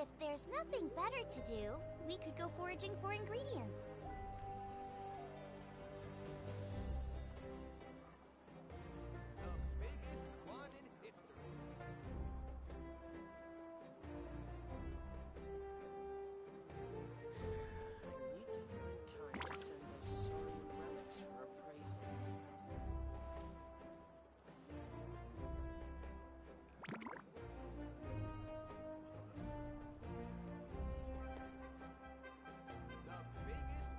If there's nothing better to do, we could go foraging for ingredients. The biggest one in history. I need to find time to send those Saurian relics for appraisal. The biggest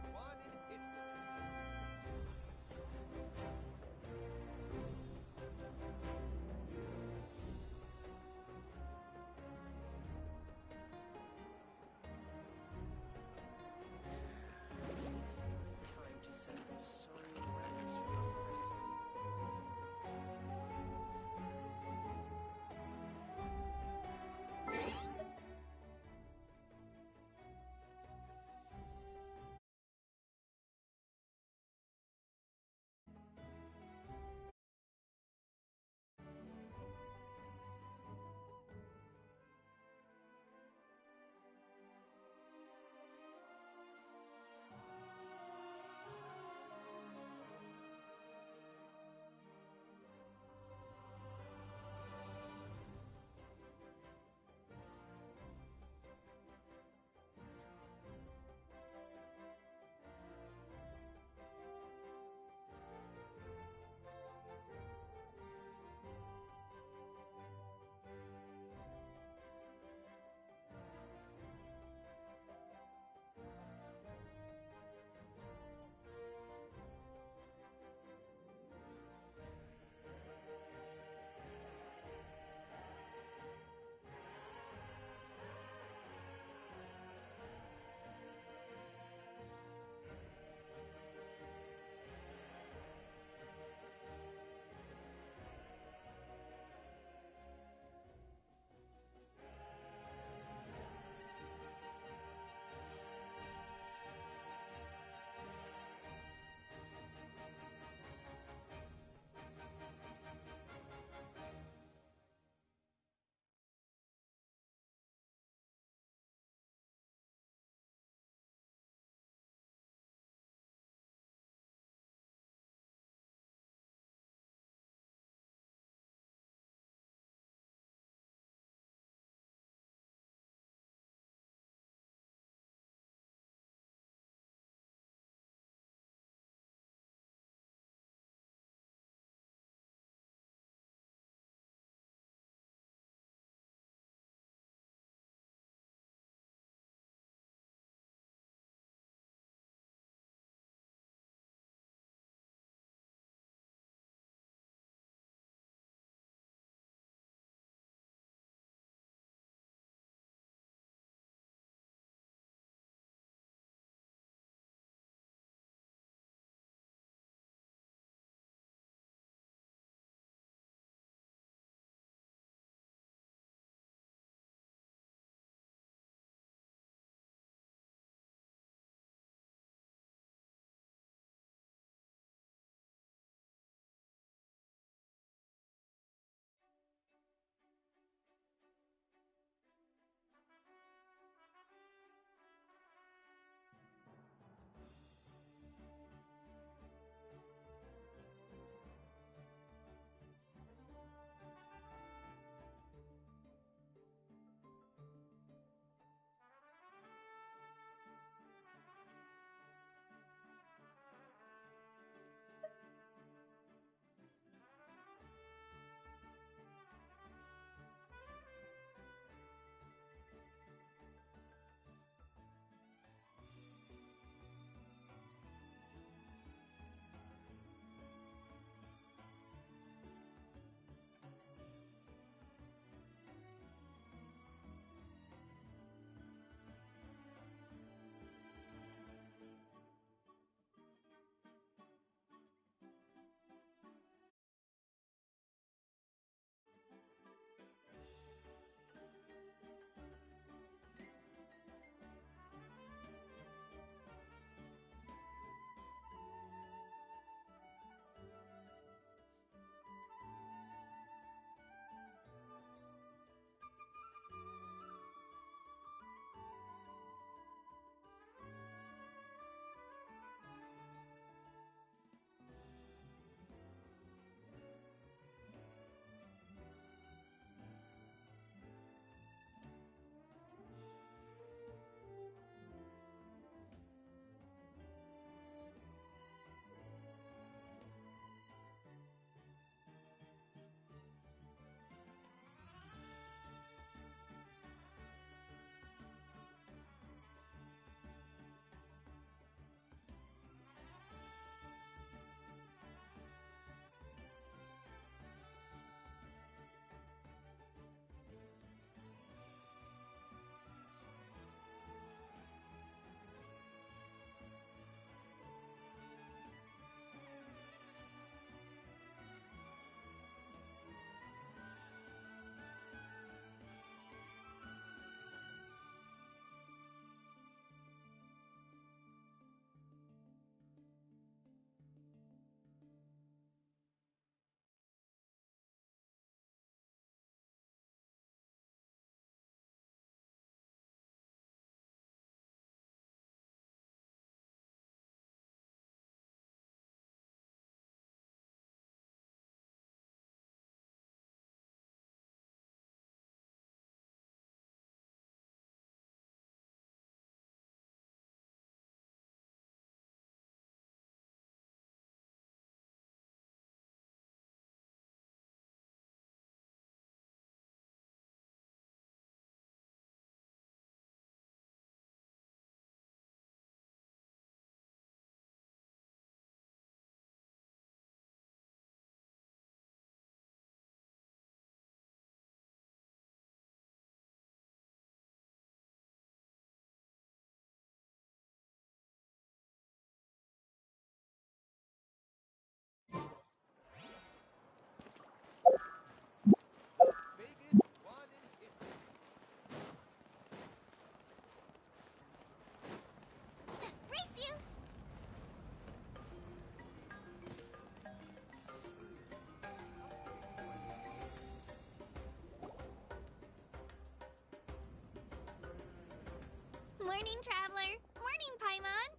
Morning, Traveler. Morning, Paimon.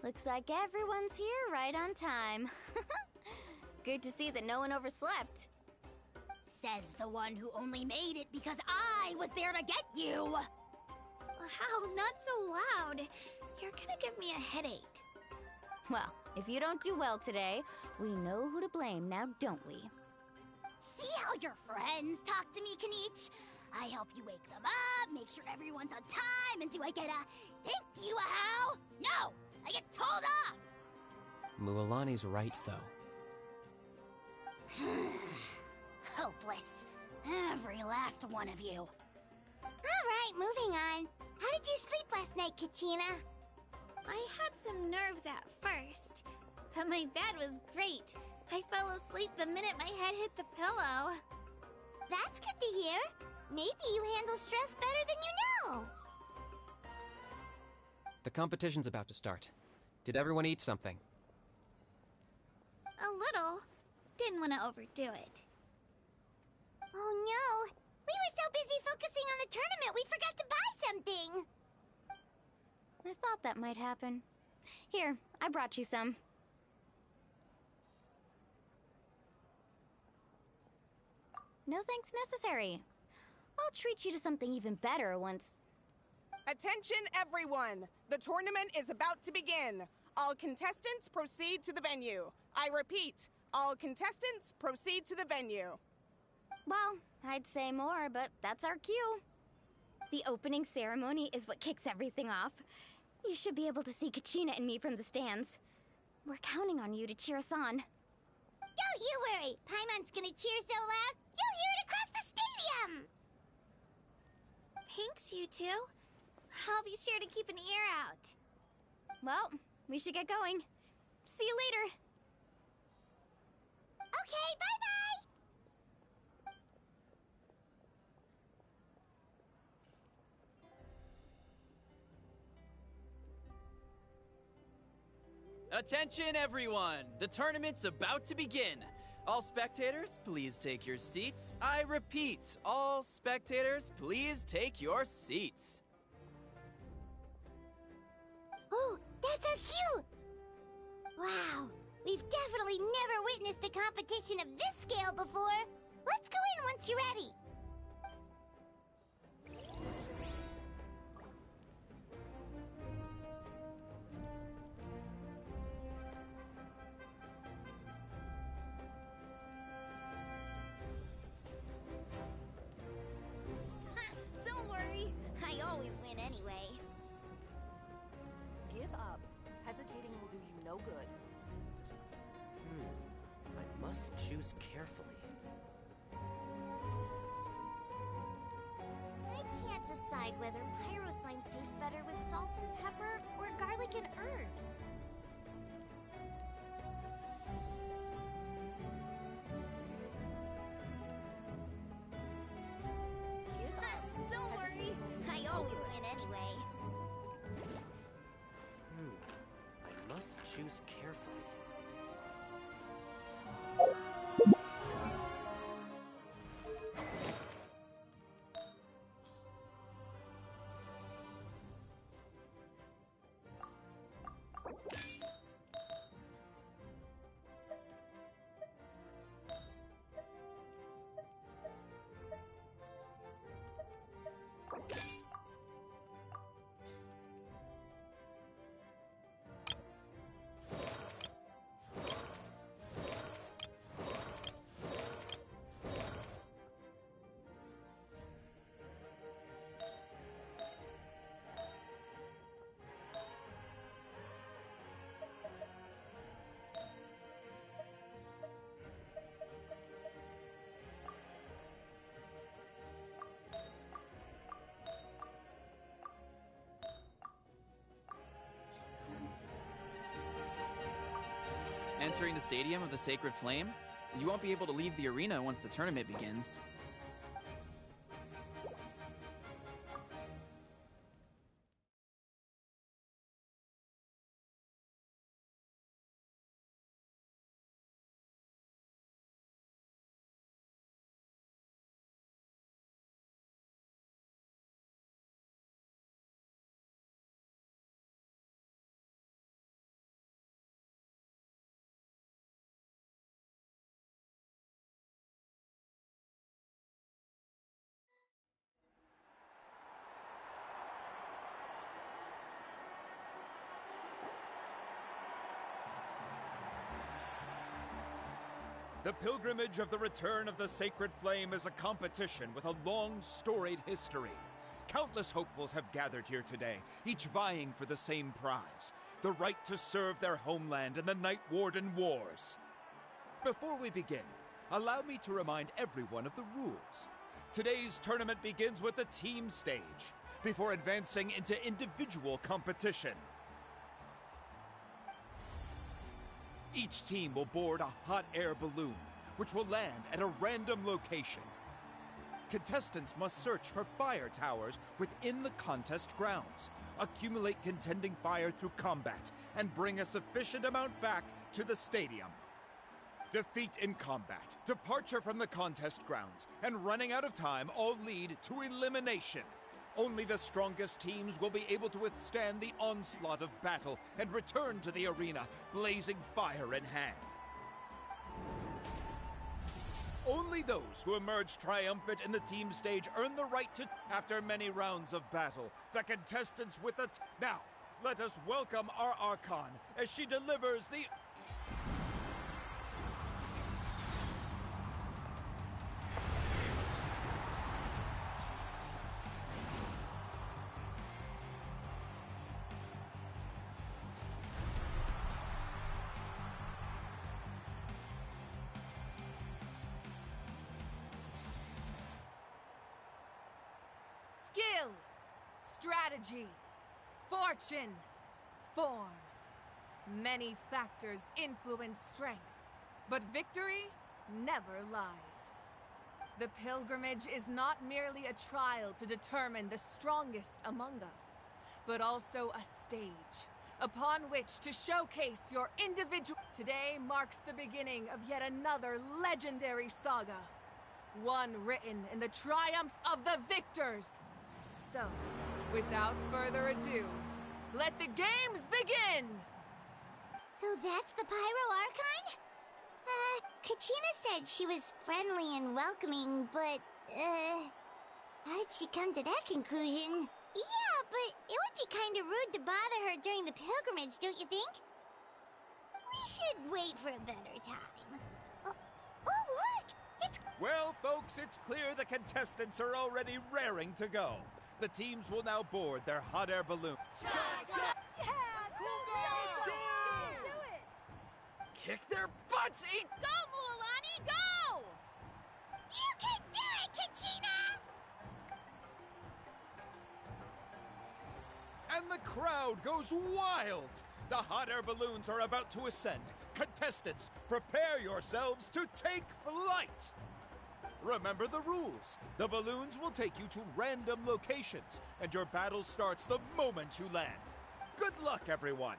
Looks like everyone's here right on time. Good to see that no one overslept. Says the one who only made it because I was there to get you! How? Not so loud. You're gonna give me a headache. Well, if you don't do well today, we know who to blame now, don't we? See how your friends talk to me, Kanich? I help you wake them up, make sure everyone's on time, and do I get a thank you, a how? No! I get told off! Mualani's right, though. Hopeless. Every last one of you. Alright, moving on. How did you sleep last night, Kachina? I had some nerves at first, but my bed was great. I fell asleep the minute my head hit the pillow. That's good to hear. Maybe you handle stress better than you know. The competition's about to start. Did everyone eat something? A little. Didn't want to overdo it. Oh no! We were so busy focusing on the tournament we forgot to buy something! I thought that might happen. Here, I brought you some. No thanks necessary. I'll treat you to something even better once... Attention, everyone! The tournament is about to begin. All contestants proceed to the venue. I repeat, all contestants proceed to the venue. Well, I'd say more, but that's our cue. The opening ceremony is what kicks everything off. You should be able to see Kachina and me from the stands. We're counting on you to cheer us on. Don't you worry! Paimon's gonna cheer so loud, you'll hear it across the stadium! Thanks, you two. I'll be sure to keep an ear out. Well, we should get going. See you later. Okay, bye-bye! Attention, everyone! The tournament's about to begin. All spectators, please take your seats. I repeat, all spectators, please take your seats. Oh, that's our cue! Wow, we've definitely never witnessed a competition of this scale before. Let's go in once you're ready. Don't worry, I always win anyway. Give up. Hesitating will do you no good. I must choose carefully. I can't decide whether pyro slimes taste better with salt and pepper or garlic and herbs. Give up. Don't worry, I always win anyway. I must choose carefully. Entering the Stadium of the Sacred Flame? You won't be able to leave the arena once the tournament begins. The pilgrimage of the return of the sacred flame is a competition with a long, storied history. Countless hopefuls have gathered here today, each vying for the same prize, the right to serve their homeland in the Night Warden Wars. Before we begin, allow me to remind everyone of the rules. Today's tournament begins with the team stage, before advancing into individual competition. Each team will board a hot air balloon, which will land at a random location. Contestants must search for fire towers within the contest grounds, accumulate contending fire through combat, and bring a sufficient amount back to the stadium. Defeat in combat, departure from the contest grounds, and running out of time all lead to elimination. Only the strongest teams will be able to withstand the onslaught of battle and return to the arena, blazing fire in hand. Only those who emerge triumphant in the team stage earn the right to, after many rounds of battle, the contestants with the... Now, let us welcome our Archon as she delivers the... Skill, strategy, fortune, form. Many factors influence strength, but victory never lies. The pilgrimage is not merely a trial to determine the strongest among us, but also a stage upon which to showcase your individual. Today marks the beginning of yet another legendary saga, one written in the triumphs of the victors. So, without further ado, let the games begin! So that's the Pyro Archon? Kachina said she was friendly and welcoming, but, how did she come to that conclusion? Yeah, but it would be kinda rude to bother her during the pilgrimage, don't you think? We should wait for a better time. Oh, look! It's... Well, folks, it's clear the contestants are already raring to go. The teams will now board their hot air balloon. Yeah, cool guys! Do it! Kick their butts! Go, Mualani, go! You can do it, Kachina! And the crowd goes wild! The hot air balloons are about to ascend. Contestants, prepare yourselves to take flight! Remember the rules. The balloons will take you to random locations, and your battle starts the moment you land. Good luck, everyone!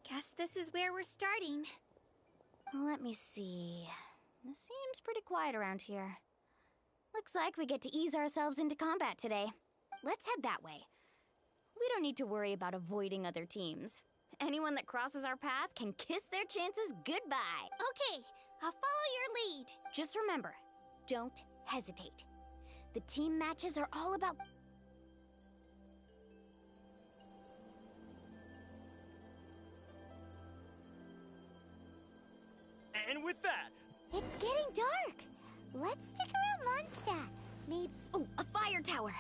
Guess this is where we're starting. Let me see. This seems pretty quiet around here. Looks like we get to ease ourselves into combat today. Let's head that way. We don't need to worry about avoiding other teams. Anyone that crosses our path can kiss their chances goodbye. Okay, I'll follow your lead. Just remember, don't hesitate. The team matches are all about... And with that... It's getting dark. Let's stick around Mondstadt. Maybe... Oh, a fire tower!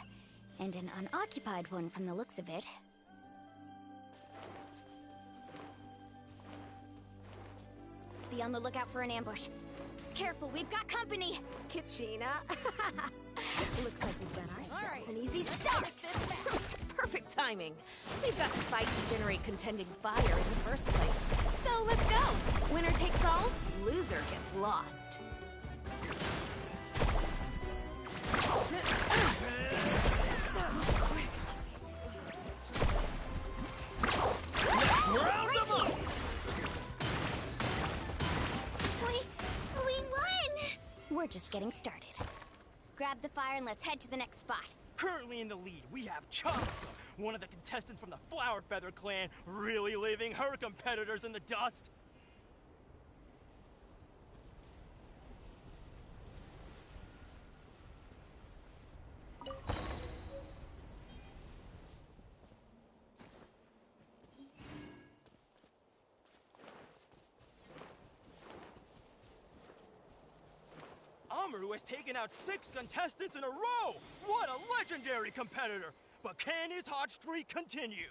And an unoccupied one from the looks of it. Be on the lookout for an ambush. Careful, we've got company! Kachina. Looks like we've got ourselves an easy Start! Perfect timing. We've got to fight to generate contending fire in the first place. So let's go. Winner takes all, loser gets lost. Round them up! We won! We're just getting started. Grab the fire and let's head to the next spot. Currently in the lead, we have Chaska, one of the contestants from the Flower Feather clan, really leaving her competitors in the dust. has taken out 6 contestants in a row! What a legendary competitor! But can his hot streak continue?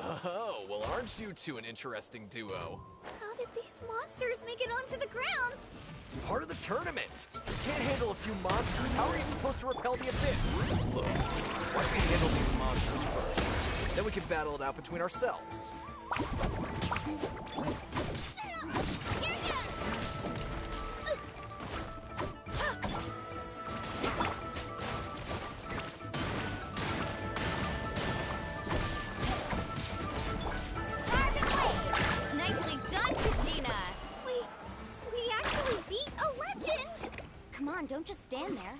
Oh, well, aren't you two an interesting duo? How did these monsters make it onto the grounds? It's part of the tournament. You can't handle a few monsters. How are you supposed to repel the abyss? Look, why don't we handle these monsters first? Then we can battle it out between ourselves. Nicely done, Regina! We actually beat a legend! Come on, don't just stand there.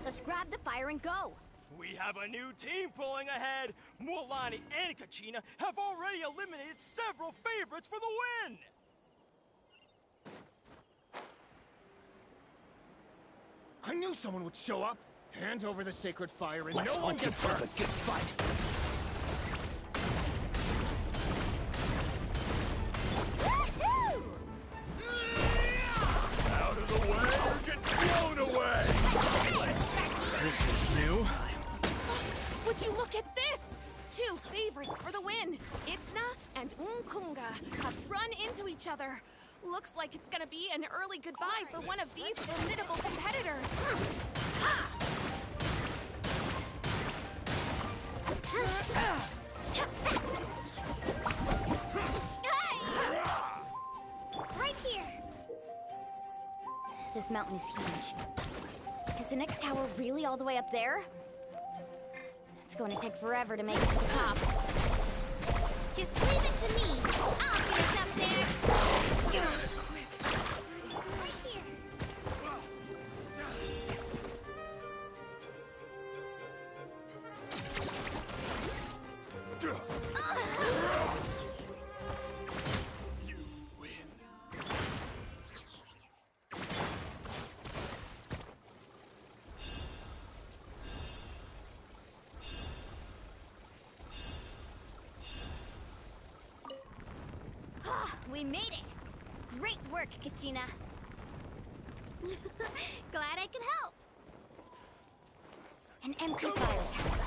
Let's grab the fire and go. We have a new team pulling ahead. Mualani and Kachina have already eliminated several favorites for the win. I knew someone would show up. Hand over the sacred fire and Let's no one gets hurt. a good fight. Woohoo! Out of the way or get blown away! This is new. Would you look at this? 2 favorites for the win. Itzna and Unkunga have run into each other. Looks like it's gonna be an early goodbye for one of these formidable competitors. Right here. This mountain is huge. Is the next tower really all the way up there? It's going to take forever to make it to the top. Just leave it to me. I'll get us up there. Right here. We made it! Great work, Kachina. Glad I could help. An empty fire tower.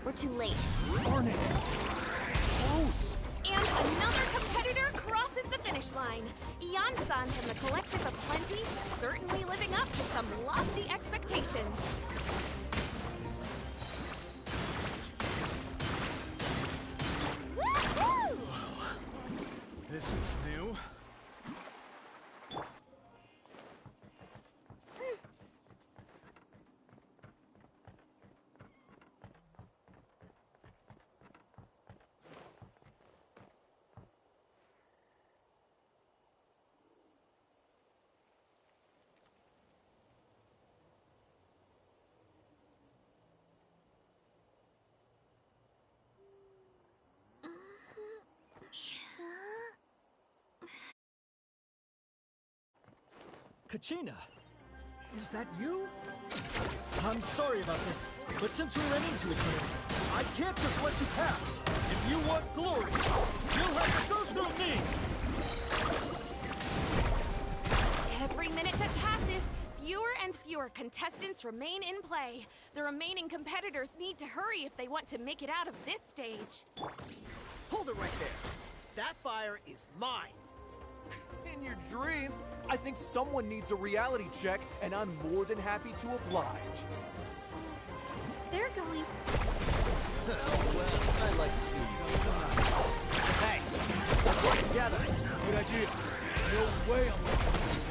We're too late. Darn it! Close! And another competitor crosses the finish line. Ian-san from the Collective of Plenty, certainly living up to some lofty expectations. Woohoo! This is new. Kachina, is that you? I'm sorry about this, but since we ran into each other, I can't just let you pass. If you want glory, you'll have to go through me. Every minute that passes, fewer and fewer contestants remain in play. The remaining competitors need to hurry if they want to make it out of this stage. Hold it right there. That fire is mine. In your dreams, I think someone needs a reality check, and I'm more than happy to oblige. They're going. I'd like to see you. Hey, let's work together. Good idea. No way I'm letting you.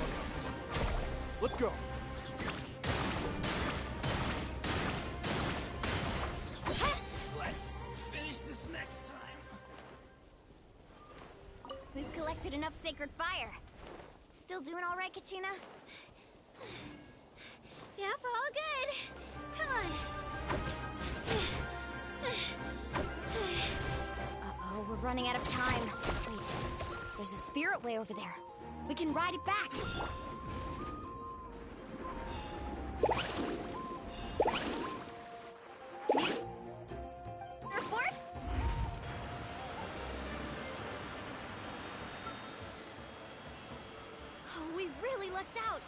Let's go. Let's finish this next time. We've collected enough sacred fire. Still doing all right, Kachina? Yep, all good. Come on. Uh-oh, we're running out of time. Wait, there's a spirit way over there. We can ride it back. Report? knocked out.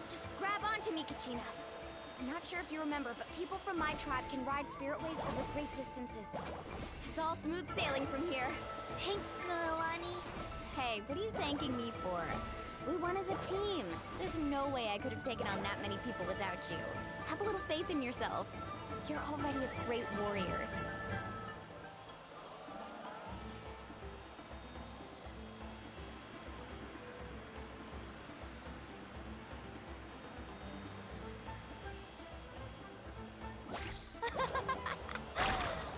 Just grab onto me, Kachina. I'm not sure if you remember, but people from my tribe can ride spiritways over great distances. It's all smooth sailing from here. Thanks, Milani. Hey, what are you thanking me for? We won as a team. There's no way I could have taken on that many people without you. Have a little faith in yourself. You're already a great warrior.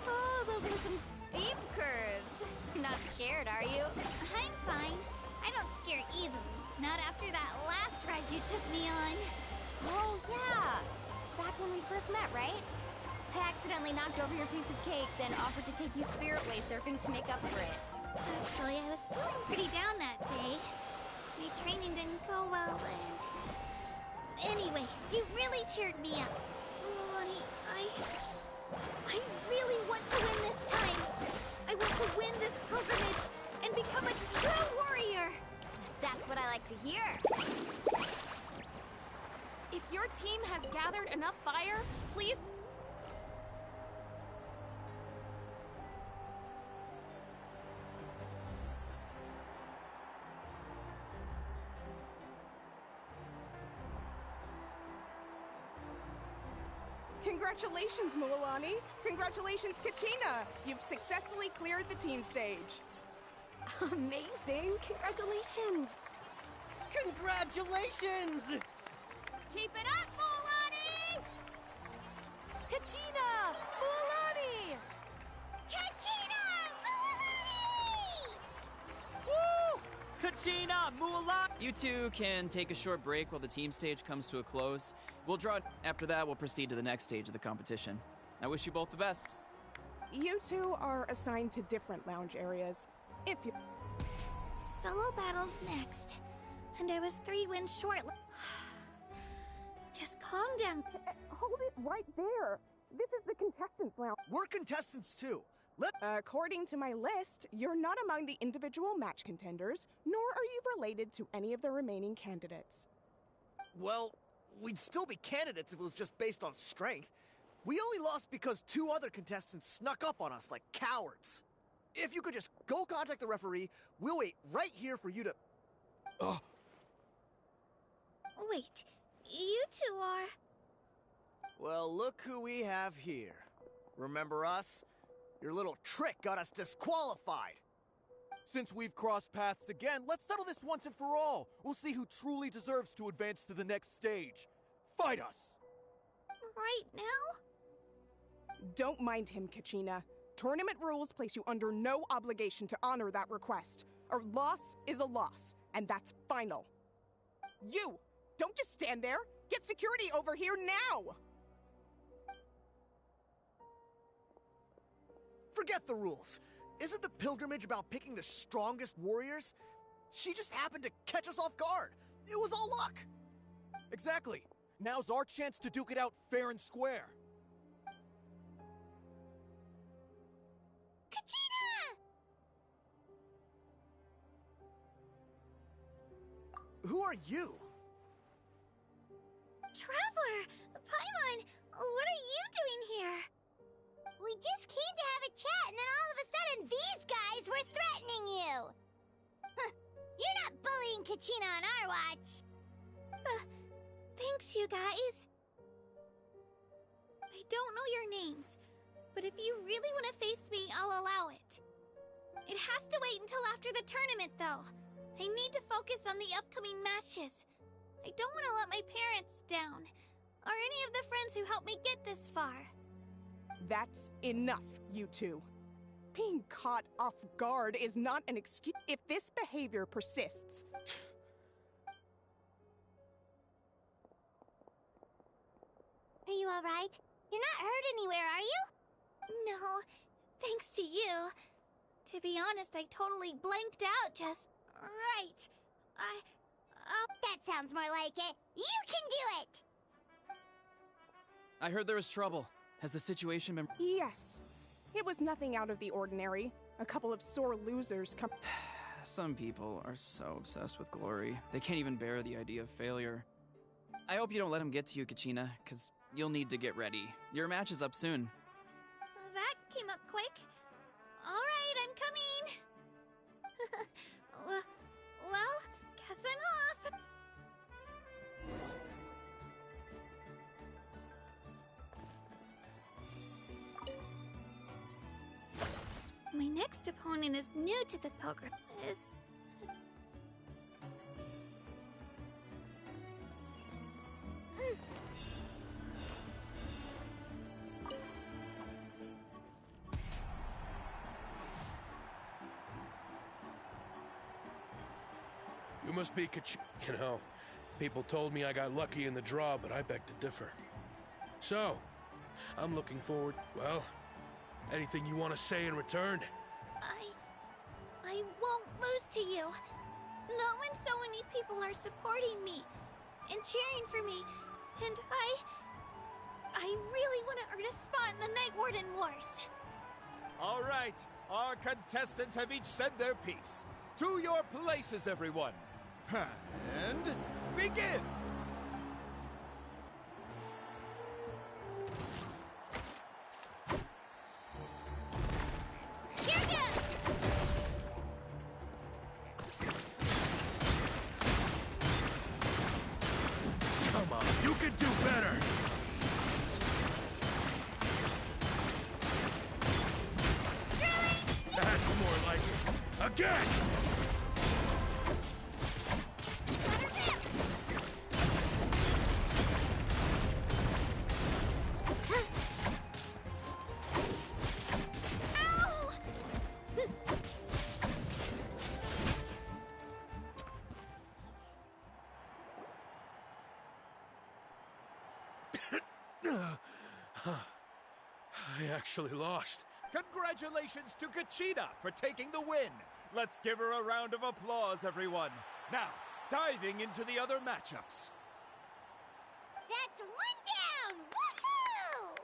Oh, those were some steep curves. You're not scared, are you? I'm fine. I don't scare easily. Not after that last ride you took me on. Oh, yeah. Back when we first met, right? I accidentally knocked over your piece of cake, then offered to take you spiritway surfing to make up for it. Actually, I was feeling pretty down that day. My training didn't go well, and... Anyway, you really cheered me up. Milani, I really want to win this time. I want to win this pilgrimage and become a true warrior. That's what I like to hear. If your team has gathered enough fire, please... Congratulations, Milani. Congratulations, Kachina. You've successfully cleared the team stage. Amazing! Congratulations! Congratulations! Keep it up, Milani! Kachina! Milani! Kachina! Milani! Woo! Kachina! Mulan! You two can take a short break while the team stage comes to a close. We'll draw. After that, we'll proceed to the next stage of the competition. I wish you both the best. You two are assigned to different lounge areas. If you... Solo battles next. And I was 3 wins short. Just calm down. Hold it right there. This is the contestants' lounge. We're contestants too. According to my list, you're not among the individual match contenders, nor are you related to any of the remaining candidates. Well, we'd still be candidates if it was just based on strength. We only lost because 2 other contestants snuck up on us like cowards. If you could just go contact the referee, we'll wait right here for you to... Wait, you two are... Well, look who we have here. Remember us? Your little trick got us disqualified. Since we've crossed paths again, let's settle this once and for all. We'll see who truly deserves to advance to the next stage. Fight us! Right now? Don't mind him, Kachina. Tournament rules place you under no obligation to honor that request. A loss is a loss, and that's final. You! Don't just stand there! Get security over here now! Forget the rules. Isn't the pilgrimage about picking the strongest warriors? She just happened to catch us off guard. It was all luck. Exactly. Now's our chance to duke it out fair and square. Kachina! Who are you? Traveler! Paimon! What are you doing here? We just came to have a chat, and then all of a sudden these guys were threatening you! You're not bullying Kachina on our watch! Thanks, you guys. I don't know your names, but if you really want to face me, I'll allow it. It has to wait until after the tournament, though. I need to focus on the upcoming matches. I don't want to let my parents down, or any of the friends who helped me get this far. That's enough, you two. Being caught off guard is not an excuse. If this behavior persists... Are you alright? You're not hurt anywhere, are you? No, thanks to you. To be honest, I totally blanked out just... right. That sounds more like it. You can do it! I heard there was trouble. Has the situation been... Yes. It was nothing out of the ordinary. A couple of sore losers come... Some people are so obsessed with glory, they can't even bear the idea of failure. I hope you don't let him get to you, Kachina, because you'll need to get ready. Your match is up soon. That came up quick. All right, I'm coming. well, guess I'm off. My next opponent is new to the pilgrim. You must be You know, people told me I got lucky in the draw, but I beg to differ. So, I'm looking forward, well, anything you want to say in return? I won't lose to you. Not when so many people are supporting me and cheering for me. And I really want to earn a spot in the Night Warden Wars. All right, our contestants have each said their piece. To your places, everyone. And begin! Here goes! Come on, you can do better! That's more like it. Again! I actually lost. Congratulations to Kachina for taking the win. Let's give her a round of applause, everyone. Now, diving into the other matchups. That's one down! Woohoo!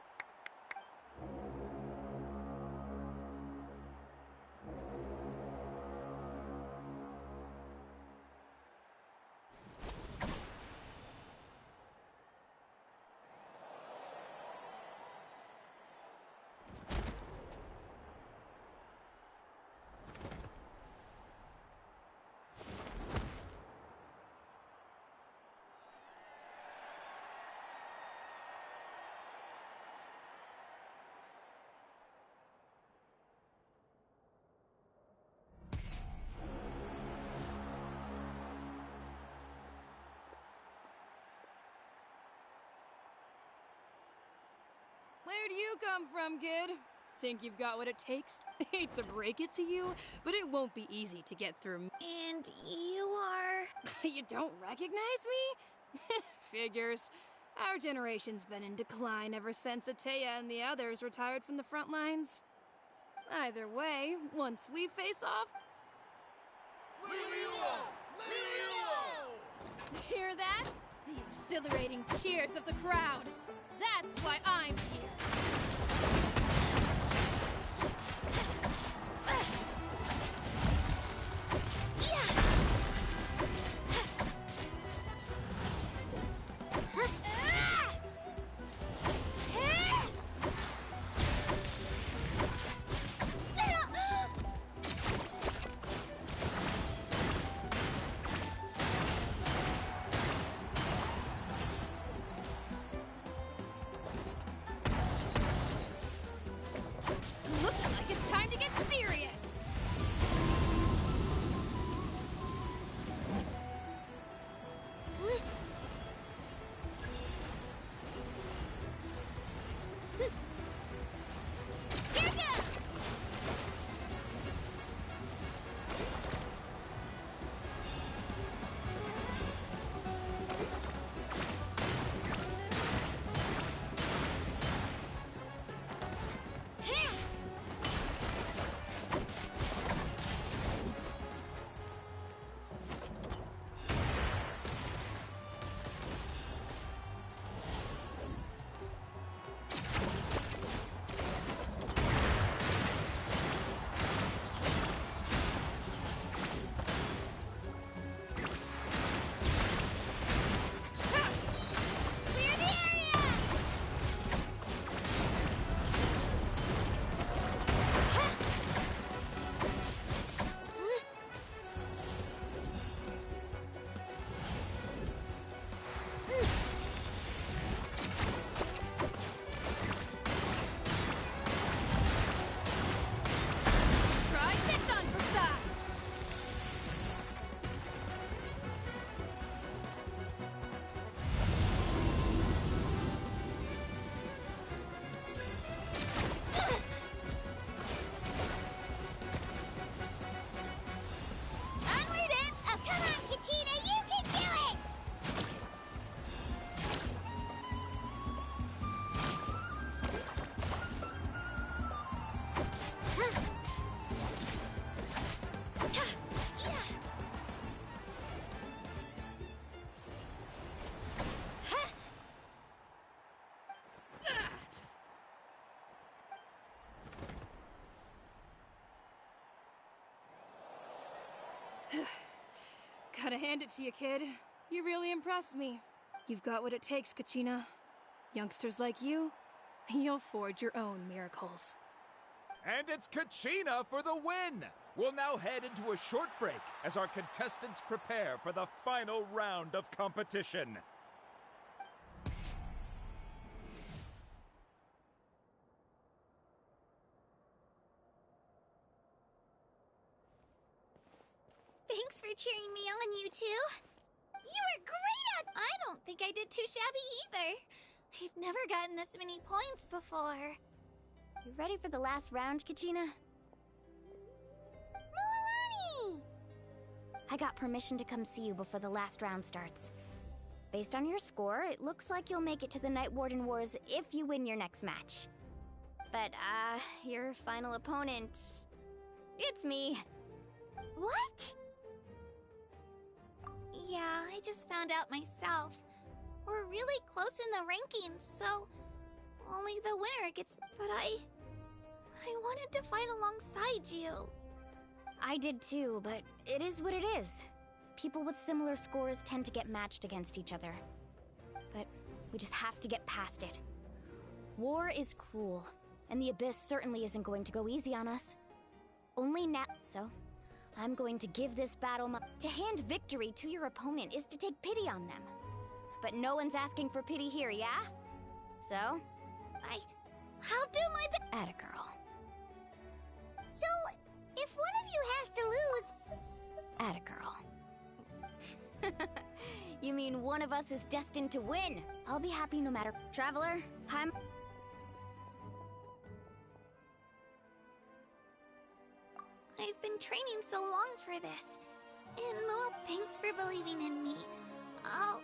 Where do you come from, kid? Think you've got what it takes? Hate to break it to you, but it won't be easy to get through. And you are... You don't recognize me? Figures. Our generation's been in decline ever since Ateya and the others retired from the front lines. Either way, once we face off... Hear that? The exhilarating cheers of the crowd. That's why I'm here. Gotta hand it to you, kid. You really impressed me. You've got what it takes, Kachina. Youngsters like you, you'll forge your own miracles. And it's Kachina for the win! We'll now head into a short break as our contestants prepare for the final round of competition. Thanks for cheering me on, you two. You were great at... I don't think I did too shabby either. I've never gotten this many points before. You ready for the last round, Kachina? Milani! I got permission to come see you before the last round starts. Based on your score, it looks like you'll make it to the Night Warden Wars if you win your next match. But, your final opponent... It's me. What? Yeah, I just found out myself. We're really close in the rankings, so only the winner gets... But I wanted to fight alongside you. I did too, but it is what it is. People with similar scores tend to get matched against each other. But we just have to get past it. War is cruel, and the Abyss certainly isn't going to go easy on us. Only now... So, I'm going to give this battle my... To hand victory to your opponent is to take pity on them. But no one's asking for pity here, yeah? So, I'll do my best. Atta girl. So, if one of you has to lose... Atta girl. You mean one of us is destined to win? I'll be happy no matter... Traveler, I'm... I've been training so long for this. And, well, thanks for believing in me. I'll...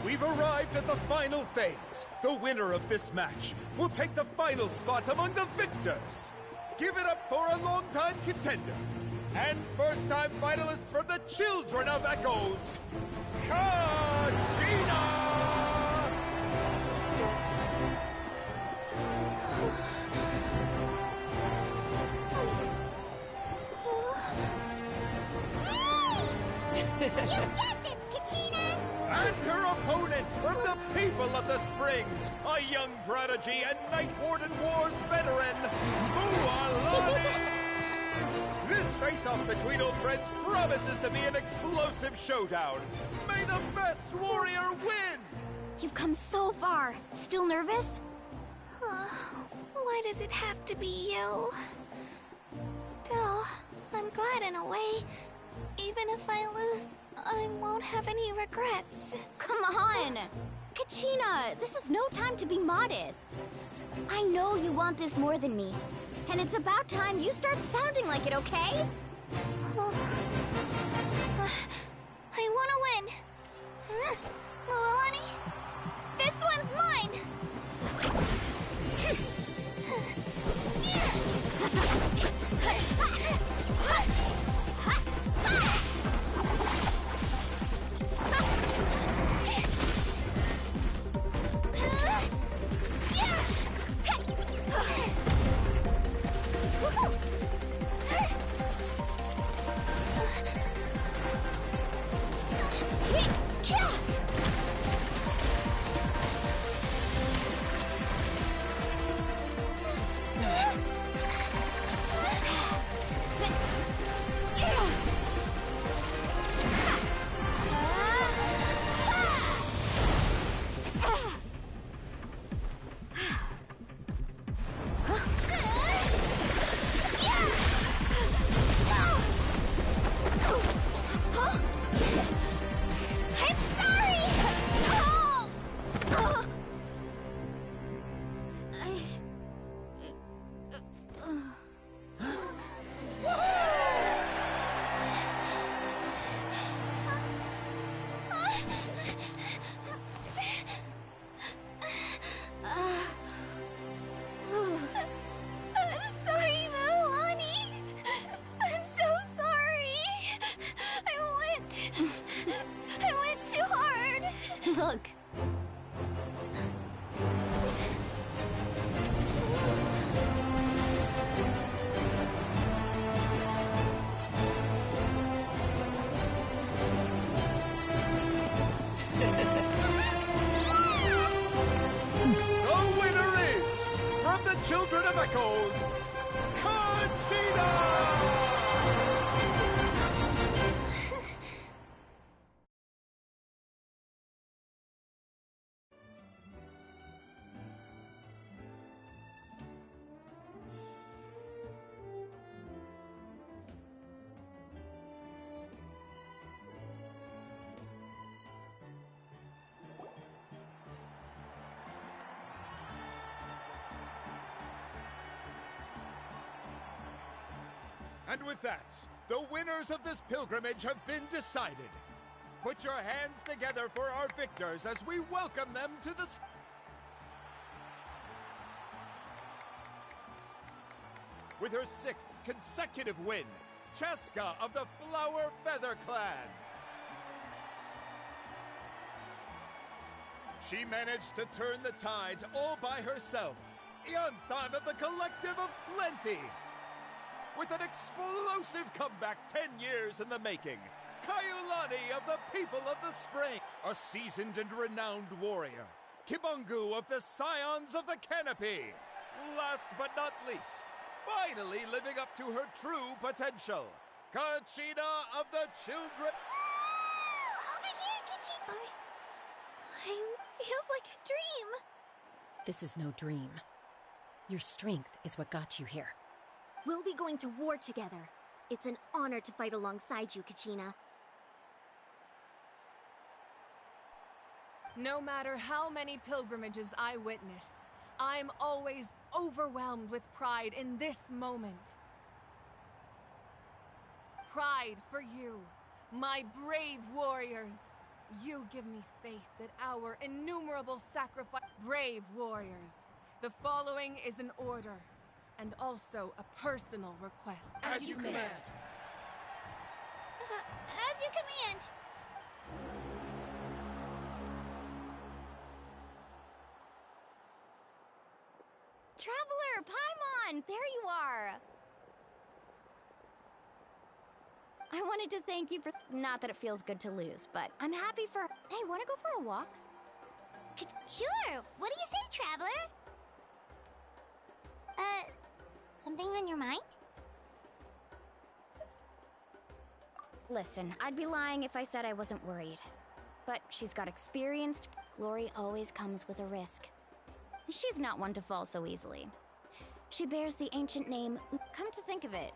We've arrived at the final phase. The winner of this match will take the final spot among the victors. Give it up for a longtime contender and first-time finalist from the Children of Echoes, Kachina! You get this, Kachina! And her opponent from the people of the Springs, a young prodigy and Night Warden Wars veteran, Mualani! This face-off between old friends promises to be an explosive showdown. May the best warrior win! You've come so far. Still nervous? Why does it have to be you? Still, I'm glad in a way. Even if I lose, I won't have any regrets. Come on! Kachina, this is no time to be modest. I know you want this more than me. And it's about time you start sounding like it, okay? I want to win. Milani, this one's mine! Look. The winner is, from the Children of Echoes, Conchita! And with that, the winners of this pilgrimage have been decided. Put your hands together for our victors as we welcome them to the... With her 6th consecutive win, Cheska of the Flower Feather Clan. She managed to turn the tides all by herself. Ian-san of the Collective of Plenty. With an explosive comeback 10 years in the making, Kaiulani of the People of the Spring. A seasoned and renowned warrior, Kibungu of the Scions of the Canopy. Last but not least, finally living up to her true potential, Kachina of the Children... Over here, Kachina! Feels like a dream. This is no dream. Your strength is what got you here. We'll be going to war together. It's an honor to fight alongside you, Kachina. No matter how many pilgrimages I witness, I'm always overwhelmed with pride in this moment. Pride for you, my brave warriors. You give me faith that our innumerable sacrifice... Brave warriors, the following is an order, and also a personal request. As you command. As you command. Traveler, Paimon, there you are. I wanted to thank you for... Not that it feels good to lose, but I'm happy for... Hey, wanna go for a walk? Sure. What do you say, Traveler? Something on your mind? Listen, I'd be lying if I said I wasn't worried. But she's got experienced... Glory always comes with a risk. She's not one to fall so easily. She bears the ancient name... Come to think of it,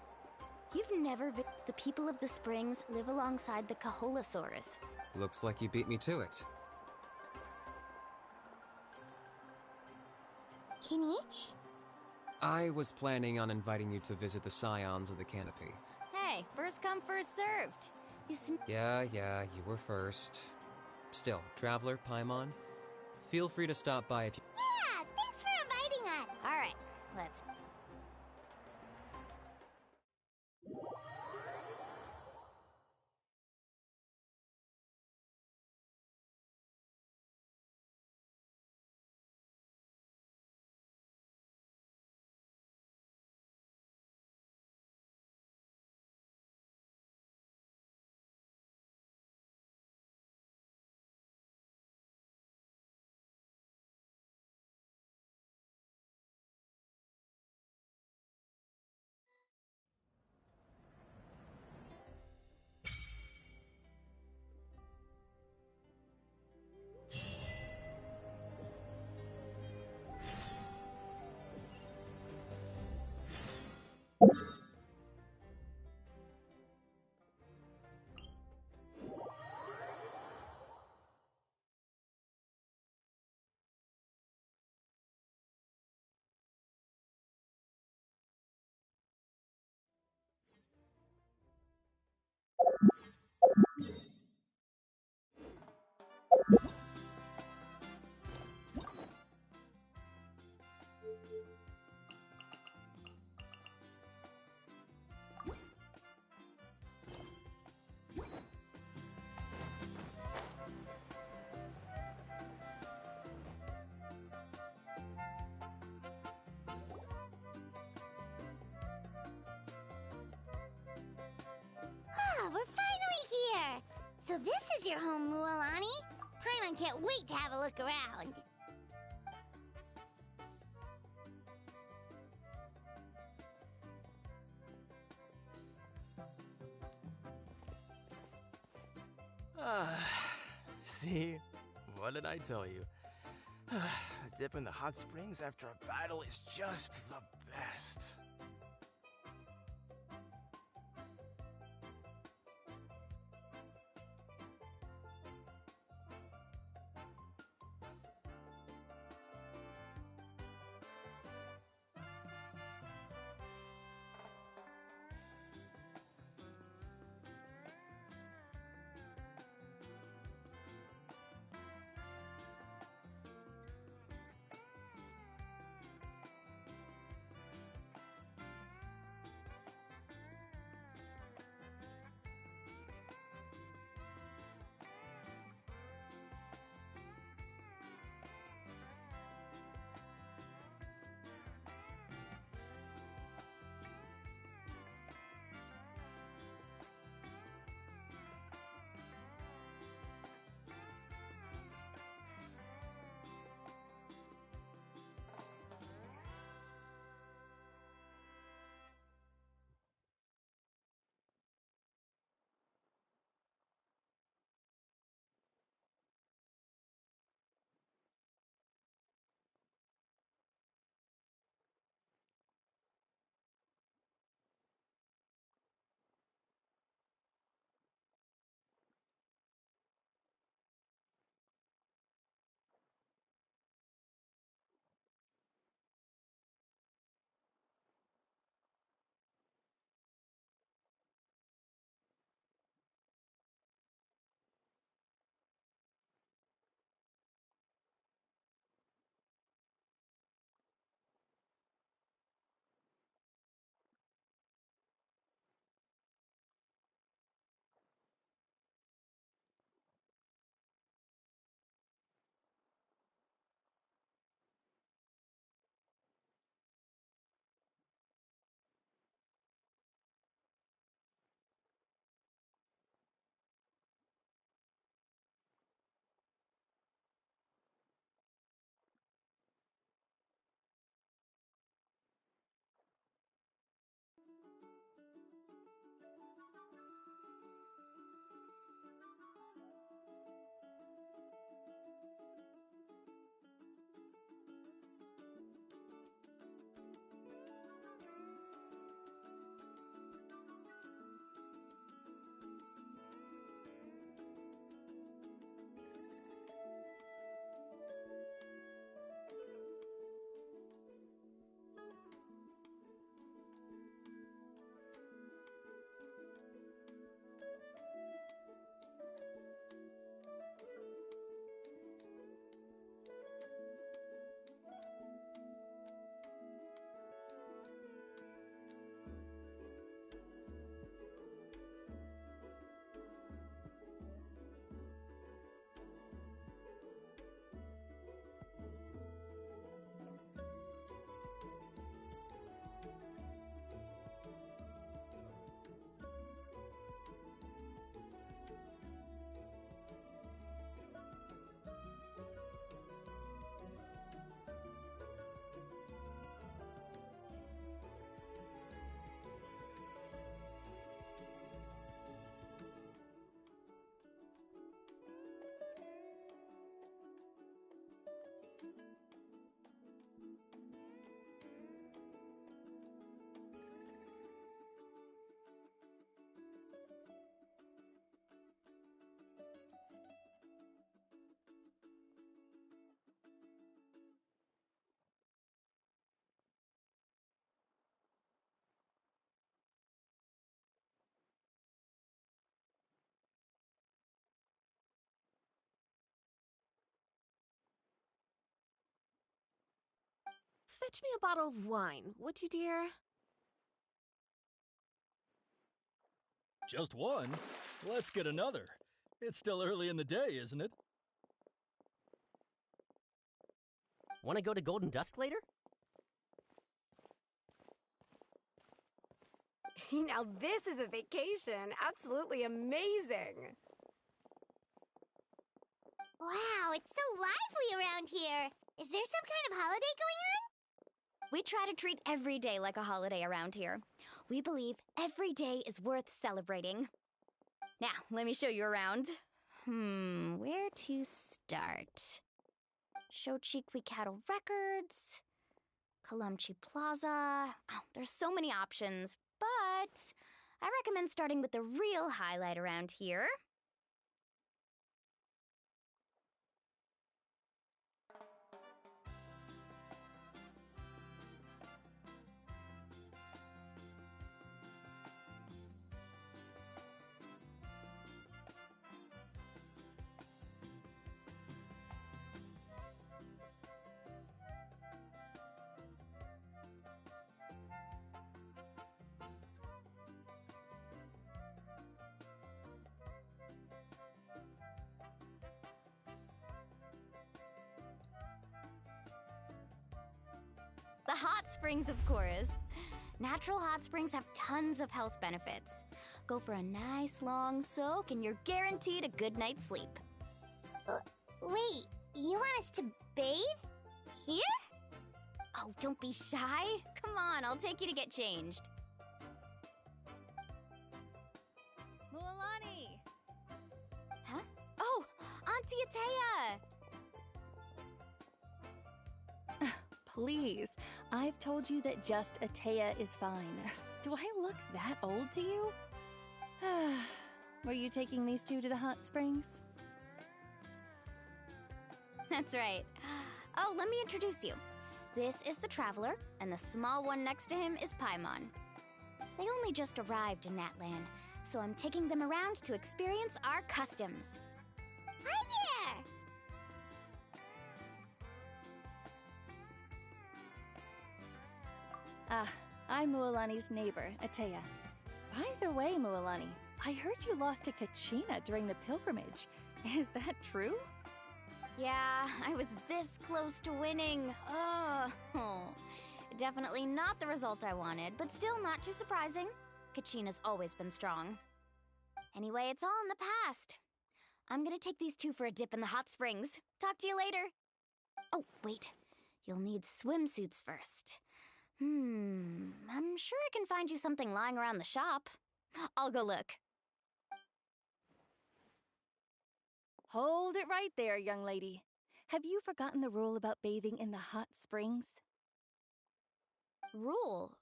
you've never... The people of the springs live alongside the Kaholasaurus. Looks like you beat me to it. Kinich? I was planning on inviting you to visit the Scions of the Canopy. Hey, first come, first served. Yeah, you were first. Still, Traveler, Paimon, feel free to stop by if you... Yeah, thanks for inviting us. All right, let's... this is your home, Mualani. Paimon can't wait to have a look around. See? What did I tell you? A dip in the hot springs after a battle is just the best. Fetch me a bottle of wine, would you, dear? Just one? Let's get another. It's still early in the day, isn't it? Want to go to Golden Dusk later? Now this is a vacation. Absolutely amazing. Wow, it's so lively around here. Is there some kind of holiday going on? We try to treat every day like a holiday around here. We believe every day is worth celebrating. Now, let me show you around. Where to start? Shochiqui Cattle Records, Kalamchi Plaza. Oh, there's so many options, but I recommend starting with the real highlight around here. The hot springs, of course. Natural hot springs have tons of health benefits. Go for a nice long soak and you're guaranteed a good night's sleep. Wait, you want us to bathe? Here? Oh, don't be shy. Come on, I'll take you to get changed. Mualani! Huh? Oh, Auntie Atea! Please, I've told you that just Atea is fine. Do I look that old to you? Were you taking these two to the hot springs? That's right. Oh, let me introduce you. This is the Traveler, and the small one next to him is Paimon. They only just arrived in Natlan, so I'm taking them around to experience our customs. Hi there! I'm Mualani's neighbor, Atea. By the way, Mualani, I heard you lost to Kachina during the pilgrimage. Is that true? Yeah, I was this close to winning. Oh, definitely not the result I wanted, but still not too surprising. Kachina's always been strong. Anyway, it's all in the past. I'm gonna take these two for a dip in the hot springs. Talk to you later. Oh, wait. You'll need swimsuits first. I'm sure I can find you something lying around the shop. I'll go look. Hold it right there, young lady. Have you forgotten the rule about bathing in the hot springs? Rule?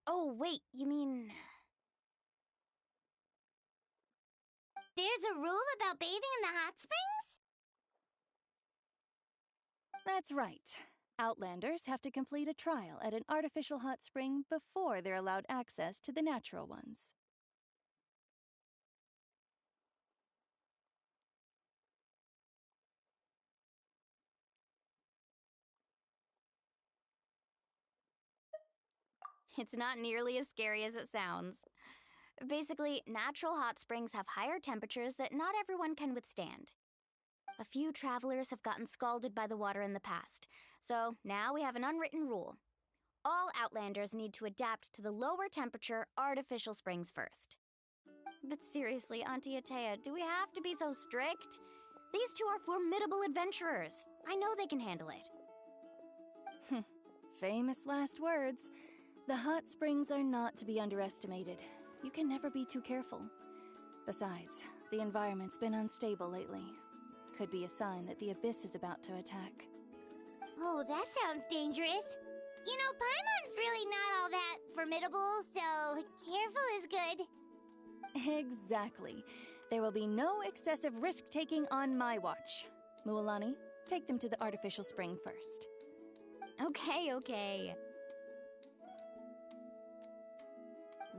Oh, wait, you mean... There's a rule about bathing in the hot springs? That's right. Outlanders have to complete a trial at an artificial hot spring before they're allowed access to the natural ones. It's not nearly as scary as it sounds. Basically, natural hot springs have higher temperatures that not everyone can withstand. A few travelers have gotten scalded by the water in the past, so now we have an unwritten rule. All Outlanders need to adapt to the lower temperature artificial springs first. But seriously, Auntie Atea, do we have to be so strict? These two are formidable adventurers. I know they can handle it. Famous last words. The hot springs are not to be underestimated. You can never be too careful. Besides, the environment's been unstable lately. Could be a sign that the abyss is about to attack. Oh, that sounds dangerous. You know, Paimon's really not all that formidable, so careful is good. Exactly. There will be no excessive risk-taking on my watch. Mualani, take them to the artificial spring first. Okay.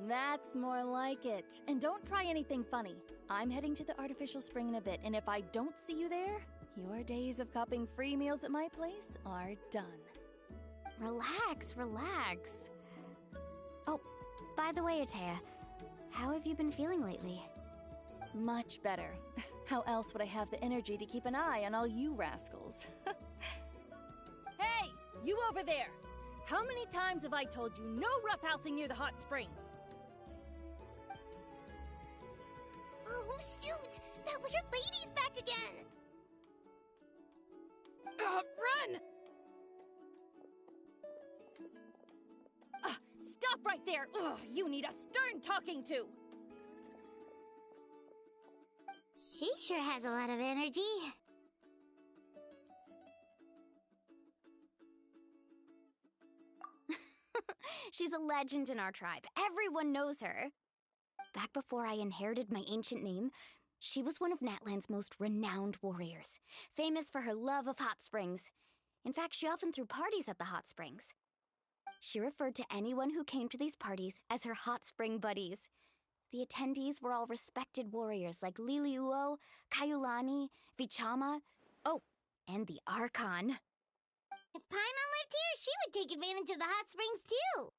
That's more like it. And don't try anything funny. I'm heading to the artificial spring in a bit, and if I don't see you there, your days of copping free meals at my place are done. Relax. Oh, by the way, Atea, how have you been feeling lately? Much better. How else would I have the energy to keep an eye on all you rascals? Hey! You over there! How many times have I told you no roughhousing near the hot springs? Oh, shoot! That weird lady's back again! on! Stop right there! Ugh, you need a stern talking to! She sure has a lot of energy. She's a legend in our tribe. Everyone knows her. Back before I inherited my ancient name, she was one of Natlan's most renowned warriors, famous for her love of hot springs. In fact, she often threw parties at the hot springs. She referred to anyone who came to these parties as her hot spring buddies. The attendees were all respected warriors like Liliuo, Kaiulani, Vichama, oh, and the Archon. If Paimon lived here, she would take advantage of the hot springs too.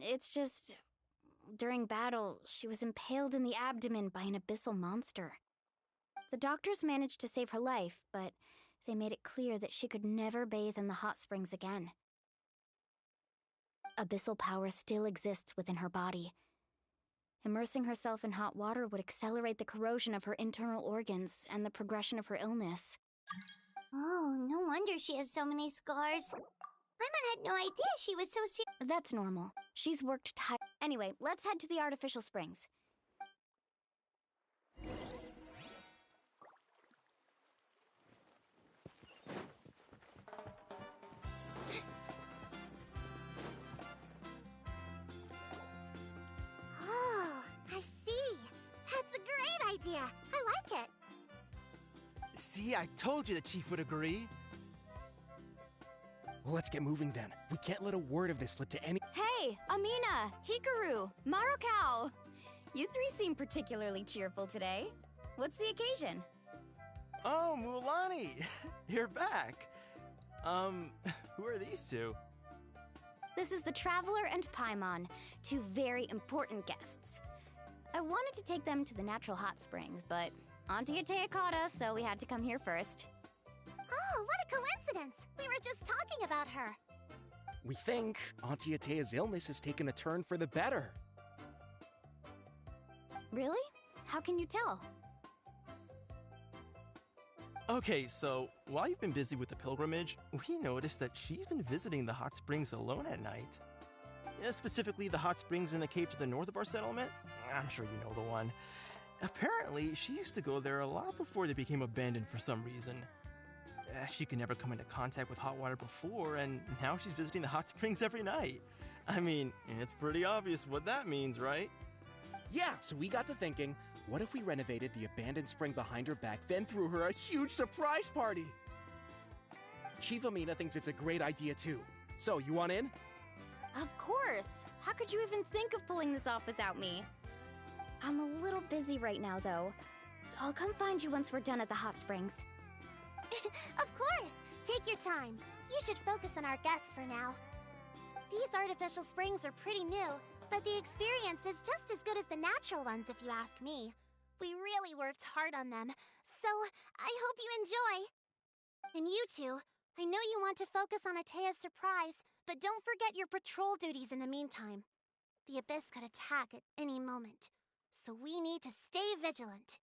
It's just, during battle, she was impaled in the abdomen by an abyssal monster. The doctors managed to save her life, but they made it clear that she could never bathe in the hot springs again. Abyssal power still exists within her body. Immersing herself in hot water would accelerate the corrosion of her internal organs and the progression of her illness. Oh, no wonder she has so many scars. Paimon had no idea she was so serious. That's normal. She's worked Anyway, let's head to the artificial springs. Oh, I see. That's a great idea. I like it. See, I told you the chief would agree. Well, let's get moving then. We can't let a word of this slip to any— Hey, Amina, Hikaru, Marukao. You three seem particularly cheerful today. What's the occasion? Oh, Mulani! You're back. Who are these two? This is the Traveler and Paimon, two very important guests. I wanted to take them to the natural hot springs, but Auntie Atea caught us, so we had to come here first. Oh, what a coincidence! We were just talking about her. We think Auntie Atea's illness has taken a turn for the better. Really? How can you tell? Okay, so while you've been busy with the pilgrimage, we noticed that she's been visiting the hot springs alone at night. Yeah, specifically the hot springs in the cave to the north of our settlement. I'm sure you know the one. Apparently, she used to go there a lot before they became abandoned for some reason. She could never come into contact with hot water before, and now she's visiting the hot springs every night. I mean, it's pretty obvious what that means, right? Yeah, so we got to thinking, what if we renovated the abandoned spring behind her back, then threw her a huge surprise party? Chief Amina thinks it's a great idea too. So, you want in? Of course! How could you even think of pulling this off without me? I'm a little busy right now, though. I'll come find you once we're done at the hot springs. Of course! Take your time. You should focus on our guests for now. These artificial springs are pretty new, but the experience is just as good as the natural ones if you ask me. We really worked hard on them, so I hope you enjoy. And you two, I know you want to focus on Atea's surprise, but don't forget your patrol duties in the meantime. The Abyss could attack at any moment, so we need to stay vigilant.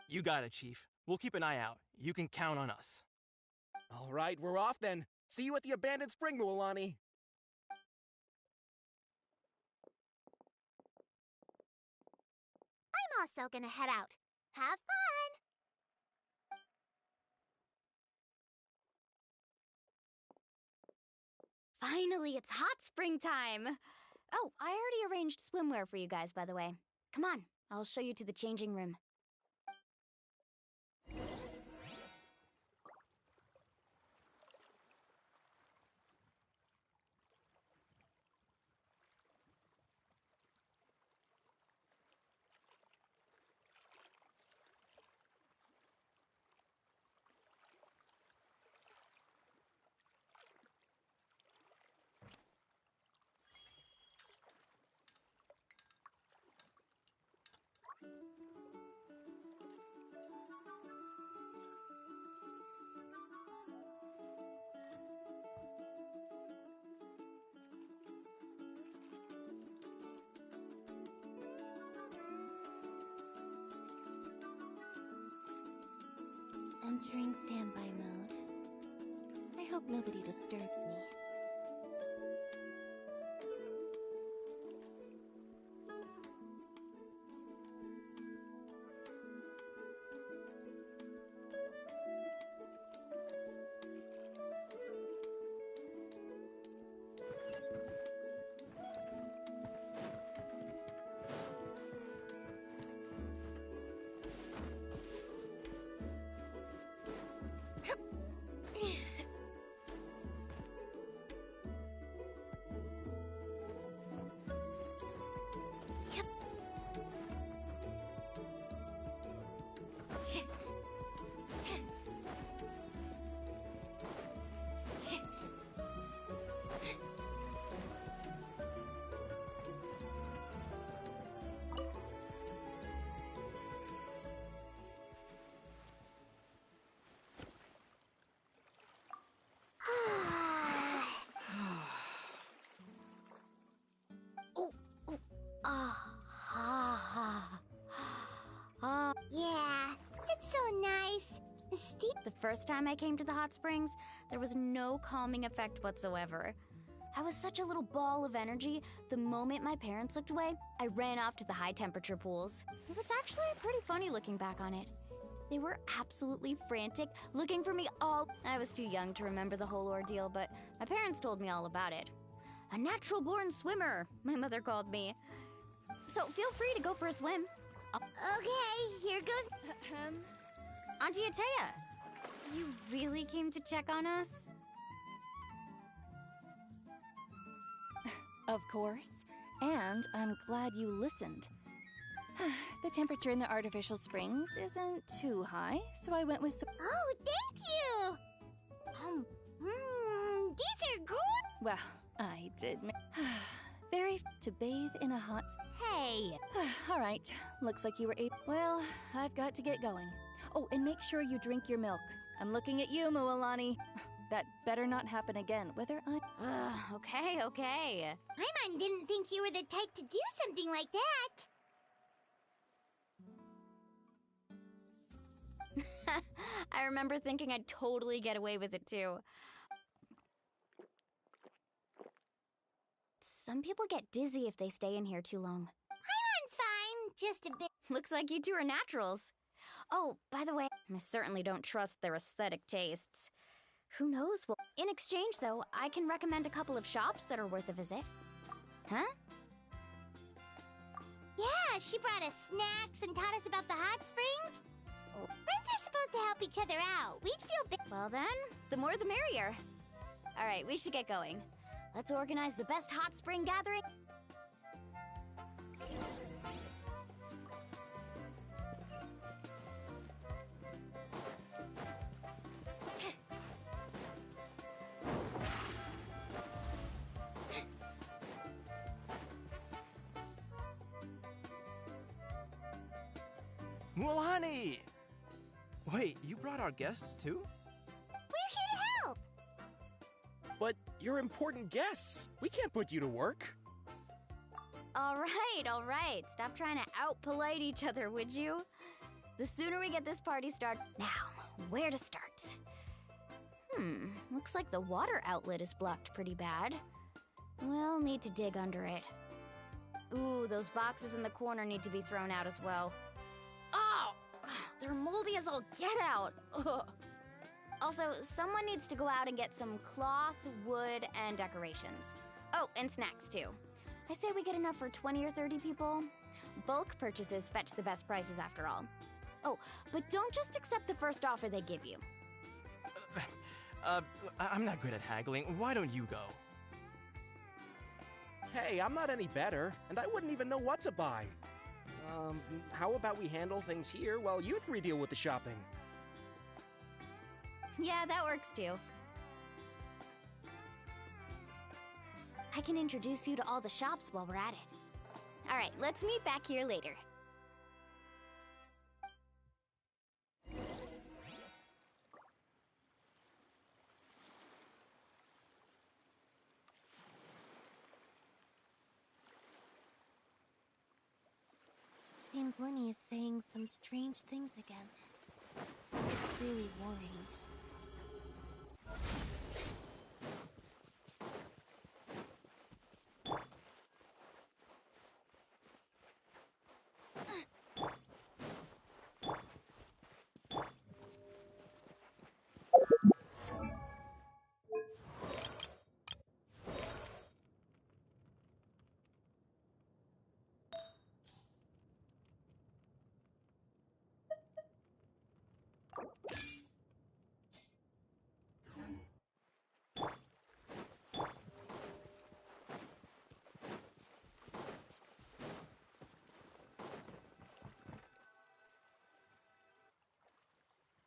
You got it, Chief. We'll keep an eye out. You can count on us. All right, we're off then. See you at the abandoned spring, Mualani. I'm also gonna head out. Have fun! Finally, it's hot spring time! Oh, I already arranged swimwear for you guys, by the way. Come on, I'll show you to the changing room. Entering standby mode. I hope nobody disturbs me. Yeah, it's so nice. The first time I came to the hot springs, there was no calming effect whatsoever. I was such a little ball of energy, the moment my parents looked away, I ran off to the high-temperature pools. It was actually pretty funny looking back on it. They were absolutely frantic, looking for me all... I was too young to remember the whole ordeal, but my parents told me all about it. A natural-born swimmer, my mother called me. So feel free to go for a swim. Okay, here goes... Auntie Atea, you really came to check on us? Of course. And I'm glad you listened. The temperature in the artificial springs isn't too high, so I went with some... Oh, thank you! These are good! Well, I did very to bathe in a hot... Hey! Alright, looks like you were able... Well, I've got to get going. Oh, and make sure you drink your milk. I'm looking at you, Mualani. That better not happen again, whether I... Okay. Paimon didn't think you were the type to do something like that. I remember thinking I'd totally get away with it, too. Some people get dizzy if they stay in here too long. Paimon's fine, just a bit. Looks like you two are naturals. Oh, by the way, I certainly don't trust their aesthetic tastes. Who knows what... In exchange, though, I can recommend a couple of shops that are worth a visit. Huh? Yeah, she brought us snacks and taught us about the hot springs. Friends are supposed to help each other out. We'd feel... Well then, the more the merrier. Alright, we should get going. Let's organize the best hot spring gathering. Mualani! Wait, you brought our guests too? We're here to help! But you're important guests. We can't put you to work. All right. Stop trying to out-polite each other, would you? The sooner we get this party started... Now, where to start? Looks like the water outlet is blocked pretty bad. We'll need to dig under it. Ooh, those boxes in the corner need to be thrown out as well. Oh! They're moldy as all get out! Ugh. Also, someone needs to go out and get some cloth, wood, and decorations. Oh, and snacks, too. I say we get enough for 20 or 30 people. Bulk purchases fetch the best prices after all. Oh, but don't just accept the first offer they give you. I'm not good at haggling. Why don't you go? Hey, I'm not any better, and I wouldn't even know what to buy. How about we handle things here while you three deal with the shopping? Yeah, that works too. I can introduce you to all the shops while we're at it. All right, let's meet back here later. Seems Lenny is saying some strange things again. It's really worrying.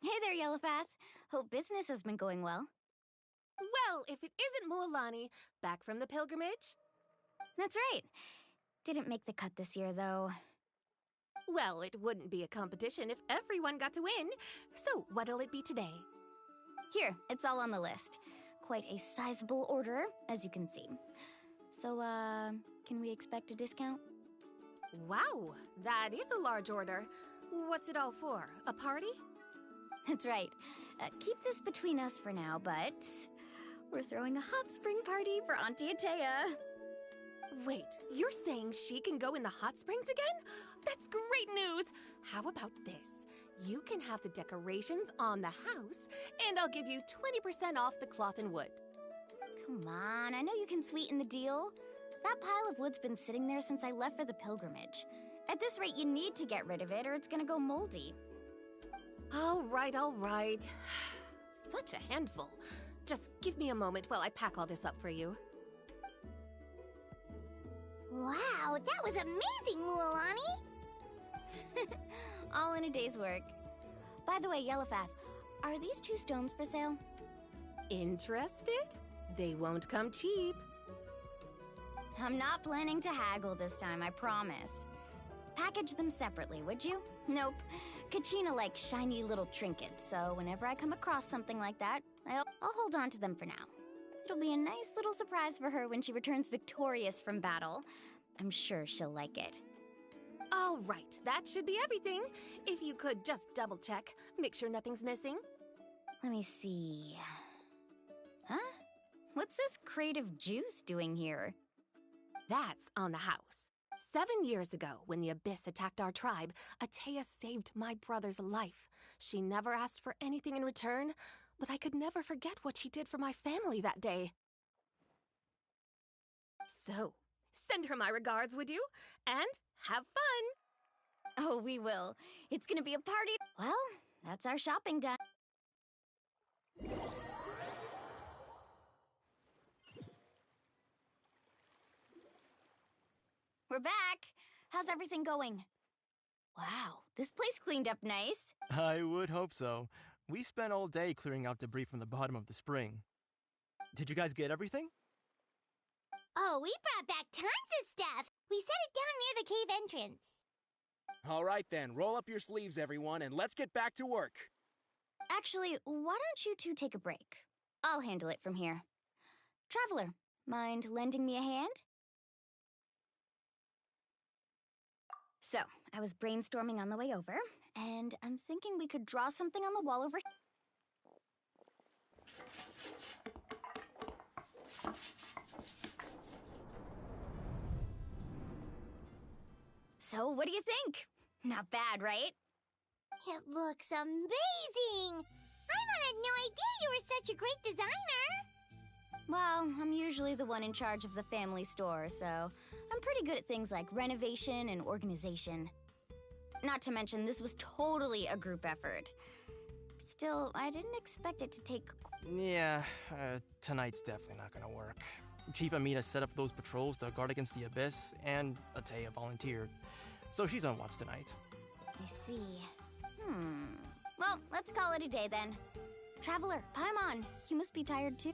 Hey there, Yellowfast. Hope business has been going well. Well, if it isn't Mualani, back from the pilgrimage? That's right. Didn't make the cut this year, though. Well, it wouldn't be a competition if everyone got to win. So, what'll it be today? Here, it's all on the list. Quite a sizable order, as you can see. So, can we expect a discount? Wow, that is a large order. What's it all for? A party? That's right. Keep this between us for now, but we're throwing a hot spring party for Auntie Atea. Wait, you're saying she can go in the hot springs again? That's great news! How about this? You can have the decorations on the house, and I'll give you 20% off the cloth and wood. Come on, I know you can sweeten the deal. That pile of wood's been sitting there since I left for the pilgrimage. At this rate, you need to get rid of it or it's gonna go moldy. All right, all right. Such a handful. Just give me a moment while I pack all this up for you. Wow, that was amazing, Mualani! All in a day's work. By the way, Yellowfast, are these 2 stones for sale? Interested? They won't come cheap. I'm not planning to haggle this time, I promise. Package them separately, would you? Nope. Kachina likes shiny little trinkets, so whenever I come across something like that, I'll hold on to them for now. It'll be a nice little surprise for her when she returns victorious from battle. I'm sure she'll like it. All right, that should be everything. If you could just double check, make sure nothing's missing. Let me see. Huh? What's this crate of juice doing here? That's on the house. 7 years ago, when the Abyss attacked our tribe, Atea saved my brother's life. She never asked for anything in return, but I could never forget what she did for my family that day. So, send her my regards, would you? And have fun! Oh, we will. It's gonna be a party. Well, that's our shopping done. We're back. How's everything going? Wow, this place cleaned up nice. I would hope so. We spent all day clearing out debris from the bottom of the spring. Did you guys get everything? Oh, we brought back tons of stuff! We set it down near the cave entrance. All right then, roll up your sleeves, everyone, and let's get back to work. Actually, why don't you 2 take a break? I'll handle it from here. Traveler, mind lending me a hand? So, I was brainstorming on the way over, and I'm thinking we could draw something on the wall over here. So, what do you think? Not bad, right? It looks amazing! Paimon had no idea you were such a great designer! Well, I'm usually the one in charge of the family store, so I'm pretty good at things like renovation and organization. Not to mention, this was totally a group effort. Still, I didn't expect it to take... Yeah, tonight's definitely not gonna work. Chief Amina set up those patrols to guard against the Abyss, and Atea volunteered. So she's on watch tonight. I see. Well, let's call it a day then. Traveler, Paimon, you must be tired too.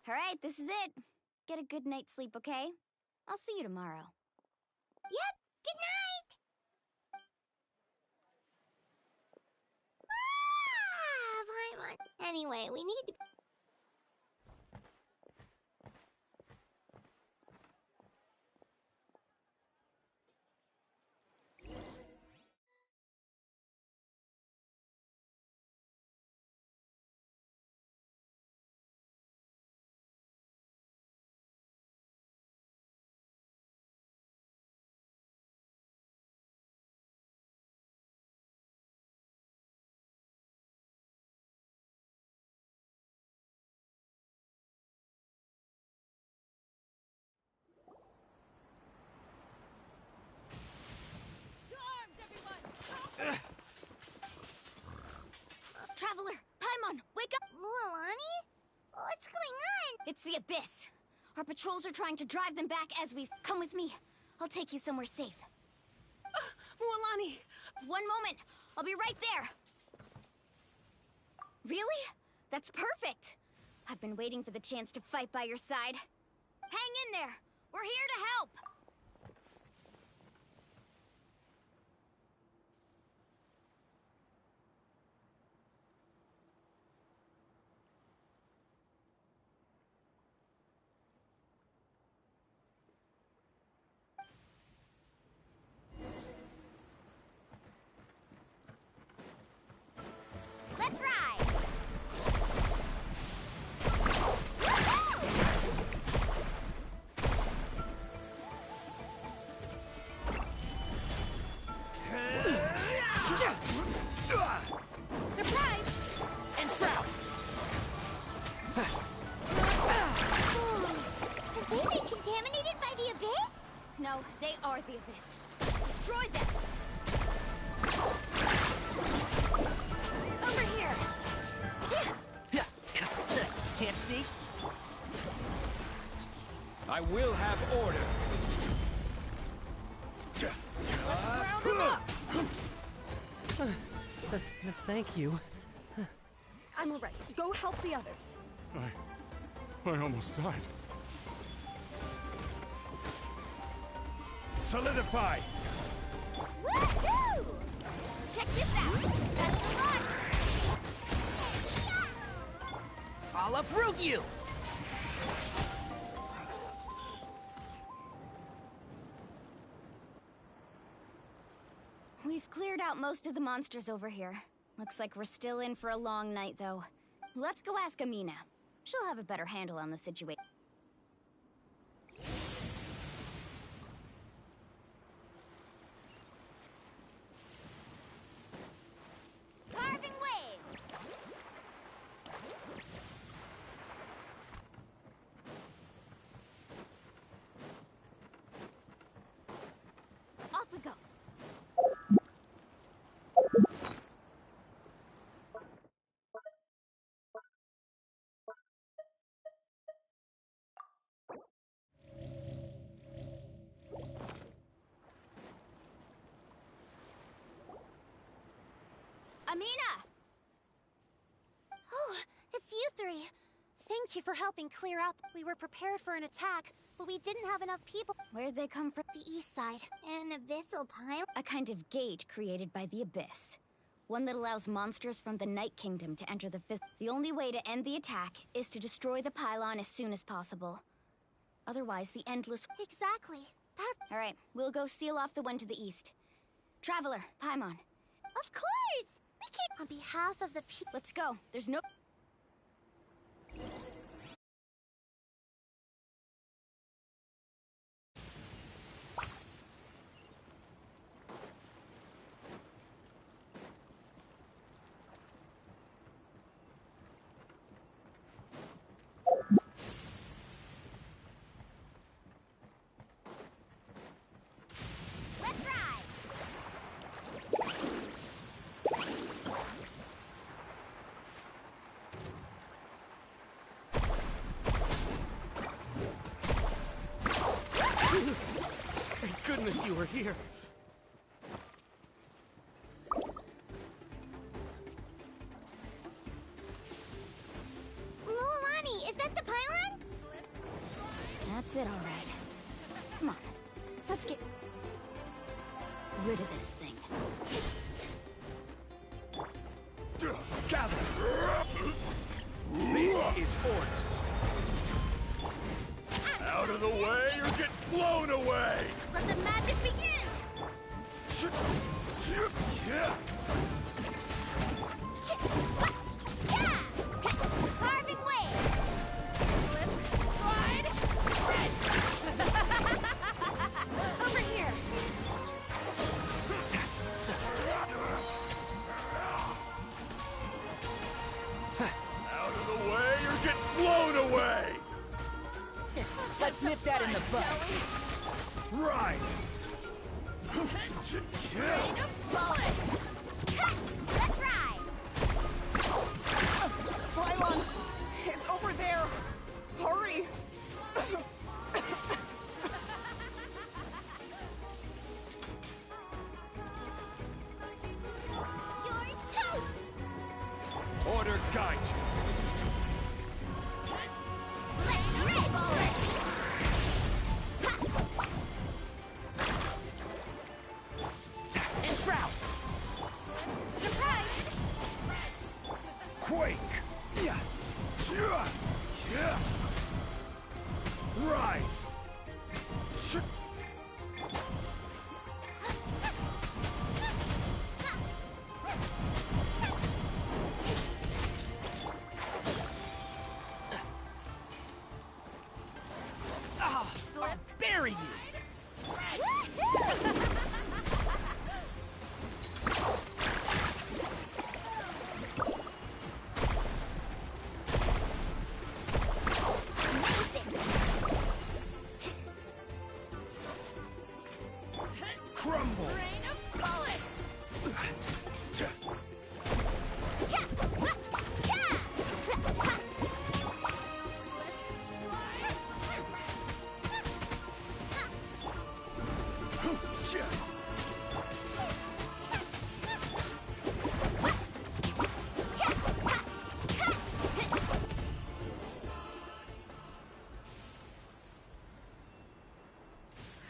Alright, this is it. Get a good night's sleep, okay? I'll see you tomorrow. Yep, good night! Paimon. Anyway, we need to... Traveler, Paimon, wake up! Mualani? What's going on? It's the Abyss. Our patrols are trying to drive them back as we... Come with me. I'll take you somewhere safe. Mualani! One moment. I'll be right there. Really? That's perfect. I've been waiting for the chance to fight by your side. Hang in there. We're here to help. Let's ride! Surprise! Enshroud! Have they been contaminated by the Abyss? No, they are the Abyss. Destroy them! Over here! Can't see? I will have order. Thank you. I'm alright. Go help the others. I almost died. Solidify! Woohoo! Check this out! Best of luck! I'll uproot you! We've cleared out most of the monsters over here. Looks like we're still in for a long night, though. Let's go ask Amina. She'll have a better handle on the situation. Carving waves! Off we go. Amina! Oh, it's you three. Thank you for helping clear out. We were prepared for an attack, but we didn't have enough people. Where'd they come from? The east side. An abyssal pile. A kind of gate created by the Abyss. One that allows monsters from the Night Kingdom to enter the The only way to end the attack is to destroy the pylon as soon as possible. Otherwise, the endless... Exactly. Alright, we'll go seal off the one to the east. Traveler, Paimon. Of course! We can't... On behalf of the people... Let's go. There's no... Let's ride! Thank goodness you were here. Mualani, is that the pylon? That's it, all right. Come on, let's get rid of this thing. Gather! This is order. Out of the way or get blown away! Let the magic begin! Carving wave! Slip, slide, spread! Over here! Out of the way or get blown away! Let's nip that in the bud. Rise! Rain of bullets! Let's ride! Pylon! It's over there! Hurry! You're toast! Order guide you! Rain of bullets! Enshroud! Surprise! Quake! Rise! Ah, I'll bury you! Crumble! Rain of bullets!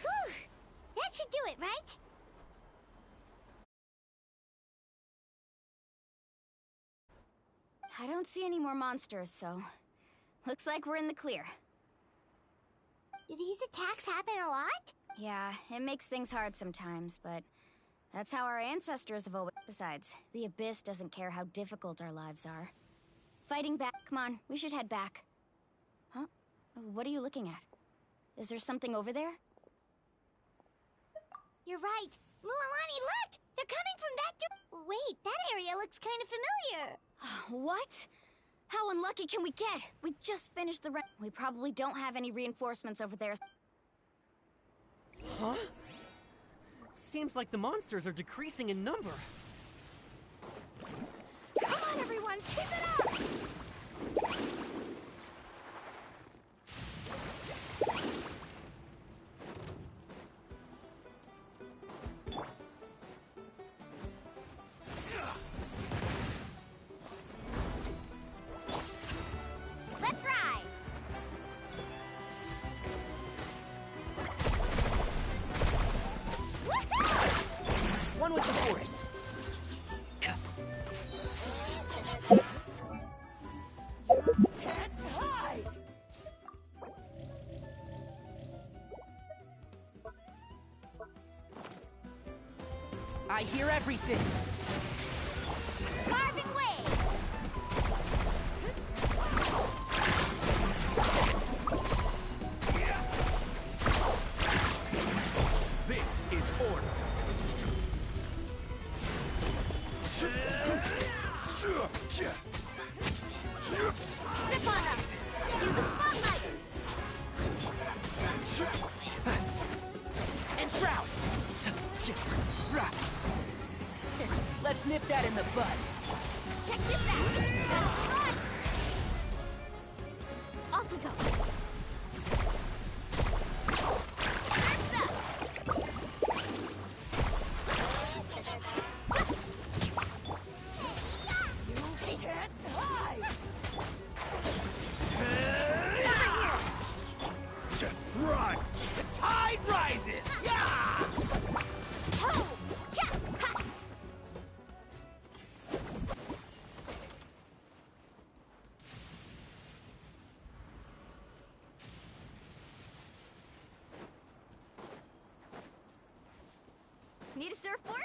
Whew! That should do it, right? I don't see any more monsters, so looks like we're in the clear. Do these attacks happen a lot? Yeah, it makes things hard sometimes, but that's how our ancestors have always... Besides, the Abyss doesn't care how difficult our lives are. Fighting back... Come on, we should head back. Huh? What are you looking at? Is there something over there? You're right. Mualani, look! They're coming from that Wait, that area looks kind of familiar. What? How unlucky can we get? We just finished the We probably don't have any reinforcements over there. Huh? Seems like the monsters are decreasing in number. Come on, everyone! Keep it up! Let's ride! One with the forest. I hear everything. Carving wave! This is order. Grip on them! Use the spotlight! Enshroud! Let's nip that in the bud. Check this out! Let's run! Off we go! First up! You can't hide! Over here! Need a surfboard?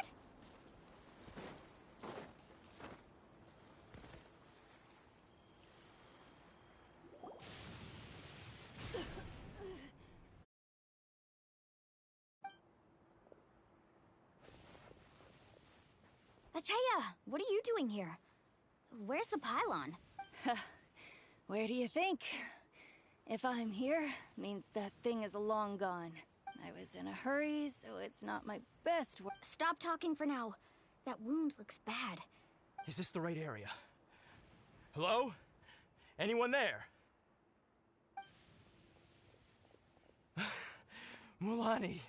Ateya, what are you doing here? Where's the pylon? Where do you think? If I'm here, means that thing is long gone. I was in a hurry, so it's not my best work. Stop talking for now. That wound looks bad. Is this the right area? Hello? Anyone there? Mulani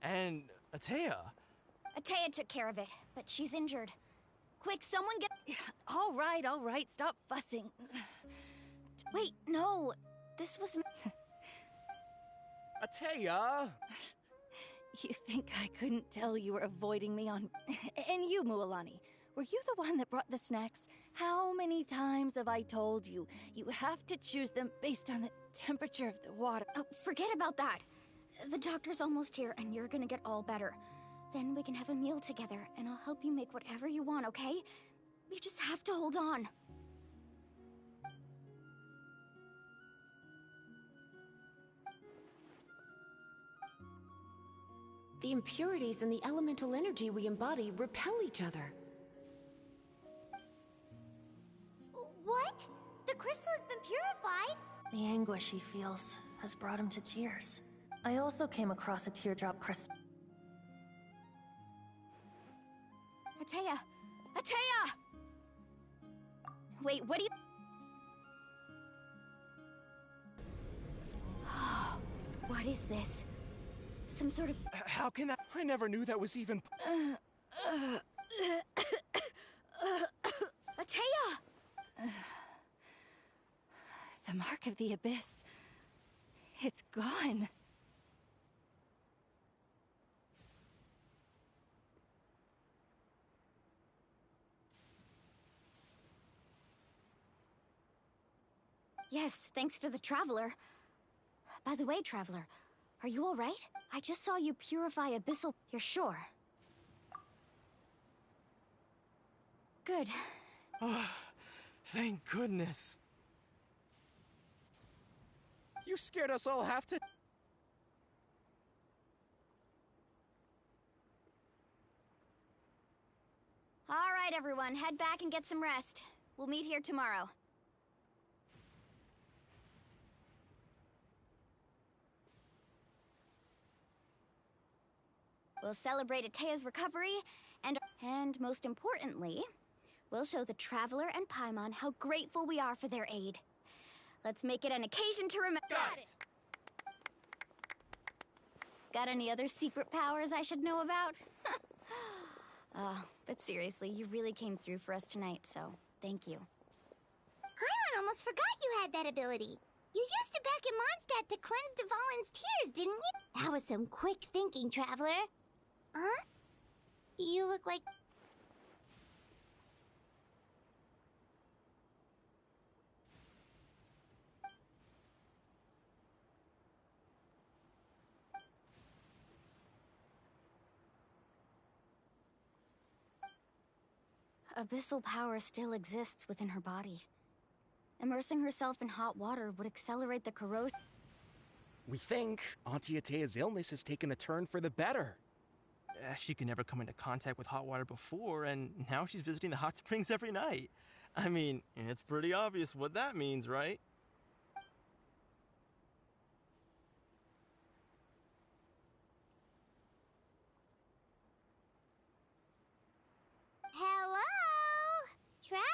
and Ateya. Ateya took care of it, but she's injured. Quick, someone get... All right, stop fussing. Wait, no. This was... Ateya! You think I couldn't tell you were avoiding me on... And you, Mualani, were you the one that brought the snacks? How many times have I told you? You have to choose them based on the temperature of the water. Oh, forget about that. The doctor's almost here, and you're gonna get all better. Then we can have a meal together, and I'll help you make whatever you want, okay? You just have to hold on. The impurities and the elemental energy we embody repel each other. What? The crystal has been purified? The anguish he feels has brought him to tears. I also came across a teardrop crystal. Ateya! Ateya! Wait, what do you... What is this? Some sort of... How can I never knew that was even... Ateya! The mark of the abyss. It's gone. Yes, thanks to the Traveler. By the way, Traveler, are you all right? I just saw you purify abyssal... You're sure? Good. Oh, thank goodness. You scared us all half to... All right, everyone, head back and get some rest. We'll meet here tomorrow. We'll celebrate Ateya's recovery, and most importantly, we'll show the Traveler and Paimon how grateful we are for their aid. Let's make it an occasion to remember. Got it! Got any other secret powers I should know about? But seriously, you really came through for us tonight, so thank you. Paimon almost forgot you had that ability. You used it back in Mondstadt to cleanse Dvalin's tears, didn't you? That was some quick thinking, Traveler. Huh? You look like... Abyssal power still exists within her body. Immersing herself in hot water would accelerate the corrosion. We think Auntie Ateya's illness has taken a turn for the better. She could never come into contact with hot water before, and now she's visiting the hot springs every night. I mean, it's pretty obvious what that means, right? Hello? Traveler?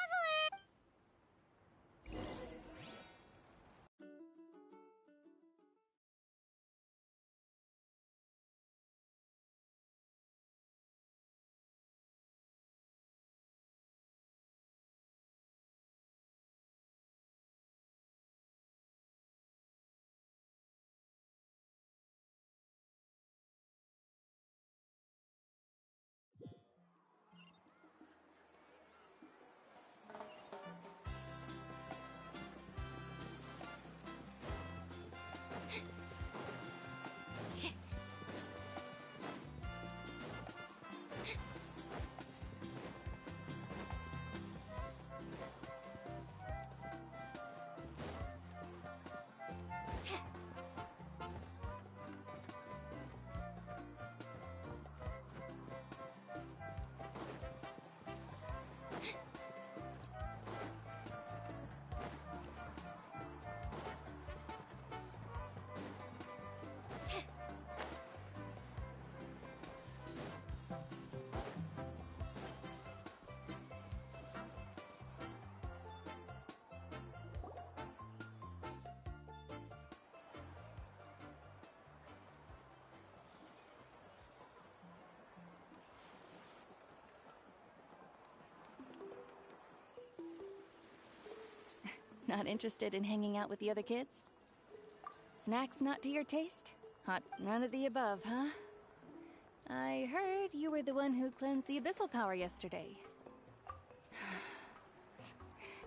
Not interested in hanging out with the other kids? Snacks not to your taste? Hot none of the above, huh? I heard you were the one who cleansed the abyssal power yesterday.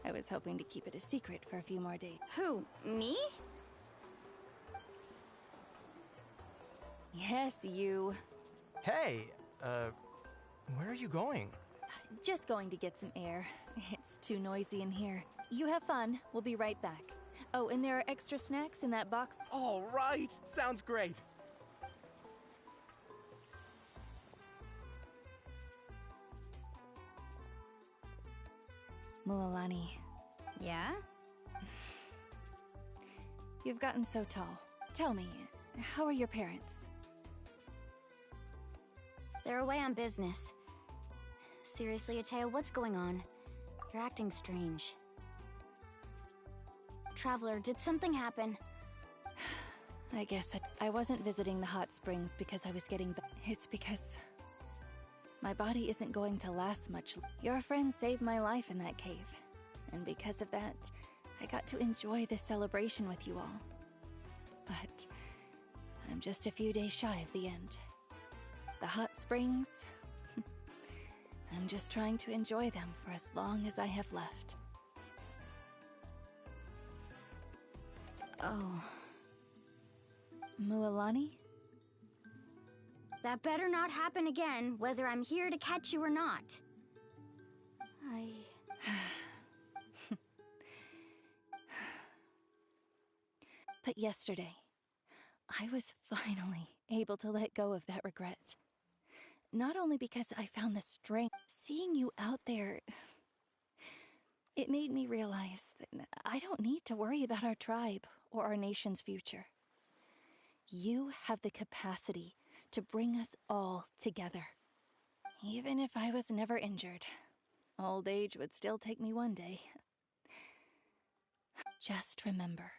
I was hoping to keep it a secret for a few more days. Who, me? Yes, you. Hey, where are you going? Just going to get some air. It's too noisy in here. You have fun. We'll be right back. Oh, and there are extra snacks in that box. All right, sounds great. Mualani. Yeah? You've gotten so tall. Tell me, how are your parents? They're away on business. Seriously, Atea, what's going on? You're acting strange. Traveler, did something happen? I guess I wasn't visiting the hot springs because I was getting it's because my body isn't going to last much. Your friend saved my life in that cave, and because of that, I got to enjoy this celebration with you all. But I'm just a few days shy of the end. The hot springs, I'm just trying to enjoy them for as long as I have left. Oh. Mualani? That better not happen again, whether I'm here to catch you or not. But yesterday, I was finally able to let go of that regret. Not only because I found the strength, seeing you out there, it made me realize that I don't need to worry about our tribe or our nation's future. You have the capacity to bring us all together. Even if I was never injured, old age would still take me one day. Just remember,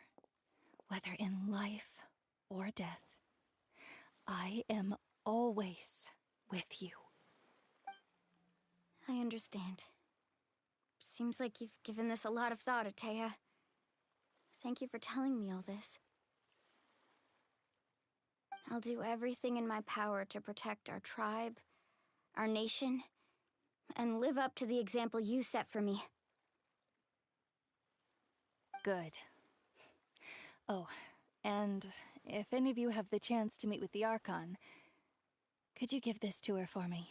whether in life or death, I am always with you. I understand. Seems like you've given this a lot of thought, Atea. Thank you for telling me all this. I'll do everything in my power to protect our tribe, our nation, and live up to the example you set for me. Good. Oh, and if any of you have the chance to meet with the Archon, could you give this to her for me?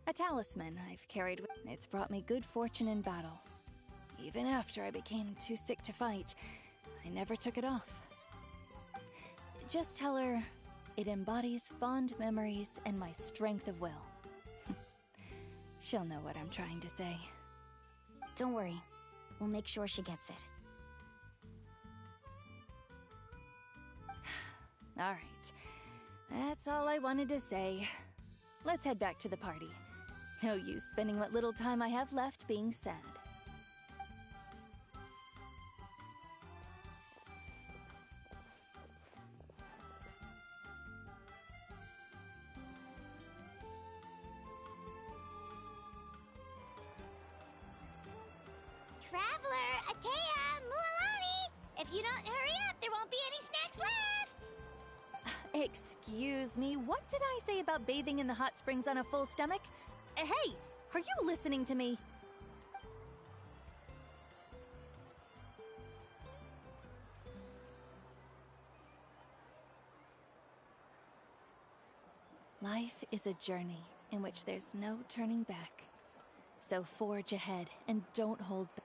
A talisman I've carried with me. It's brought me good fortune in battle. Even after I became too sick to fight, I never took it off. Just tell her it embodies fond memories and my strength of will. She'll know what I'm trying to say. Don't worry. We'll make sure she gets it. All right. That's all I wanted to say. Let's head back to the party. No use spending what little time I have left being sad. Traveler, Atea, Mualani! If you don't hurry up, there won't be any snacks left! Excuse me, what did I say about bathing in the hot springs on a full stomach? Hey, are you listening to me? Life is a journey in which there's no turning back. So forge ahead and don't hold back.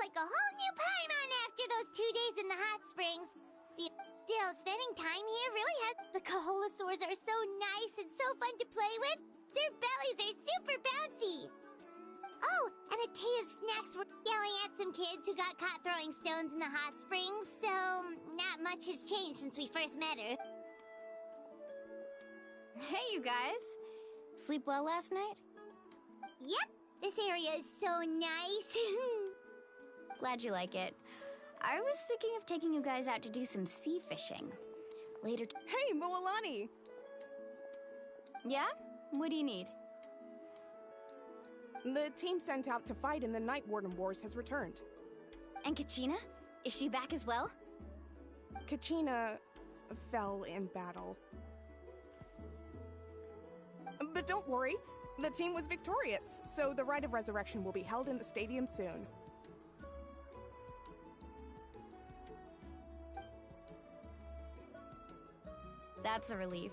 like a whole new Paimon after those 2 days in the hot springs. Still, spending time here really has... The Kaholasaurs are so nice and so fun to play with. Their bellies are super bouncy. Oh, and Atea's snacks were yelling at some kids who got caught throwing stones in the hot springs, so not much has changed since we first met her. Hey, you guys. Sleep well last night? Yep, this area is so nice. Glad you like it. I was thinking of taking you guys out to do some sea fishing. Later. Hey, Moalani! Yeah? What do you need? The team sent out to fight in the Night Warden Wars has returned. And Kachina? Is she back as well? Kachina fell in battle. But don't worry, the team was victorious, so the Rite of Resurrection will be held in the stadium soon. That's a relief.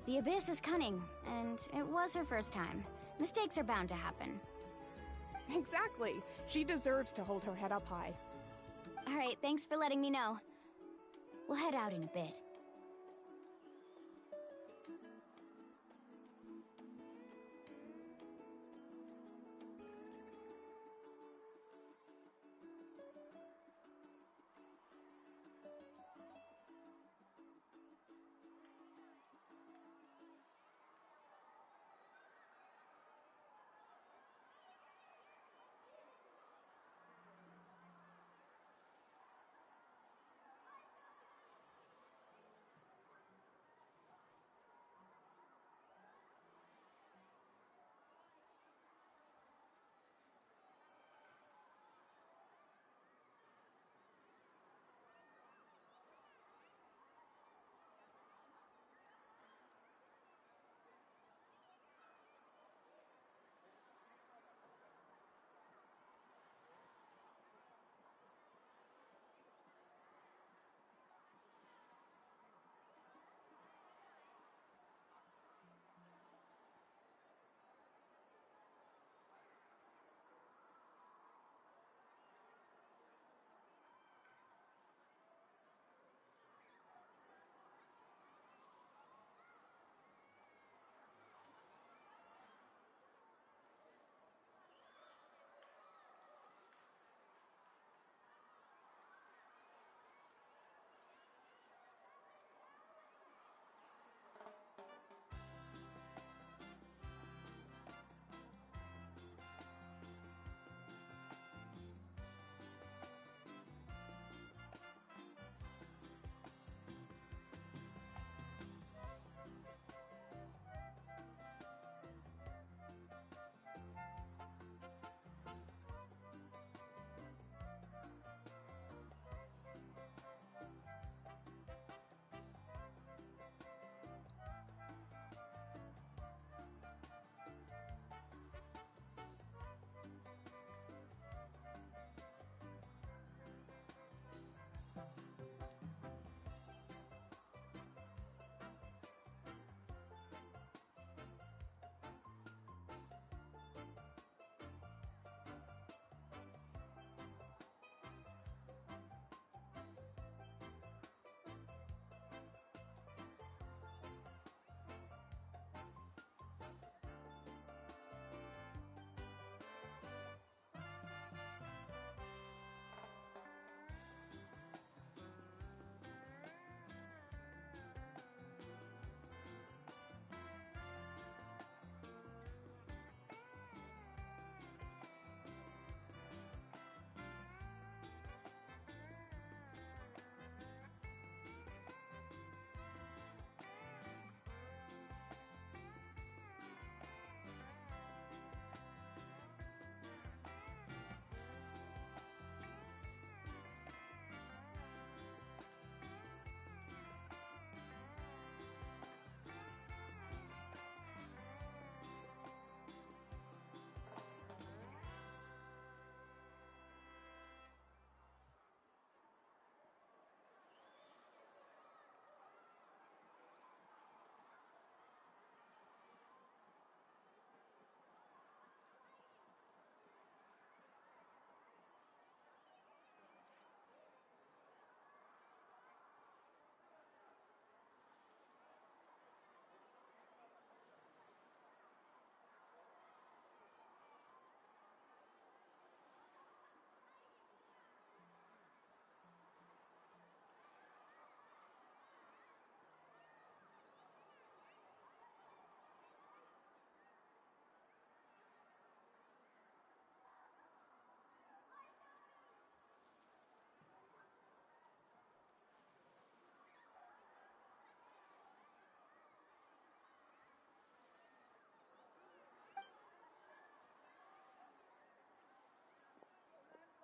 The Abyss is cunning, and it was her first time. Mistakes are bound to happen. Exactly. She deserves to hold her head up high. All right, thanks for letting me know. We'll head out in a bit.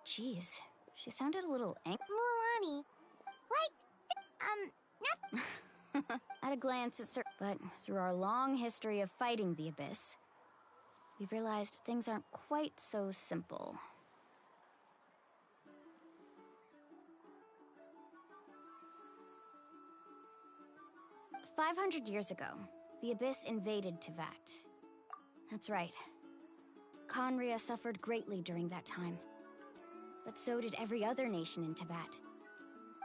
Jeez, she sounded a little angry. Mualani, At a glance, but through our long history of fighting the Abyss, we've realized things aren't quite so simple. "500 years ago, the Abyss invaded Teyvat. That's right. Conria suffered greatly during that time. But so did every other nation in Teyvat.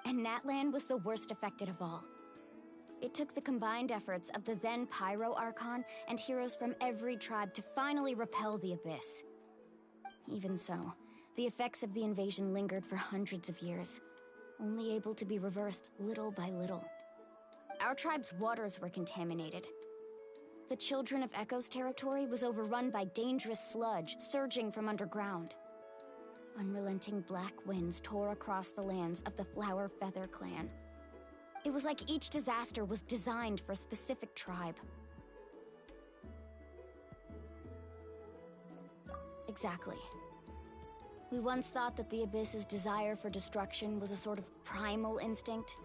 And Natlan was the worst affected of all. It took the combined efforts of the then Pyro Archon and heroes from every tribe to finally repel the Abyss. Even so, the effects of the invasion lingered for hundreds of years, only able to be reversed little by little. Our tribe's waters were contaminated. The Children of Echo's territory was overrun by dangerous sludge surging from underground. Unrelenting black winds tore across the lands of the Flower Feather clan. It was like each disaster was designed for a specific tribe. Exactly. We once thought that the Abyss's desire for destruction was a sort of primal instinct,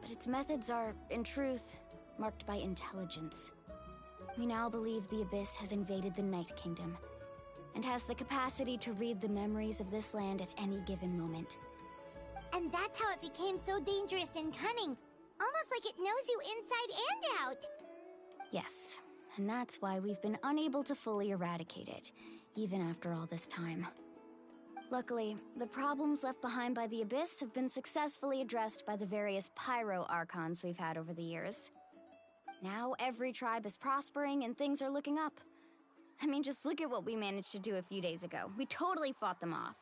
but its methods are, in truth, marked by intelligence. We now believe the Abyss has invaded the Night Kingdom, and has the capacity to read the memories of this land at any given moment. And that's how it became so dangerous and cunning. Almost like it knows you inside and out. Yes, and that's why we've been unable to fully eradicate it, even after all this time. Luckily, the problems left behind by the Abyss have been successfully addressed by the various Pyro Archons we've had over the years. Now every tribe is prospering and things are looking up. I mean, just look at what we managed to do a few days ago. We totally fought them off.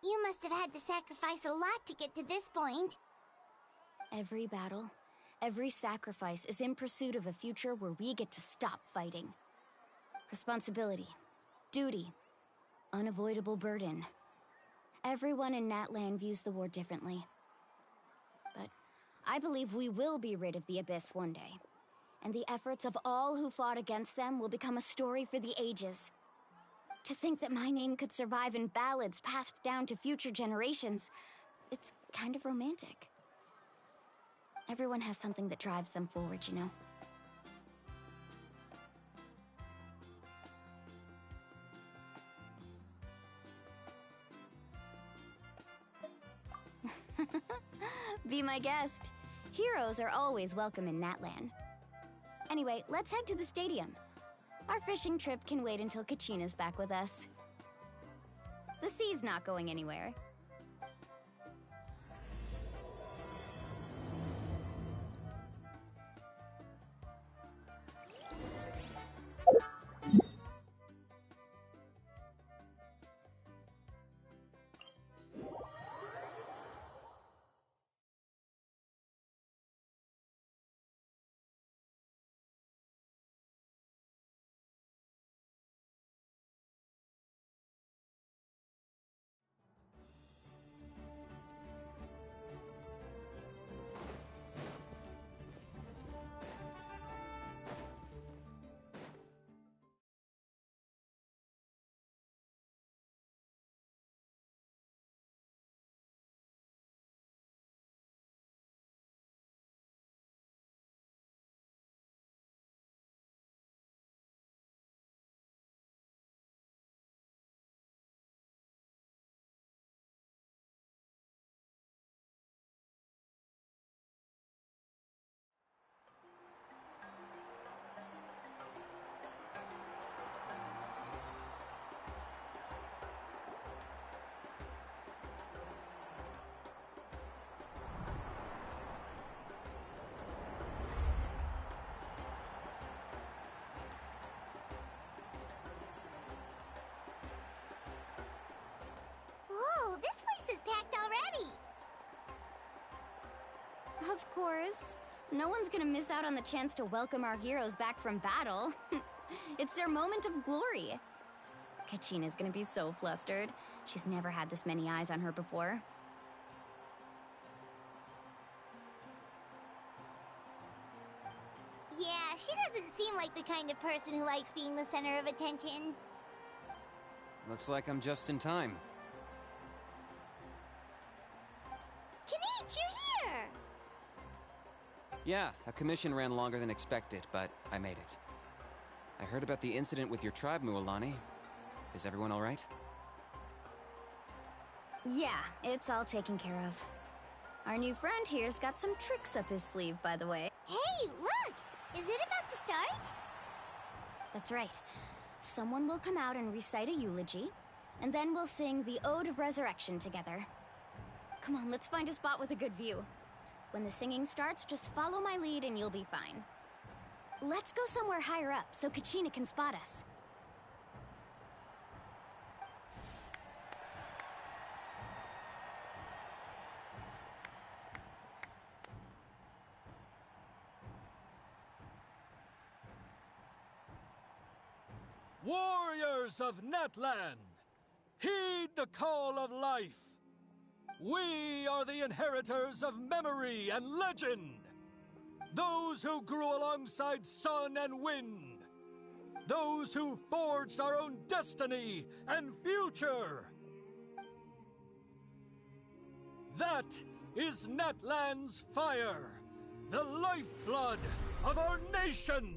You must have had to sacrifice a lot to get to this point. Every battle, every sacrifice is in pursuit of a future where we get to stop fighting. Responsibility, duty, unavoidable burden. Everyone in Natlan views the war differently. But I believe we will be rid of the Abyss one day, and the efforts of all who fought against them will become a story for the ages. To think that my name could survive in ballads passed down to future generations, it's kind of romantic. Everyone has something that drives them forward, you know? Be my guest. Heroes are always welcome in Natlan. Anyway, let's head to the stadium. Our fishing trip can wait until Kachina's back with us. The sea's not going anywhere. is packed already. Of course. No one's gonna miss out on the chance to welcome our heroes back from battle. It's their moment of glory. Kachina's gonna be so flustered. She's never had this many eyes on her before. Yeah, she doesn't seem like the kind of person who likes being the center of attention. Looks like I'm just in time. Kinich, you're here! Yeah, a commission ran longer than expected, but I made it. I heard about the incident with your tribe, Mualani. Is everyone alright? Yeah, it's all taken care of. Our new friend here's got some tricks up his sleeve, by the way. Hey, look! Is it about to start? That's right. Someone will come out and recite a eulogy, and then we'll sing the Ode of Resurrection together. Come on, let's find a spot with a good view. When the singing starts, just follow my lead and you'll be fine. Let's go somewhere higher up so Kachina can spot us. Warriors of Natlan, heed the call of life. We are the inheritors of memory and legend. Those who grew alongside sun and wind. Those who forged our own destiny and future. That is Natlan's fire, the lifeblood of our nation.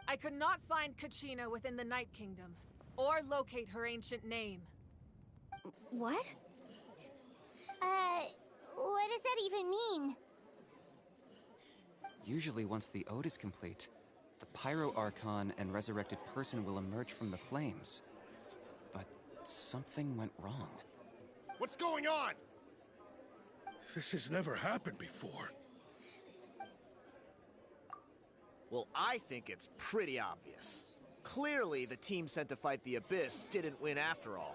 I could not find Kachina within the Night Kingdom, or locate her ancient name. What? What does that even mean? Usually once the ode is complete, the Pyro Archon and resurrected person will emerge from the flames. But something went wrong. What's going on? This has never happened before. Well, I think it's pretty obvious. Clearly, the team sent to fight the Abyss didn't win after all.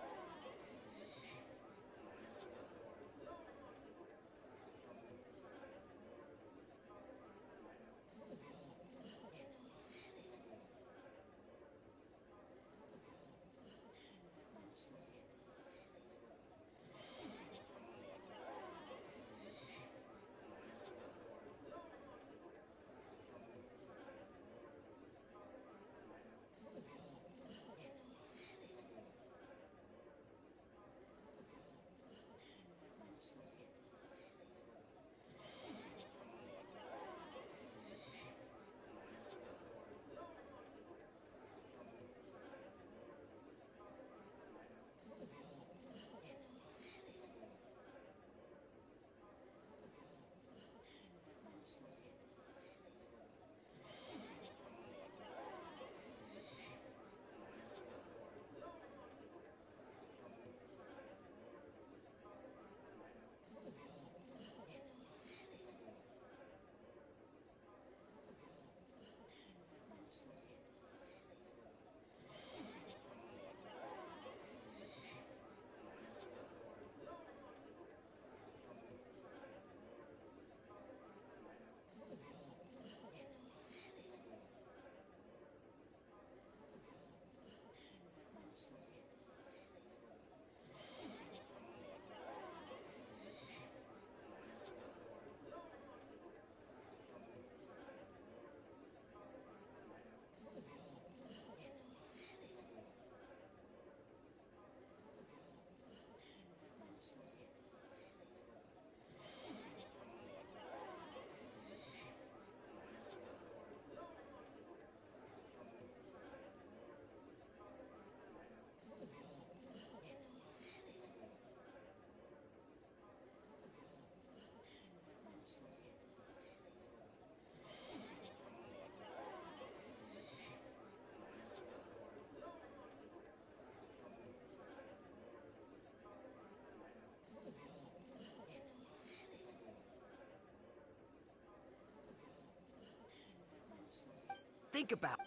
think about.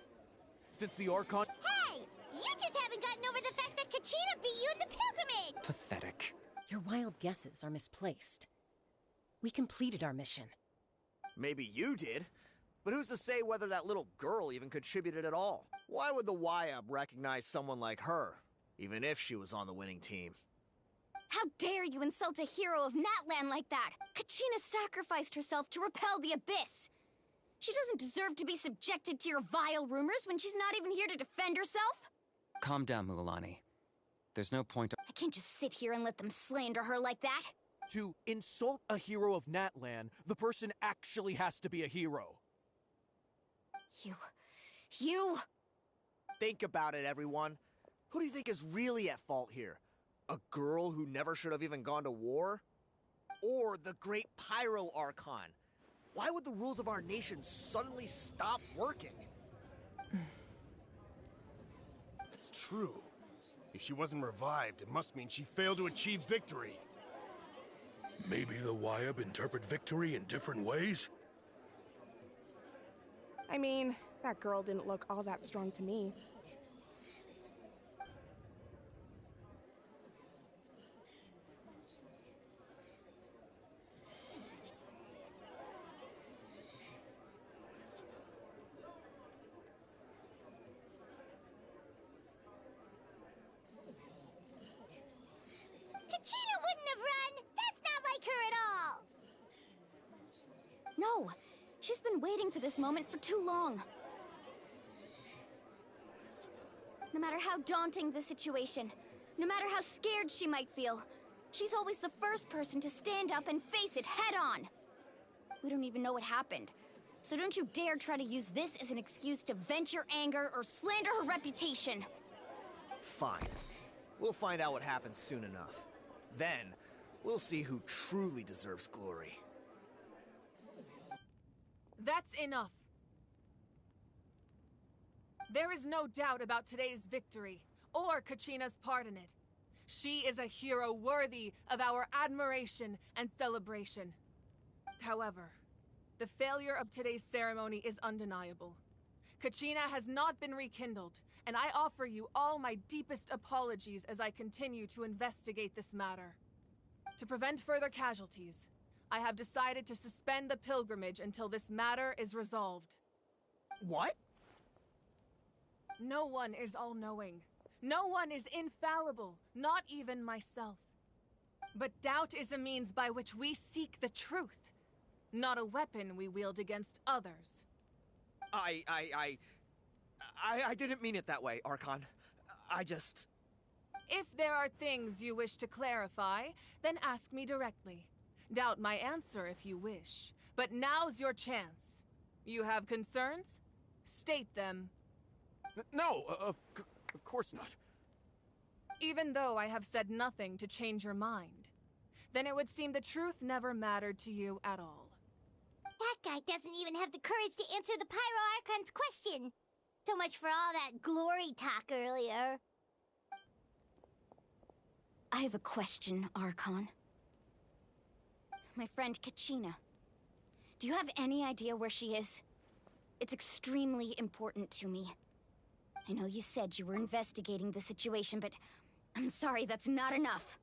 Since the Archon... Hey! You just haven't gotten over the fact that Kachina beat you in the pilgrimage! Pathetic. Your wild guesses are misplaced. We completed our mission. Maybe you did, but who's to say whether that little girl even contributed at all? Why would the YUB recognize someone like her, even if she was on the winning team? How dare you insult a hero of Natlan like that? Kachina sacrificed herself to repel the Abyss. She doesn't deserve to be subjected to your vile rumors when she's not even here to defend herself. Calm down, Mualani. There's no point. I can't just sit here and let them slander her like that. To insult a hero of Natlan, the person actually has to be a hero. You... Think about it, everyone. Who do you think is really at fault here? A girl who never should have even gone to war? Or the great Pyro Archon? Why would the rules of our nation suddenly stop working? That's true. If she wasn't revived, it must mean she failed to achieve victory. Maybe the YUB interpret victory in different ways? I mean, that girl didn't look all that strong to me. Kachina wouldn't have run! That's not like her at all! No, she's been waiting for this moment for too long. No matter how daunting the situation, no matter how scared she might feel, she's always the first person to stand up and face it head on. We don't even know what happened, so don't you dare try to use this as an excuse to vent your anger or slander her reputation. Fine. We'll find out what happens soon enough. Then, we'll see who truly deserves glory. That's enough. There is no doubt about today's victory, or Kachina's part in it. She is a hero worthy of our admiration and celebration. However, the failure of today's ceremony is undeniable. Kachina has not been rekindled, and I offer you all my deepest apologies as I continue to investigate this matter. To prevent further casualties, I have decided to suspend the pilgrimage until this matter is resolved. What? No one is all-knowing. No one is infallible, not even myself. But doubt is a means by which we seek the truth, not a weapon we wield against others. I didn't mean it that way, Archon. I just... If there are things you wish to clarify, then ask me directly. Doubt my answer if you wish. But now's your chance. You have concerns? State them. No, of course not. Even though I have said nothing to change your mind, then it would seem the truth never mattered to you at all. That guy doesn't even have the courage to answer the Pyro Archon's question. So much for all that glory talk earlier. I have a question, Archon. My friend Kachina. Do you have any idea where she is? It's extremely important to me. I know you said you were investigating the situation, but I'm sorry, that's not enough.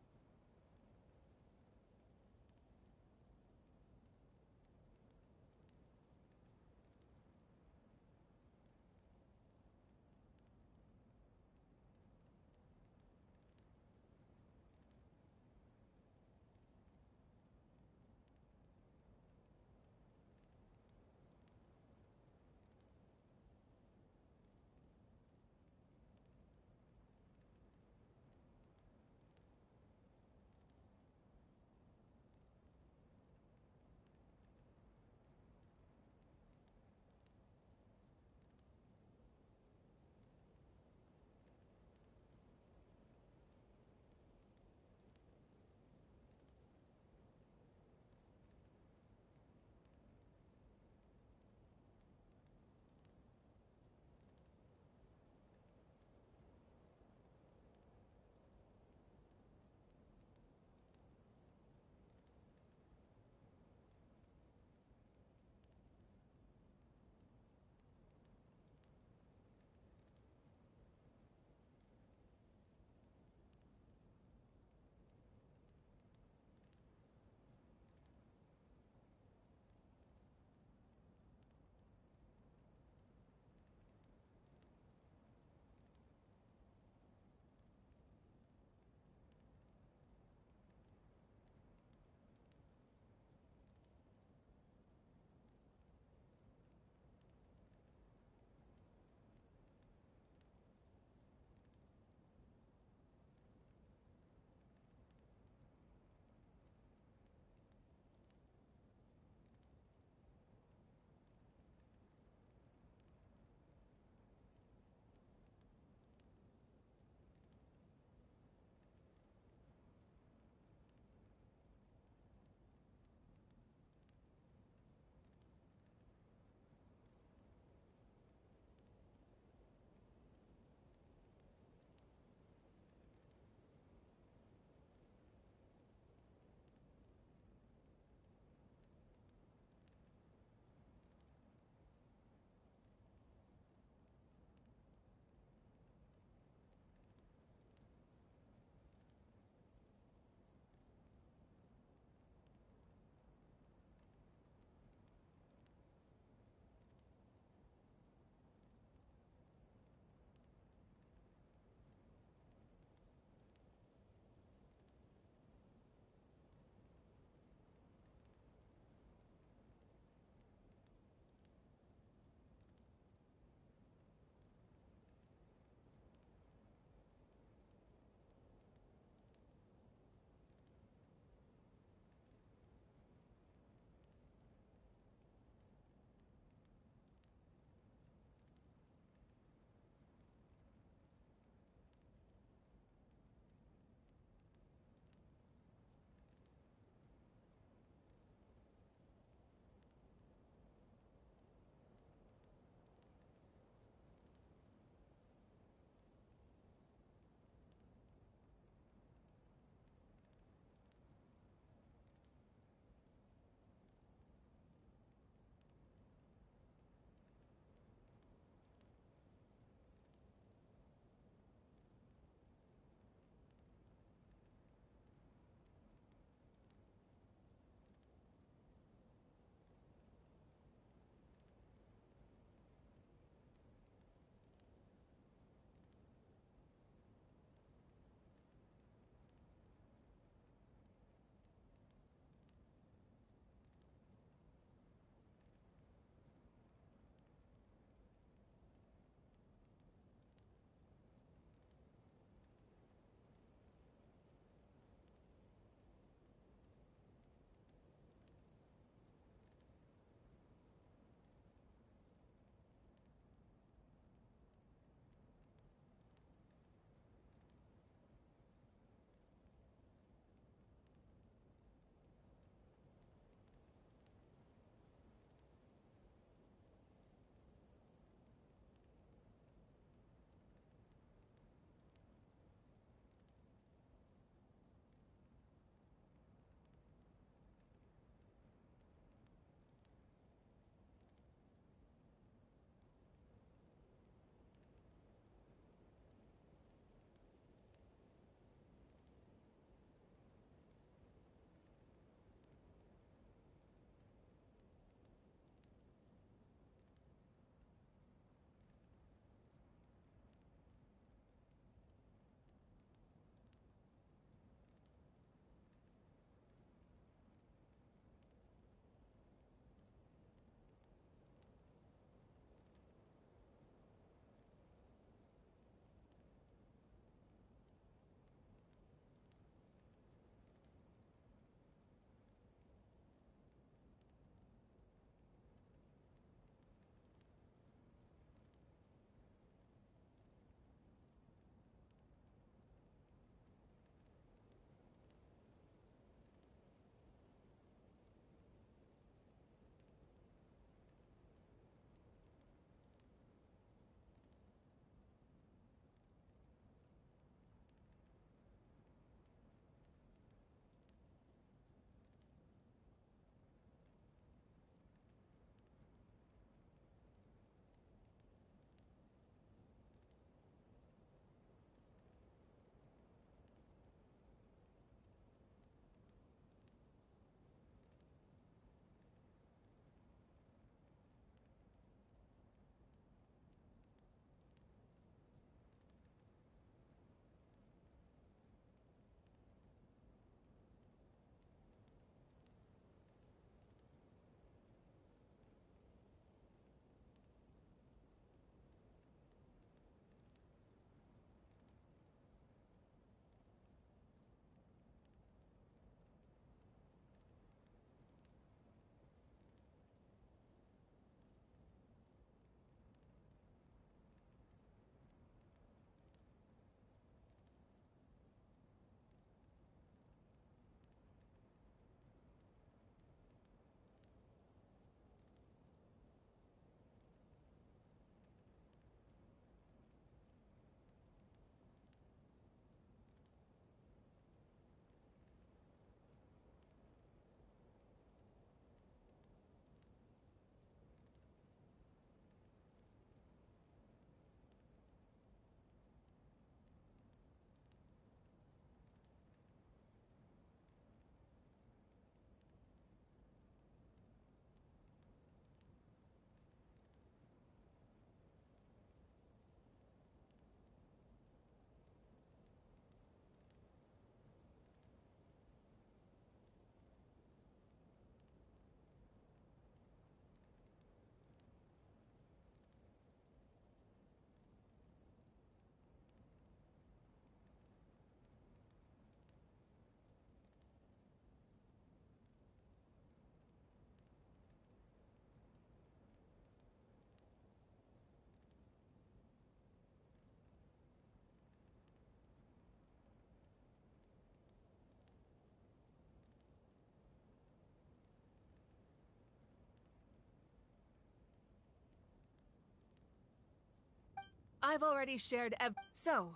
I've already shared So,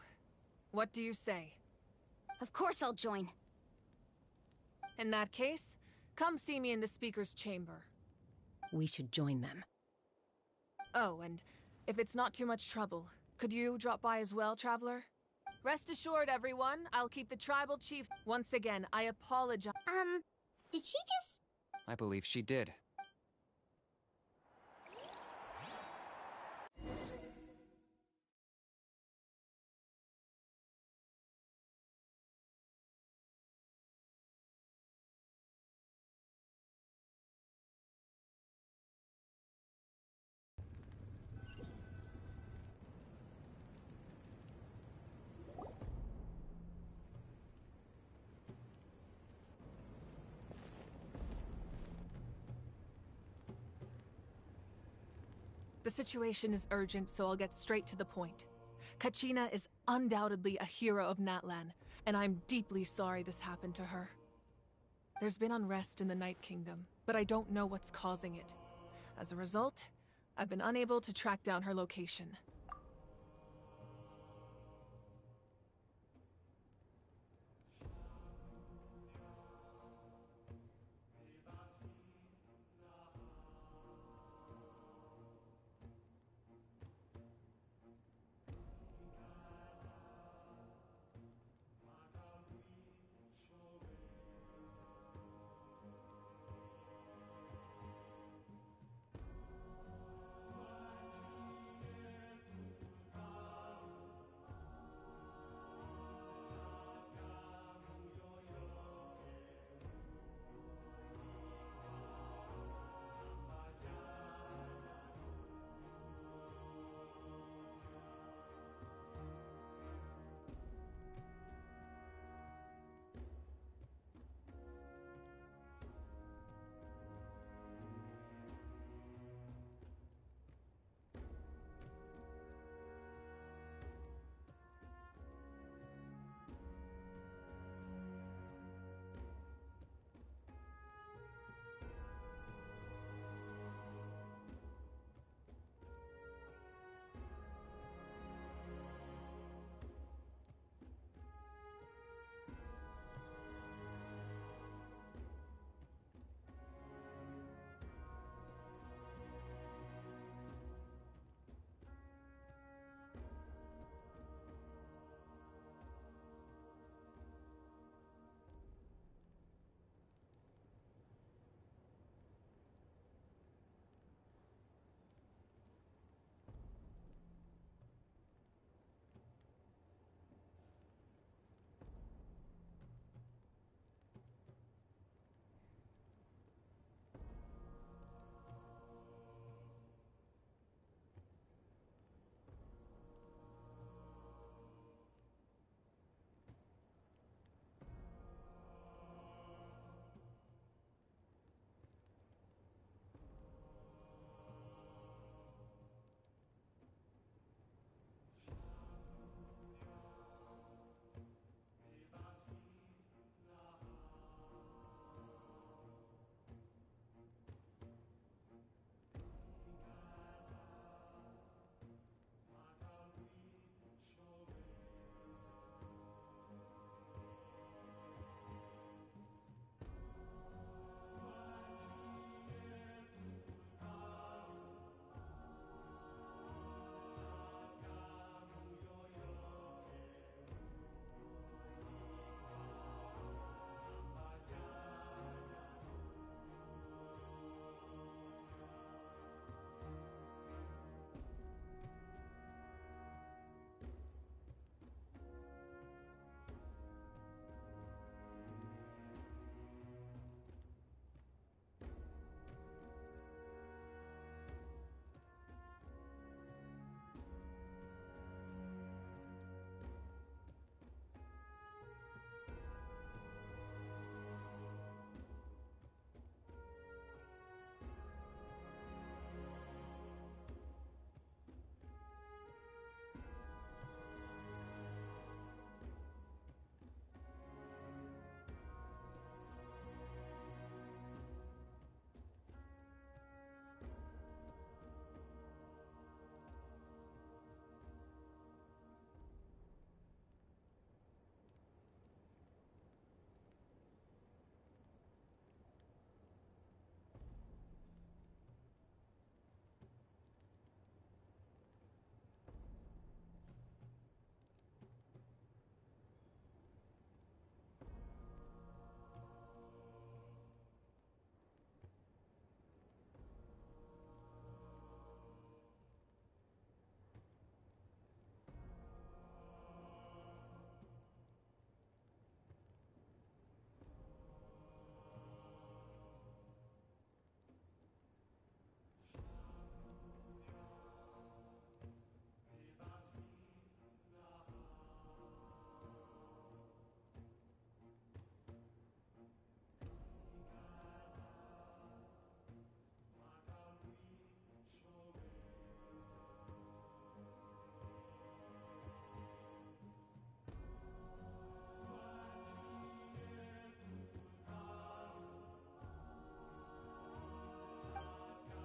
what do you say? Of course I'll join. In that case, come see me in the speaker's chamber. We should join them. Oh, and if it's not too much trouble, could you drop by as well, Traveler? Rest assured, everyone, I'll keep the tribal chief. Once again, I apologize. Did she just... I believe she did. The situation is urgent, so I'll get straight to the point. Kachina is undoubtedly a hero of Natlan, and I'm deeply sorry this happened to her. There's been unrest in the Night Kingdom, but I don't know what's causing it. As a result, I've been unable to track down her location.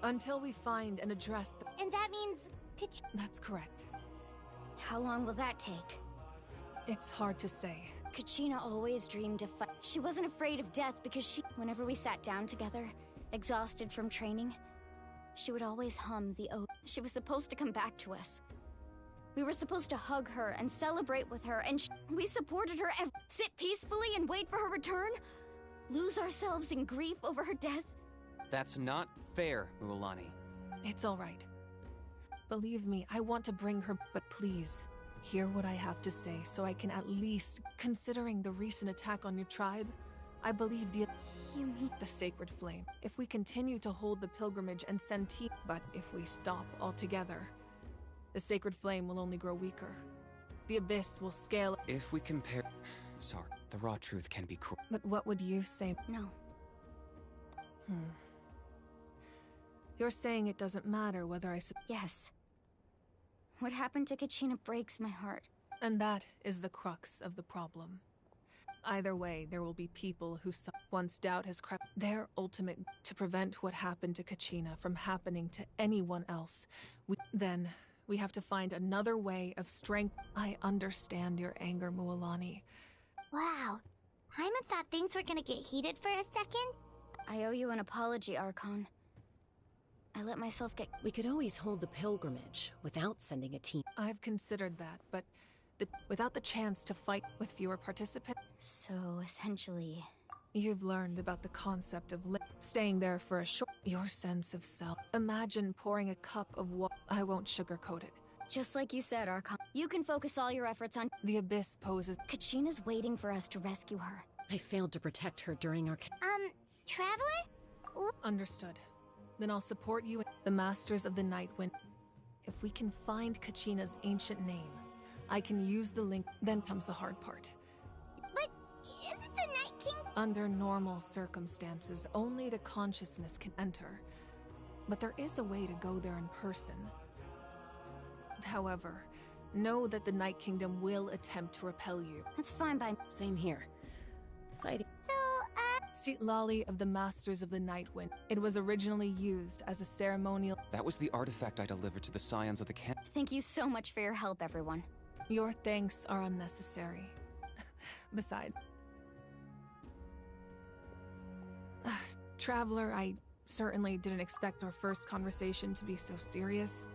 Until we find and address the... And that means... That's correct. How long will that take? It's hard to say. Kachina always dreamed of fight. She wasn't afraid of death because whenever we sat down together, exhausted from training, she would always hum the ode. She was supposed to come back to us. We were supposed to hug her and celebrate with her, and we supported her sit peacefully and wait for her return? Lose ourselves in grief over her death? That's not fair, Mualani. It's all right. Believe me, I want to bring her, but please, hear what I have to say so I can at least, considering the recent attack on your tribe, I believe the sacred flame. If we continue to hold the pilgrimage and send but if we stop altogether, the sacred flame will only grow weaker. The abyss will scale. If we compare... Sorry, the raw truth can be cruel. But what would you say? No. You're saying it doesn't matter whether I... Yes. What happened to Kachina breaks my heart. And that is the crux of the problem. Either way, there will be people who once doubt has crept their ultimate to prevent what happened to Kachina from happening to anyone else. Then we have to find another way of strength. I understand your anger, Mualani. Wow. Hyman thought things were gonna get heated for a second. I owe you an apology, Archon. I let myself get... We could always hold the pilgrimage without sending a team. I've considered that, but without the chance to fight with fewer participants... So, essentially... You've learned about the concept of staying there for a short... Your sense of self. Imagine pouring a cup of water. I won't sugarcoat it. Just like you said, Archon. You can focus all your efforts on... The abyss poses... Kachina's waiting for us to rescue her. I failed to protect her during our... Traveler? Understood. Then I'll support you, the Masters of the Night Wind. If we can find Kachina's ancient name, I can use the link. Then comes the hard part. But isn't the Night King... Under normal circumstances, only the consciousness can enter. But there is a way to go there in person. However, know that the Night Kingdom will attempt to repel you. That's fine by... Same here. Fighting... Seat Lolly of the Masters of the Night Wind. It was originally used as a ceremonial... That was the artifact I delivered to the Scions of the camp. Thank you so much for your help, everyone. Your thanks are unnecessary. Besides... Traveler, I certainly didn't expect our first conversation to be so serious.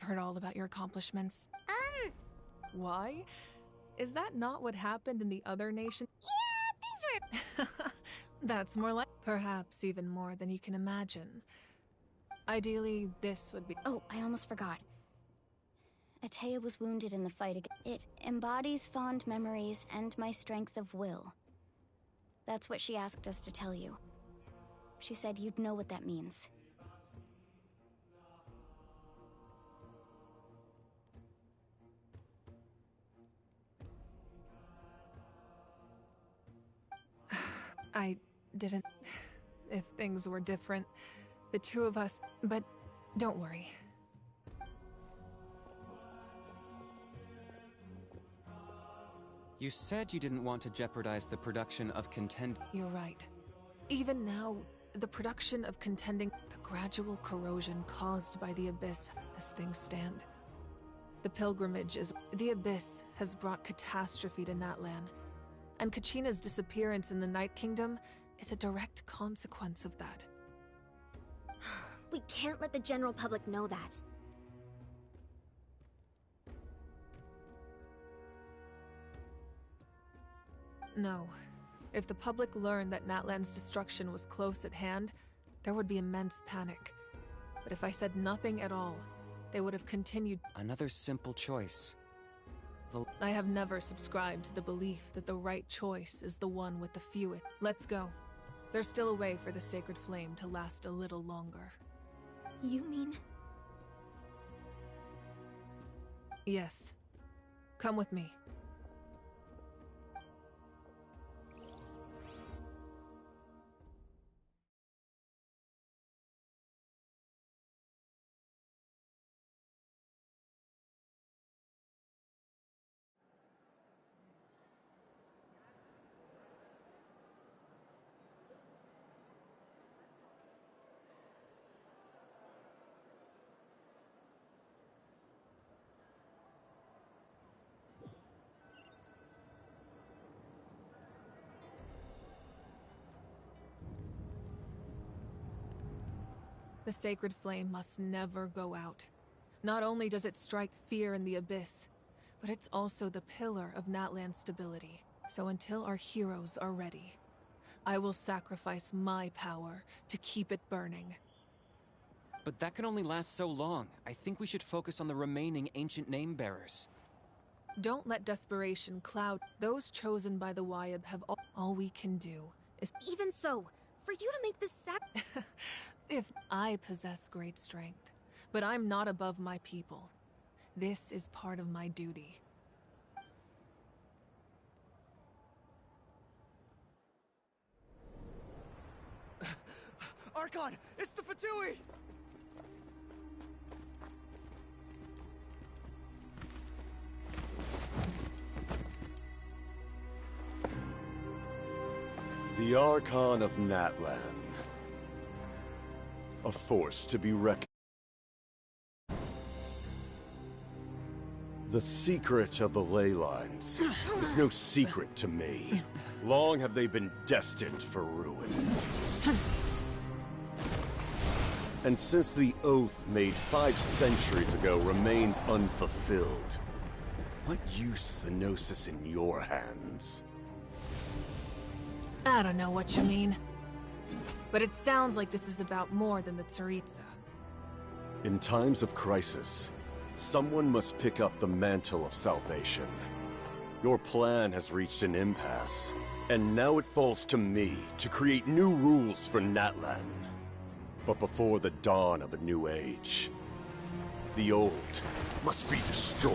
heard all about your accomplishments. Why? Is that not what happened in the other nations? Yeah, things were... That's more like... Perhaps even more than you can imagine. Ideally, this would be... Oh, I almost forgot. Atea was wounded in the fight again. It embodies fond memories and my strength of will. That's what she asked us to tell you. She said you'd know what that means. I didn't... If things were different, the two of us... But don't worry. You said you didn't want to jeopardize the production of contend... You're right. Even now, the production of contending... The gradual corrosion caused by the Abyss as things stand. The pilgrimage is... The Abyss has brought catastrophe to Natlan. And Kachina's disappearance in the Night Kingdom is a direct consequence of that. We can't let the general public know that. No. If the public learned that Natlan's destruction was close at hand, there would be immense panic. But if I said nothing at all, they would have continued. Another simple choice. I have never subscribed to the belief that the right choice is the one with the fewest. Let's go. There's still a way for the sacred flame to last a little longer. You mean? Yes. Come with me. The sacred flame must never go out. Not only does it strike fear in the Abyss, but it's also the pillar of Natlan's stability. So until our heroes are ready, I will sacrifice my power to keep it burning. But that can only last so long. I think we should focus on the remaining ancient name-bearers. Don't let desperation cloud. Those chosen by the Wyeb have all we can do is... Even so, for you to make this If I possess great strength, but I'm not above my people. This is part of my duty. Archon, it's the Fatui! The Archon of Natlan. A force to be reckoned. The secret of the ley lines is no secret to me. Long have they been destined for ruin. And since the oath made 5 centuries ago remains unfulfilled, what use is the Gnosis in your hands? I don't know what you mean. But it sounds like this is about more than the Tsaritsa. In times of crisis, someone must pick up the mantle of salvation. Your plan has reached an impasse, and now it falls to me to create new rules for Natlan. But before the dawn of a new age, the old must be destroyed.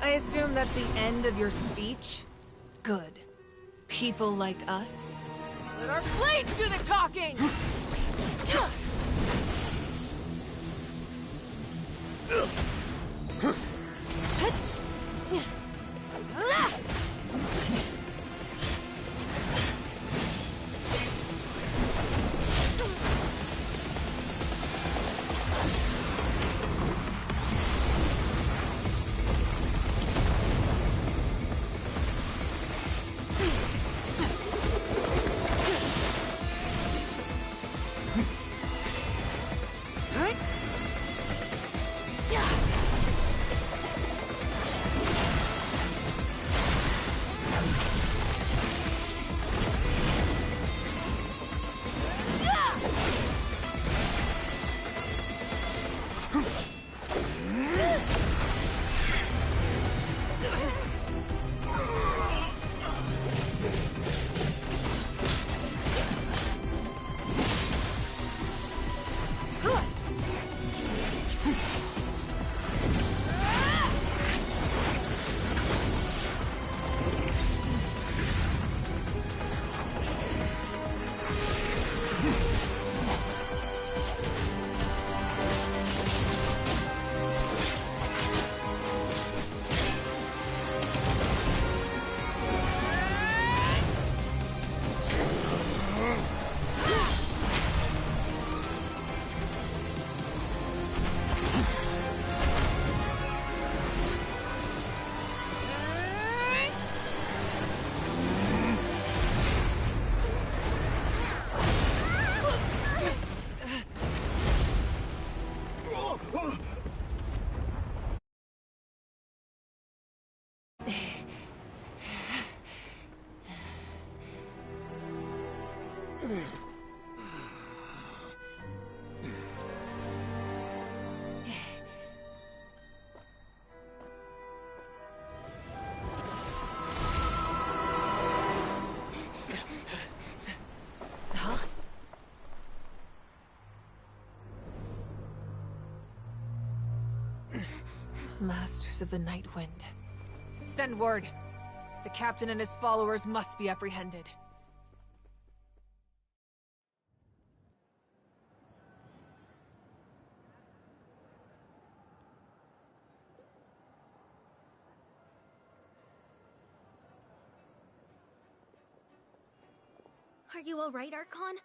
I assume that's the end of your speech? Good. People like us? Let our blades do the talking! Masters of the Night Wind. Send word. The captain and his followers must be apprehended. Are you alright, Archon?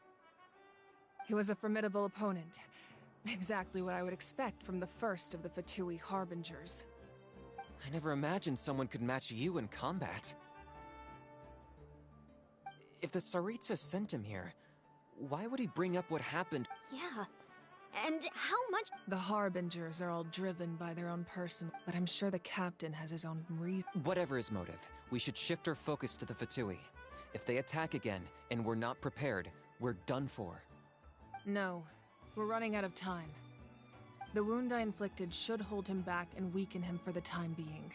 He was a formidable opponent. Exactly what I would expect from the first of the Fatui Harbingers. I never imagined someone could match you in combat. If the Tsaritsa sent him here, why would he bring up what happened? Yeah. And how much— The Harbingers are all driven by their own person, but I'm sure the captain has his own reason. Whatever his motive, we should shift our focus to the Fatui. If they attack again, and we're not prepared, we're done for. No. We're running out of time. The wound I inflicted should hold him back and weaken him for the time being.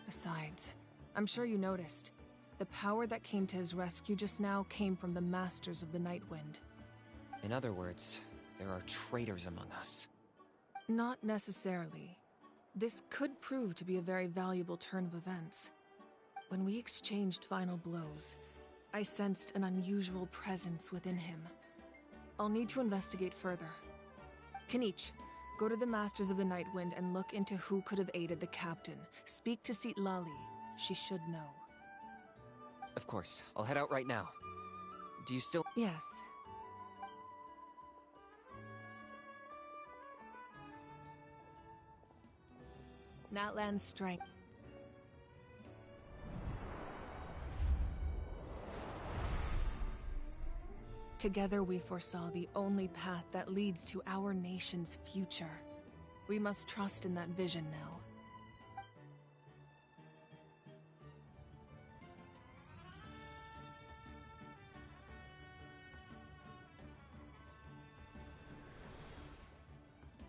Besides, I'm sure you noticed, the power that came to his rescue just now came from the Masters of the Night Wind. In other words, there are traitors among us. Not necessarily. This could prove to be a very valuable turn of events. When we exchanged final blows, I sensed an unusual presence within him. I'll need to investigate further. Kenichi, go to the Masters of the Night Wind and look into who could have aided the captain. Speak to Lali. She should know. Of course. I'll head out right now. Do you still— Yes. Natlan's strength. Together we foresaw the only path that leads to our nation's future. We must trust in that vision now.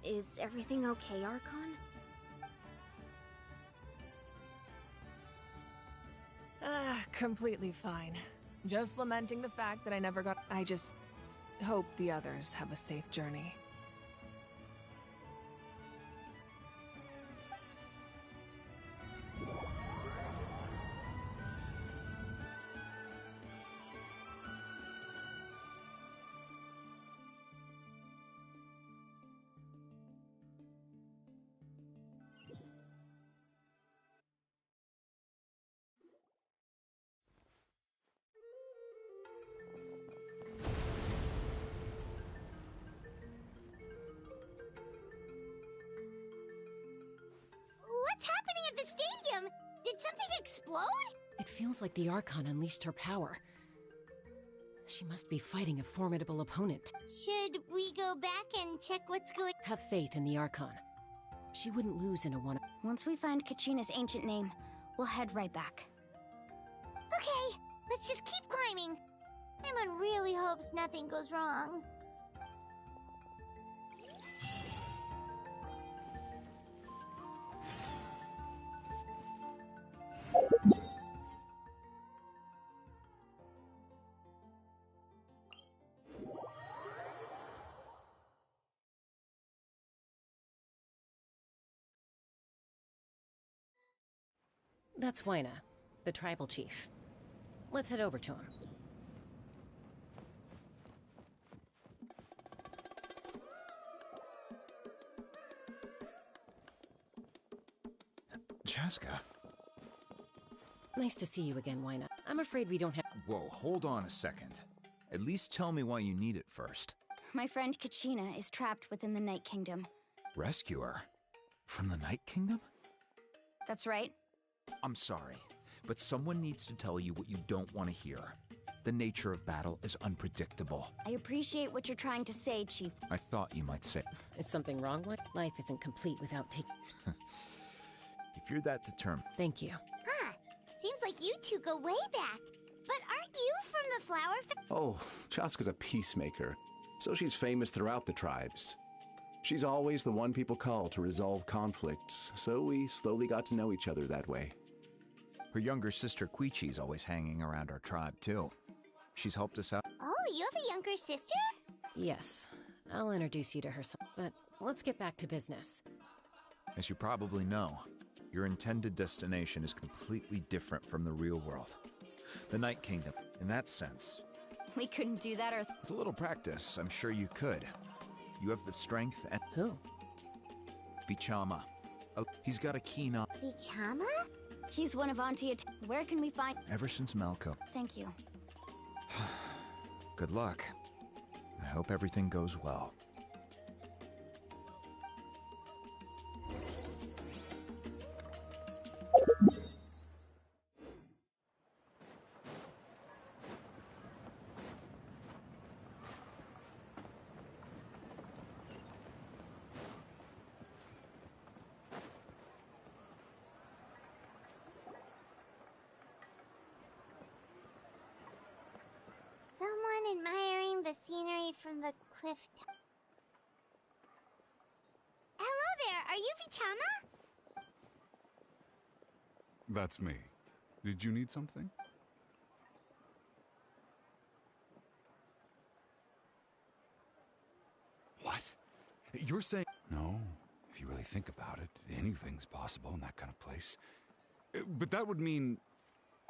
Is everything okay, Archon? Completely fine. Just lamenting the fact that I never got— I just hope the others have a safe journey. What's happening at the stadium? Did something explode? It feels like the Archon unleashed her power. She must be fighting a formidable opponent. Should we go back and check what's going— Have faith in the Archon. She wouldn't lose in a one— Once we find Kachina's ancient name, we'll head right back. Okay, let's just keep climbing. Emon really hopes nothing goes wrong. That's Waina, the tribal chief. Let's head over to him. Chaska? Nice to see you again, Waina. I'm afraid we don't have— Whoa, hold on a second. At least tell me why you need it first. My friend Kachina is trapped within the Night Kingdom. Rescue her? From the Night Kingdom? That's right. I'm sorry, but someone needs to tell you what you don't want to hear. The nature of battle is unpredictable. I appreciate what you're trying to say, Chief. I thought you might say. Is something wrong with— Life isn't complete without taking— If you're that determined. Thank you. like you two go way back. But aren't you from the Flower Oh, Chaska's a peacemaker, so she's famous throughout the tribes. She's always the one people call to resolve conflicts, so we slowly got to know each other that way. Her younger sister Quichi's always hanging around our tribe, too. She's helped us out. Oh, you have a younger sister? Yes, I'll introduce you to her son, but let's get back to business. As you probably know, your intended destination is completely different from the real world. The Night Kingdom, in that sense. We couldn't do that or... With a little practice, I'm sure you could. You have the strength and... Who? Vichama. He's got a keen eye. Vichama? He's one of Auntie... Where can we find... Ever since Malco. Thank you. Good luck. I hope everything goes well. Someone admiring the scenery from the cliff top. Hello there, are you Vichama? That's me. Did you need something? What? You're saying... No, if you really think about it, anything's possible in that kind of place. But that would mean...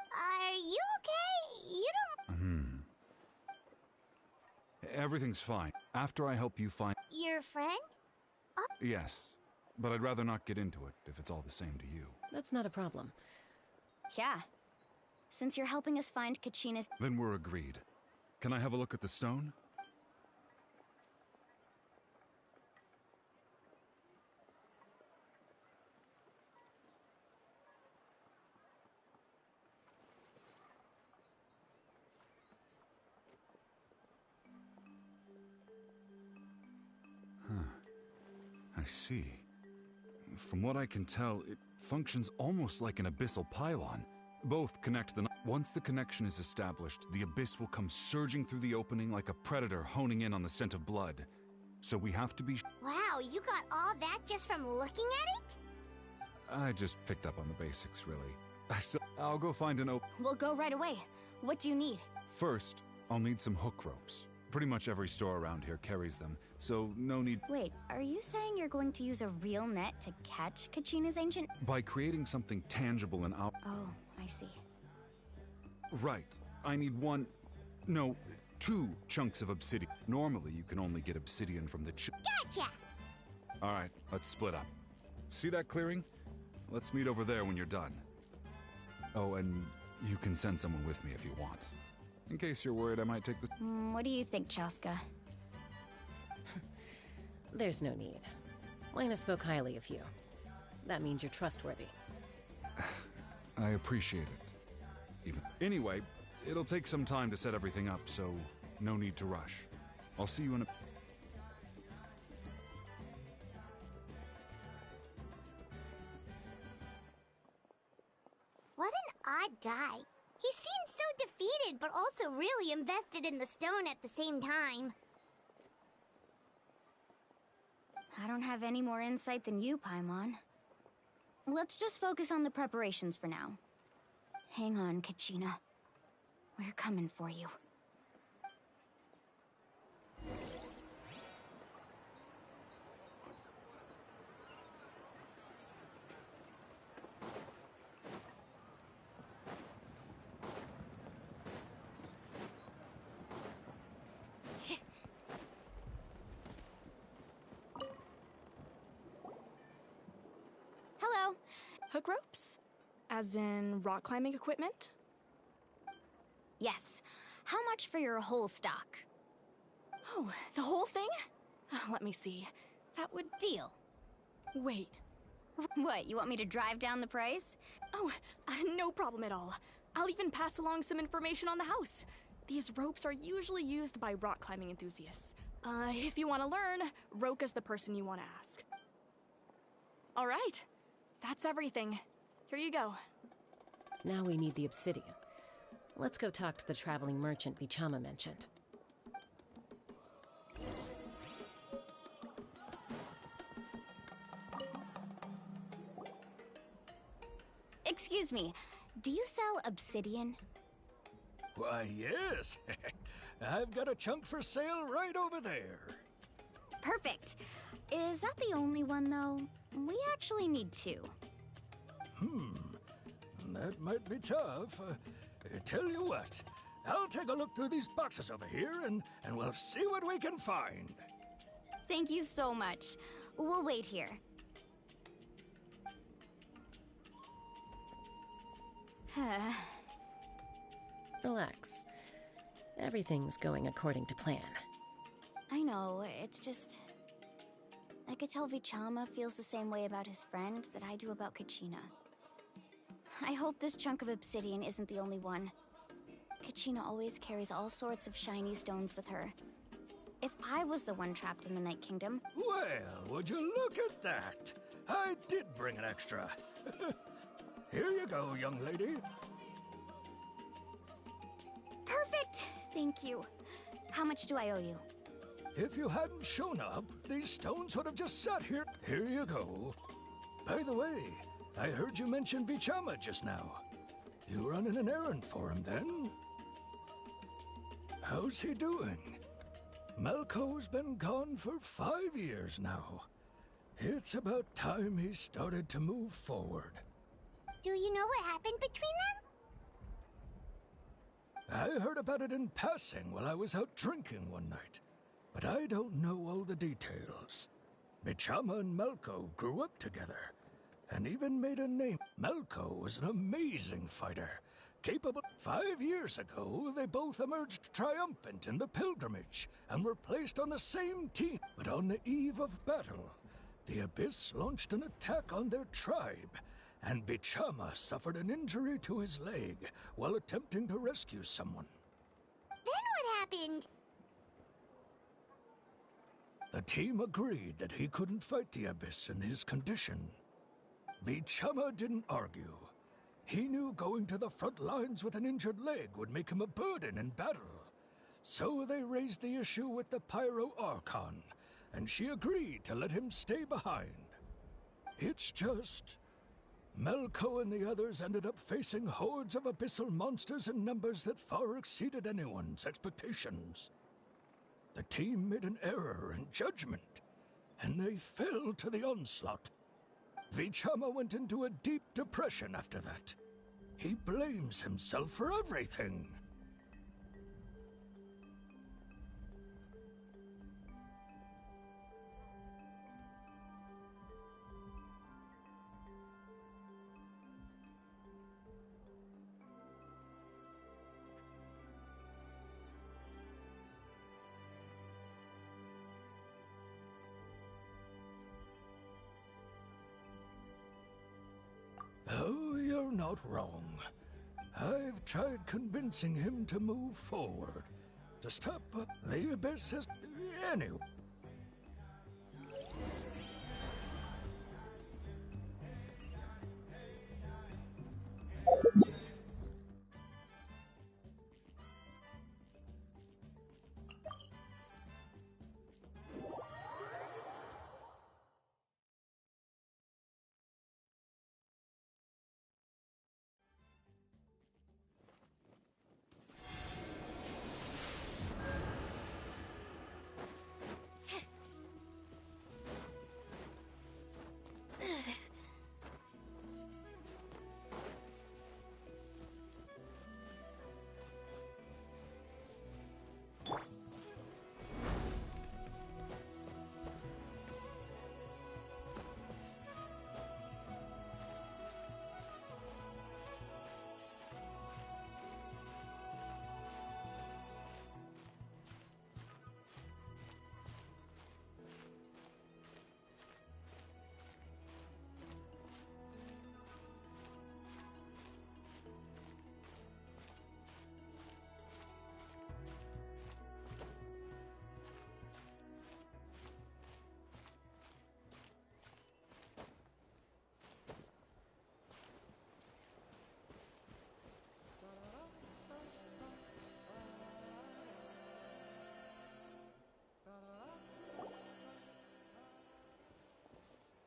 Are you okay? You don't... Everything's fine. After I help you find... Your friend? Oh. Yes, but I'd rather not get into it if it's all the same to you. That's not a problem. Yeah. Since you're helping us find Kachina's... Then we're agreed. Can I have a look at the stone? I see. From what I can tell, it functions almost like an abyssal pylon. Both connect the... Once the connection is established, the abyss will come surging through the opening like a predator honing in on the scent of blood. So we have to be... Wow, you got all that just from looking at it? I just picked up on the basics, really. I'll go find an We'll go right away. What do you need? First, I'll need some hook ropes. Pretty much every store around here carries them, so no need... Wait, are you saying you're going to use a real net to catch Kachina's ancient... By creating something tangible in our... Oh, I see. Right. I need two chunks of obsidian. Normally, you can only get obsidian from the Gotcha! Alright, let's split up. See that clearing? Let's meet over there when you're done. Oh, and you can send someone with me if you want. In case you're worried I might take this... What do you think, Chaska? There's no need. Lena spoke highly of you. That means you're trustworthy. I appreciate it. Anyway, it'll take some time to set everything up, so no need to rush. I'll see you in a... What an odd guy. He seemed so defeated, but also really invested in the stone at the same time. I don't have any more insight than you, Paimon. Let's just focus on the preparations for now. Hang on, Kachina. We're coming for you. Hello. Hook ropes? As in rock climbing equipment? Yes. How much for your whole stock? Oh, the whole thing? Let me see. That would deal. Wait. What, you want me to drive down the price? Oh, no problem at all. I'll even pass along some information on the house. These ropes are usually used by rock climbing enthusiasts. If you want to learn, Roka's the person you want to ask. All right. That's everything. Here you go. Now we need the obsidian. Let's go talk to the traveling merchant Vichama mentioned. Excuse me, do you sell obsidian? Why, yes. I've got a chunk for sale right over there. Perfect. Is that the only one, though? We actually need two. That might be tough. Tell you what, I'll take a look through these boxes over here, and we'll see what we can find. Thank you so much. We'll wait here. Relax. Everything's going according to plan. I know, it's just... I could tell Vichama feels the same way about his friend that I do about Kachina. I hope this chunk of obsidian isn't the only one. Kachina always carries all sorts of shiny stones with her. If I was the one trapped in the Night Kingdom... Well, would you look at that? I did bring an extra. Here you go, young lady. Perfect! Thank you. How much do I owe you? If you hadn't shown up, these stones would have just sat here. Here you go. By the way, I heard you mention Vichama just now. You running an errand for him, then? How's he doing? Malco's been gone for 5 years now. It's about time he started to move forward. Do you know what happened between them? I heard about it in passing while I was out drinking one night, but I don't know all the details. Vichama and Malco grew up together, and even made a name. Malco was an amazing fighter, capable. 5 years ago, they both emerged triumphant in the pilgrimage, and were placed on the same team. But on the eve of battle, the Abyss launched an attack on their tribe, and Vichama suffered an injury to his leg while attempting to rescue someone. Then what happened? The team agreed that he couldn't fight the Abyss in his condition. Vichama didn't argue. He knew going to the front lines with an injured leg would make him a burden in battle. So they raised the issue with the Pyro Archon, and she agreed to let him stay behind. It's just... Malco and the others ended up facing hordes of abyssal monsters in numbers that far exceeded anyone's expectations. The team made an error in judgment, and they fell to the onslaught. Vichama went into a deep depression after that. He blames himself for everything. Oh, you're not wrong. I've tried convincing him to move forward, to stop the Abyss has... Anyway.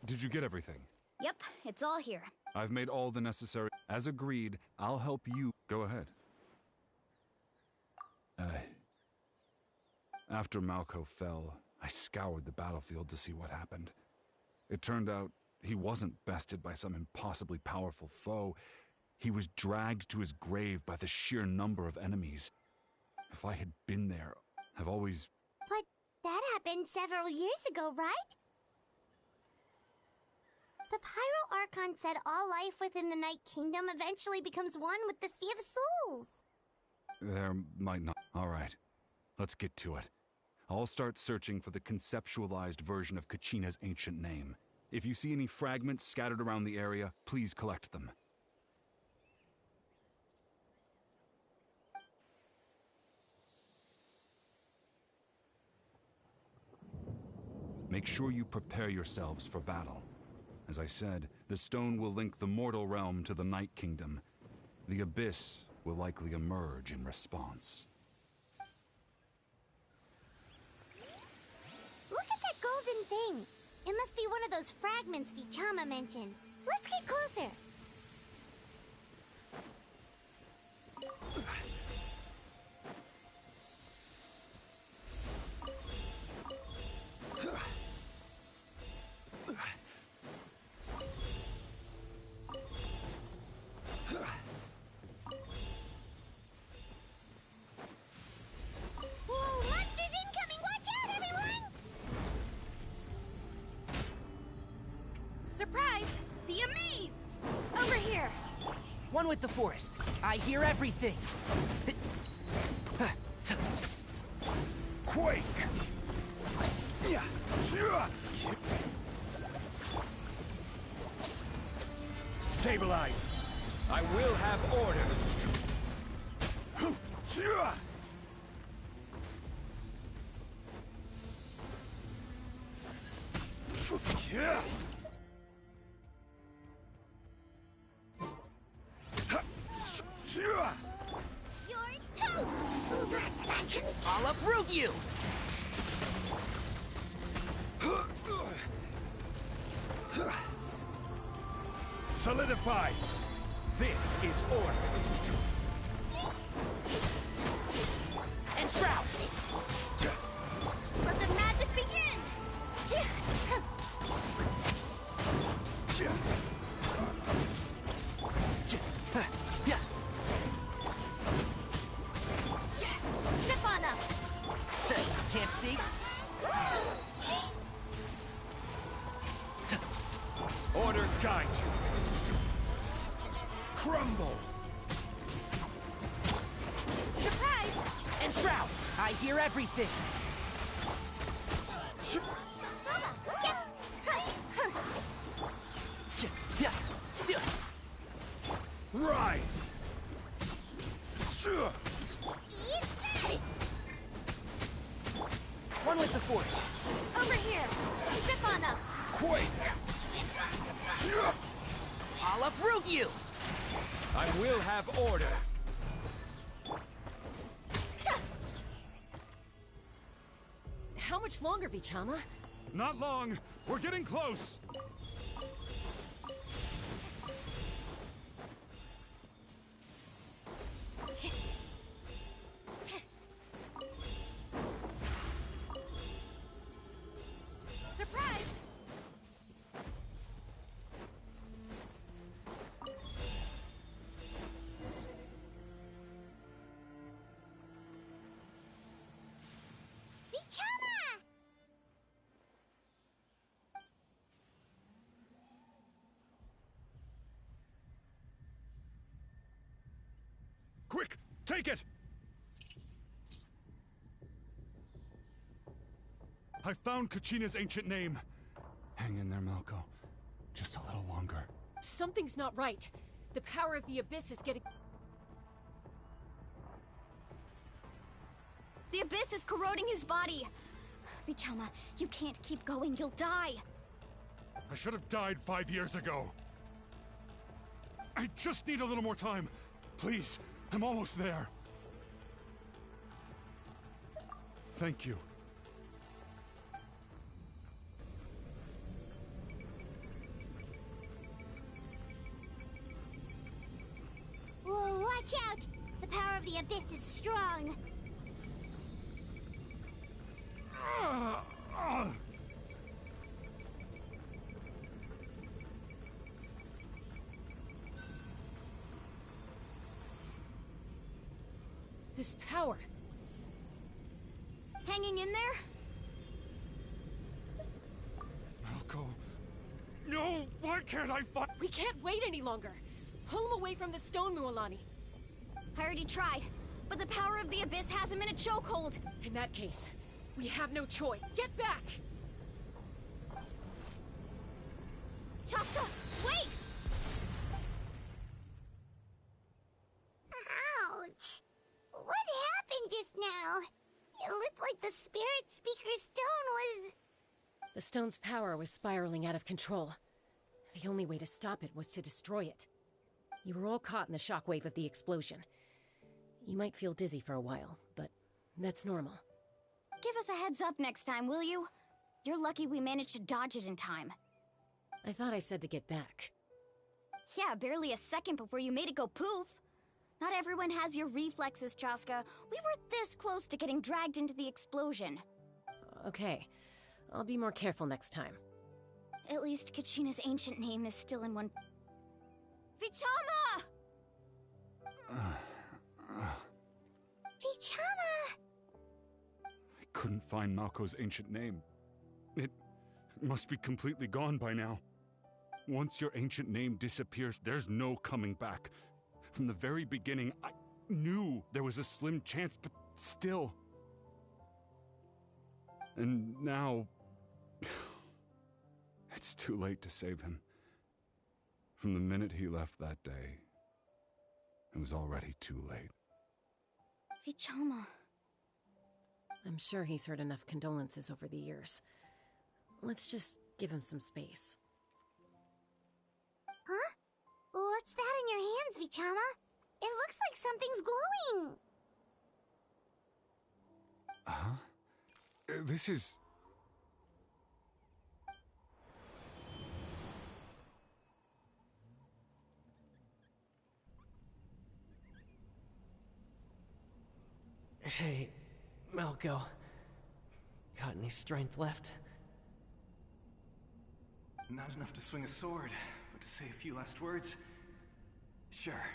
Did you get everything? Yep, it's all here. I've made all the necessary... As agreed, I'll help you. Go ahead. After Malko fell, I scoured the battlefield to see what happened. It turned out he wasn't bested by some impossibly powerful foe. He was dragged to his grave by the sheer number of enemies. If I had been there, I've always... But that happened several years ago, right? The Pyro Archon said all life within the Night Kingdom eventually becomes one with the Sea of Souls. There might not... All right, let's get to it. I'll start searching for the conceptualized version of Kachina's ancient name. If you see any fragments scattered around the area, please collect them. Make sure you prepare yourselves for battle. As I said, the stone will link the mortal realm to the Night Kingdom. The Abyss will likely emerge in response. Look at that golden thing! It must be one of those fragments Vichama mentioned. Let's get closer! Whoa, monsters incoming! Watch out, everyone! Surprise! Be amazed! Over here! One with the forest. I hear everything. Quake! Stabilize! I will have order! You're toast! I'll uproot you! Solidify! This is order! And shroud! Let the magic begin! Step on up! Can't see? Order guide you! Crumble! Surprise! And shroud! I hear everything! Rise! One with the force. Over here! Step on up! Quake! I'll uproot you! I will have order! How much longer, Vichama? Not long. We're getting close. Surprise! Vichama! Quick, take it! I found Kachina's ancient name. Hang in there, Malko. Just a little longer. Something's not right. The power of the Abyss is getting... The Abyss is corroding his body! Vichama, you can't keep going, you'll die! I should have died 5 years ago. I just need a little more time. Please, I'm almost there. Thank you. Watch out! The power of the Abyss is strong. This power. Hanging in there? Malko. No! Why can't I fight? We can't wait any longer. Pull him away from the stone, Mualani. I already tried, but the power of the Abyss has him in a chokehold. In that case, we have no choice. Get back! Chaska, wait! Ouch! What happened just now? It looked like the Spirit Speaker Stone was... The stone's power was spiraling out of control. The only way to stop it was to destroy it. You were all caught in the shockwave of the explosion. You might feel dizzy for a while, but that's normal. Give us a heads up next time, will you? You're lucky we managed to dodge it in time. I thought I said to get back. Yeah, barely a second before you made it go poof. Not everyone has your reflexes, Chaska. We were this close to getting dragged into the explosion. Okay, I'll be more careful next time. At least Kachina's ancient name is still in one... Vichama! Vichama! I couldn't find Malko's ancient name. It must be completely gone by now. Once your ancient name disappears, there's no coming back. From the very beginning, I knew there was a slim chance, but still. And now... it's too late to save him. From the minute he left that day, it was already too late. Vichama. I'm sure he's heard enough condolences over the years. Let's just give him some space. Huh? What's that in your hands, Vichama? It looks like something's glowing! Huh? This is... Hey, Malko. Got any strength left? Not enough to swing a sword, but to say a few last words. Sure.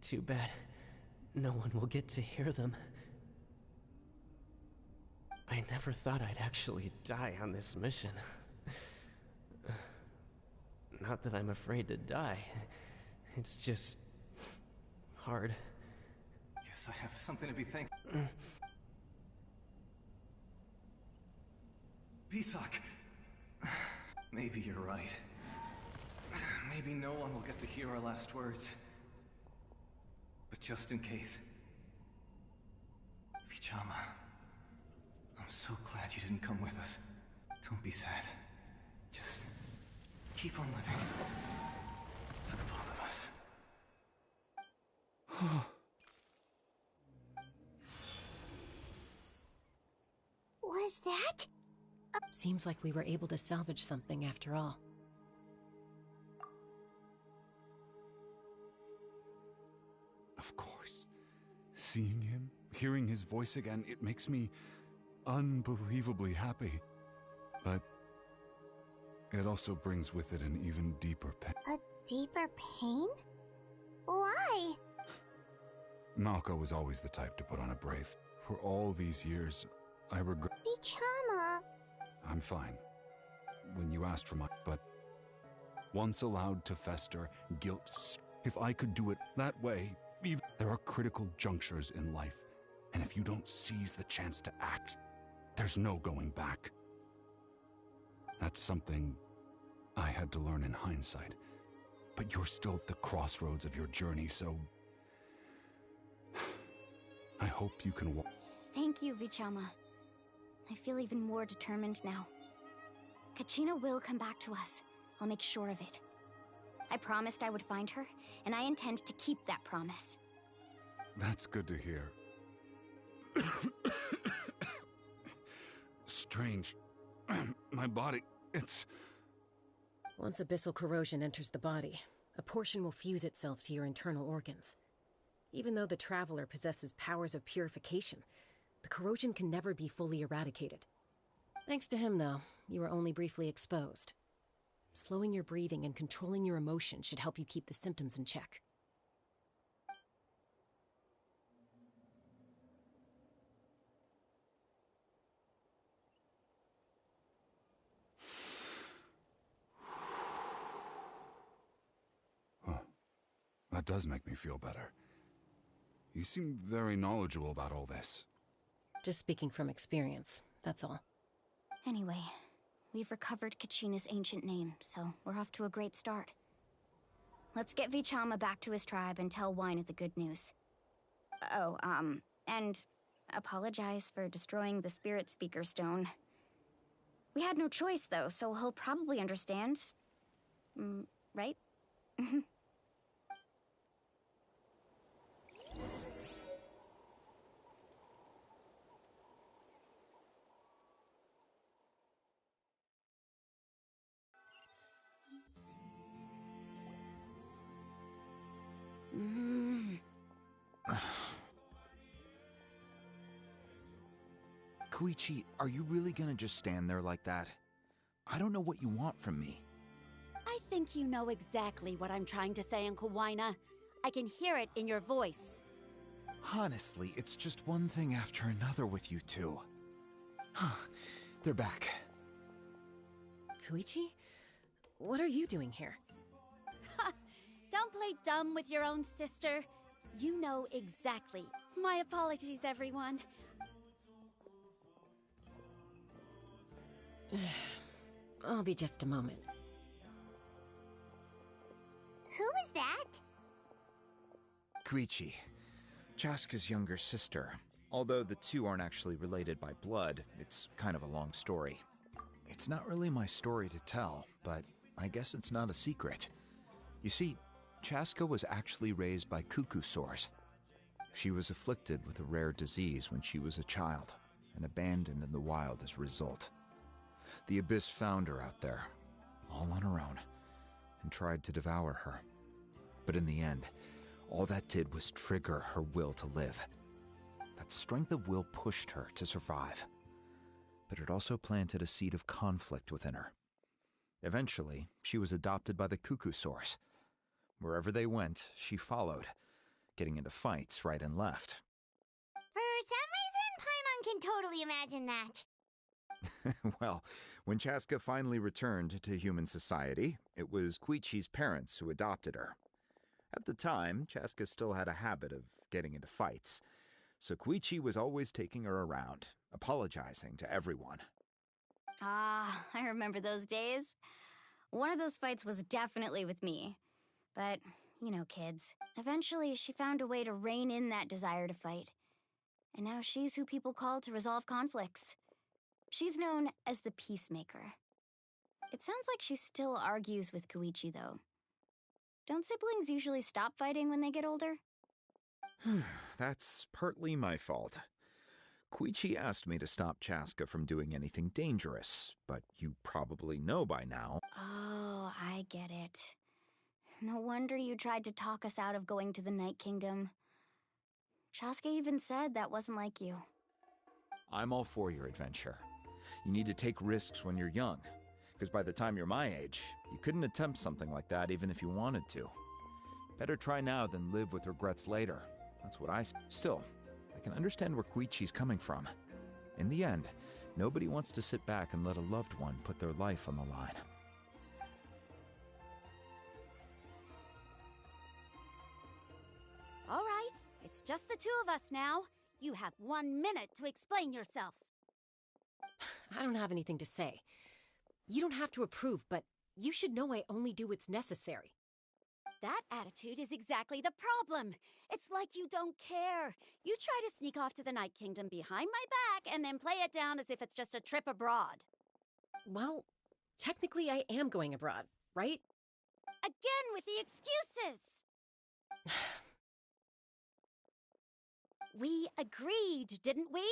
Too bad. No one will get to hear them. I never thought I'd actually die on this mission. Not that I'm afraid to die. It's just... hard. Guess I have something to be thankful. Pisak. Maybe you're right. Maybe no one will get to hear our last words. But just in case... Vichama... I'm so glad you didn't come with us. Don't be sad. Just... keep on living. For the both of us. Was that? Seems like we were able to salvage something after all. Of course. Seeing him, hearing his voice again, it makes me unbelievably happy. But it also brings with it an even deeper pain. A deeper pain? Why? Malko was always the type to put on a brave. For all these years, I regret... Vichama. I'm fine. When you asked for my... But once allowed to fester, guilt... If I could do it that way, even... There are critical junctures in life, and if you don't seize the chance to act, there's no going back. That's something I had to learn in hindsight. But you're still at the crossroads of your journey, so... I hope you can walk. Thank you, Vichama. I feel even more determined now. Kachina will come back to us. I'll make sure of it. I promised I would find her, and I intend to keep that promise. That's good to hear. Strange. My body, it's... Once abyssal corrosion enters the body, a portion will fuse itself to your internal organs. Even though the Traveler possesses powers of purification, the corrosion can never be fully eradicated. Thanks to him, though, you were only briefly exposed. Slowing your breathing and controlling your emotions should help you keep the symptoms in check. That does make me feel better. You seem very knowledgeable about all this. Just speaking from experience, that's all. Anyway, we've recovered Kachina's ancient name, so we're off to a great start. Let's get Vichama back to his tribe and tell Wyneth the good news. Oh, and apologize for destroying the Spirit Speaker Stone. We had no choice, though, so he'll probably understand. Right? Koichi, are you really gonna just stand there like that? I don't know what you want from me. I think you know exactly what I'm trying to say, Uncle Wyna. I can hear it in your voice. Honestly, it's just one thing after another with you two. They're back. Koichi? What are you doing here? Don't play dumb with your own sister. You know exactly. My apologies, everyone. I'll be just a moment. Who is that? Koichi, Chaska's younger sister. Although the two aren't actually related by blood, it's kind of a long story. It's not really my story to tell, but I guess it's not a secret. You see, Chaska was actually raised by cuckoo sores. She was afflicted with a rare disease when she was a child, and abandoned in the wild as a result. The Abyss found her out there, all on her own, and tried to devour her. But in the end, all that did was trigger her will to live. That strength of will pushed her to survive. But it also planted a seed of conflict within her. Eventually, she was adopted by the cuckoo sores. Wherever they went, she followed, getting into fights right and left. For some reason, Paimon can totally imagine that. Well, when Chaska finally returned to human society, it was Koichi's parents who adopted her. At the time, Chaska still had a habit of getting into fights, so Koichi was always taking her around, apologizing to everyone. Ah, I remember those days. One of those fights was definitely with me. But, you know, kids. Eventually, she found a way to rein in that desire to fight. And now she's who people call to resolve conflicts. She's known as the Peacemaker. It sounds like she still argues with Koichi, though. Don't siblings usually stop fighting when they get older? That's partly my fault. Koichi asked me to stop Chaska from doing anything dangerous, but you probably know by now. Oh, I get it. No wonder you tried to talk us out of going to the Night Kingdom. Chaska even said that wasn't like you. I'm all for your adventure. You need to take risks when you're young, because by the time you're my age, you couldn't attempt something like that even if you wanted to. Better try now than live with regrets later. That's what I say. Still, I can understand where Koichi's coming from. In the end, nobody wants to sit back and let a loved one put their life on the line. All right, it's just the two of us now. You have 1 minute to explain yourself. I don't have anything to say. You don't have to approve, but you should know I only do what's necessary. That attitude is exactly the problem. It's like you don't care. You try to sneak off to the Night Kingdom behind my back and then play it down as if it's just a trip abroad. Well, technically I am going abroad, right? Again with the excuses! We agreed, didn't we?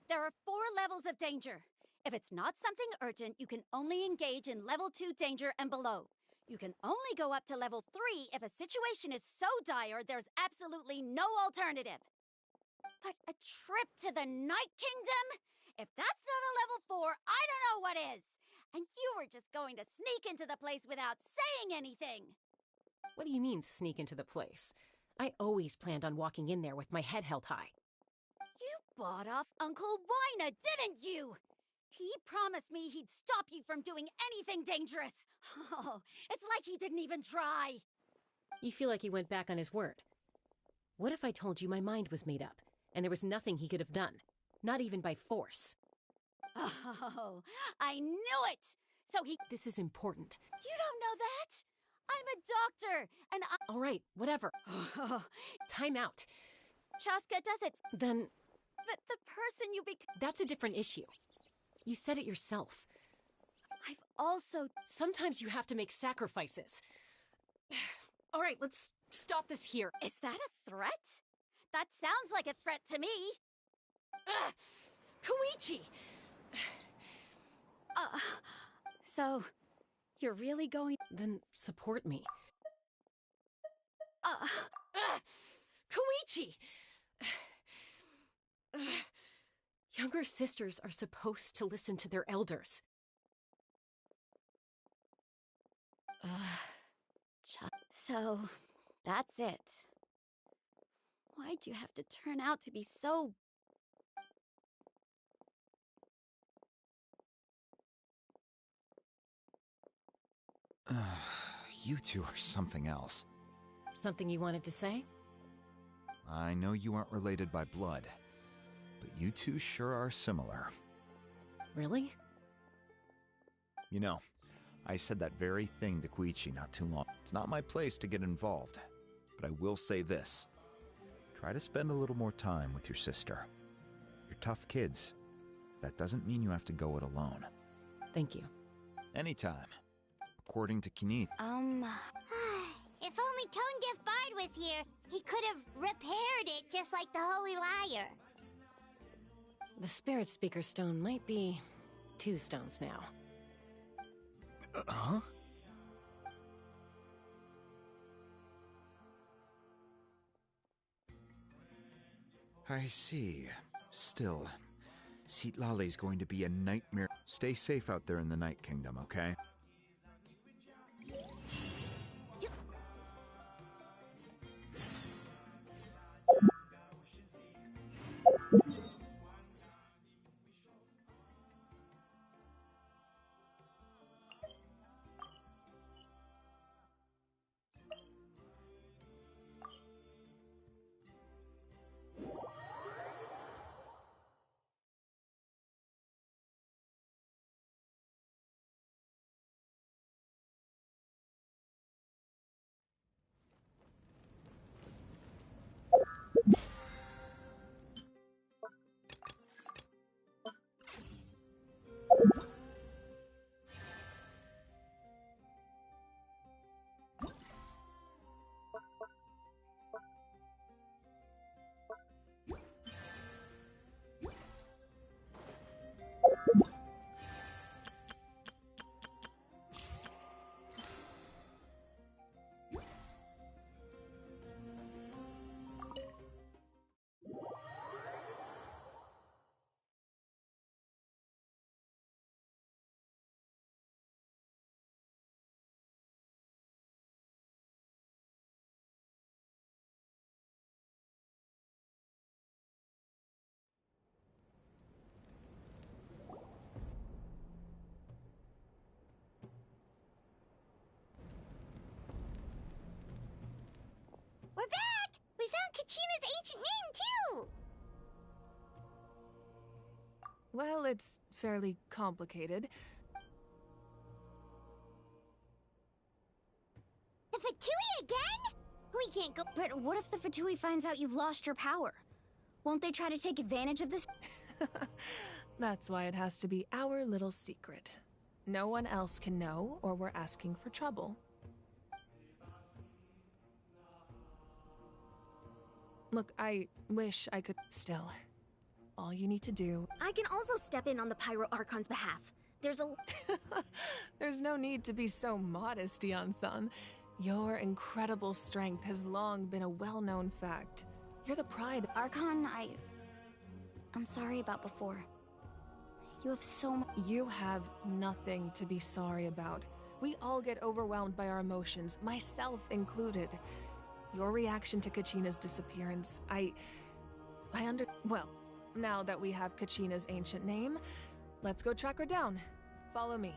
There are 4 levels of danger. If it's not something urgent, you can only engage in level 2 danger and below. You can only go up to level 3 if a situation is so dire there's absolutely no alternative. But a trip to the Night Kingdom? If that's not a level 4, I don't know what is! And you were just going to sneak into the place without saying anything! What do you mean, sneak into the place? I always planned on walking in there with my head held high. You bought off Uncle Wina, didn't you? He promised me he'd stop you from doing anything dangerous. Oh, it's like he didn't even try. You feel like he went back on his word. What if I told you my mind was made up, and there was nothing he could have done? Not even by force. Oh, I knew it! So he— This is important. You don't know that? I'm a doctor, and I— All right, whatever. Time out. Chaska does it. Then— But the person you That's a different issue. You said it yourself. I've also— Sometimes you have to make sacrifices. All right, let's stop this here. Is that a threat? That sounds like a threat to me. Koichi! So, you're really going— Then support me. Koichi! Younger sisters are supposed to listen to their elders. So, that's it. Why'd you have to turn out to be so— You two are something else. Something you wanted to say? I know you aren't related by blood, but you two sure are similar. Really? You know, I said that very thing to Koichi not too long. It's not my place to get involved, but I will say this. Try to spend a little more time with your sister. You're tough kids. That doesn't mean you have to go it alone. Thank you. Anytime. According to Kinit. If only Tonegif Bard was here, he could have repaired it just like the Holy Liar. The Spirit Speaker Stone might be 2 stones now. Huh? I see. Still, Citlali's going to be a nightmare. Stay safe out there in the Night Kingdom, okay? We're back! We found Kachina's ancient name, too! Well, it's fairly complicated. The Fatui again? We can't go— But what if the Fatui finds out you've lost your power? Won't they try to take advantage of this? That's why it has to be our little secret. No one else can know, or we're asking for trouble. Look, I wish I could— Still, All you need to do... I can also step in on the Pyro Archon's behalf. There's a... There's no need to be so modest, Dion-san. Your incredible strength has long been a well-known fact. You're the pride... Archon, I'm sorry about before. You have so much... You have nothing to be sorry about. We all get overwhelmed by our emotions, myself included. Your reaction to Kachina's disappearance, Well, now that we have Kachina's ancient name, let's go track her down. Follow me.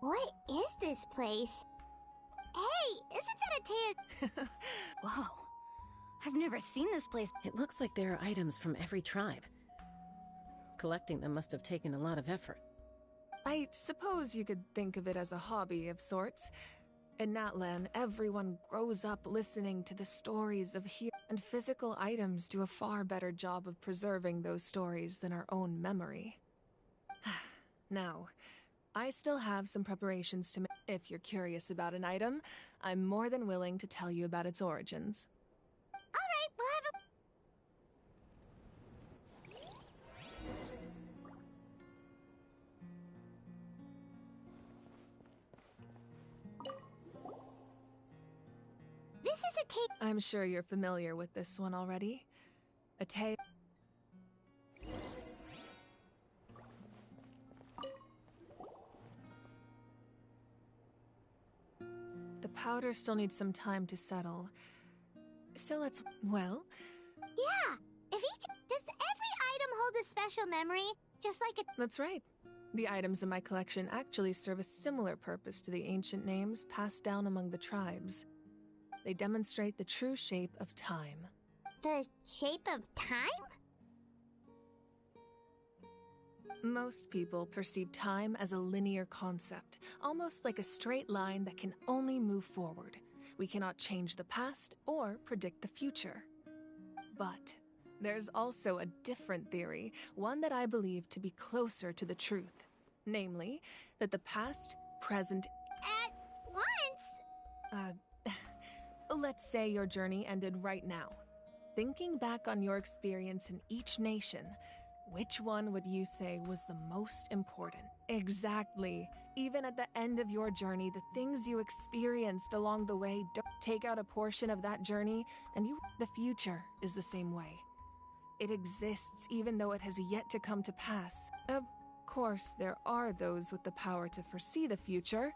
What is this place? Hey, isn't that Atea's... Whoa. I've never seen this place. It looks like there are items from every tribe. Collecting them must have taken a lot of effort. I suppose you could think of it as a hobby of sorts. In Natlan, everyone grows up listening to the stories of heroes, and physical items do a far better job of preserving those stories than our own memory. Now, I still have some preparations to make. If you're curious about an item, I'm more than willing to tell you about its origins. Alright, we'll have a... This is Atea... I'm sure you're familiar with this one already. Atea... The powder still needs some time to settle. So let's... well... Yeah! If each... Does every item hold a special memory? Just like a... That's right. The items in my collection actually serve a similar purpose to the ancient names passed down among the tribes. They demonstrate the true shape of time. The shape of time? Most people perceive time as a linear concept, almost like a straight line that can only move forward. We cannot change the past or predict the future. But there's also a different theory, one that I believe to be closer to the truth. Namely, that the past, present... At once? Let's say your journey ended right now. Thinking back on your experience in each nation, which one would you say was the most important? Exactly. Even at the end of your journey, the things you experienced along the way don't take out a portion of that journey, and the future is the same way. It exists even though it has yet to come to pass. Of course, there are those with the power to foresee the future.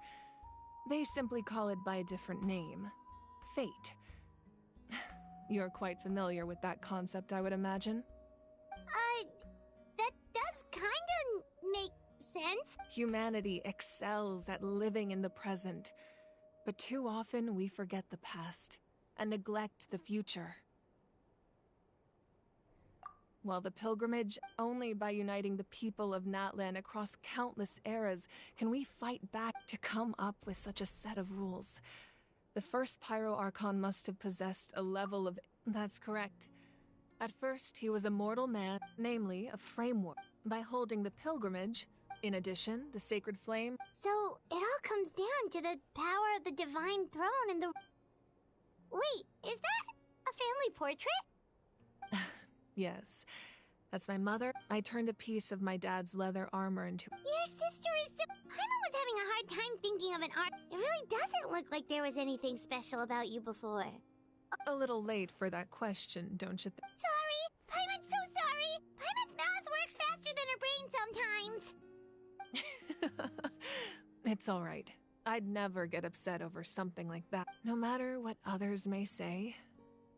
They simply call it by a different name. Fate. You're quite familiar with that concept, I would imagine. That does kinda make sense. Humanity excels at living in the present, but too often we forget the past and neglect the future. While the pilgrimage, only by uniting the people of Natlan across countless eras can we fight back to come up with such a set of rules. The first Pyro Archon must have possessed a level of... That's correct. At first, he was a mortal man, namely a framework. By holding the pilgrimage, in addition, the sacred flame... So, it all comes down to the power of the divine throne and the... Wait, is that a family portrait? Yes. That's my mother. I turned a piece of my dad's leather armor into... Your sister is so... Paimon was having a hard time thinking of an art... It really doesn't look like there was anything special about you before. A little late for that question, don't you think? Sorry! Paimon's so sorry! Paimon's mouth works faster than her brain sometimes! It's alright. I'd never get upset over something like that. No matter what others may say,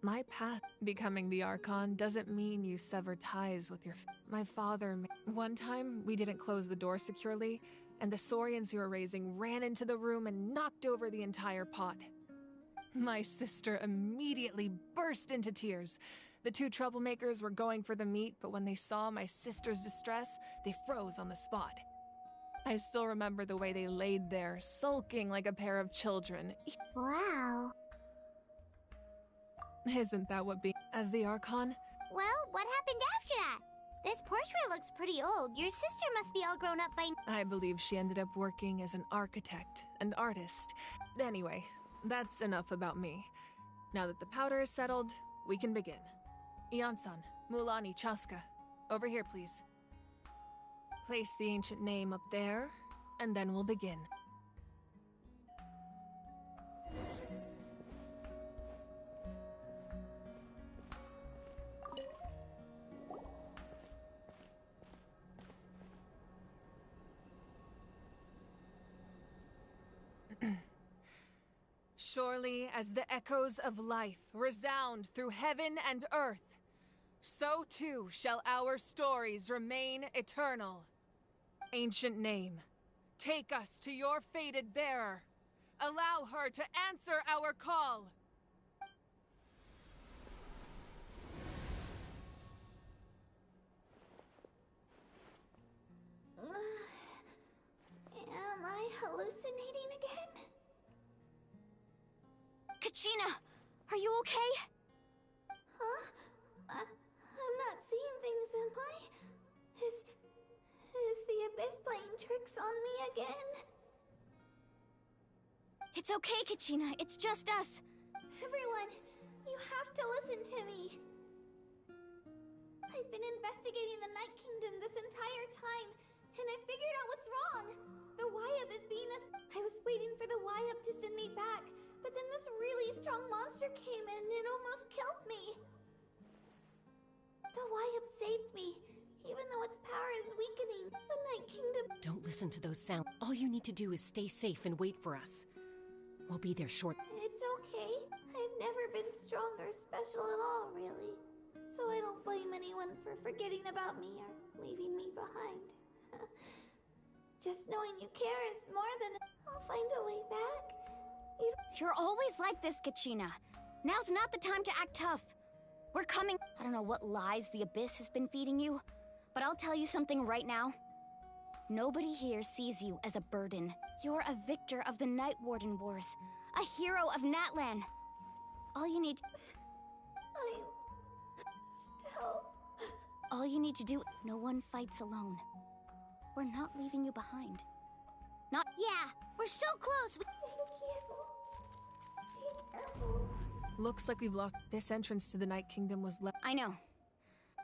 my path becoming the Archon doesn't mean you sever ties with your my father. One time, we didn't close the door securely, and the Saurians you were raising ran into the room and knocked over the entire pot. My sister immediately burst into tears. The two troublemakers were going for the meat, but when they saw my sister's distress, they froze on the spot. I still remember the way they laid there, sulking like a pair of children. Wow. Isn't that what being as the Archon? Well, what happened after that? This portrait looks pretty old. Your sister must be all grown up by... I believe she ended up working as an architect and artist. Anyway, that's enough about me. Now that the powder is settled, we can begin. Ian-san, Mulani, Chaska, over here, please. Place the ancient name up there, and then we'll begin. Surely as the echoes of life resound through heaven and earth, so too shall our stories remain eternal. Ancient name, take us to your fated bearer. Allow her to answer our call. Am I hallucinating again? Kachina, are you okay? Huh? I'm not seeing things, am I? Is the Abyss playing tricks on me again? It's okay, Kachina. It's just us. Everyone, you have to listen to me. I've been investigating the Night Kingdom this entire time, and I figured out what's wrong. The Wyab is being I was waiting for the Wyab to send me back, but then this really strong monster came in and it almost killed me. The Wyab saved me, even though its power is weakening. The Night Kingdom... Don't listen to those sounds. All you need to do is stay safe and wait for us. We'll be there shortly. It's okay. I've never been strong or special at all, really. So I don't blame anyone for forgetting about me or leaving me behind. Just knowing you care is more than... I'll find a way back. You're always like this, Kachina. Now's not the time to act tough. We're coming. I don't know what lies the Abyss has been feeding you, but I'll tell you something right now. Nobody here sees you as a burden. You're a victor of the Night Warden Wars, a hero of Natlan. All you need... I'm... still... All you need to do... No one fights alone. We're not leaving you behind. Not... Yeah, we're so close! Looks like we've lost... This entrance to the Night Kingdom was left... I know.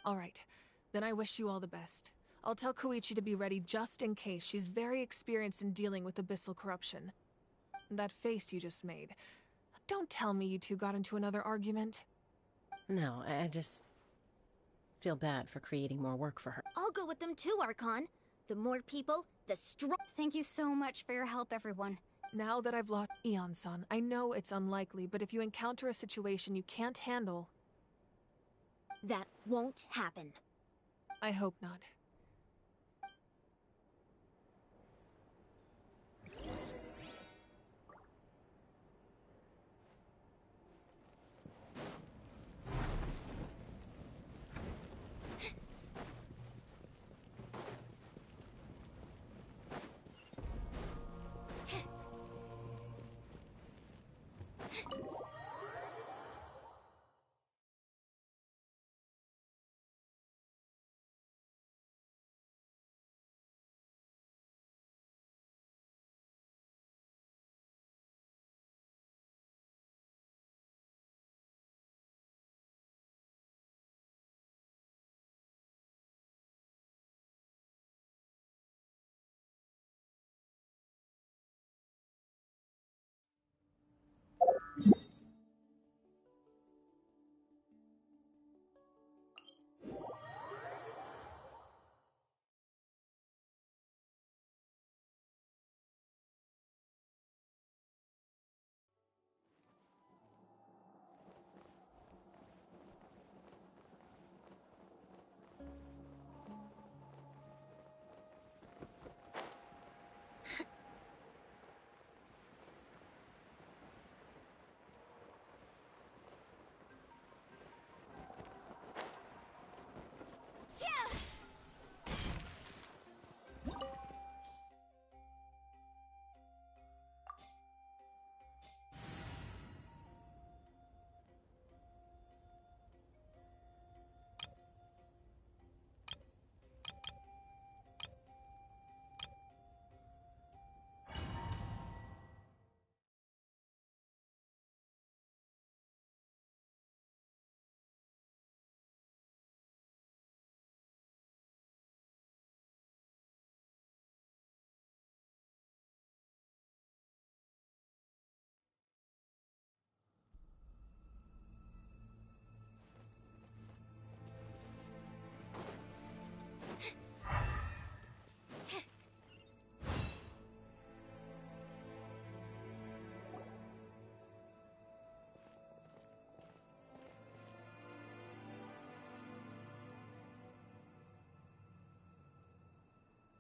Alright, then I wish you all the best. I'll tell Koichi to be ready just in case. She's very experienced in dealing with abyssal corruption. That face you just made. Don't tell me you two got into another argument. No, I just feel bad for creating more work for her. I'll go with them too, Archon. The more people, the strong... Thank you so much for your help, everyone. Now that I've lost Ian-san, I know it's unlikely, but if you encounter a situation you can't handle... That won't happen. I hope not.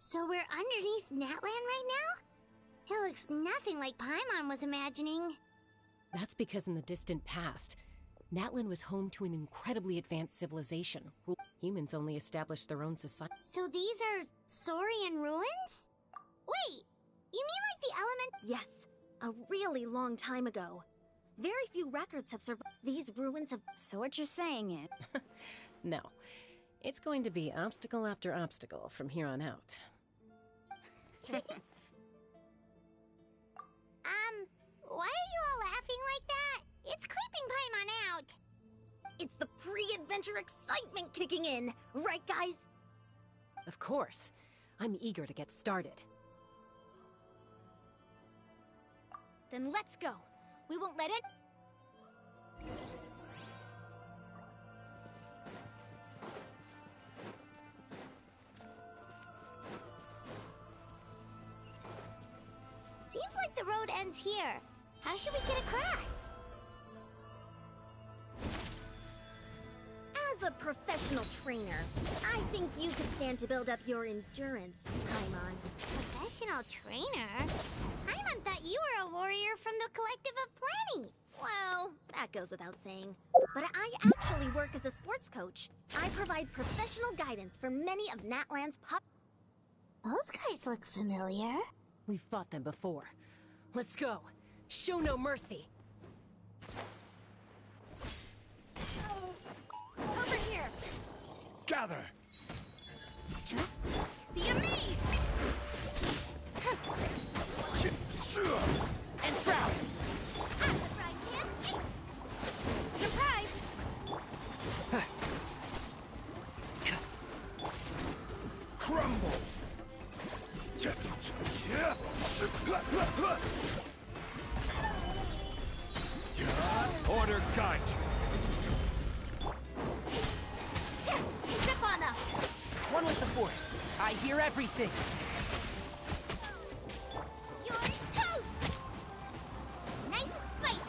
So we're underneath Natlan right now? It looks nothing like Paimon was imagining. That's because in the distant past, Natlan was home to an incredibly advanced civilization. Humans only established their own society. So these are Saurian ruins? Wait, you mean like the element? Yes, a really long time ago. Very few records have survived. These ruins have. So what you're saying is. No. It's going to be obstacle after obstacle from here on out. Why are you all laughing like that? It's creeping Paimon out. It's the pre-adventure excitement kicking in, right guys? Of course. I'm eager to get started. Then let's go. We won't let it. Seems like the road ends here. How should we get across? As a professional trainer, I think you could stand to build up your endurance, Paimon. Professional trainer? Paimon thought you were a warrior from the Collective of Planning. Well, that goes without saying. But I actually work as a sports coach. I provide professional guidance for many of Natlan's pop. Those guys look familiar. We've fought them before. Let's go. Show no mercy. Over here. Gather! Via me! And Shroud! Surprise! Crumble! Order guide you. Stefana! One with the Force. I hear everything. You're toast! Nice and spicy.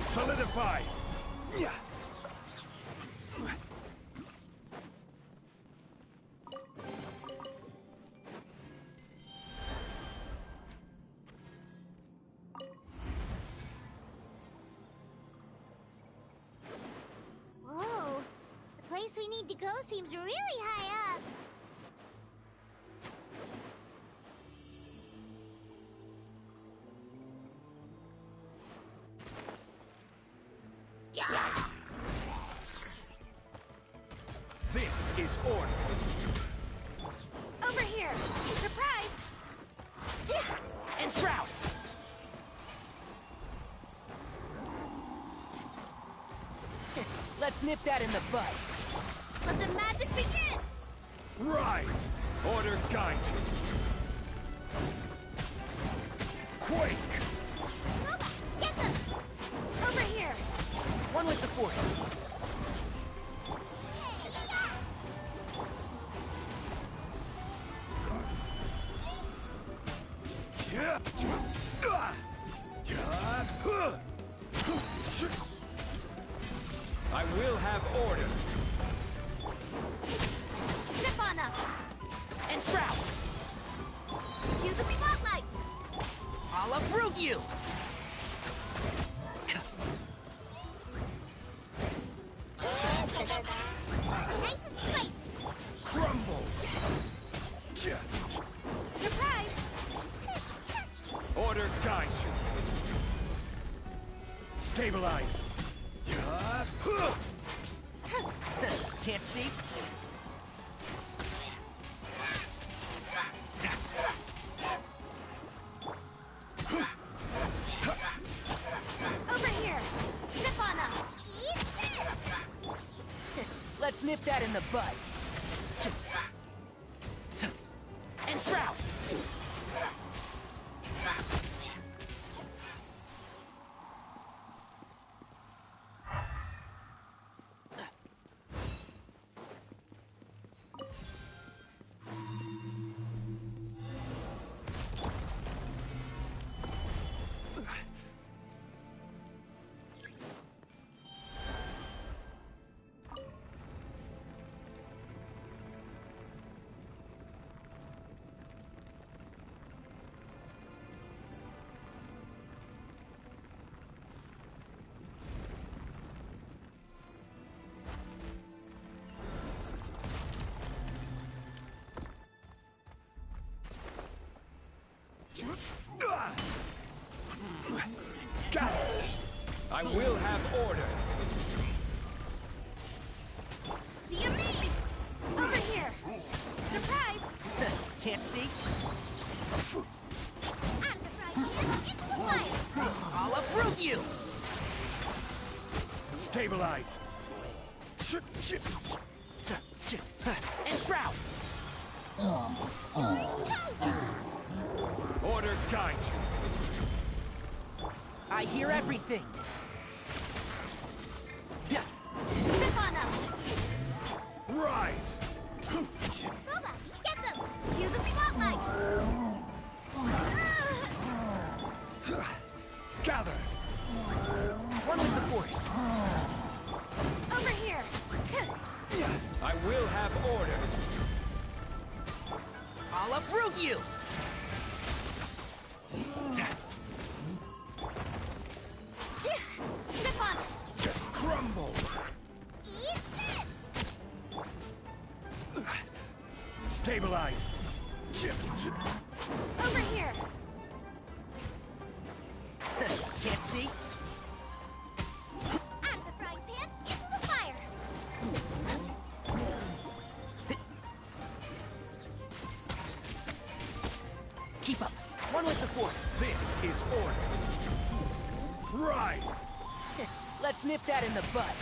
Solidify! Whoa, the place we need to go seems really high up. This is order. Over here! Surprise! And Shroud! Let's nip that in the bud. Let the magic begin! Rise! Order guide you. Quake! Nova, get them! Over here! One with the Force. I will have order. Stefana! And Shroud! Cue the spotlight! I'll uproot you! Nice and spicy. Crumble! Surprise! Order guide you. Stabilize. Can't see? Over here! Stefana! Eat this! Let's nip that in the bud. And Shroud! Got it! I will have order! The Amaze! Over here! Surprise! Can't see? Out of the frying pan, into the fire! I'll uproot you! Stabilize! And shroud! Order guide you! I hear everything! Step on them! Rise! Booba, get them! Cue the spotlight! Gather! Run with the force! Over here! I will have order! I'll uproot you! Step on it! Crumble! Eat this! Stabilize! Over here! Can't see? Out of the frying pan, into the fire! Keep up! Run with the force! This is order! Right! Let's nip that in the bud!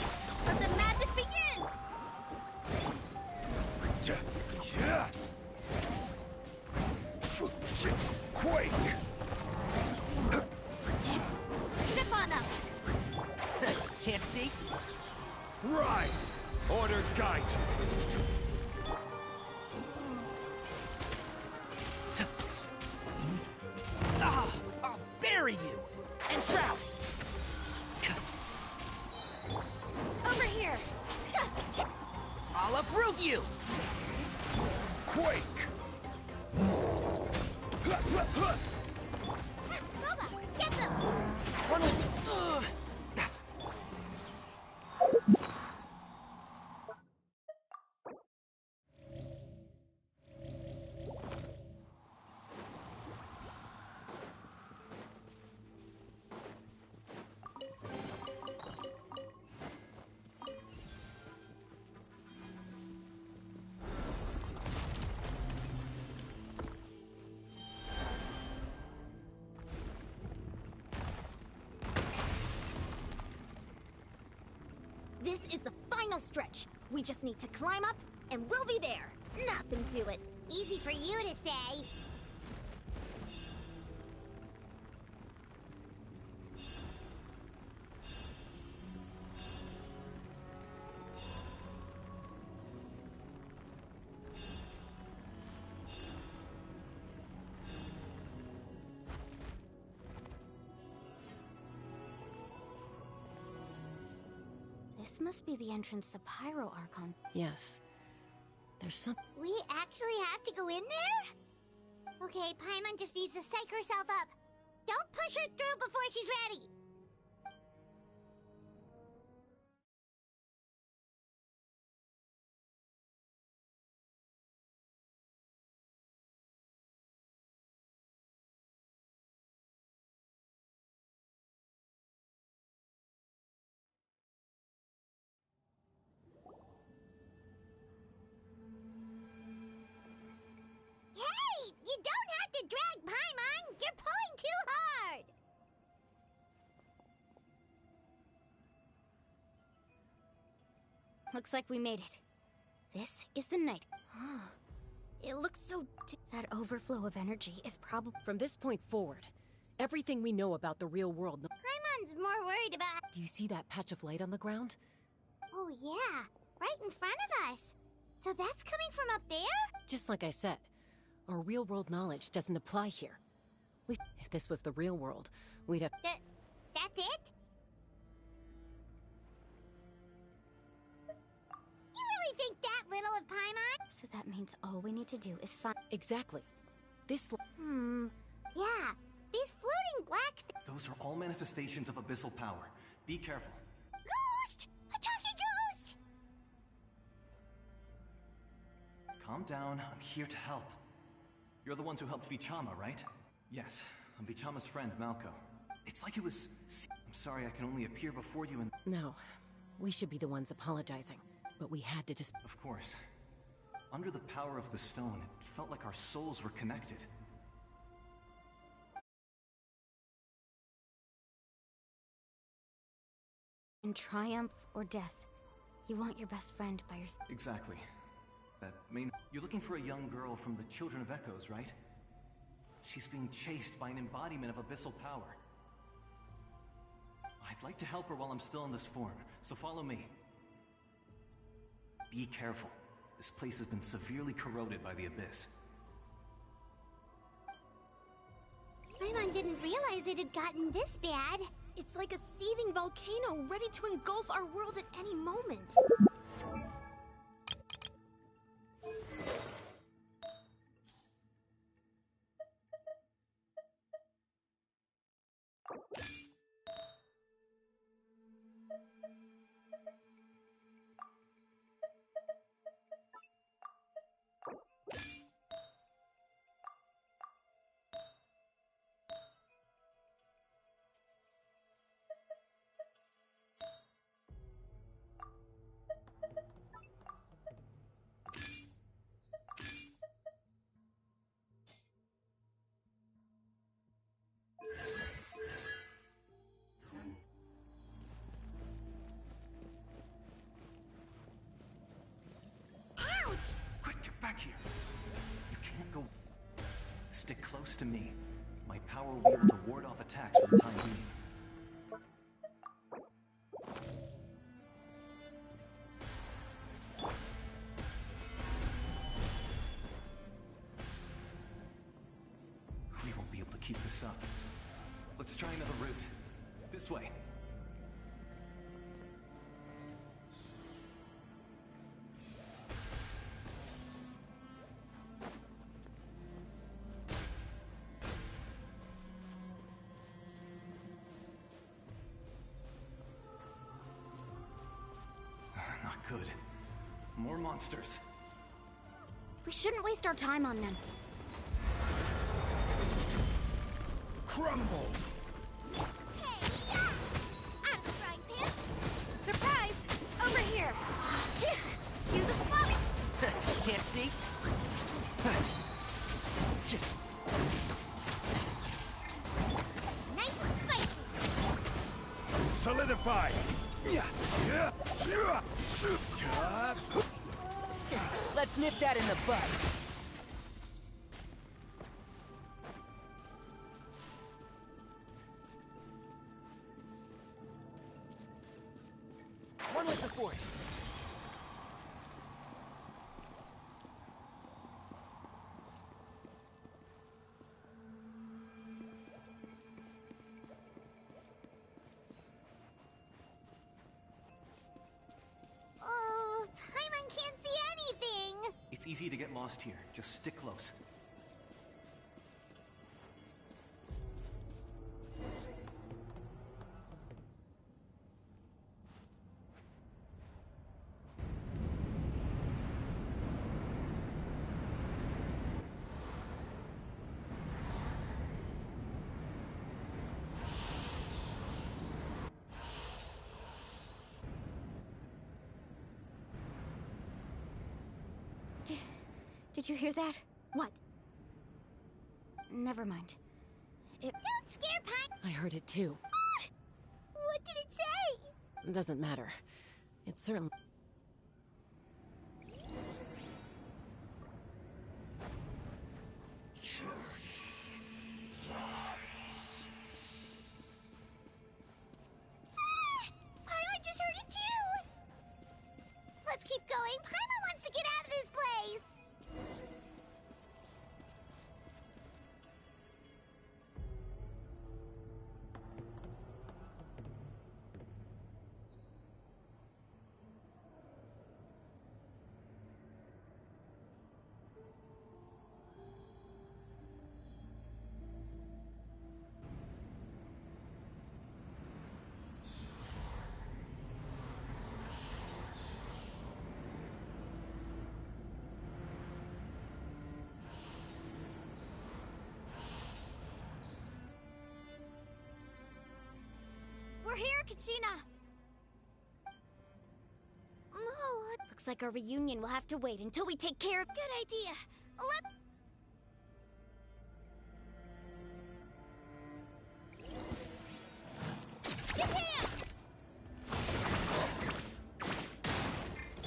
Let the magic begin! Quake! Step on them! Can't see? Rise! Order guide you! I'll bury you! And shroud! Over here! I'll uproot you! Quake! Booba, get them! Run with... This is the final stretch. We just need to climb up, and we'll be there. Nothing to it. Easy for you to say. This must be the entrance to Pyro Archon. Yes. There's some... We actually have to go in there? Okay, Paimon just needs to psych herself up. Don't push her through before she's ready. Hey! You don't have to drag Paimon! You're pulling too hard! Looks like we made it. This is the night. It looks so... That overflow of energy is probably... From this point forward, everything we know about the real world... Paimon's more worried about... Do you see that patch of light on the ground? Oh yeah, right in front of us. So that's coming from up there? Just like I said, our real world knowledge doesn't apply here. If this was the real world, we'd have... That's it? You really think that little of Paimon? So that means all we need to do is find... Exactly. This... Yeah, these floating black... Those are all manifestations of abyssal power. Be careful. Ghost! A talking ghost! Calm down, I'm here to help. You're the ones who helped Vichama, right? Yes, I'm Vichama's friend, Malco. It's like it was... I'm sorry I can only appear before you and... No, we should be the ones apologizing. But we had to just... Of course. Under the power of the stone, it felt like our souls were connected. In triumph or death, you want your best friend by your side. Exactly. That main... You're looking for a young girl from the Children of Echoes, right? She's being chased by an embodiment of abyssal power. I'd like to help her while I'm still in this form, so follow me. Be careful. This place has been severely corroded by the abyss. Paimon didn't realize it had gotten this bad. It's like a seething volcano ready to engulf our world at any moment. Back here. You can't go... Stick close to me. My power will be able to ward off attacks for the time being. We won't be able to keep this up. Let's try another route. This way. Good. More monsters. We shouldn't waste our time on them. Crumble! Hey, out of the frying pan! Surprise! Over here! Do the smoke! Can't see? Nice and spicy! Solidify! Let's nip that in the bud. One with the force. Oh, Paimon can't see anything! It's easy to get lost here. Just stick close. Did you hear that? What? Never mind. It... Don't scare Paimon! I heard it too. What did it say? It doesn't matter. It's certainly... Paimon just heard it too! Let's keep going. Paimon wants to get out of this place! We're here, Kachina! Looks like our reunion will have to wait until we take care of— Good idea.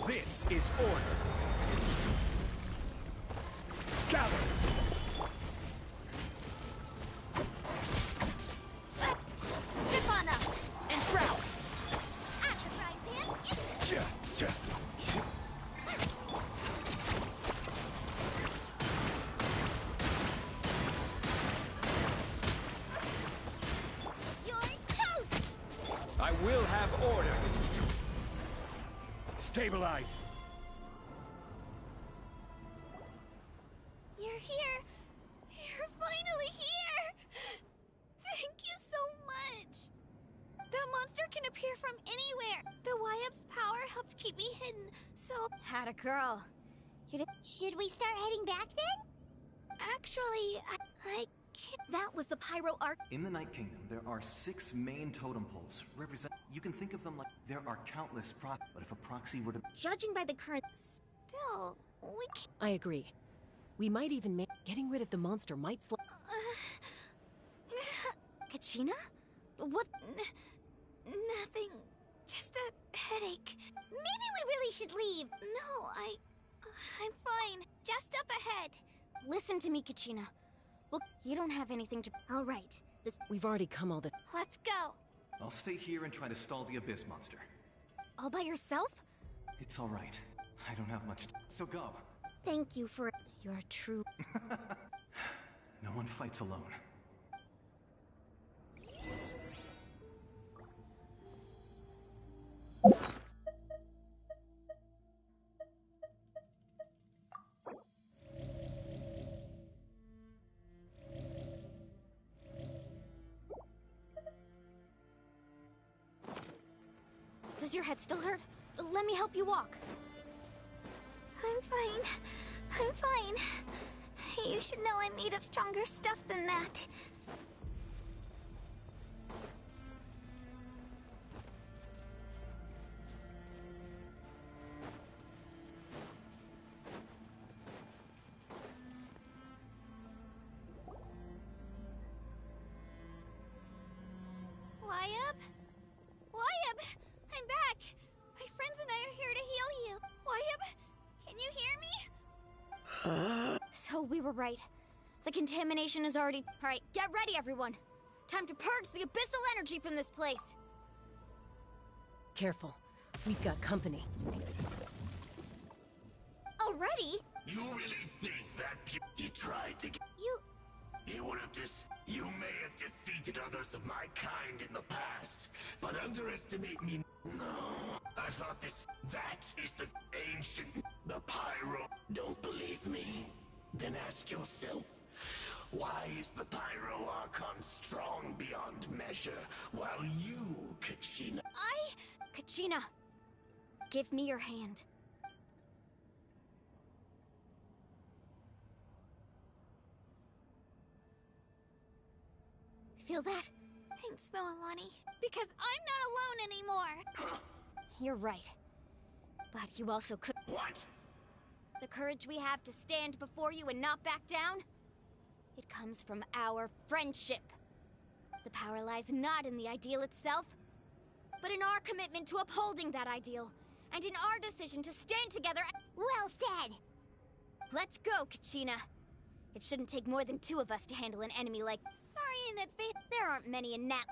This is order. Gather. Stefana! And Shroud! I will have order. Stabilize. You're here. You're finally here. Thank you so much. That monster can appear from anywhere. The Y-Up's power helped keep me hidden, so— Had a girl. Should we start heading back then? Actually, I can't— That was the Pyro Arc— In the Night Kingdom, there are 6 main totem poles. You can think of them like there are countless but if a proxy were to— Judging by the current— Still, we can't— I agree. We might even make— Getting rid of the monster might Kachina? What? Nothing. Just a headache. Maybe we really should leave. No, I'm fine. Just up ahead. Listen to me, Kachina. Well, you don't have anything to— All right. We've already come all the— Let's go. I'll stay here and try to stall the Abyss monster. All by yourself? It's all right. I don't have much so go. Thank you for— You're true. No one fights alone. Does your head still hurt? Let me help you walk. I'm fine. I'm fine. You should know I'm made of stronger stuff than that. Y-Up? Y-Up! I'm back! My friends and I are here to heal you. Y-Up, can you hear me? So we were right. The contamination is already— Alright, get ready, everyone! Time to purge the abyssal energy from this place! Careful. We've got company. Already? You really think that he tried to get— He would have You may have defeated others of my kind in the past, but underestimate me— No. I thought that is the ancient— the Pyro. Don't believe me? Then ask yourself, why is the Pyro Archon strong beyond measure, while you, Kachina— Kachina, give me your hand. Feel that? Thanks, Moalani. Because I'm not alone anymore! You're right. But you also could— What? The courage we have to stand before you and not back down? It comes from our friendship. The power lies not in the ideal itself, but in our commitment to upholding that ideal, and in our decision to stand together— Well said! Let's go, Kachina. It shouldn't take more than 2 of us to handle an enemy like— Sorry in advance. There aren't many in that—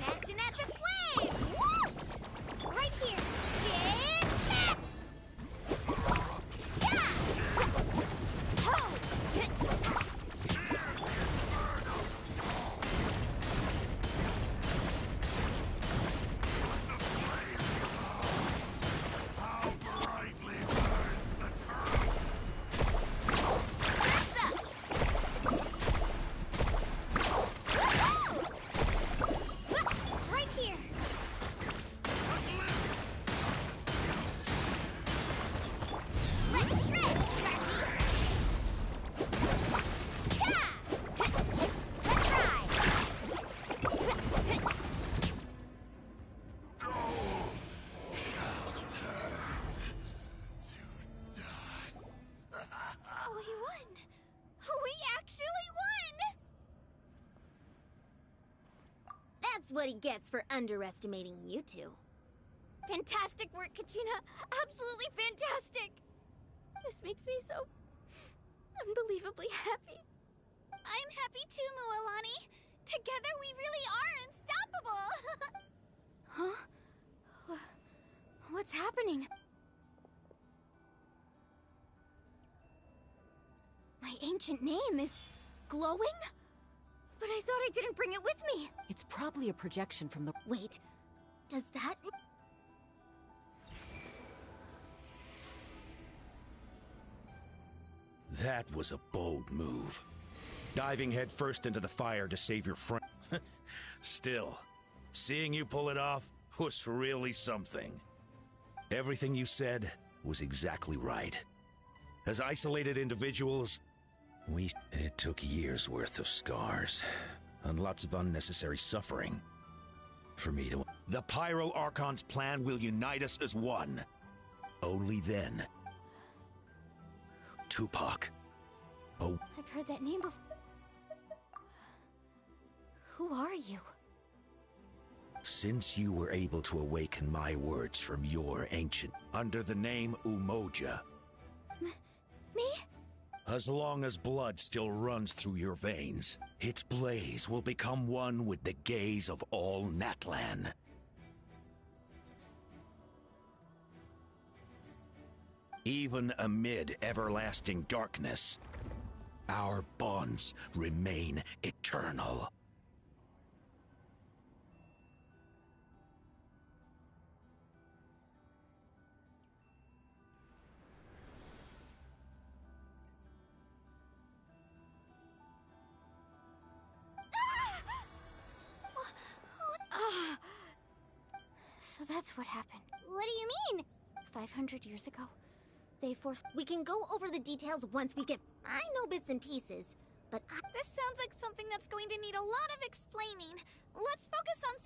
Catching at the flame! Whoosh! Right here! Yeah! Yeah! Ho! what he gets for underestimating you two. Fantastic work, Kachina! Absolutely fantastic! This makes me so unbelievably happy. I'm happy too, Mualani. Together we really are unstoppable! Huh? What's happening? My ancient name is glowing? But I thought I didn't bring it with me. It's probably a projection from the... Wait, does that... That was a bold move. Diving headfirst into the fire to save your friend. Still, seeing you pull it off was really something. Everything you said was exactly right. As isolated individuals, It took years' worth of scars, and lots of unnecessary suffering, for me to... The Pyro Archon's plan will unite us as one. Only then. Tupac. Oh... I've heard that name before. Who are you? Since you were able to awaken my words from your ancient... Under the name Umoja. Me? As long as blood still runs through your veins, its blaze will become one with the gaze of all Natlan. Even amid everlasting darkness, our bonds remain eternal. So that's what happened. What do you mean? 500 years ago, they forced... We can go over the details once we get... I know bits and pieces, but This sounds like something that's going to need a lot of explaining. Let's focus on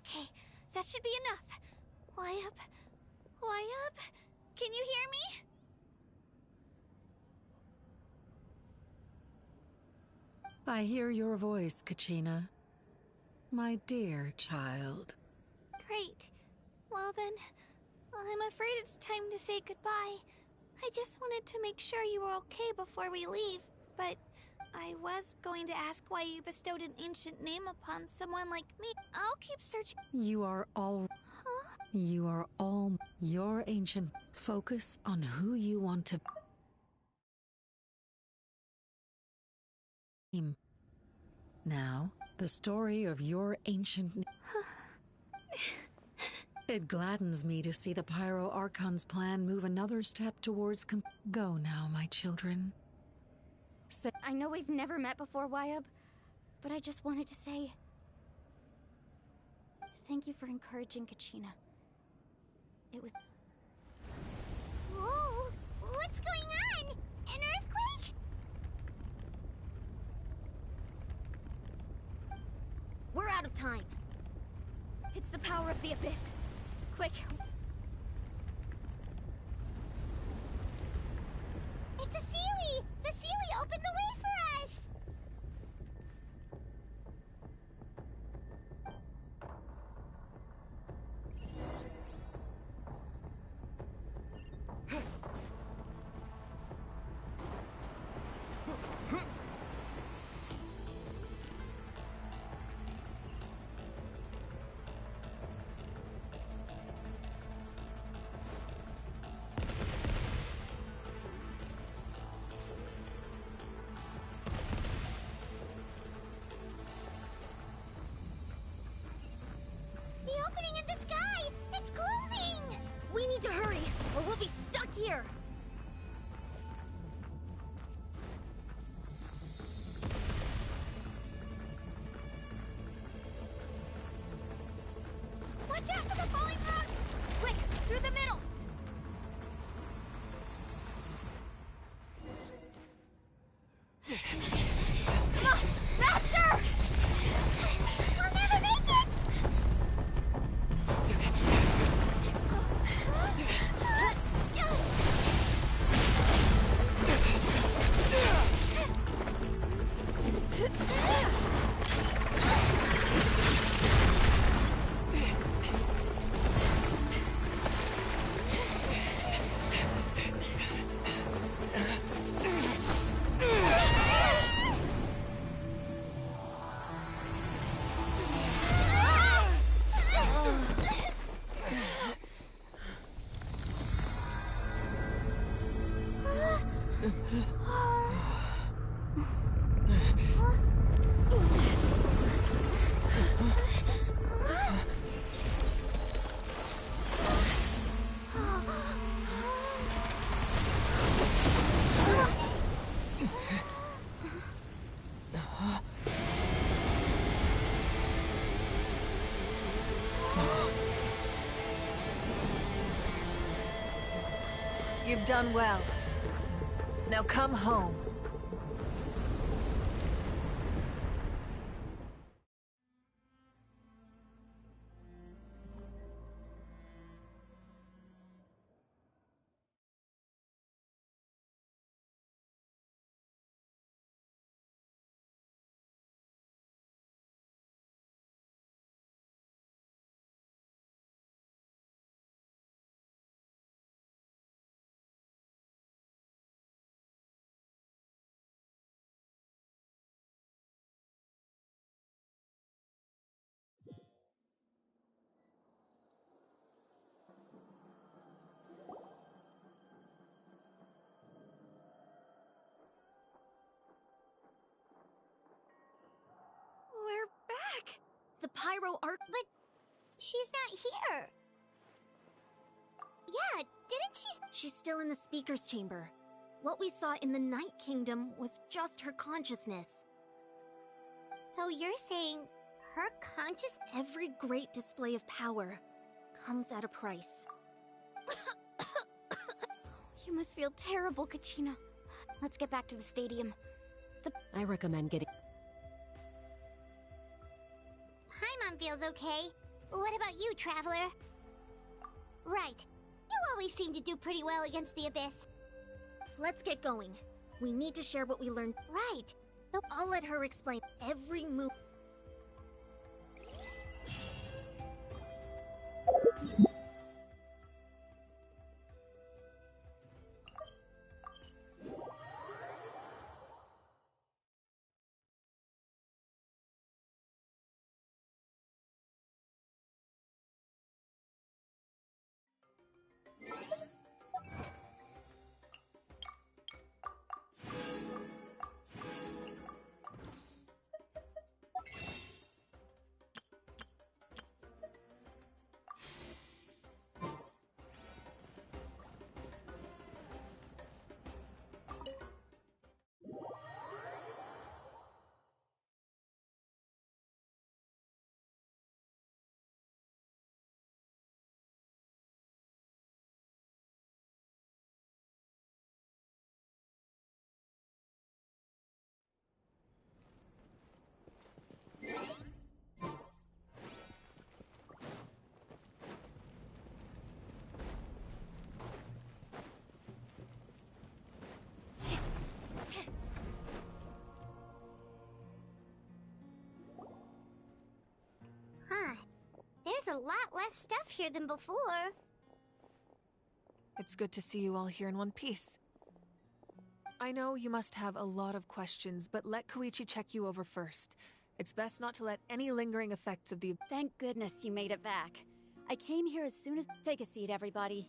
Okay, that should be enough. Why up? Why up? Can you hear me? I hear your voice, Kachina. My dear child. Great. Well then, I'm afraid it's time to say goodbye. I just wanted to make sure you were okay before we leave, but I was going to ask why you bestowed an ancient name upon someone like me. I'll keep searching. You are all... Huh? You are all... Your ancient... Focus on who you want to... Now, the story of your ancient... It gladdens me to see the Pyro Archon's plan move another step towards... Go now, my children. I know we've never met before, Wyub, but I just wanted to say... Thank you for encouraging Kachina. It was... Whoa! What's going on? An earthquake? we're out of time. It's the power of the Abyss. Quick. It's a Sealy! The Sealy opened the way for us! The opening in the sky! It's closing! We need to hurry, or we'll be stuck here! Watch out for the falling rocks! You've done well. Now come home. We're back! The Pyro Arc. But she's not here. Yeah, didn't she? She's still in the speaker's chamber. What we saw in the Night Kingdom was just her consciousness. So you're saying her conscious? Every great display of power comes at a price. You must feel terrible, Kachina. Let's get back to the stadium. I recommend getting... Paimon feels okay. What about you, Traveler? Right. You always seem to do pretty well against the Abyss. Let's get going. We need to share what we learned. Right. I'll let her explain every move. Huh. There's a lot less stuff here than before. It's good to see you all here in one piece. I know you must have a lot of questions, but let Koichi check you over first. It's best not to let any lingering effects of the... Thank goodness you made it back. I came here as soon as... Take a seat, everybody.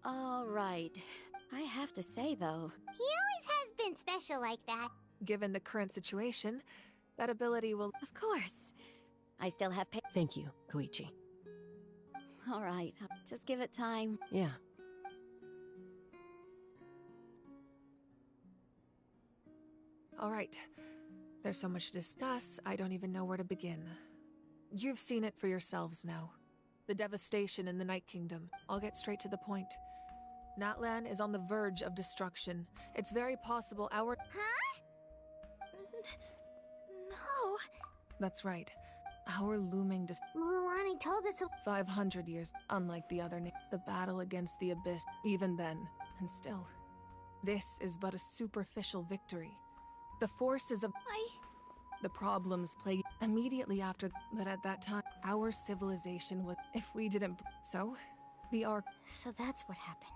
All right. I have to say, though... He always has been special like that. Given the current situation, that ability will... Of course. I still have Thank you, Koichi. All right, just give it time. Yeah. All right. There's so much to discuss, I don't even know where to begin. You've seen it for yourselves now. The devastation in the Night Kingdom. I'll get straight to the point. Natlan is on the verge of destruction. It's very possible our... Huh? No. That's right. Our looming Mualani told us... 500 years, unlike the other the battle against the Abyss, even then, and still. This is but a superficial victory. The forces of... The problems plague immediately after, but at that time, our civilization was... If we didn't... So? The Ark... So that's what happened.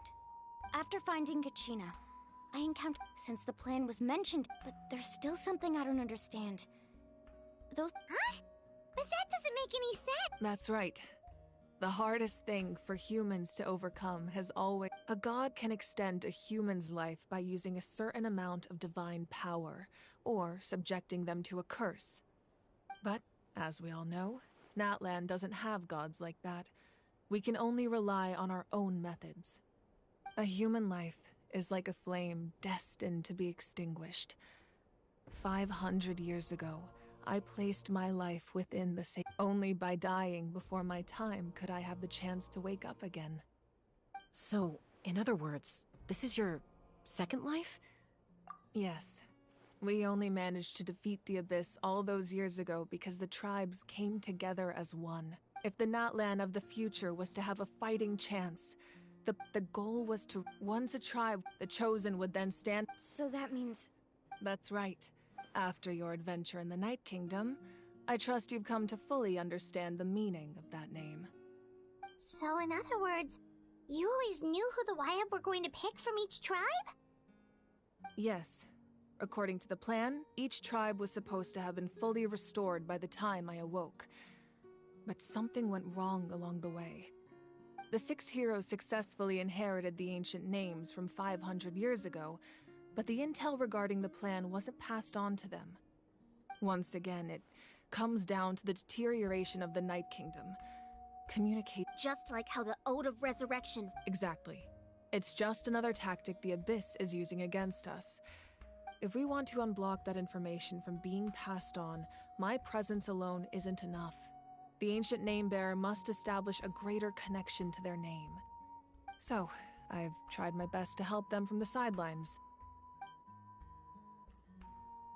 After finding Kachina, I encountered... Since the plan was mentioned, but there's still something I don't understand. Those... Huh? But that doesn't make any sense! That's right. The hardest thing for humans to overcome has always... A god can extend a human's life by using a certain amount of divine power, or subjecting them to a curse. But, as we all know, Natlan doesn't have gods like that. We can only rely on our own methods. A human life is like a flame destined to be extinguished. 500 years ago, I placed my life within the same. Only by dying before my time could I have the chance to wake up again. So, in other words, this is your second life? Yes. We only managed to defeat the Abyss all those years ago because the tribes came together as one. If the Natlan of the future was to have a fighting chance, the goal was to... Once a tribe, the Chosen would then stand... So that means... That's right. After your adventure in the Night Kingdom, I trust you've come to fully understand the meaning of that name. So in other words, you always knew who the Wyatt were going to pick from each tribe? Yes. According to the plan, each tribe was supposed to have been fully restored by the time I awoke. But something went wrong along the way. The 6 heroes successfully inherited the ancient names from 500 years ago, but the intel regarding the plan wasn't passed on to them. Once again, it comes down to the deterioration of the Night Kingdom. Communicate... Just like how the Ode of Resurrection... Exactly. It's just another tactic the Abyss is using against us. If we want to unblock that information from being passed on, my presence alone isn't enough. The ancient name-bearer must establish a greater connection to their name. So, I've tried my best to help them from the sidelines.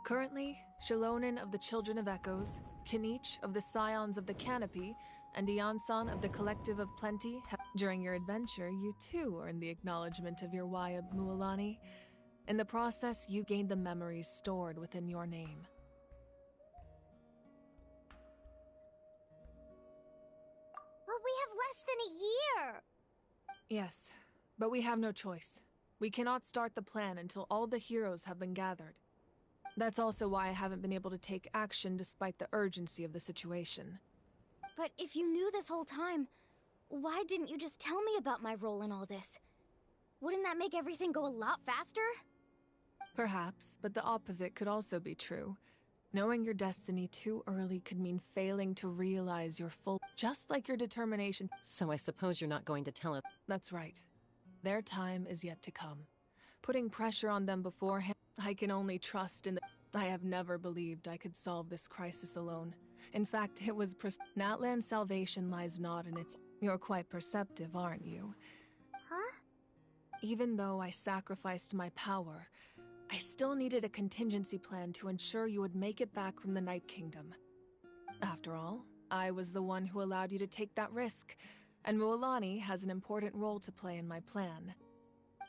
Currently, Shilonen of the Children of Echoes, Kinich of the Scions of the Canopy, and Iansan of the Collective of Plenty during your adventure, you too earned the acknowledgement of your Wayab Mualani. In the process, you gained the memories stored within your name. Well, we have less than a year! Yes, but we have no choice. We cannot start the plan until all the heroes have been gathered. That's also why I haven't been able to take action despite the urgency of the situation. But if you knew this whole time, why didn't you just tell me about my role in all this? Wouldn't that make everything go a lot faster? Perhaps, but the opposite could also be true. Knowing your destiny too early could mean failing to realize your full... Just like your determination... So I suppose you're not going to tell us... That's right. Their time is yet to come. Putting pressure on them beforehand... I can only trust in the... I have never believed I could solve this crisis alone. In fact, it was... Natlan's salvation lies not in its... You're quite perceptive, aren't you? Huh? Even though I sacrificed my power, I still needed a contingency plan to ensure you would make it back from the Night Kingdom. After all, I was the one who allowed you to take that risk, and Mualani has an important role to play in my plan.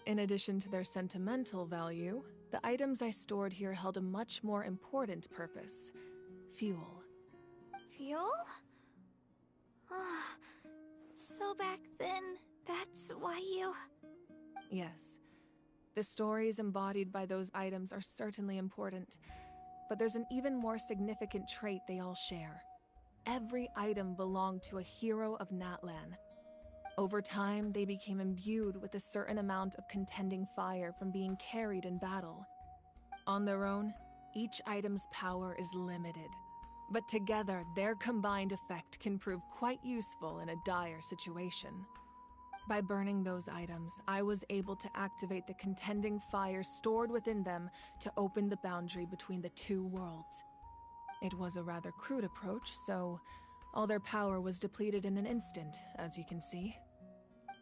In addition to their sentimental value, the items I stored here held a much more important purpose: fuel. Fuel? So back then, that's why you... Yes. The stories embodied by those items are certainly important, but there's an even more significant trait they all share. Every item belonged to a hero of Natlan. Over time, they became imbued with a certain amount of contending fire from being carried in battle. On their own, each item's power is limited, but together, their combined effect can prove quite useful in a dire situation. By burning those items, I was able to activate the contending fire stored within them to open the boundary between the two worlds. It was a rather crude approach, so all their power was depleted in an instant, as you can see.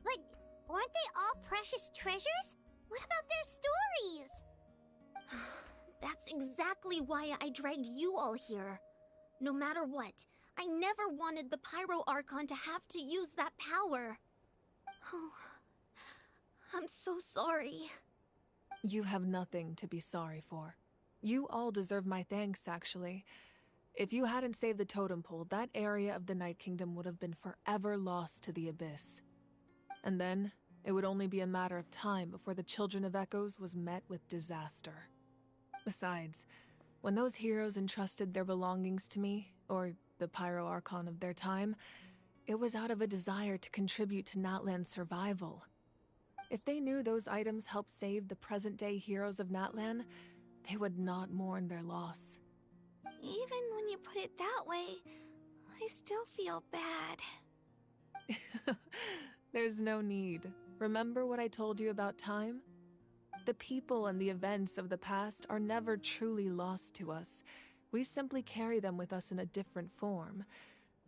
But weren't they all precious treasures? What about their stories? That's exactly why I dragged you all here. No matter what, I never wanted the Pyro Archon to have to use that power. Oh, I'm so sorry. You have nothing to be sorry for. You all deserve my thanks, actually. If you hadn't saved the totem pole, that area of the Night Kingdom would have been forever lost to the Abyss. And then, it would only be a matter of time before the Children of Echoes was met with disaster. Besides, when those heroes entrusted their belongings to me, or the Pyro Archon of their time, it was out of a desire to contribute to Natlan's survival. If they knew those items helped save the present-day heroes of Natlan, they would not mourn their loss. Even when you put it that way, I still feel bad. There's no need. Remember what I told you about time? The people and the events of the past are never truly lost to us. We simply carry them with us in a different form.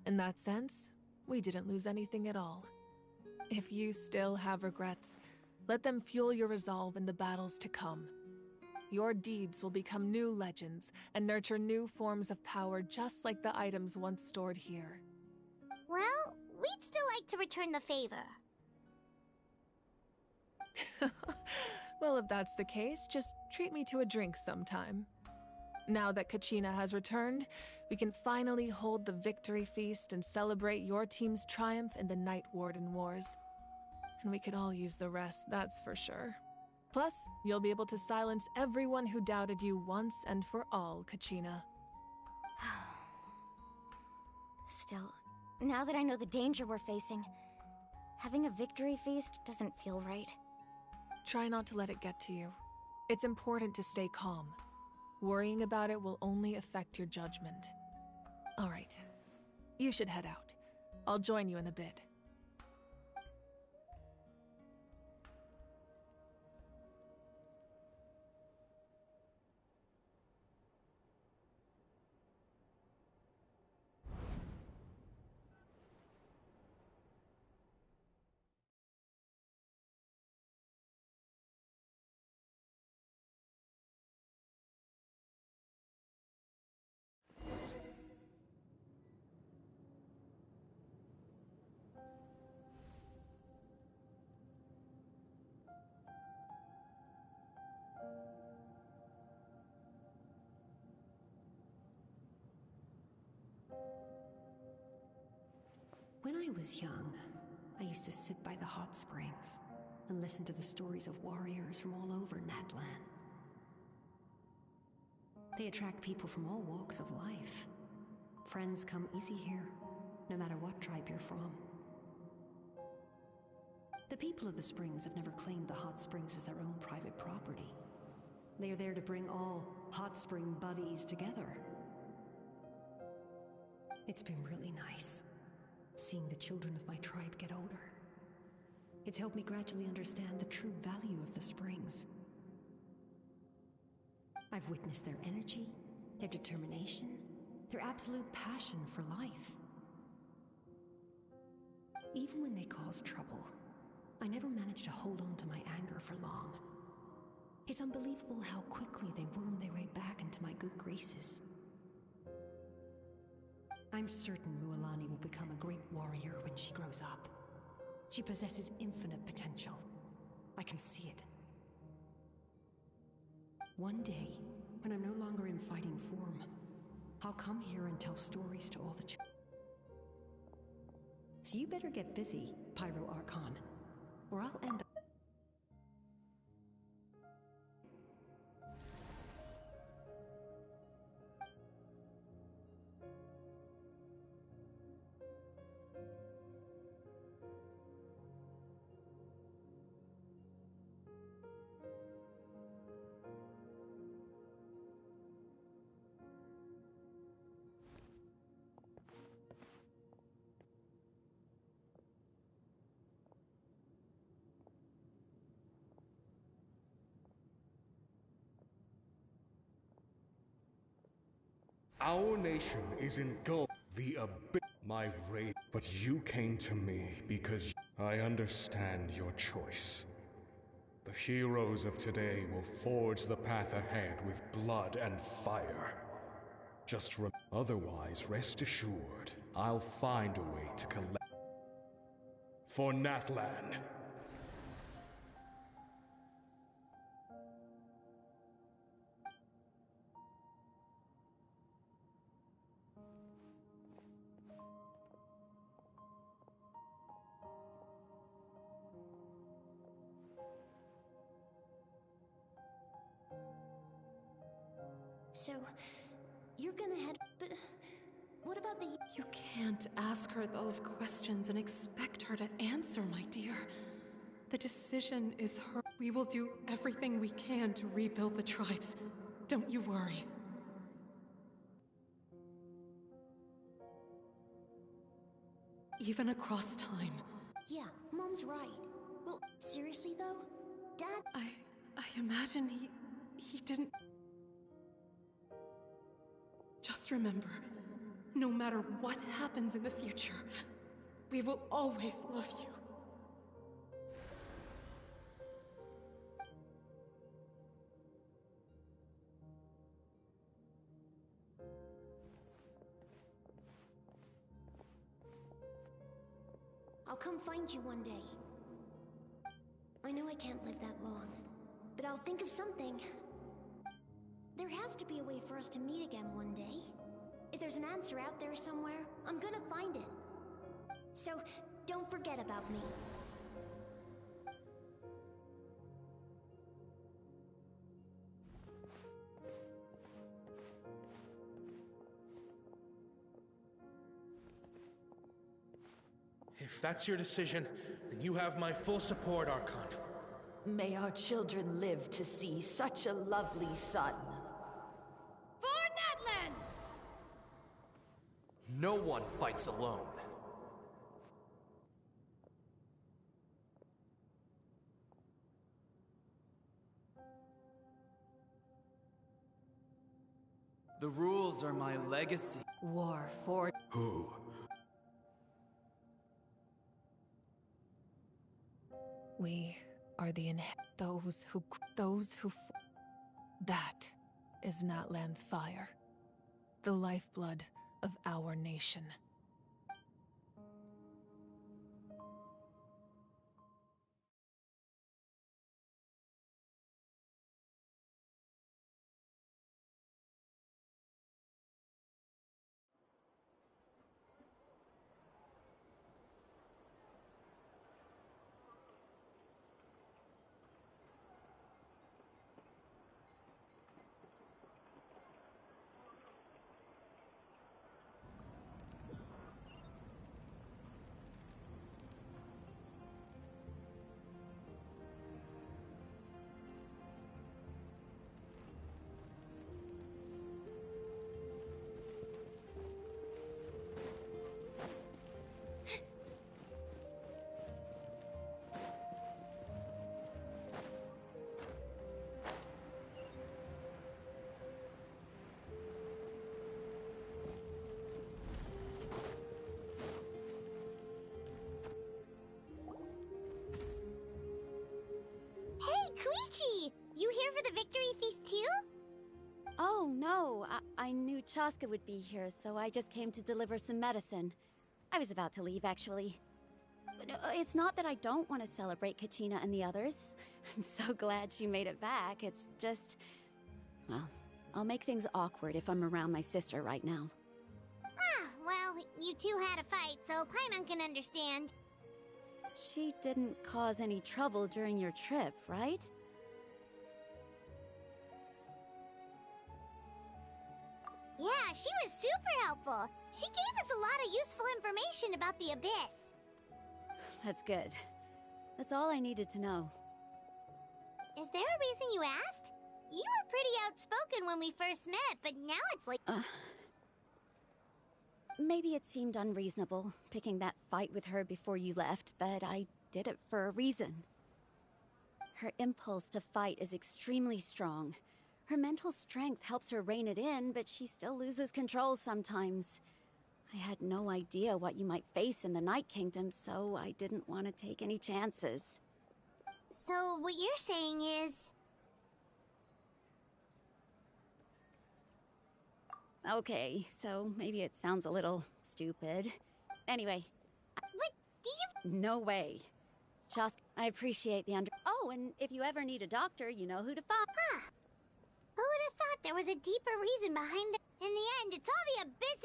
In that sense, we didn't lose anything at all. If you still have regrets, let them fuel your resolve in the battles to come. Your deeds will become new legends and nurture new forms of power just like the items once stored here. Well, we'd still like to return the favor. Well, if that's the case, just treat me to a drink sometime. Now that Kachina has returned, we can finally hold the victory feast and celebrate your team's triumph in the Night Warden Wars. And we could all use the rest, that's for sure. Plus, you'll be able to silence everyone who doubted you once and for all, Kachina. Still, now that I know the danger we're facing, having a victory feast doesn't feel right. Try not to let it get to you. It's important to stay calm. Worrying about it will only affect your judgment. All right. You should head out. I'll join you in a bit. When I was young, I used to sit by the hot springs and listen to the stories of warriors from all over Natlan. They attract people from all walks of life. Friends come easy here, no matter what tribe you're from. The people of the springs have never claimed the hot springs as their own private property. They are there to bring all hot spring buddies together. It's been really nice, seeing the children of my tribe get older. It's helped me gradually understand the true value of the springs. I've witnessed their energy, their determination, their absolute passion for life. Even when they cause trouble, I never managed to hold on to my anger for long. It's unbelievable how quickly they worm their way back into my good graces. I'm certain Mualani will become a great warrior when she grows up. She possesses infinite potential. I can see it. One day, when I'm no longer in fighting form, I'll come here and tell stories to all the children. So you better get busy, Pyro Archon, or I'll end up... Our nation is engulfed the abyss, my race. But you came to me because I understand your choice. The heroes of today will forge the path ahead with blood and fire. Otherwise, rest assured, I'll find a way to collect for Natlan. So, you're gonna head... But What about the... You can't ask her those questions and expect her to answer, my dear. The decision is her. We will do everything we can to rebuild the tribes. Don't you worry. Even across time. Yeah, Mom's right. Well, seriously though? Dad... I imagine he didn't... Just remember, no matter what happens in the future, we will always love you. I'll come find you one day. I know I can't live that long, but I'll think of something. There has to be a way for us to meet again one day. If there's an answer out there somewhere, I'm gonna find it. So, don't forget about me. If that's your decision, then you have my full support, Archon. May our children live to see such a lovely son. For Natlan! No one fights alone. The rules are my legacy. War for... Who? We are the those who... That is Natlan's fire. The lifeblood of our nation. Koichi! You here for the victory feast too? Oh, no. I knew Chaska would be here, so I just came to deliver some medicine. I was about to leave, actually. But it's not that I don't want to celebrate Kachina and the others. I'm so glad she made it back. It's just... Well, I'll make things awkward if I'm around my sister right now. Ah, well, you two had a fight, so Paimon can understand. She didn't cause any trouble during your trip, right? Yeah, she was super helpful. She gave us a lot of useful information about the Abyss. That's good. That's all I needed to know. Is there a reason you asked? You were pretty outspoken when we first met, but now it's like... Maybe it seemed unreasonable, picking that fight with her before you left, but I did it for a reason. Her impulse to fight is extremely strong. Her mental strength helps her rein it in, but she still loses control sometimes. I had no idea what you might face in the Night Kingdom, so I didn't want to take any chances. So what you're saying is... Okay, so maybe it sounds a little stupid. Anyway. What? Do you... No way. Chaska, I appreciate the Oh, and if you ever need a doctor, you know who to find. Huh. Who would have thought there was a deeper reason behind the... In the end, it's all the Abyss...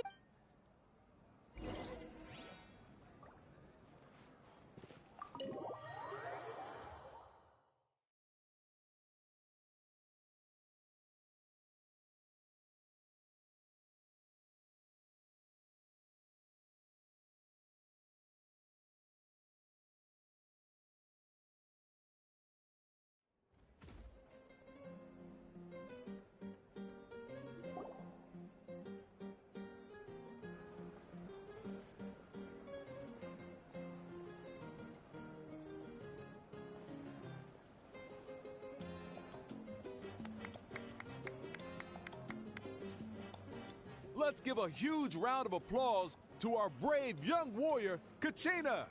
let's give a huge round of applause to our brave young warrior, Kachina!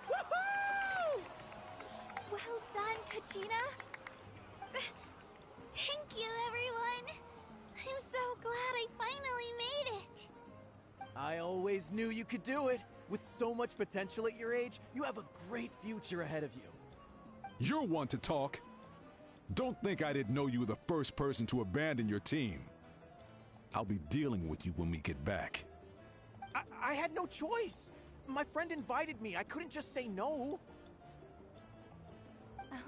Woohoo! Well done, Kachina. Thank you, everyone. I'm so glad I finally made it. I always knew you could do it. With so much potential at your age, you have a great future ahead of you. You're one to talk. Don't think I didn't know you were the first person to abandon your team. I'll be dealing with you when we get back. I had no choice. My friend invited me. I couldn't just say no.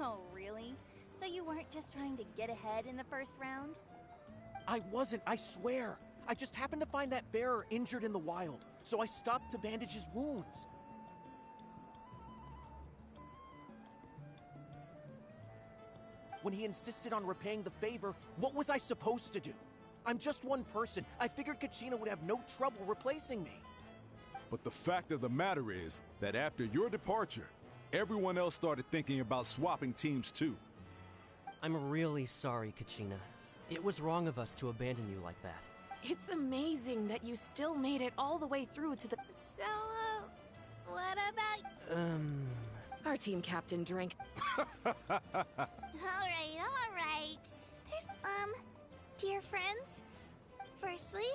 Oh, really? So you weren't just trying to get ahead in the first round? I wasn't, I swear. I just happened to find that bearer injured in the wild, so I stopped to bandage his wounds. When he insisted on repaying the favor, what was I supposed to do? I'm just one person. I figured Kachina would have no trouble replacing me. But the fact of the matter is that after your departure, everyone else started thinking about swapping teams too. I'm really sorry, Kachina. It was wrong of us to abandon you like that. It's amazing that you still made it all the way through to the... So, what about... Our team captain drank... Alright. There's, dear friends, firstly,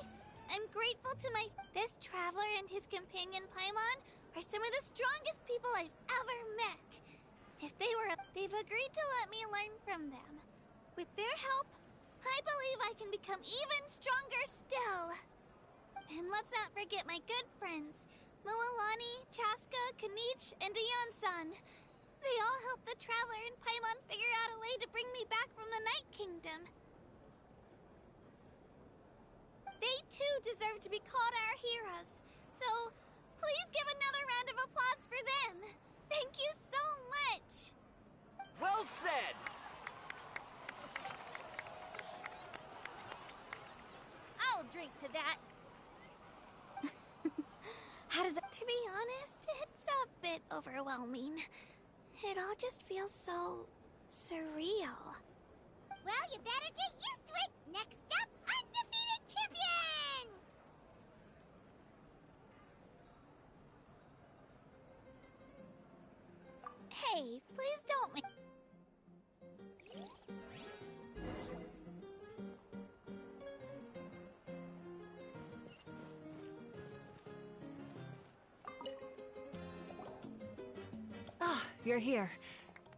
I'm grateful to this traveler and his companion Paimon are some of the strongest people I've ever met. If they've agreed to let me learn from them. With their help, I believe I can become even stronger still. And let's not forget my good friends, Moalani, Chaska, Kanich, and Dion-san. They all helped the Traveler and Paimon figure out a way to bring me back from the Night Kingdom. They too deserve to be called our heroes, so please give another round of applause for them. Thank you so much. Well said! I'll drink to that. How does it... To be honest, it's a bit overwhelming. It all just feels so... surreal. Well, you better get used to it! Next up, undefeated champion! Hey, please don't make... Ah, you're here.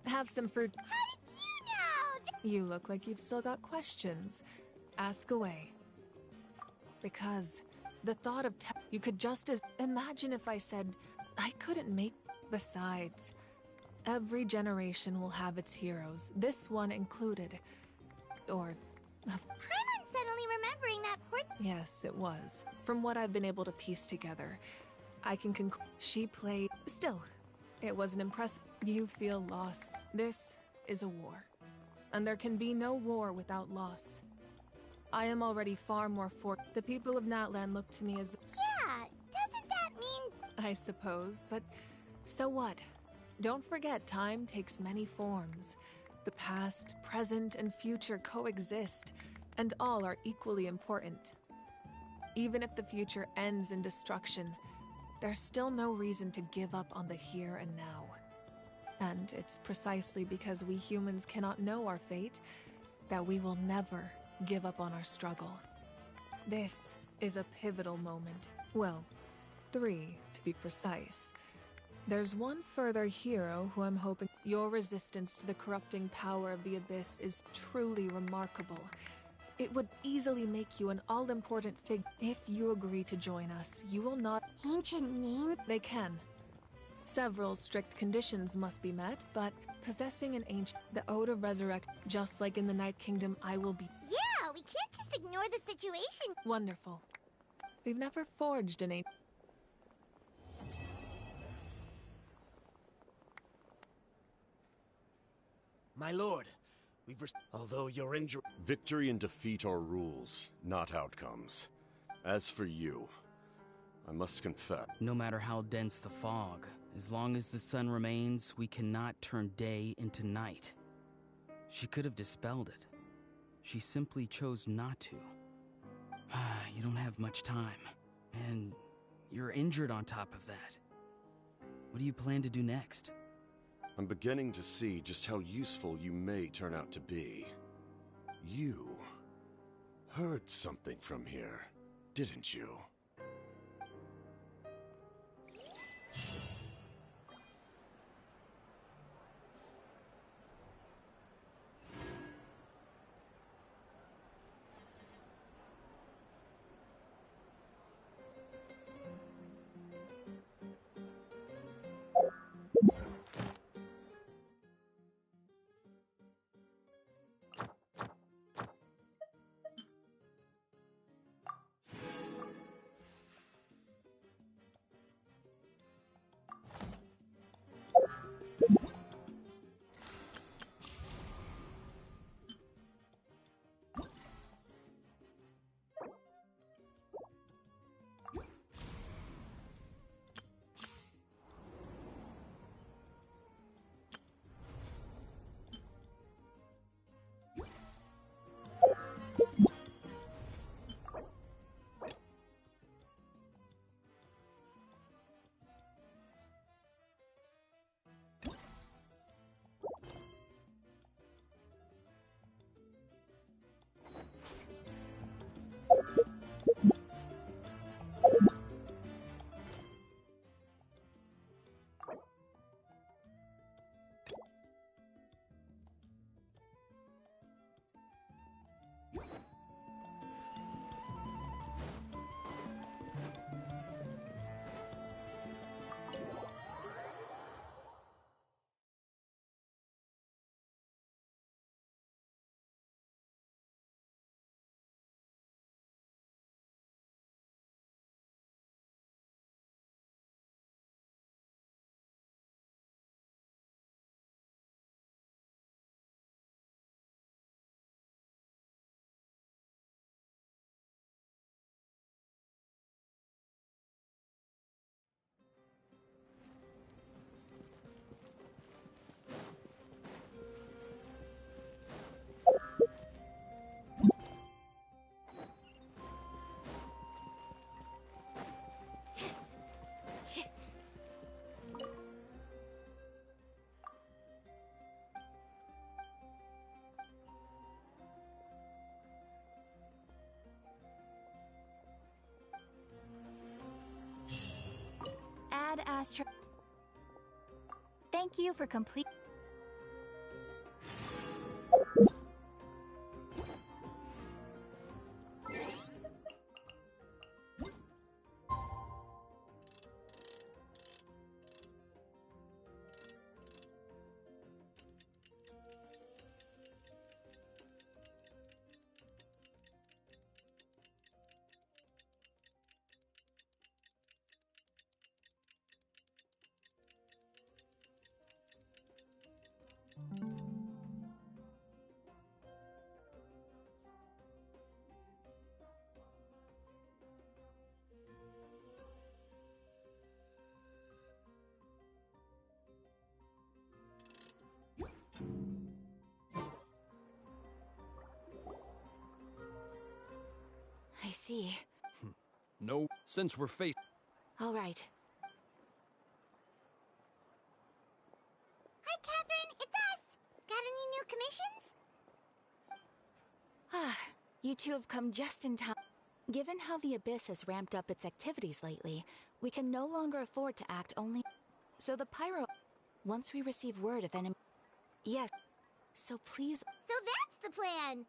Have some fruit. How did you know? You look like you've still got questions. Ask away. Because the thought of you could just as imagine if I said I couldn't make. Besides, every generation will have its heroes, this one included. Or Paimon's suddenly remembering that poor... yes, it was. From what I've been able to piece together, I can conclude she played. Still, it wasn't impressive. You feel lost. This is a war. And there can be no war without loss. I am already far more the people of Natlan look to me as... Yeah, doesn't that mean... I suppose, but so what? Don't forget, time takes many forms. The past, present, and future coexist, and all are equally important. Even if the future ends in destruction, there's still no reason to give up on the here and now. And it's precisely because we humans cannot know our fate that we will never give up on our struggle. This is a pivotal moment. Well, 3 to be precise. There's one further hero who I'm hoping... Your resistance to the corrupting power of the Abyss is truly remarkable. It would easily make you an all-important figure. If you agree to join us, you will not... Ancient name? They can. Several strict conditions must be met, but possessing an ancient... The Ode of Resurrect, just like in the Night Kingdom, I will be... Yeah, we can't just ignore the situation. Wonderful. We've never forged an ancient... My lord, although you're injured... Victory and defeat are rules, not outcomes. As for you, I must confess... No matter how dense the fog, as long as the sun remains, we cannot turn day into night. She could have dispelled it. She simply chose not to. You don't have much time, and you're injured on top of that. What do you plan to do next? I'm beginning to see just how useful you may turn out to be. You heard something from here, didn't you? Ad Astra. Thank you for complete. I see. No, since we're faced. All right. Hi, Catherine. It's us. Got any new commissions? Ah, you two have come just in time. Given how the Abyss has ramped up its activities lately, we can no longer afford to act only. So the Pyro... Once we receive word of enemy... Yes. So please... So that's the plan.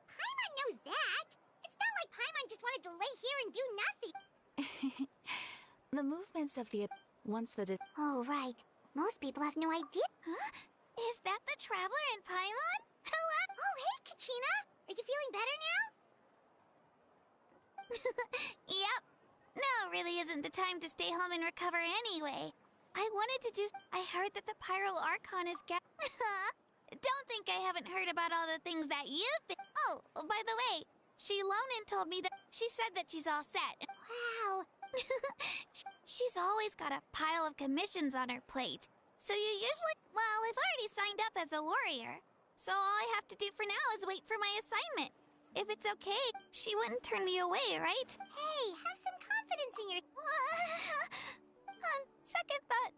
Paimon knows that. It's not like Paimon just wanted to lay here and do nothing. The movements of the... Once the... Oh, right. Most people have no idea. Huh? Is that the Traveler and Paimon? Hello? Oh, hey, Kachina. Are you feeling better now? Yep. No, really isn't the time to stay home and recover anyway. I wanted to do... I heard that the Pyro Archon is Don't think I haven't heard about all the things that you've been... Oh, by the way, Lonin told me that... She said that she's all set. Wow. She's always got a pile of commissions on her plate. So you usually... Well, I've already signed up as a warrior. So all I have to do for now is wait for my assignment. If it's okay, she wouldn't turn me away, right? Hey, have some confidence in your... On second thought...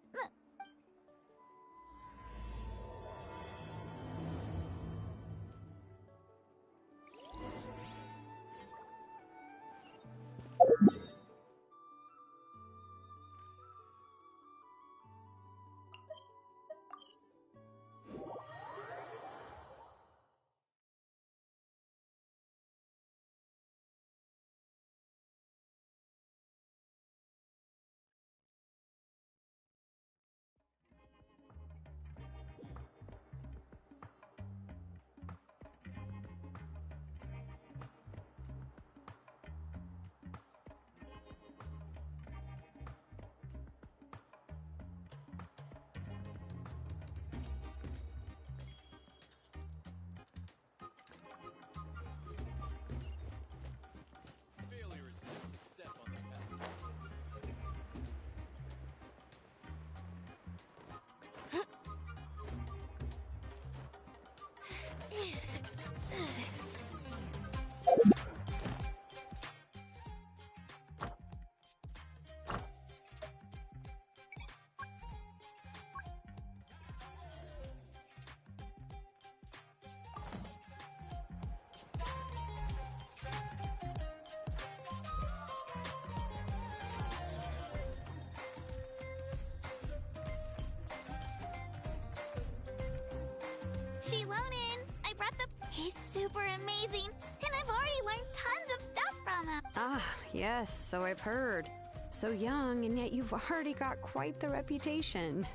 Shilonen, I brought the... He's super amazing, and I've already learned tons of stuff from him. Ah, yes, so I've heard. So young, and yet you've already got quite the reputation.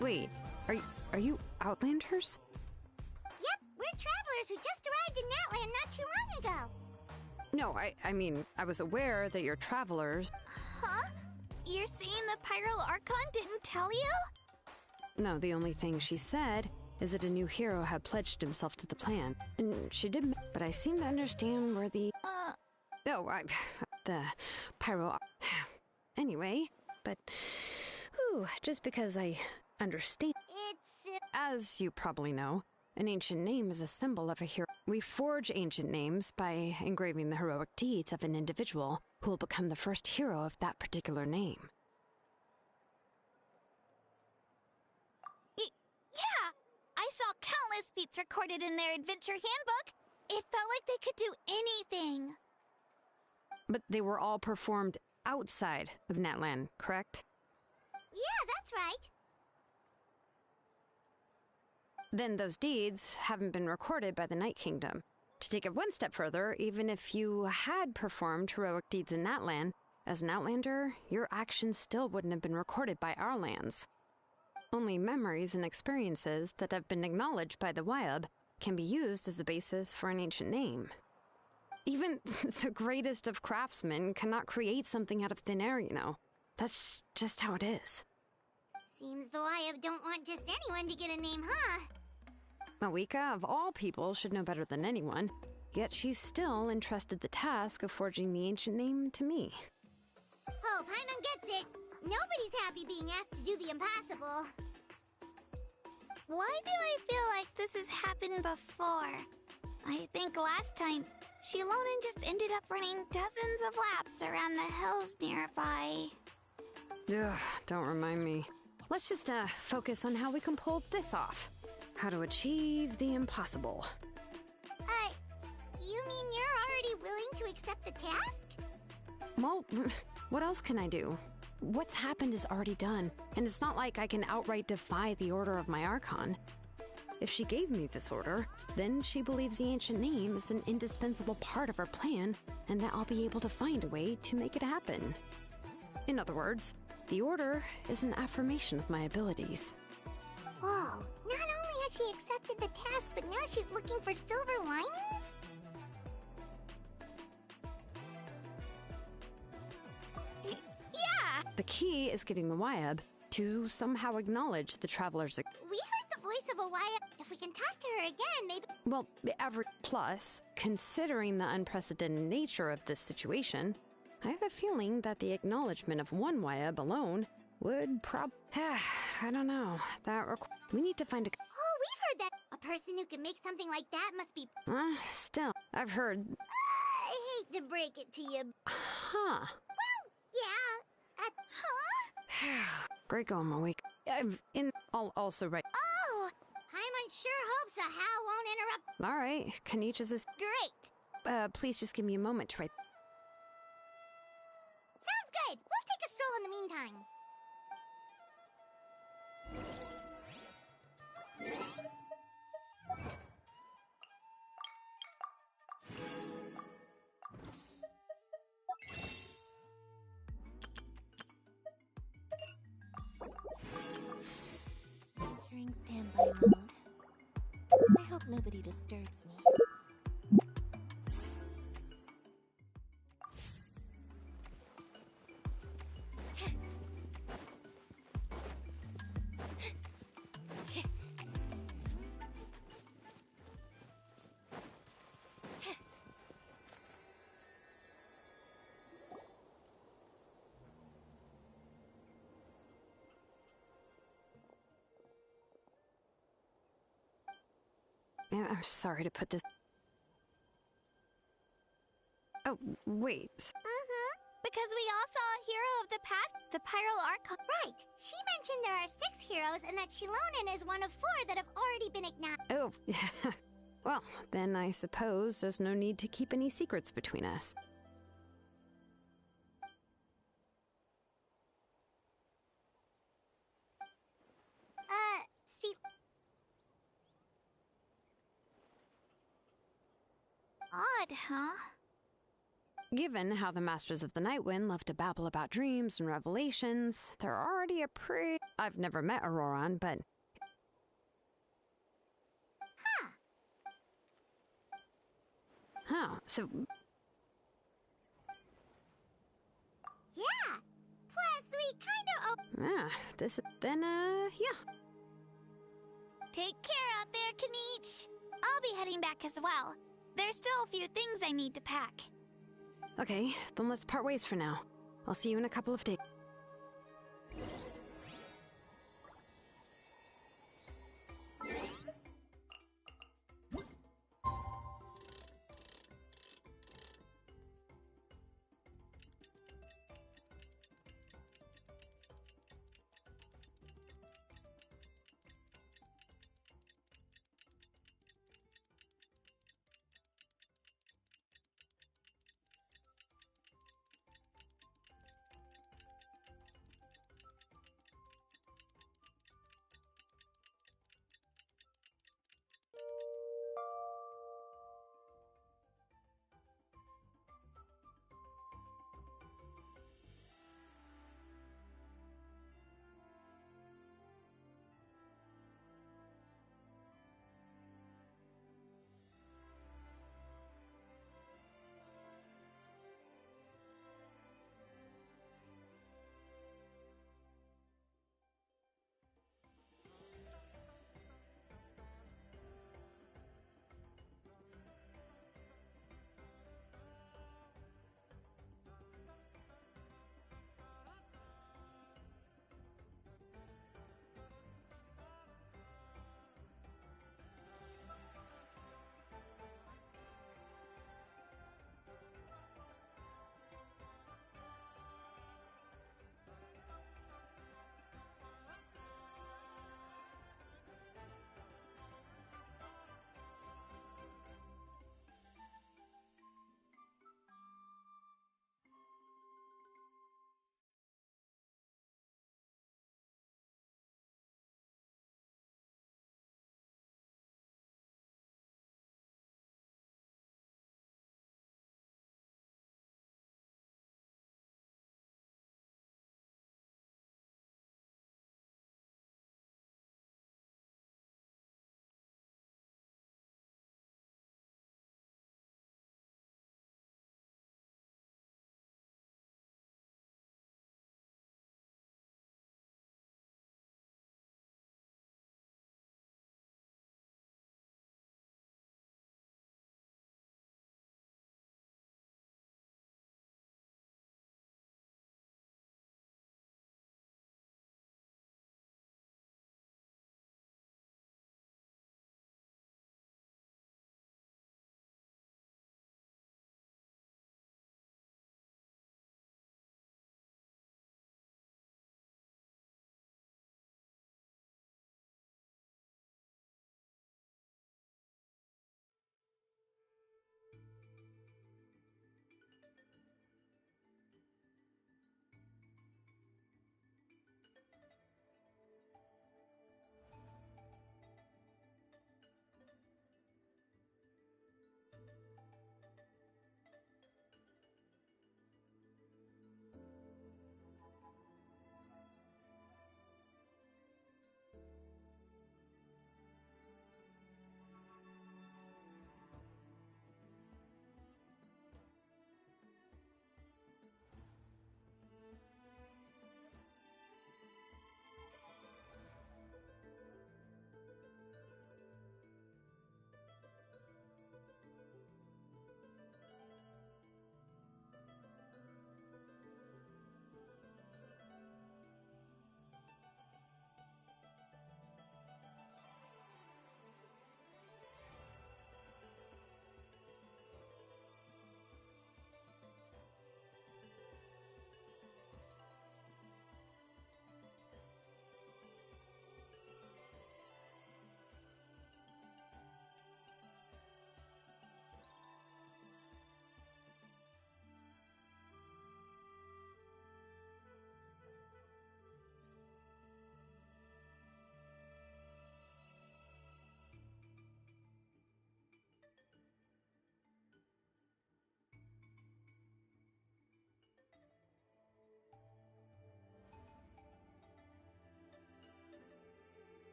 Wait, are you Outlanders? Yep, we're travelers who just arrived in Natland not too long ago. No, I mean, I was aware that you're travelers. Huh? You're saying the Pyro Archon didn't tell you? No, the only thing she said is that a new hero had pledged himself to the plan. And she did, but I seem to understand where the... the Pyro... Anyway, but... Ooh, just because I understand... It's... As you probably know, an ancient name is a symbol of a hero. We forge ancient names by engraving the heroic deeds of an individual who will become the first hero of that particular name. Yeah! I saw countless feats recorded in their adventure handbook. It felt like they could do anything. But they were all performed outside of Natland, correct? Yeah, that's right. Then those deeds haven't been recorded by the Night Kingdom. To take it one step further, even if you had performed heroic deeds in Natland, as an Outlander, your actions still wouldn't have been recorded by our lands. Only memories and experiences that have been acknowledged by the Wyab can be used as a basis for an ancient name. Even the greatest of craftsmen cannot create something out of thin air, you know. That's just how it is. Seems the Wyab don't want just anyone to get a name, huh? Mawika, of all people, should know better than anyone, yet she's still entrusted the task of forging the ancient name to me. Oh, Paimon gets it. Nobody's happy being asked to do the impossible. Why do I feel like this has happened before? I think last time, Shilonen just ended up running dozens of laps around the hills nearby. Ugh, don't remind me. Let's just, focus on how we can pull this off. How to achieve the impossible. You mean you're already willing to accept the task? Well, what else can I do? What's happened is already done, and it's not like I can outright defy the order of my Archon. If she gave me this order, then she believes the ancient name is an indispensable part of her plan, and that I'll be able to find a way to make it happen. In other words, the order is an affirmation of my abilities. Whoa, not only has she accepted the task, but now she's looking for silver linings? Yeah! The key is getting the Wyab to somehow acknowledge the traveler's... We heard the voice of a Wyab. If we can talk to her again, maybe... Well, plus, considering the unprecedented nature of this situation, I have a feeling that the acknowledgement of one Wyab alone would I don't know. We need to find a... Oh, we've heard that. A person who can make something like that must be... Still, I've heard... I hate to break it to you. Huh. Well, yeah. Huh? Great going, my week. I'll also write... Oh! Paimon sure hopes a How won't interrupt... Alright, Kanich's is... Great! Please just give me a moment to write... Sounds good! We'll take a stroll in the meantime. Entering standby mode. I hope nobody disturbs me. I'm sorry to put this... Oh, wait. Because we all saw a hero of the past, the Pyro Archon. Right. She mentioned there are 6 heroes and that Shilonen is one of 4 that have already been acknowledged. Oh, well, then I suppose there's no need to keep any secrets between us. See... Odd, huh? Given how the Masters of the Nightwind love to babble about dreams and revelations, they're already a pretty... I've never met Auroran, but... Huh, so... Yeah! Plus, we kinda... yeah. Take care out there, Kanich! I'll be heading back as well. There's still a few things I need to pack. Okay, then let's part ways for now. I'll see you in a couple of days.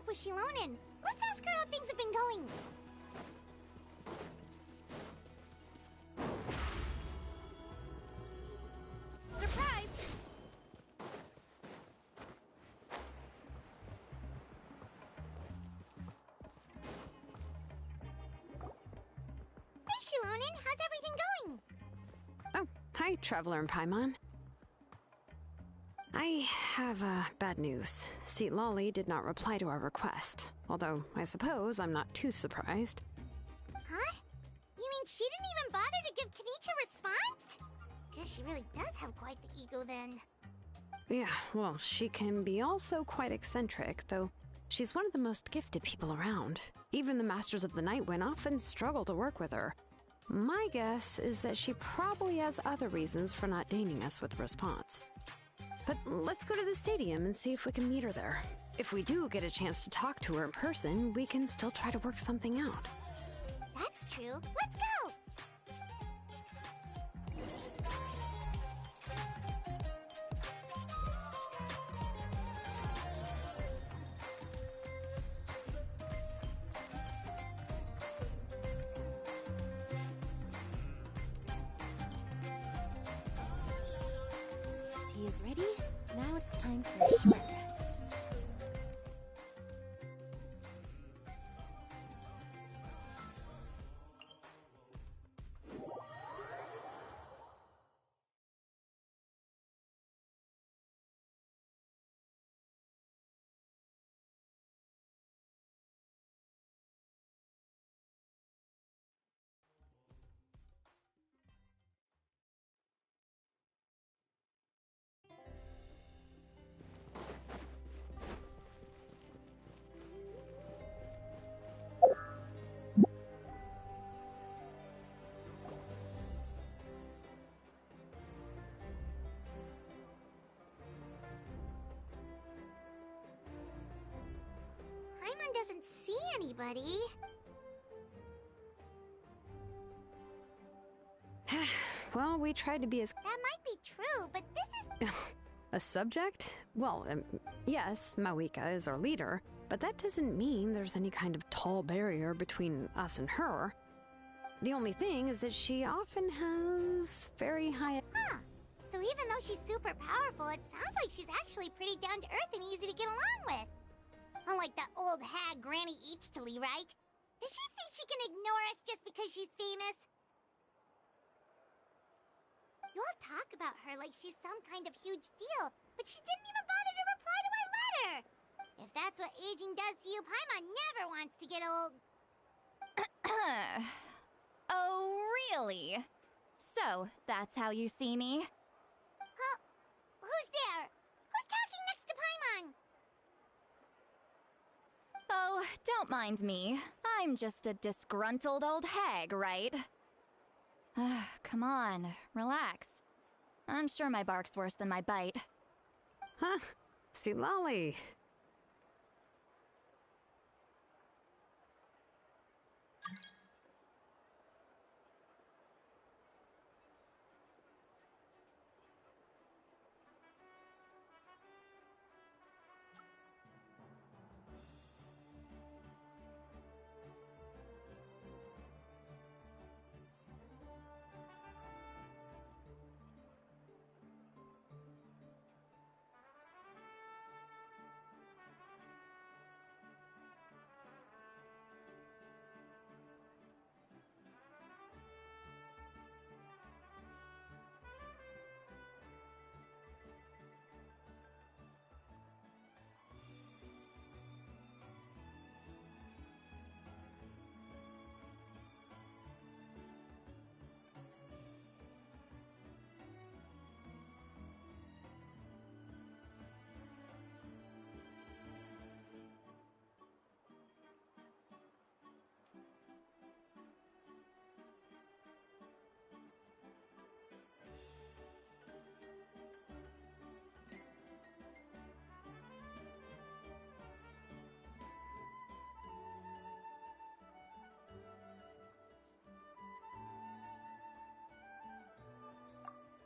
up with Shilonen. Let's ask her how things have been going. Surprise! Hey, Shilonen, how's everything going? Oh, hi, Traveler and Paimon. I have bad news. Xi-Lali did not reply to our request, although I suppose I'm not too surprised. Huh? You mean she didn't even bother to give Kenichi a response? Guess she really does have quite the ego then. Yeah, well, she can be also quite eccentric, though she's one of the most gifted people around. Even the Masters of the Nightwind often struggle to work with her. My guess is that she probably has other reasons for not deigning us with a response. But let's go to the stadium and see if we can meet her there. If we do get a chance to talk to her in person, we can still try to work something out. That's true. Let's go! Tea is ready. Now it's time for a short rest. Paimon doesn't see anybody. Well, we tried to be as... That might be true, but this is... A subject? Well, yes, Mawika is our leader, but that doesn't mean there's any kind of tall barrier between us and her. The only thing is that she often has very high... Huh. So even though she's super powerful, it sounds like she's actually pretty down to earth and easy to get along with. Unlike that old hag Granny Eachtley, right? Does she think she can ignore us just because she's famous? You all talk about her like she's some kind of huge deal, but she didn't even bother to reply to our letter! If that's what aging does to you, Paimon never wants to get old. Oh, really? So, that's how you see me? Huh? Who's there? Who's talking next to Paimon? Oh, don't mind me. I'm just a disgruntled old hag, right? Come on, relax. I'm sure my bark's worse than my bite. Huh? Xi-Lali.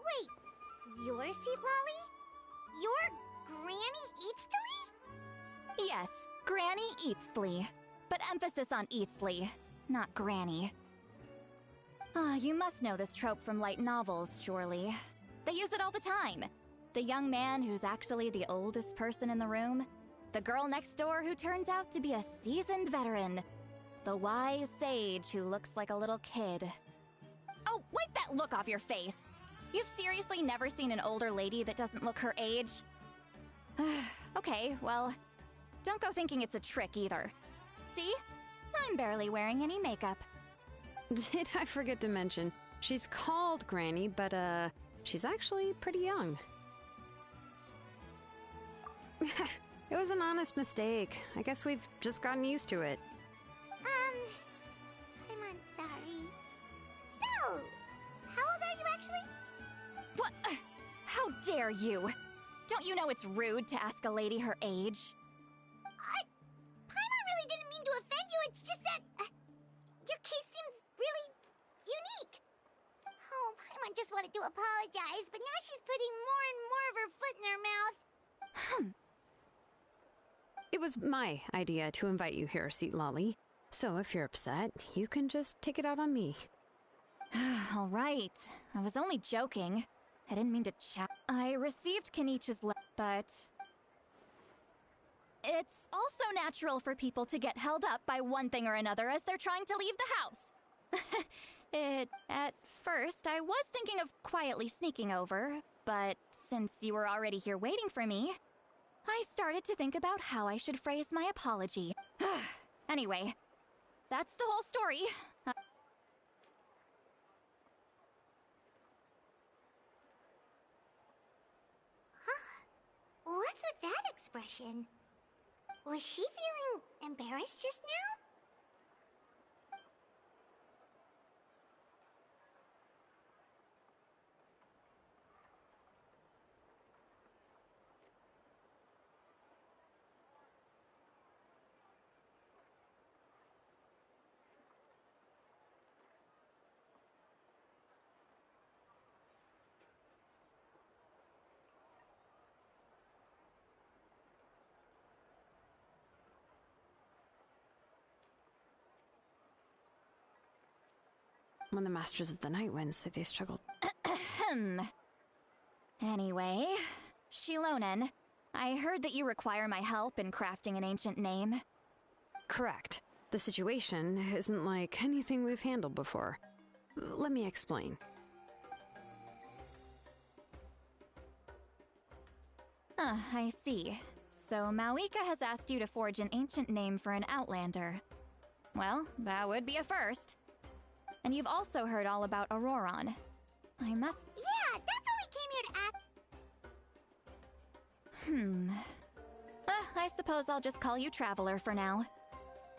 Wait, you're Xi-Lali? You're Granny Eachtley? Yes, Granny Eatsley. But emphasis on Eatsley, not Granny. You must know this trope from light novels, surely. They use it all the time. The young man who's actually the oldest person in the room. The girl next door who turns out to be a seasoned veteran. The wise sage who looks like a little kid. Oh, wipe that look off your face! You've seriously never seen an older lady that doesn't look her age? Okay, well, don't go thinking it's a trick either. See? I'm barely wearing any makeup. Did I forget to mention, she's called Granny, but she's actually pretty young. It was an honest mistake. I guess we've just gotten used to it. I'm sorry. So, how old are you actually? What? How dare you? Don't you know it's rude to ask a lady her age? Paimon really didn't mean to offend you, it's just that... your case seems really unique. Oh, Paimon just wanted to apologize, but now she's putting more and more of her foot in her mouth. It was my idea to invite you here, Seat Lolly. So if you're upset, you can just take it out on me. All right. I was only joking. I didn't mean to chat. I received Kenichi's letter, but... it's also natural for people to get held up by one thing or another as they're trying to leave the house. At first, I was thinking of quietly sneaking over, but since you were already here waiting for me, I started to think about how I should phrase my apology. Anyway, that's the whole story. What's with that expression? Was she feeling embarrassed just now? When the Masters of the Night Wind say they struggled. Anyway, Shilonen, I heard that you require my help in crafting an ancient name. Correct. The situation isn't like anything we've handled before. Let me explain. I see. So Mawika has asked you to forge an ancient name for an Outlander. Well, that would be a first. And you've also heard all about Auroron. I must... Yeah, that's what we came here to ask. I suppose I'll just call you Traveler for now.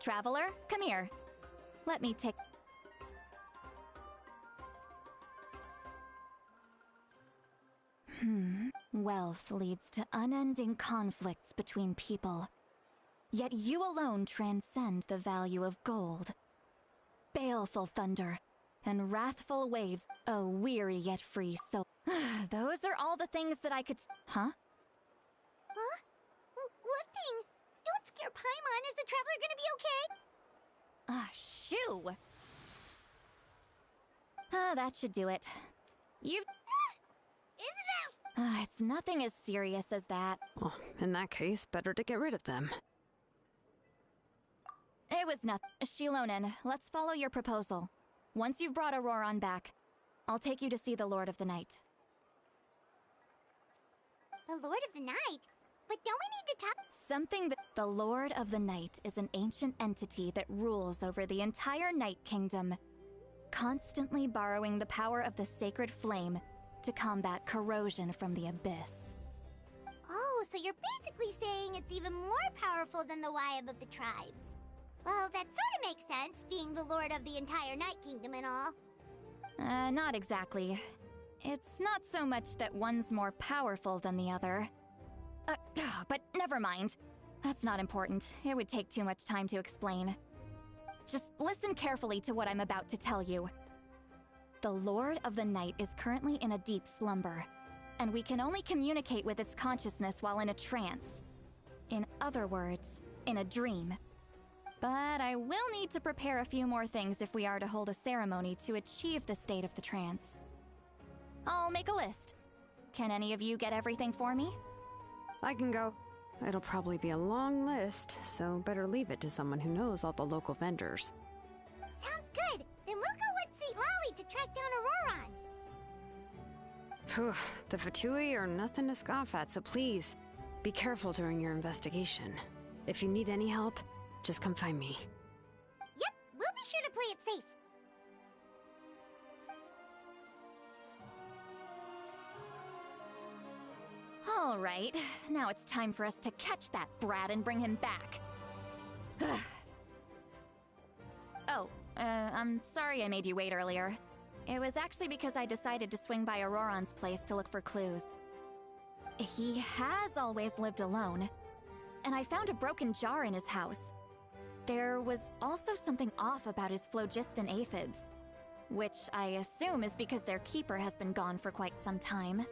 Traveler, come here. Let me take... Wealth leads to unending conflicts between people. Yet you alone transcend the value of gold. Baleful thunder, and wrathful waves, a weary yet free soul. Those are all the things that I could... Huh? Huh? What thing? Don't scare Paimon. Is the Traveler gonna be okay? Shoo! That should do it. You've... Isn't it? It's nothing as serious as that. Well, in that case, better to get rid of them. It was nothing. Shilonen, let's follow your proposal. Once you've brought Auroron back, I'll take you to see the Lord of the Night. The Lord of the Night? But don't we need to talk— Something that— The Lord of the Night is an ancient entity that rules over the entire Night Kingdom, constantly borrowing the power of the sacred flame to combat corrosion from the abyss. Oh, so you're basically saying it's even more powerful than the Wyab of the tribes. Well, that sort of makes sense, being the lord of the entire Night Kingdom and all. Not exactly. It's not so much that one's more powerful than the other. But never mind. That's not important. It would take too much time to explain. Just listen carefully to what I'm about to tell you. The Lord of the Night is currently in a deep slumber, and we can only communicate with its consciousness while in a trance. In other words, in a dream. But I will need to prepare a few more things if we are to hold a ceremony to achieve the state of the trance. I'll make a list. Can any of you get everything for me? I can go. It'll probably be a long list, so better leave it to someone who knows all the local vendors. Sounds good. Then we'll go with St. Lolly to track down Auroron. Phew, the Fatui are nothing to scoff at, so please, be careful during your investigation. If you need any help, just come find me. Yep, we'll be sure to play it safe. All right, now it's time for us to catch that brat and bring him back. I'm sorry I made you wait earlier. It was actually because I decided to swing by Auroron's place to look for clues. He has always lived alone, and I found a broken jar in his house. There was also something off about his phlogiston aphids, which I assume is because their keeper has been gone for quite some time.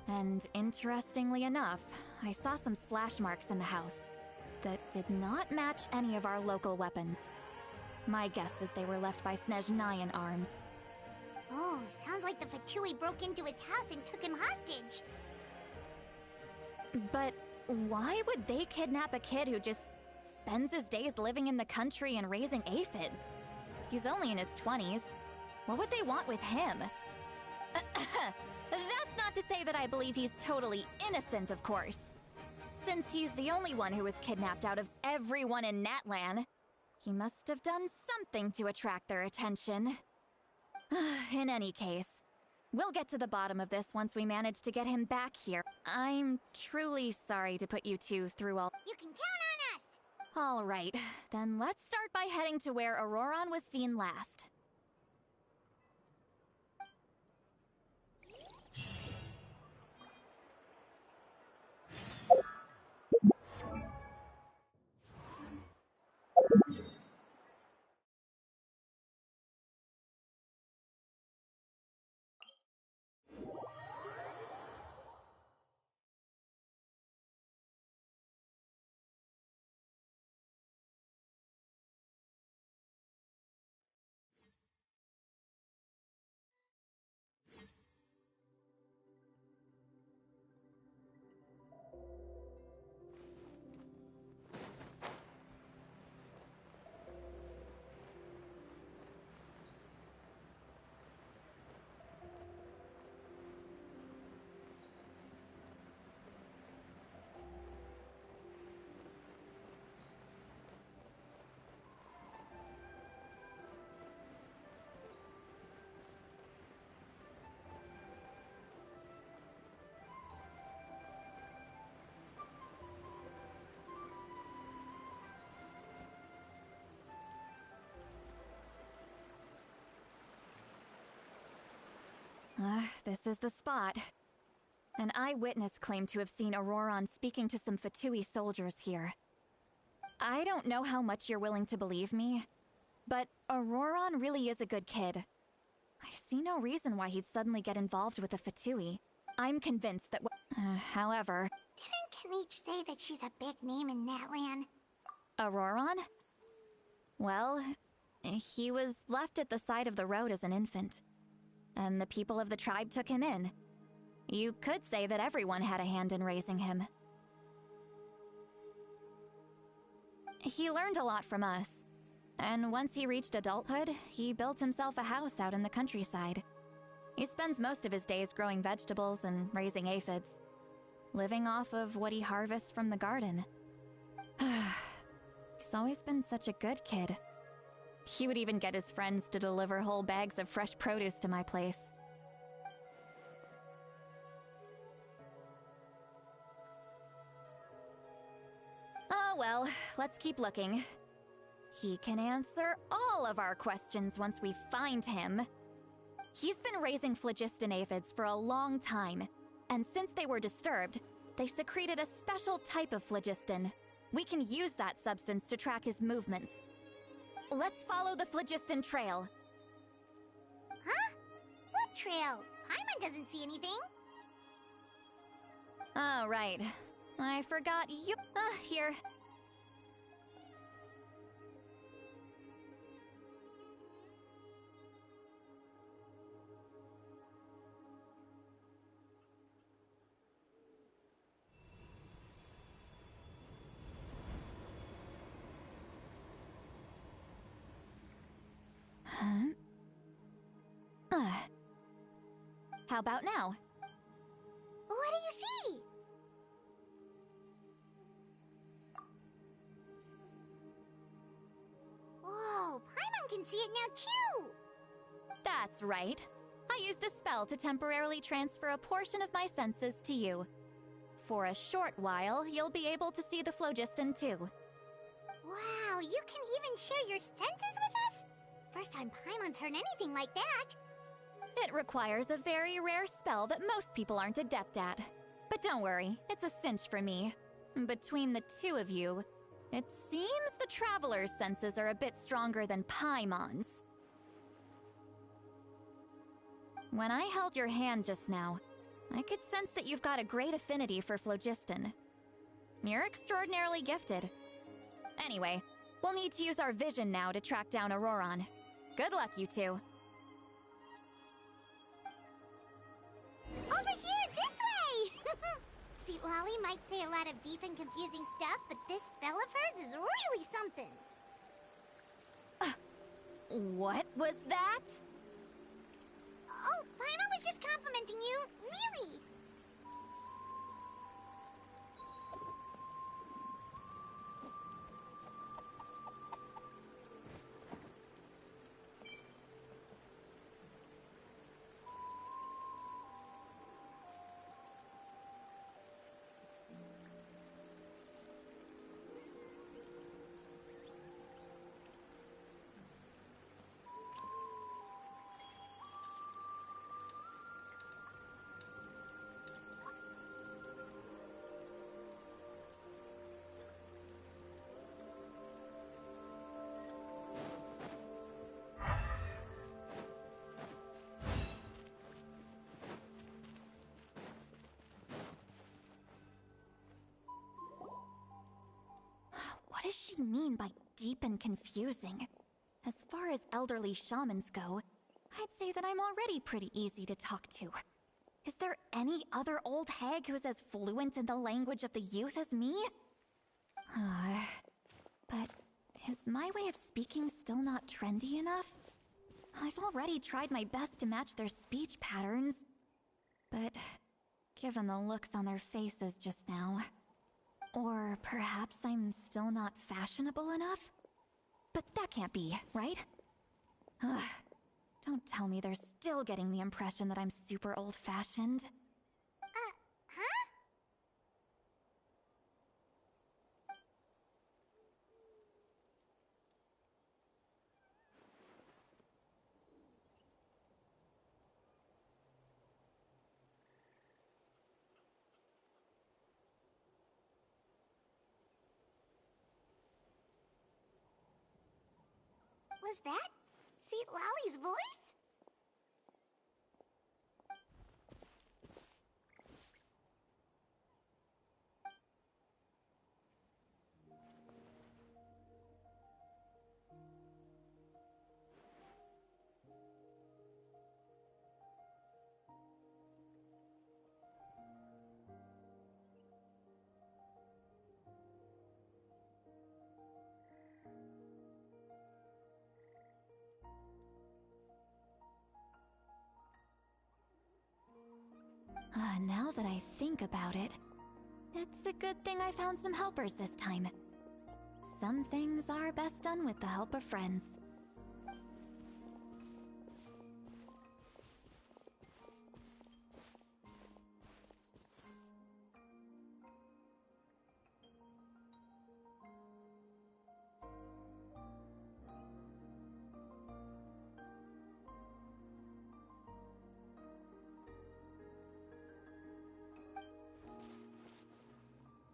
And interestingly enough, I saw some slash marks in the house that did not match any of our local weapons. My guess is they were left by Snezhnayan arms. Oh, sounds like the Fatui broke into his house and took him hostage. But why would they kidnap a kid who just spends his days living in the country and raising aphids? He's only in his 20s. What would they want with him? That's not to say that I believe he's totally innocent, of course. Since he's the only one who was kidnapped out of everyone in Natlan, he must have done something to attract their attention. In any case, we'll get to the bottom of this once we manage to get him back here. I'm truly sorry to put you two through all— You can count on us! All right, then let's start by heading to where Auroron was seen last. This is the spot. An eyewitness claimed to have seen Auroron speaking to some Fatui soldiers here. I don't know how much you're willing to believe me, but Auroron really is a good kid. I see no reason why he'd suddenly get involved with a Fatui. I'm convinced that however— Didn't Knight say that she's a big name in Natlan? Auroron? Well, he was left at the side of the road as an infant, and the people of the tribe took him in. You could say that everyone had a hand in raising him. He learned a lot from us, and once he reached adulthood, he built himself a house out in the countryside. He spends most of his days growing vegetables and raising aphids, living off of what he harvests from the garden. He's always been such a good kid. He would even get his friends to deliver whole bags of fresh produce to my place. Oh well, let's keep looking. He can answer all of our questions once we find him. He's been raising phlogiston aphids for a long time, and since they were disturbed, they secreted a special type of phlogiston. We can use that substance to track his movements. Let's follow the phlogiston trail. Huh? What trail? Paimon doesn't see anything. Oh, right. I forgot you— here. How about now? What do you see? Whoa, Paimon can see it now too! That's right. I used a spell to temporarily transfer a portion of my senses to you. For a short while, you'll be able to see the phlogiston too. Wow, you can even share your senses with us? First time Paimon's heard anything like that. It requires a very rare spell that most people aren't adept at. But don't worry, it's a cinch for me. Between the two of you, it seems the Traveler's senses are a bit stronger than Paimon's. When I held your hand just now, I could sense that you've got a great affinity for phlogiston. You're extraordinarily gifted. Anyway, we'll need to use our vision now to track down Auroron. Good luck, you two. Over here, this way! See, Lolly might say a lot of deep and confusing stuff, but this spell of hers is really something. What was that? Oh, Paimon was just complimenting you, really. What does she mean by deep and confusing? As far as elderly shamans go, I'd say that I'm already pretty easy to talk to. Is there any other old hag who's as fluent in the language of the youth as me? But is my way of speaking still not trendy enough? I've already tried my best to match their speech patterns. But given the looks on their faces just now... Or perhaps I'm still not fashionable enough? But that can't be, right? Ugh. Don't tell me they're still getting the impression that I'm super old-fashioned. Huh? Was that Seat Lolly's voice? Now that I think about it, it's a good thing I found some helpers this time. Some things are best done with the help of friends.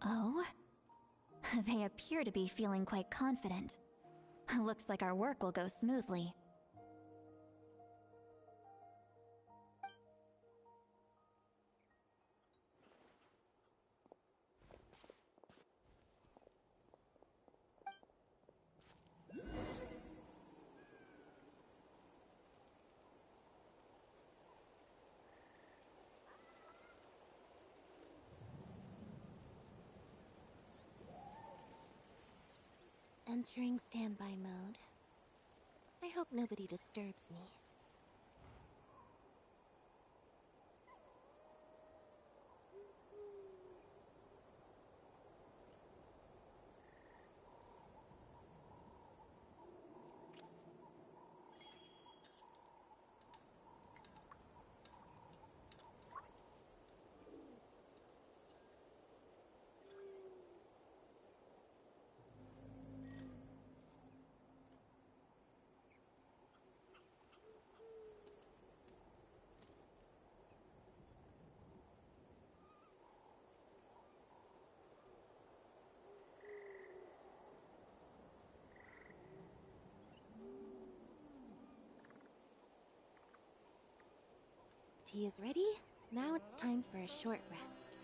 Oh? They appear to be feeling quite confident. Looks like our work will go smoothly. Entering standby mode. I hope nobody disturbs me. tea is ready. Now it's time for a short rest.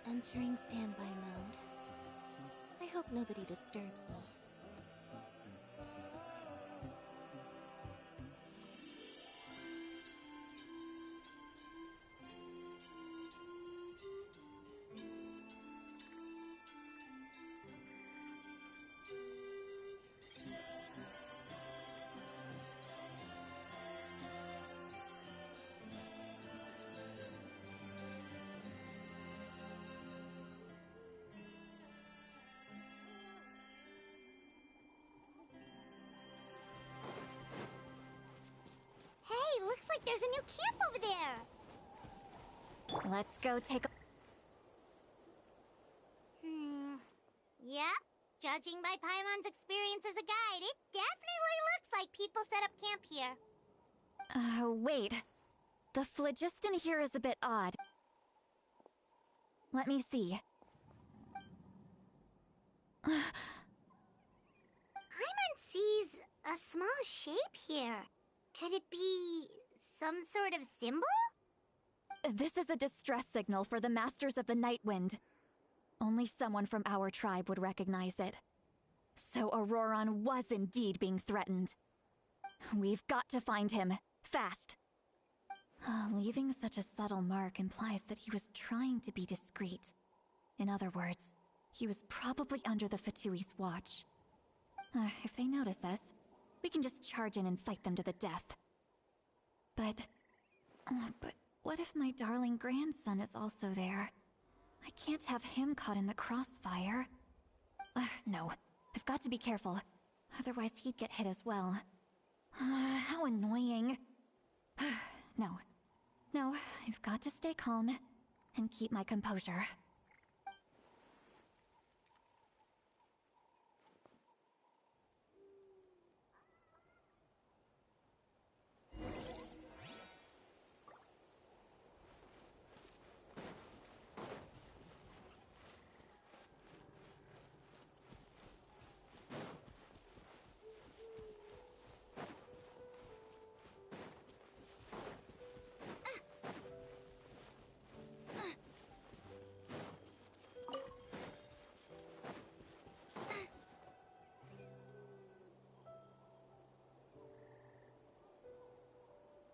Entering standby mode. I hope nobody disturbs me. Hey, looks like there's a new camp over there! Let's go take a... Yep. Judging by Paimon's experience as a guide, it definitely looks like people set up camp here. Wait. The phlogiston here is a bit odd. Let me see. Paimon sees a small shape here. Could it be some sort of symbol? This is a distress signal for the Masters of the Night Wind. Only someone from our tribe would recognize it. So Auroron was indeed being threatened. We've got to find him. Fast. Leaving such a subtle mark implies that he was trying to be discreet. In other words, he was probably under the Fatui's watch. If they notice us, we can just charge in and fight them to the death. But what if my darling grandson is also there? I can't have him caught in the crossfire. No, I've got to be careful. Otherwise he'd get hit as well. How annoying. No, I've got to stay calm and keep my composure.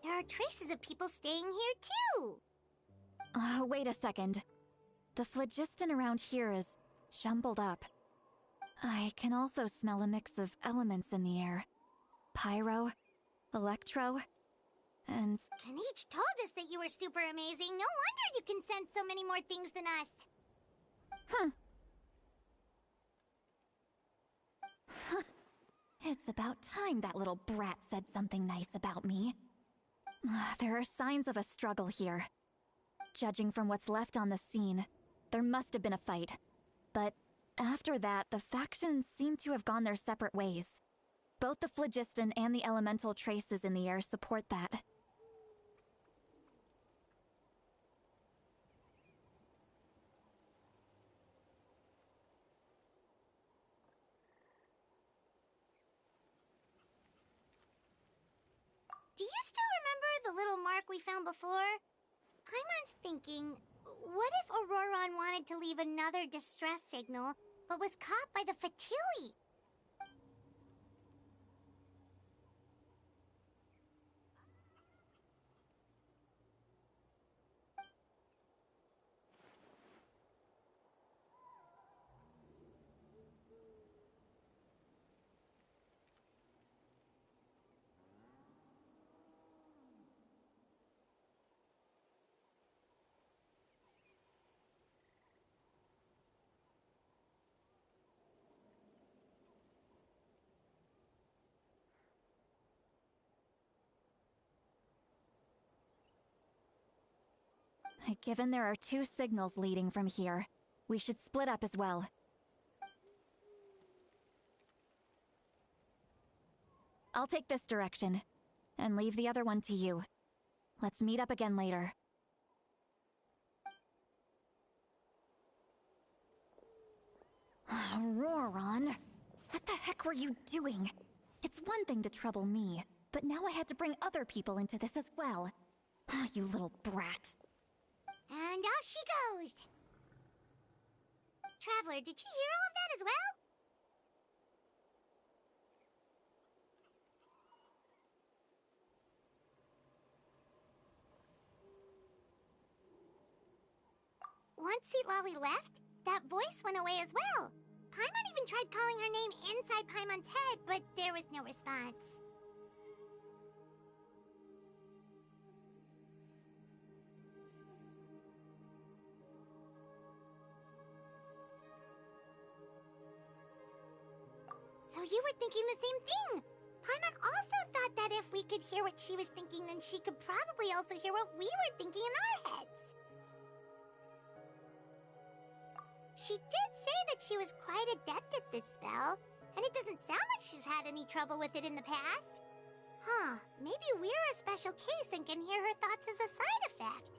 There are traces of people staying here, too! Wait a second. The phlogiston around here is jumbled up. I can also smell a mix of elements in the air. Pyro, electro, and... Kanich told us that you were super amazing. No wonder you can sense so many more things than us. It's about time that little brat said something nice about me. There are signs of a struggle here. Judging from what's left on the scene, there must have been a fight. But after that, the factions seem to have gone their separate ways. Both the phlogiston and the elemental traces in the air support that. Do you still remember the little mark we found before? Paimon's thinking, what if Auroron wanted to leave another distress signal, but was caught by the Fatui? Given there are 2 signals leading from here, we should split up as well. I'll take this direction, and leave the other one to you. Let's meet up again later. Roran, what the heck were you doing? It's one thing to trouble me, but now I had to bring other people into this as well. You little brat. And off she goes! Traveler, did you hear all of that as well? Once Seatlolly left, that voice went away as well. Paimon even tried calling her name inside Paimon's head, but there was no response. So you were thinking the same thing! Paimon also thought that if we could hear what she was thinking, then she could probably also hear what we were thinking in our heads. She did say that she was quite adept at this spell, and it doesn't sound like she's had any trouble with it in the past. Huh, maybe we're a special case and can hear her thoughts as a side effect.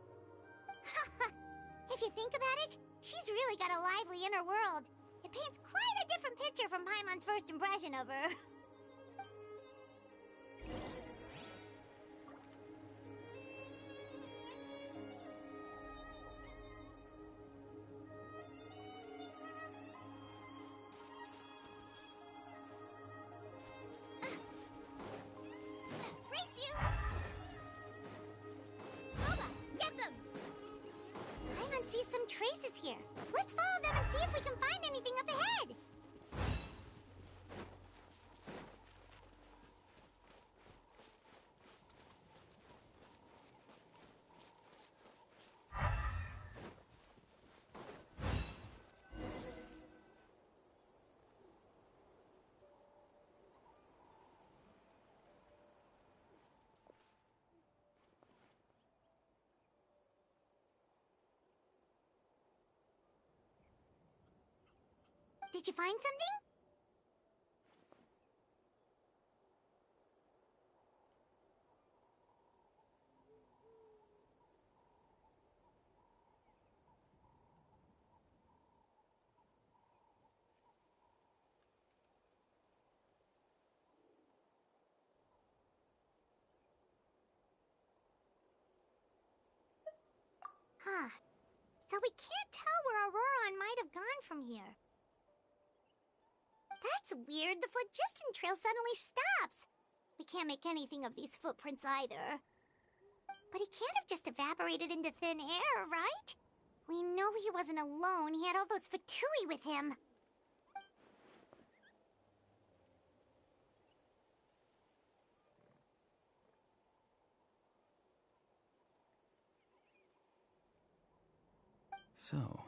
If you think about it, she's really got a lively inner world. It paints quite a different picture from Paimon's first impression of her. Race you! Boba, get them! Paimon sees some traces here. Let's follow them and see if we can find anything up ahead. Did you find something? Huh. So we can't tell where Auroron might have gone from here. That's weird. The phlogiston trail suddenly stops. We can't make anything of these footprints either. But he can't have just evaporated into thin air, right? We know he wasn't alone. He had all those Fatui with him. So...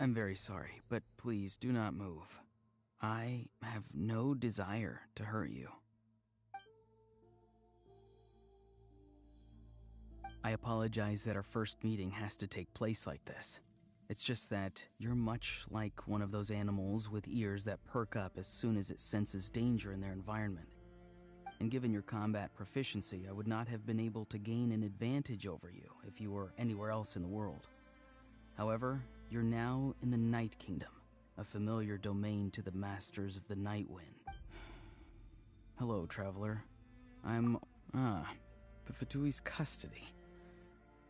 I'm very sorry, but please do not move. I have no desire to hurt you. I apologize that our first meeting has to take place like this. It's just that you're much like one of those animals with ears that perk up as soon as it senses danger in their environment. And given your combat proficiency, I would not have been able to gain an advantage over you if you were anywhere else in the world. However, you're now in the Night Kingdom, a familiar domain to the masters of the Night Wind. Hello, traveler. The Fatui's custody.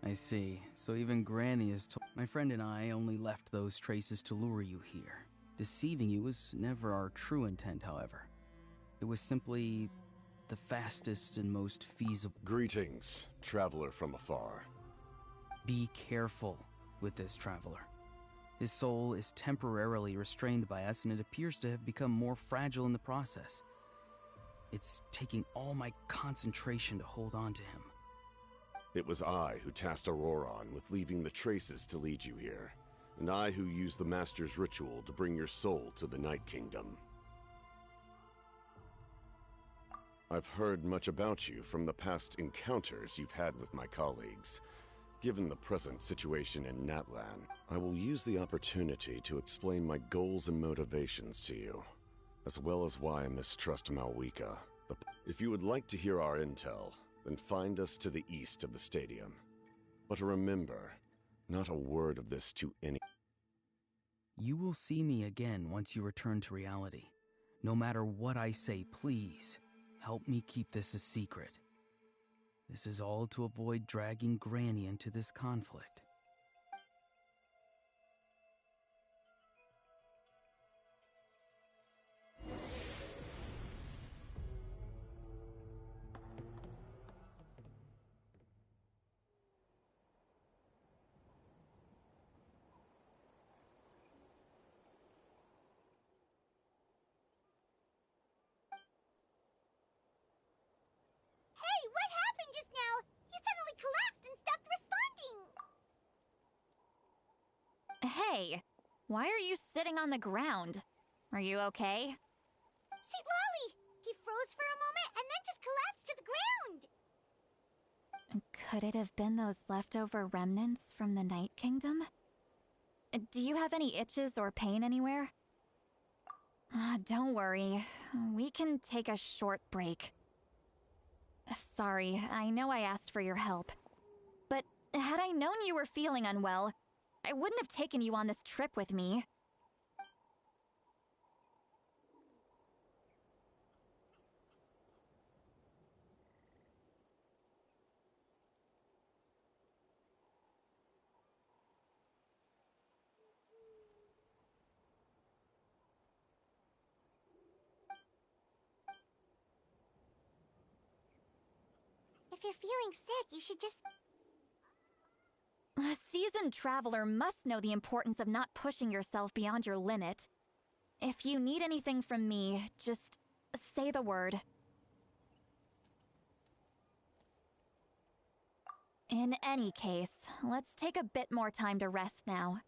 I see. So even Granny is told. My friend and I only left those traces to lure you here. Deceiving you was never our true intent, however. It was simply the fastest and most feasible. Greetings, traveler from afar. Be careful with this traveler. His soul is temporarily restrained by us, and it appears to have become more fragile in the process. It's taking all my concentration to hold on to him. It was I who tasked Auroron with leaving the traces to lead you here, and I who used the Master's ritual to bring your soul to the Night Kingdom. I've heard much about you from the past encounters you've had with my colleagues. Given the present situation in Natlan, I will use the opportunity to explain my goals and motivations to you, as well as why I mistrust Malwika. If you would like to hear our intel, then find us to the east of the stadium. But remember, not a word of this to any. You will see me again once you return to reality. No matter what I say, please, help me keep this a secret. This is all to avoid dragging Granny into this conflict. Hey, what happened just now? You suddenly collapsed and stopped responding! Hey, why are you sitting on the ground? Are you okay? See, Lolly! He froze for a moment and then just collapsed to the ground! Could it have been those leftover remnants from the Night Kingdom? Do you have any itches or pain anywhere? Don't worry. We can take a short break. Sorry, I know I asked for your help. But had I known you were feeling unwell, I wouldn't have taken you on this trip with me. If you're feeling sick, you should just... A seasoned traveler must know the importance of not pushing yourself beyond your limit. If you need anything from me, just say the word. In any case, let's take a bit more time to rest now.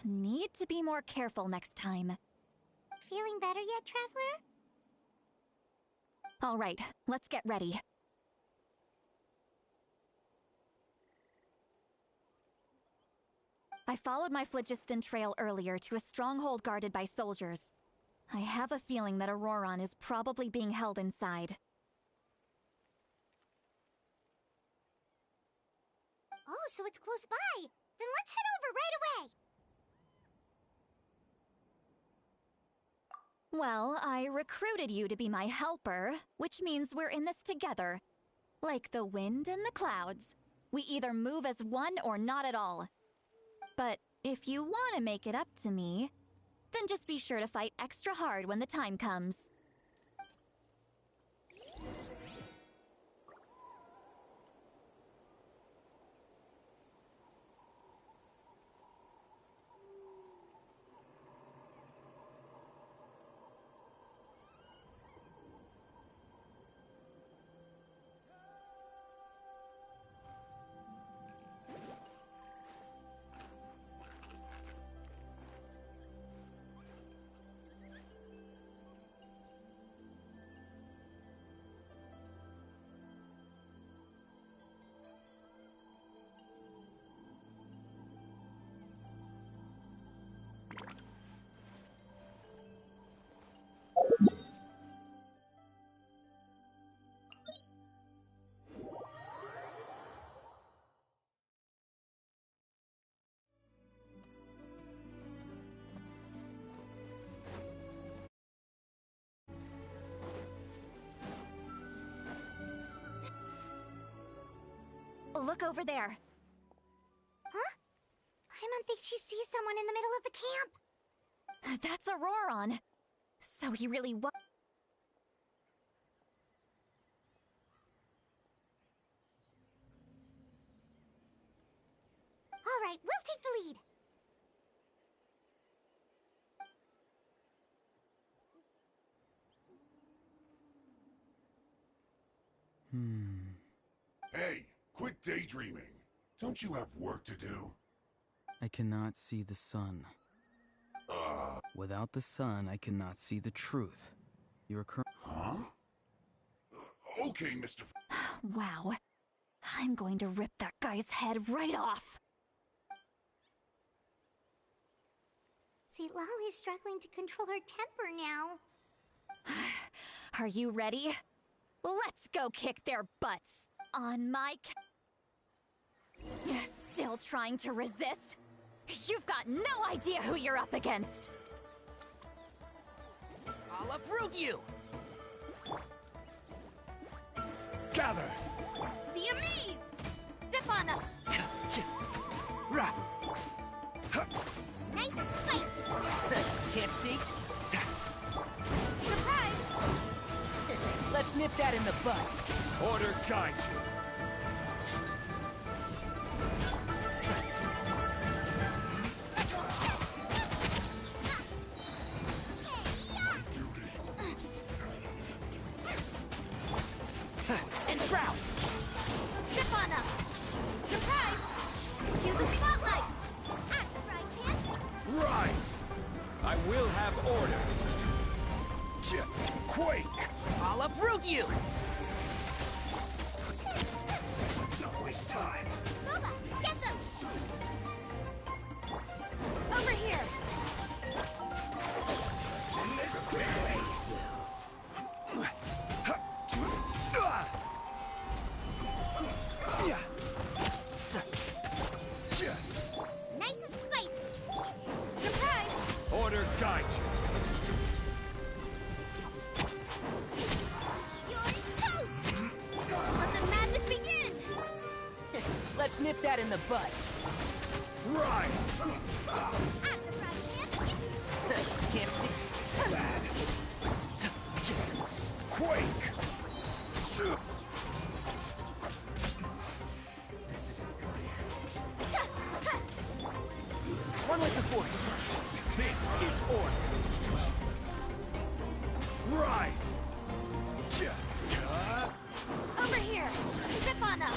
Need to be more careful next time. Feeling better yet, traveler? All right, let's get ready. I followed my phlogiston trail earlier to a stronghold guarded by soldiers. I have a feeling that Auroron is probably being held inside. Oh, so it's close by. Then let's head over right away. Well, I recruited you to be my helper, which means we're in this together. Like the wind and the clouds. We either move as one or not at all. But if you want to make it up to me, then just be sure to fight extra hard when the time comes. Look over there. Huh? Paimon thinks she sees someone in the middle of the camp. That's Auroron. So he really was. All right, we'll take the lead. Hey, quit daydreaming. Don't you have work to do? I cannot see the sun. Without the sun, I cannot see the truth. You are current. Huh? Okay, Mr. Wow. I'm going to rip that guy's head right off. See, Lolly's struggling to control her temper now. Are you ready? Let's go kick their butts. On my Still trying to resist? You've got no idea who you're up against. I'll uproot you! Gather! Be amazed! Step on up! Nice and spicy! Can't see? Surprise! Let's nip that in the bud. Order guides you. And Shroud! Step on up! Surprise! Cue the spotlight! Act right, kid! Rise! I will have order. Quake! I'll uproot you! Let's not waste time. Booba, get them! Over here! In this place! Nice and spicy! Surprise! Order guides you. You're toast! Let the magic begin! Let's nip that in the bud. Rise! Act right, kid! Can't see? Bad. Quake! One with the force. This is order. Rise! Over here! Step on up!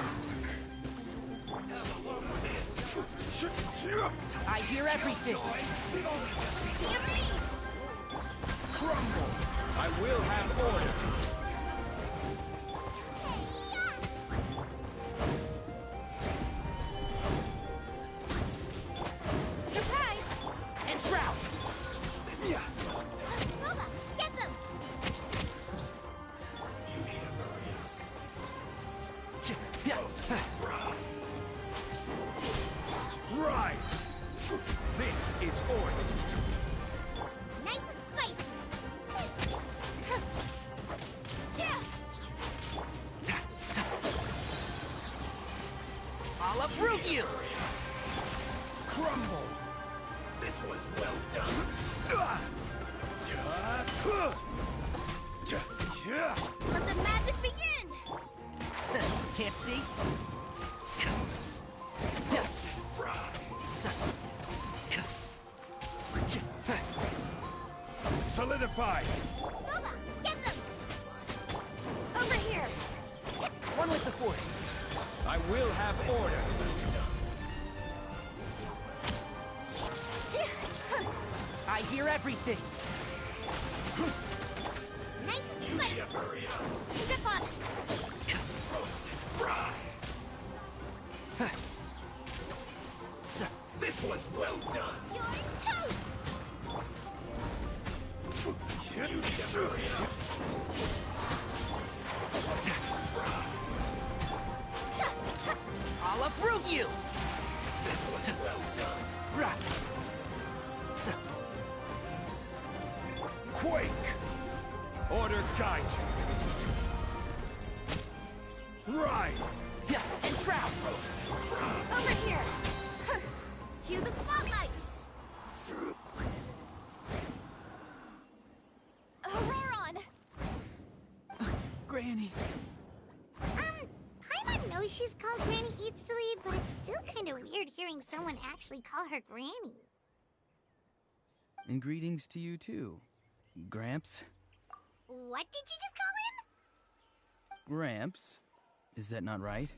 I hear everything. Be amazed! Crumble! I will have order. Surprise! And Shroud! Booba, get them! Rise! This is order. Nice and spicy! I'll uproot you! Crumble! This was well done. Let the magic begin! Can't see? Solidify! Booba, get them! Over here! One with the force. I will have order. I hear everything. Nice and spicy! Step on it! This was well done. You're toast! I'll uproot you! This was well done. Quake! Order guide you. Rise! Yeah, and Shroud! Over here! Cue the spotlight! Auroron! Granny! Paimon knows she's called Granny Eatsley, but it's still kind of weird hearing someone actually call her Granny. And greetings to you too, Gramps. What did you just call him? Gramps? Is that not right?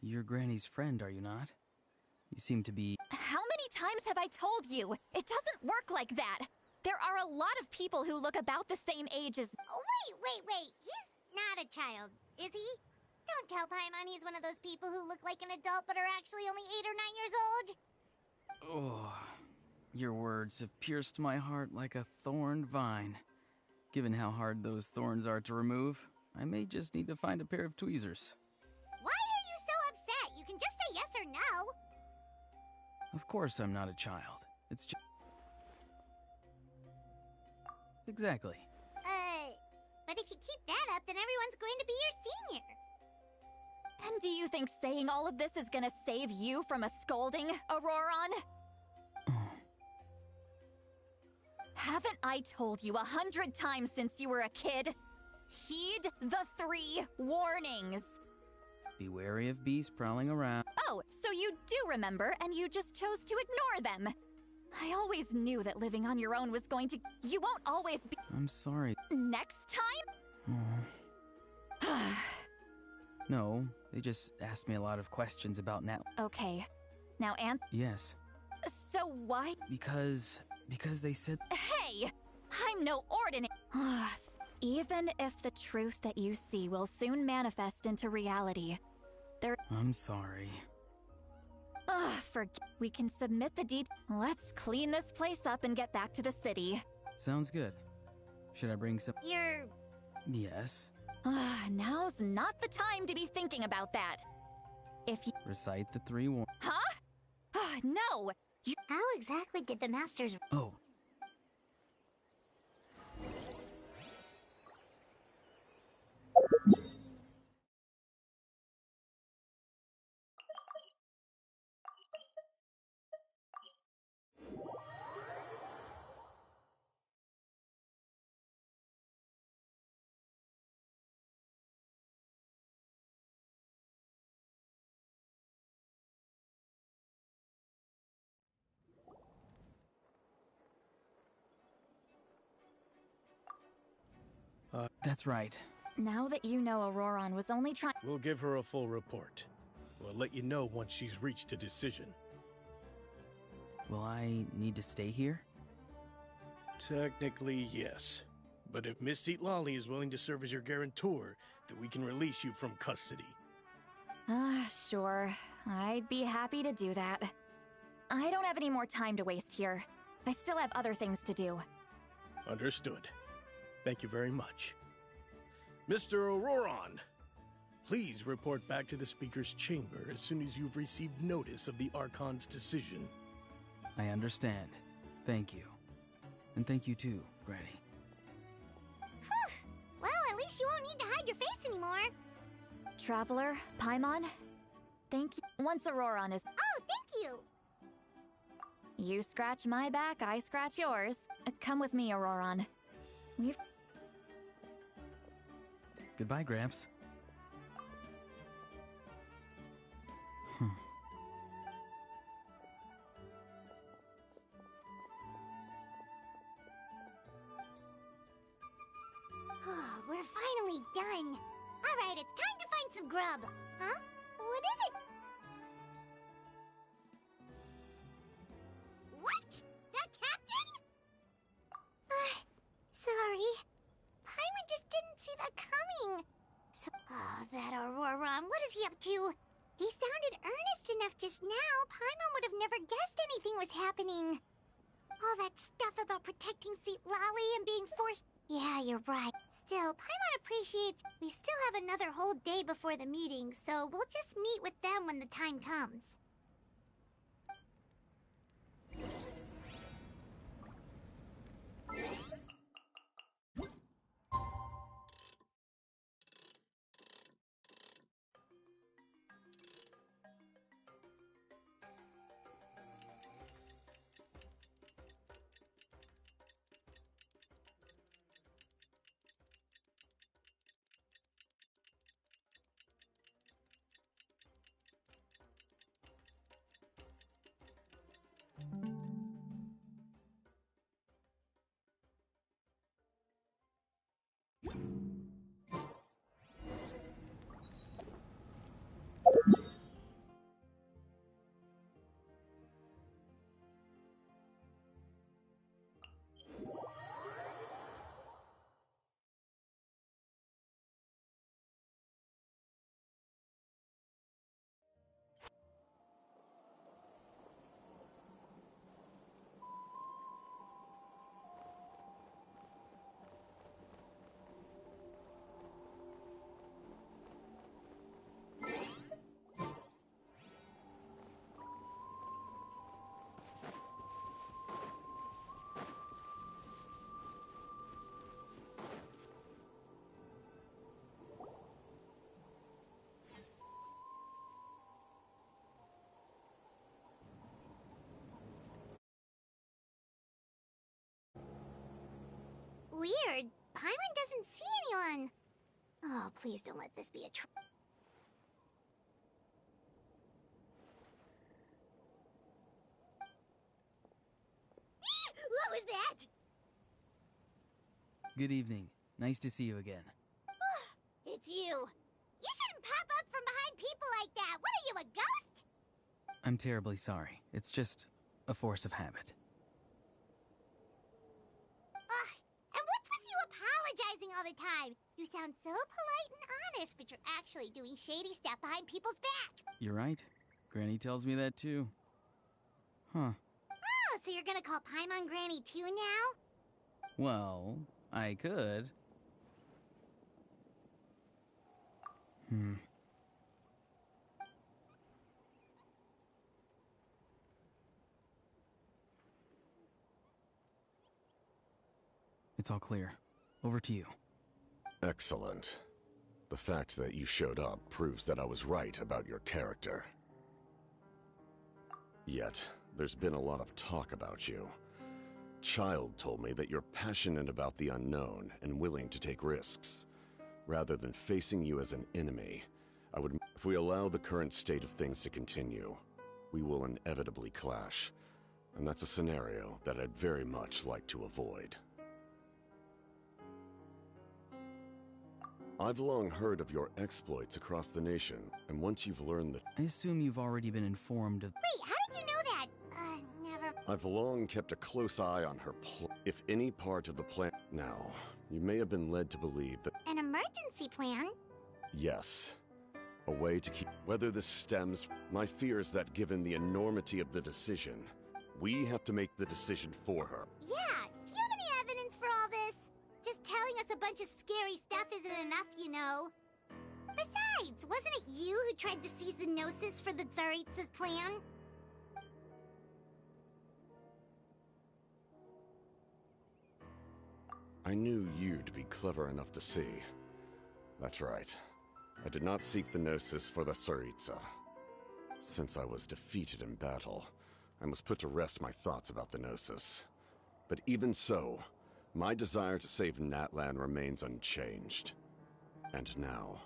You're Granny's friend, are you not? You seem to be... How many times have I told you? It doesn't work like that. There are a lot of people who look about the same age as... Oh, wait. He's not a child, is he? Don't tell Paimon he's one of those people who look like an adult but are actually only 8 or 9 years old. Oh, your words have pierced my heart like a thorned vine. Given how hard those thorns are to remove, I may just need to find a pair of tweezers. Why are you so upset? You can just say yes or no. Of course I'm not a child. It's just... Exactly. But if you keep that up, then everyone's going to be your senior. And do you think saying all of this is gonna save you from a scolding, Auroron? Haven't I told you 100 times since you were a kid? Heed the 3 warnings. Be wary of beasts prowling around. Oh, so you do remember, and you just chose to ignore them. I always knew that living on your own was going to... You won't always be... I'm sorry. Next time? No, they just asked me a lot of questions about Nat. Okay. Now, Yes. So why... Because they said... Hey! I'm no ordinary... Even if the truth that you see will soon manifest into reality, I'm sorry. We can submit the deed. Let's clean this place up and get back to the city. Sounds good. Should I bring some... Yes. Now's not the time to be thinking about that. If you... Recite the 3 warnings. Huh? No! How exactly did the masters... Oh. That's right. Now that you know Auroron was only trying... We'll give her a full report. We'll let you know once she's reached a decision. Will I need to stay here? Technically, yes. But if Miss Lolly is willing to serve as your guarantor, then we can release you from custody. Sure. I'd be happy to do that. I don't have any more time to waste here. I still have other things to do. Understood. Thank you very much. Mr. Auroron, please report back to the Speaker's chamber as soon as you've received notice of the Archon's decision. I understand. Thank you. And thank you too, Granny. Well, at least you won't need to hide your face anymore. Traveler, Paimon, thank you. Once Auroron is... Oh, thank you! You scratch my back, I scratch yours. Come with me, Auroron. We've... Goodbye, Gramps. We're finally done. Alright, it's time to find some grub. Huh? What is it? What? That captain? Sorry. Paimon just didn't see that coming. So, that Auroron, what is he up to? He sounded earnest enough just now. Paimon would have never guessed anything was happening. All that stuff about protecting Xi-Lali and being forced... Yeah, you're right. Still, Paimon appreciates... We still have another whole day before the meeting, so we'll just meet with them when the time comes. Weird. Paimon doesn't see anyone. Oh, please don't let this be a What was that? Good evening. Nice to see you again. It's you. You shouldn't pop up from behind people like that. What are you, a ghost? I'm terribly sorry. It's just a force of habit. And what's with you apologizing all the time? You sound so polite and honest, but you're actually doing shady stuff behind people's backs. You're right. Granny tells me that too. Huh. Oh, so you're gonna call Paimon Granny too now? Well, I could. It's all clear. Over to you. Excellent. The fact that you showed up proves that I was right about your character. Yet, there's been a lot of talk about you. Child told me that you're passionate about the unknown and willing to take risks. Rather than facing you as an enemy, if we allow the current state of things to continue, we will inevitably clash. And that's a scenario that I'd very much like to avoid. I've long heard of your exploits across the nation, and once you've learned that... I assume you've already been informed of... Wait, how did you know that? Never... I've long kept a close eye on her if any part of the plan... Now, you may have been led to believe that... An emergency plan? Yes. A way to keep... Whether this stems... My fear is that given the enormity of the decision, we have to make the decision for her. Yeah, do you have any evidence for all this? Just telling us a bunch of scary stuff isn't enough, you know. Besides, wasn't it you who tried to seize the Gnosis for the Tsaritsa's plan? I knew you'd be clever enough to see. That's right. I did not seek the Gnosis for the Tsaritsa. Since I was defeated in battle, I must put to rest my thoughts about the Gnosis. But even so, my desire to save Natlan remains unchanged. And now,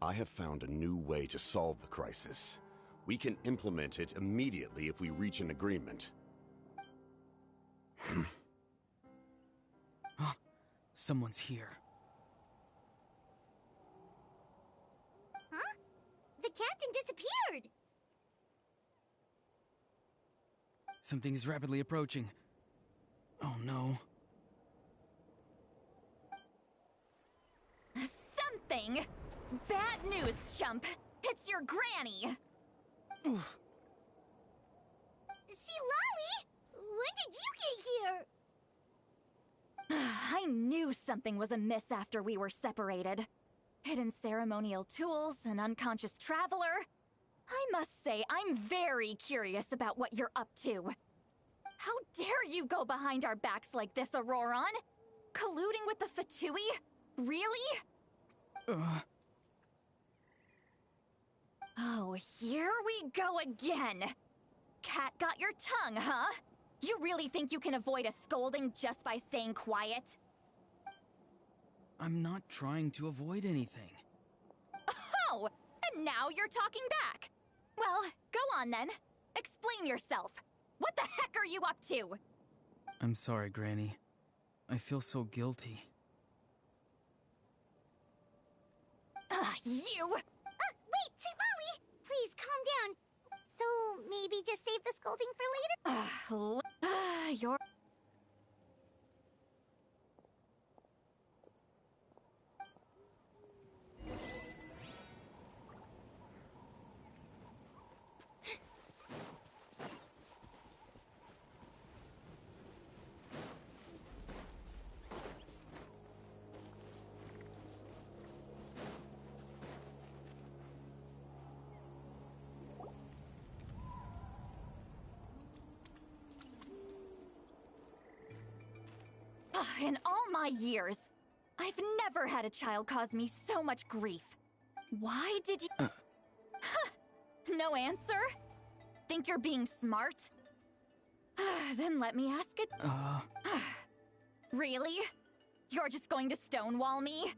I have found a new way to solve the crisis. We can implement it immediately if we reach an agreement. Someone's here. Huh? The captain disappeared! Something is rapidly approaching. Oh no. Something? Bad news, chump! It's your granny! See, Lolly! When did you get here? I knew something was amiss after we were separated. Hidden ceremonial tools, an unconscious traveler. I must say, I'm very curious about what you're up to. How dare you go behind our backs like this, Auroron? Colluding with the Fatui? Really? Oh, here we go again. Cat got your tongue, huh? You really think you can avoid a scolding just by staying quiet? I'm not trying to avoid anything. Oh, and now you're talking back. Well, go on then. Explain yourself. What the heck are you up to? I'm sorry, Granny. I feel so guilty. You! Wait, see, Lolly! Please, calm down. So, maybe just save the scolding for later? You're... In all my years, I've never had a child cause me so much grief. Why did you... No answer? Think you're being smart? Then let me ask it. Really? You're just going to stonewall me?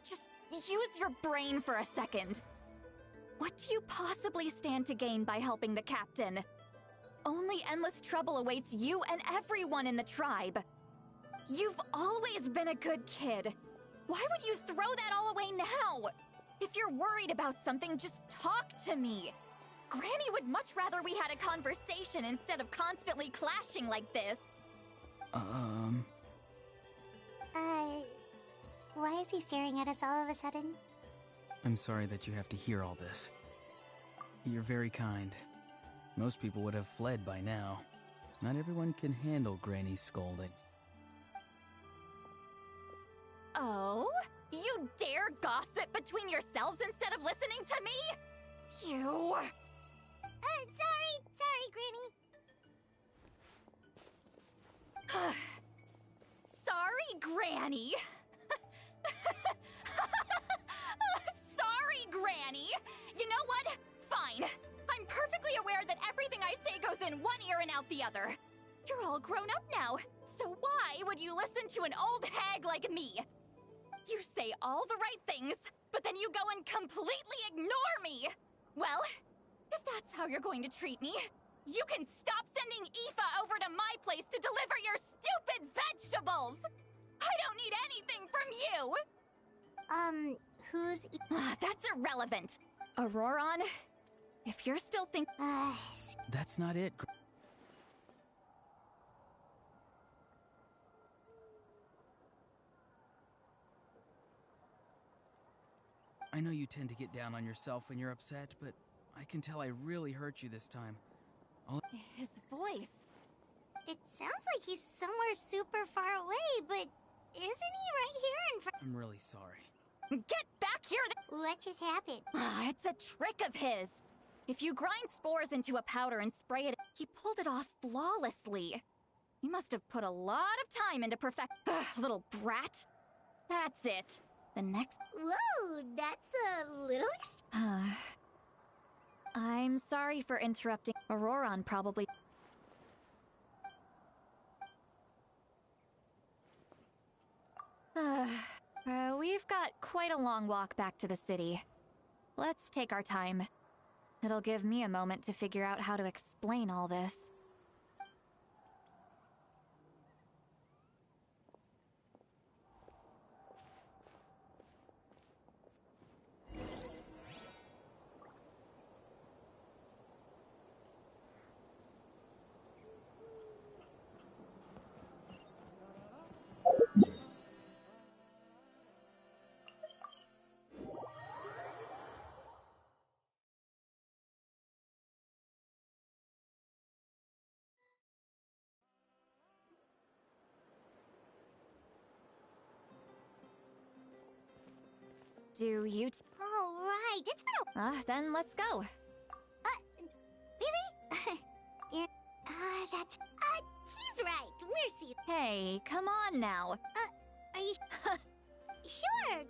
Just use your brain for a second. What do you possibly stand to gain by helping the captain? Only endless trouble awaits you and everyone in the tribe. You've always been a good kid. Why would you throw that all away now? If you're worried about something, just talk to me. Granny would much rather we had a conversation instead of constantly clashing like this. Why is he staring at us all of a sudden? I'm sorry that you have to hear all this. You're very kind. Most people would have fled by now. Not everyone can handle Granny's scolding. Oh? You dare gossip between yourselves instead of listening to me? You... Sorry, Granny. Sorry, Granny. Sorry, Granny. You know what? Fine. I'm perfectly aware that everything I say goes in one ear and out the other. You're all grown up now, so why would you listen to an old hag like me? You say all the right things, but then you go and completely ignore me. Well, if that's how you're going to treat me, you can stop sending Aoife over to my place to deliver your stupid vegetables! I don't need anything from you! Who's... That's irrelevant. Auroron, if you're still That's not it. I know you tend to get down on yourself when you're upset, but I can tell I really hurt you this time. His voice. It sounds like he's somewhere super far away, but isn't he right here in front? I'm really sorry. Get back here! What just happened? It's a trick of his. If you grind spores into a powder and spray it, he pulled it off flawlessly. He must have put a lot of time into little brat. That's it. The next... Whoa, that's a little I'm sorry for interrupting. Auroron probably... We've got quite a long walk back to the city. Let's take our time. It'll give me a moment to figure out how to explain all this. Do you All right, it's been a... then let's go. Really? You're... that's... he's right. We're see... Hey, come on now. Are you... Sure.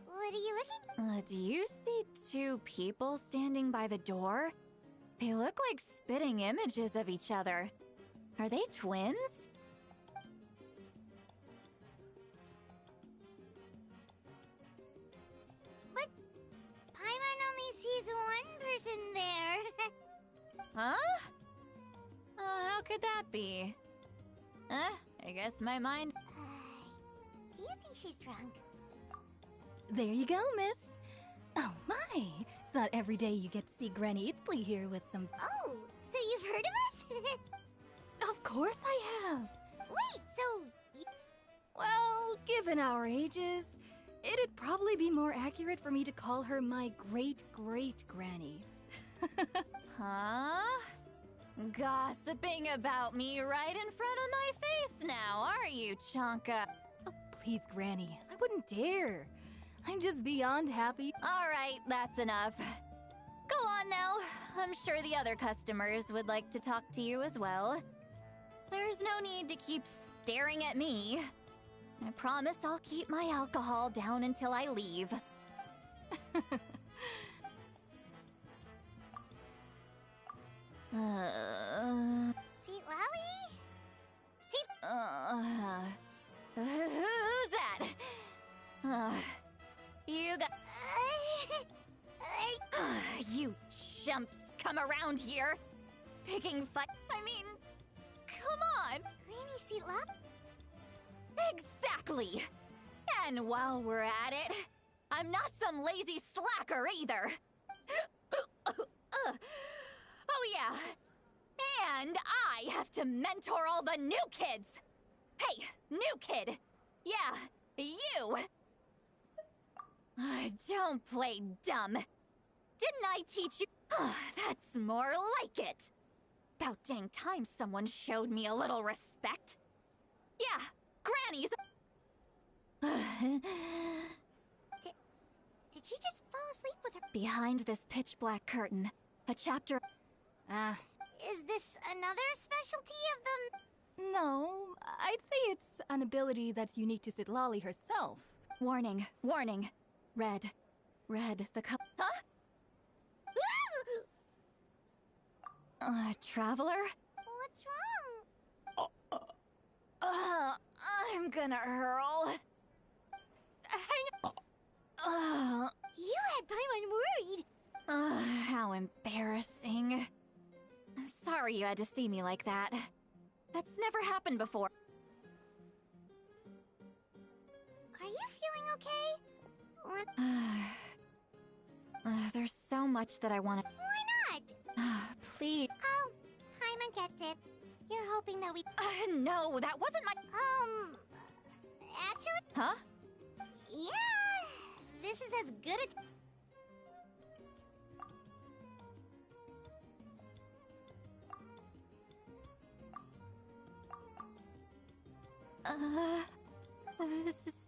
What are you looking? Do you see two people standing by the door? They look like spitting images of each other. Are they twins? sees one person there. Huh? How could that be? I guess my mind... Do you think she's drunk? There you go, miss. Oh my! It's not every day you get to see Granny Itzley here with some... Oh, so you've heard of us? Of course I have! Wait, so... Well, given our ages, it'd probably be more accurate for me to call her my great-great-granny. Huh? Gossiping about me right in front of my face now, are you, Chonka? Oh, please, Granny. I wouldn't dare. I'm just beyond happy. All right, that's enough. Go on now. I'm sure the other customers would like to talk to you as well. There's no need to keep staring at me. I promise I'll keep my alcohol down until I leave. Seat Lally? Seat... Who's that? You got... You chumps come around here, picking fight. I mean, come on. Granny Seat Lally? Exactly. And while we're at it, I'm not some lazy slacker either. Oh yeah. And I have to mentor all the new kids. Hey, new kid. Yeah, you. Don't play dumb. Didn't I teach you? That's more like it. About dang time someone showed me a little respect. Yeah, Granny's... Did she just fall asleep with her... Behind this pitch-black curtain, a chapter... Is this another specialty of them? No, I'd say it's an ability that's unique to Sitlali herself. Warning, warning. Red. Red, the color... Huh? Traveler? What's wrong? I'm gonna hurl. Hang... You had Paimon worried. How embarrassing. I'm sorry you had to see me like that. That's never happened before. Are you feeling okay? What? There's so much that I want to... Why not? Please. Oh, Paimon gets it. You're hoping that we... No, that wasn't my... Actually... Huh? Yeah, this is as good a...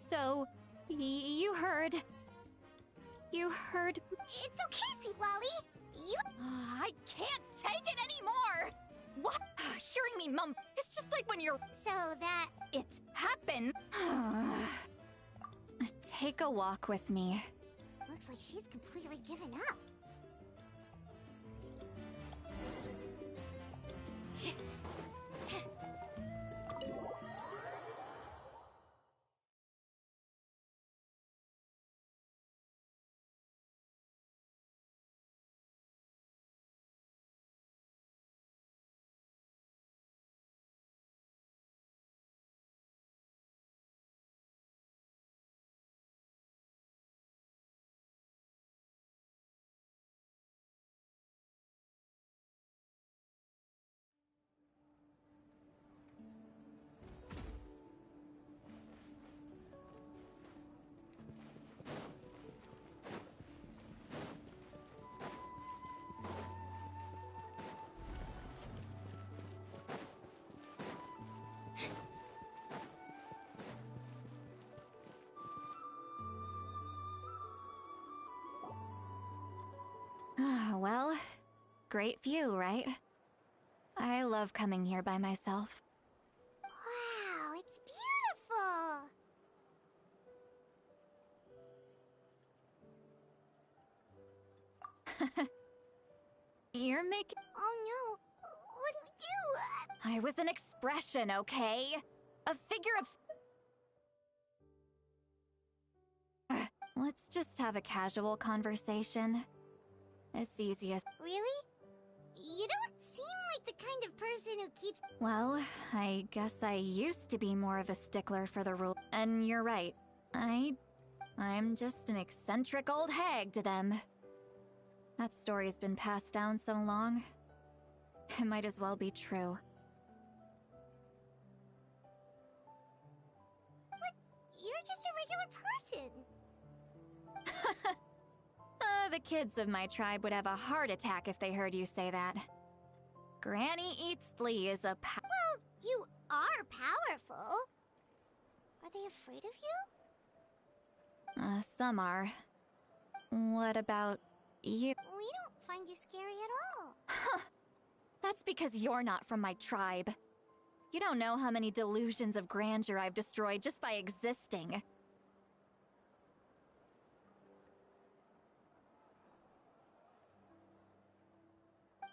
So... You heard... You heard... It's okay, Seat Lally. You... I can't take it anymore! What? Hearing me mum, it's just like when you're... So that... It happens! Take a walk with me. Looks like she's completely given up. Well, great view, right? I love coming here by myself. Wow, it's beautiful! You're making... Oh no, what do we do? I was an expression, okay? A figure of... Let's just have a casual conversation. It's easiest. Really? You don't seem like the kind of person who keeps... Well, I guess I used to be more of a stickler for the rule. And you're right. I'm just an eccentric old hag to them. That story's been passed down so long. It might as well be true. But you're just a regular person. The kids of my tribe would have a heart attack if they heard you say that. Granny Eats Flea is a Well, you are powerful. Are they afraid of you? Some are. What about you? We don't find you scary at all. That's because you're not from my tribe. You don't know how many delusions of grandeur I've destroyed just by existing.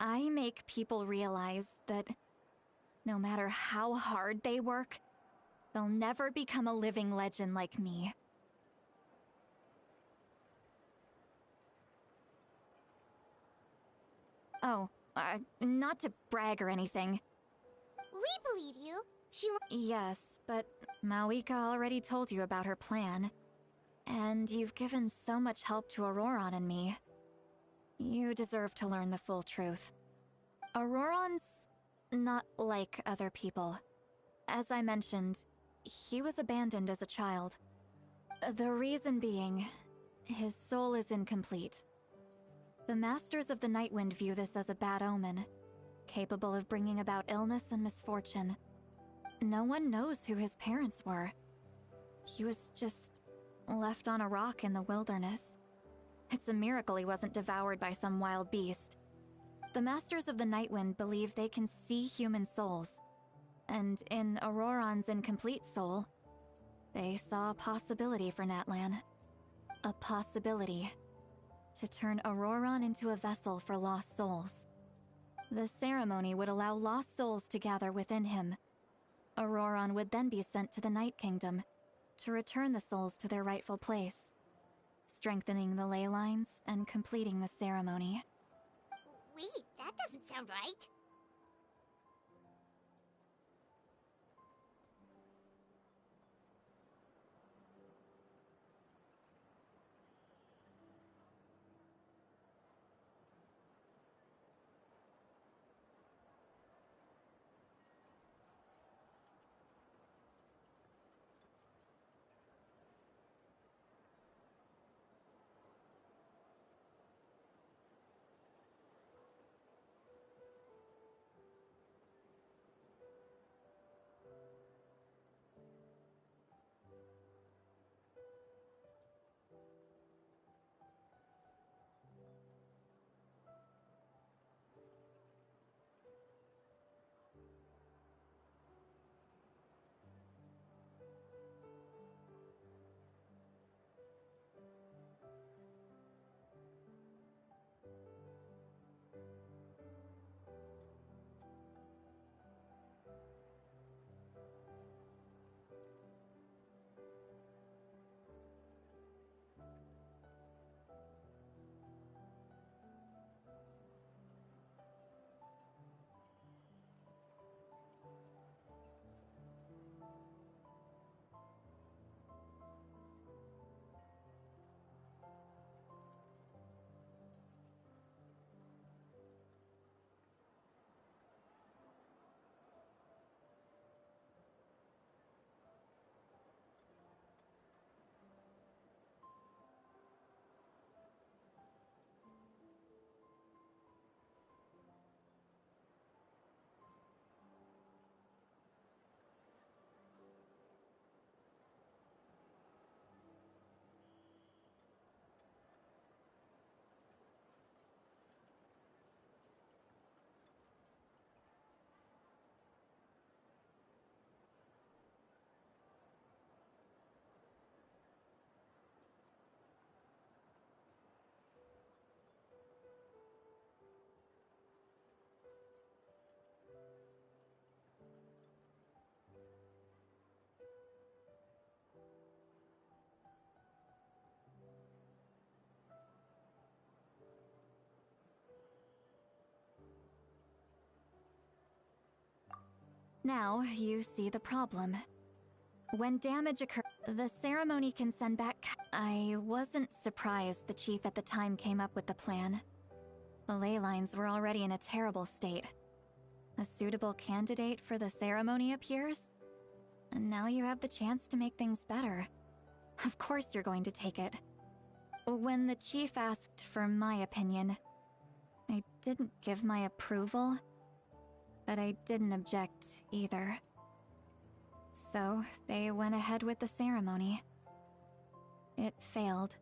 I make people realize that no matter how hard they work, they'll never become a living legend like me. Oh, not to brag or anything. We believe you. Yes, but Mawika already told you about her plan. And you've given so much help to Auroron and me. You deserve to learn the full truth. Auroron's not like other people. As I mentioned, he was abandoned as a child. The reason being, his soul is incomplete. The Masters of the Nightwind view this as a bad omen, capable of bringing about illness and misfortune. No one knows who his parents were. He was just left on a rock in the wilderness. It's a miracle he wasn't devoured by some wild beast. The Masters of the Nightwind believe they can see human souls, and in Auroron's incomplete soul, they saw a possibility for Natlan. A possibility to turn Auroron into a vessel for lost souls. The ceremony would allow lost souls to gather within him. Auroron would then be sent to the Night Kingdom to return the souls to their rightful place, strengthening the ley lines and completing the ceremony. Wait, that doesn't sound right. Now, you see the problem. When damage occurs, the ceremony can send back. I wasn't surprised the chief at the time came up with the plan. The ley lines were already in a terrible state. A suitable candidate for the ceremony appears, and now you have the chance to make things better. Of course you're going to take it. When the chief asked for my opinion, I didn't give my approval, but I didn't object either. So they went ahead with the ceremony. It failed,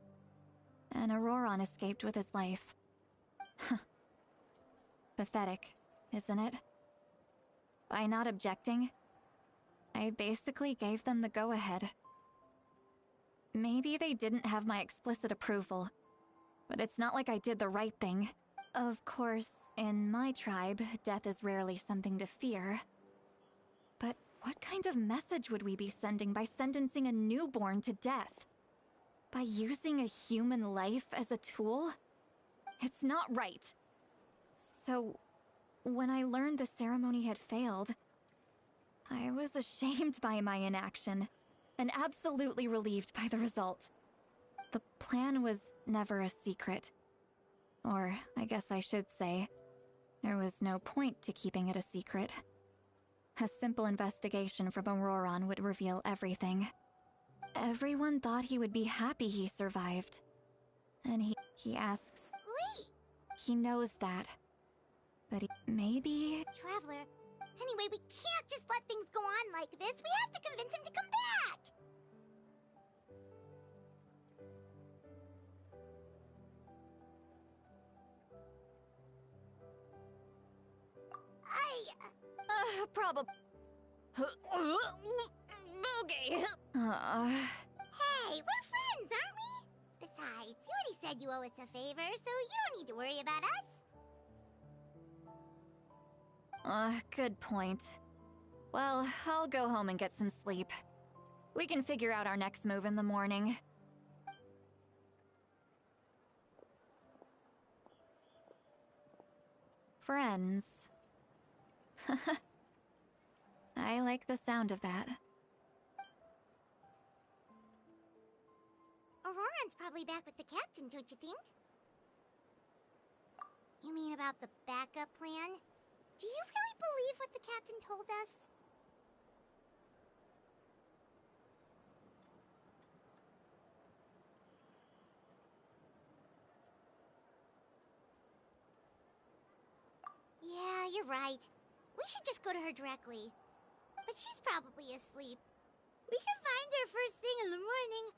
and Auroron escaped with his life. Pathetic, isn't it? By not objecting, I basically gave them the go-ahead. Maybe they didn't have my explicit approval, but it's not like I did the right thing. Of course, in my tribe, death is rarely something to fear. But what kind of message would we be sending by sentencing a newborn to death? By using a human life as a tool? It's not right. So, when I learned the ceremony had failed, I was ashamed by my inaction, and absolutely relieved by the result. The plan was never a secret. Or, I guess I should say, there was no point to keeping it a secret. A simple investigation from Auroron would reveal everything. Everyone thought he would be happy he survived. And he asks... Wait! He knows that. But maybe... Traveler, anyway, we can't just let things go on like this. We have to convince him to come back! Probably... Boogie! Hey, we're friends, aren't we? Besides, you already said you owe us a favor, so you don't need to worry about us. Good point. Well, I'll go home and get some sleep. We can figure out our next move in the morning. Friends. I like the sound of that. Auroron's probably back with the captain, don't you think? You mean about the backup plan? Do you really believe what the captain told us? Yeah, you're right. We should just go to her directly. But she's probably asleep. We can find her first thing in the morning.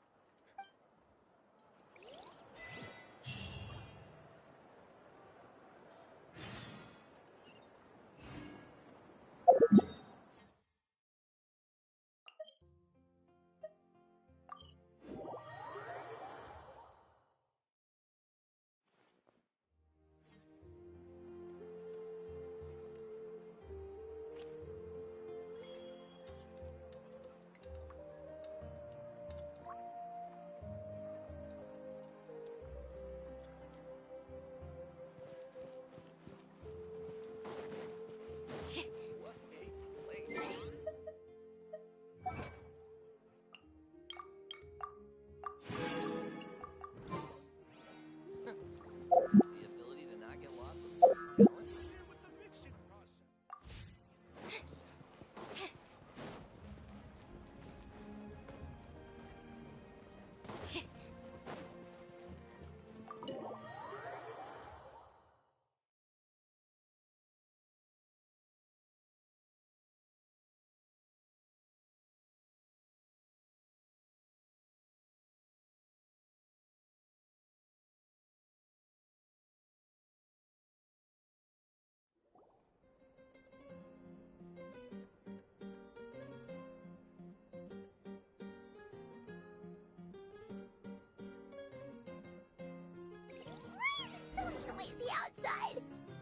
Noisy outside.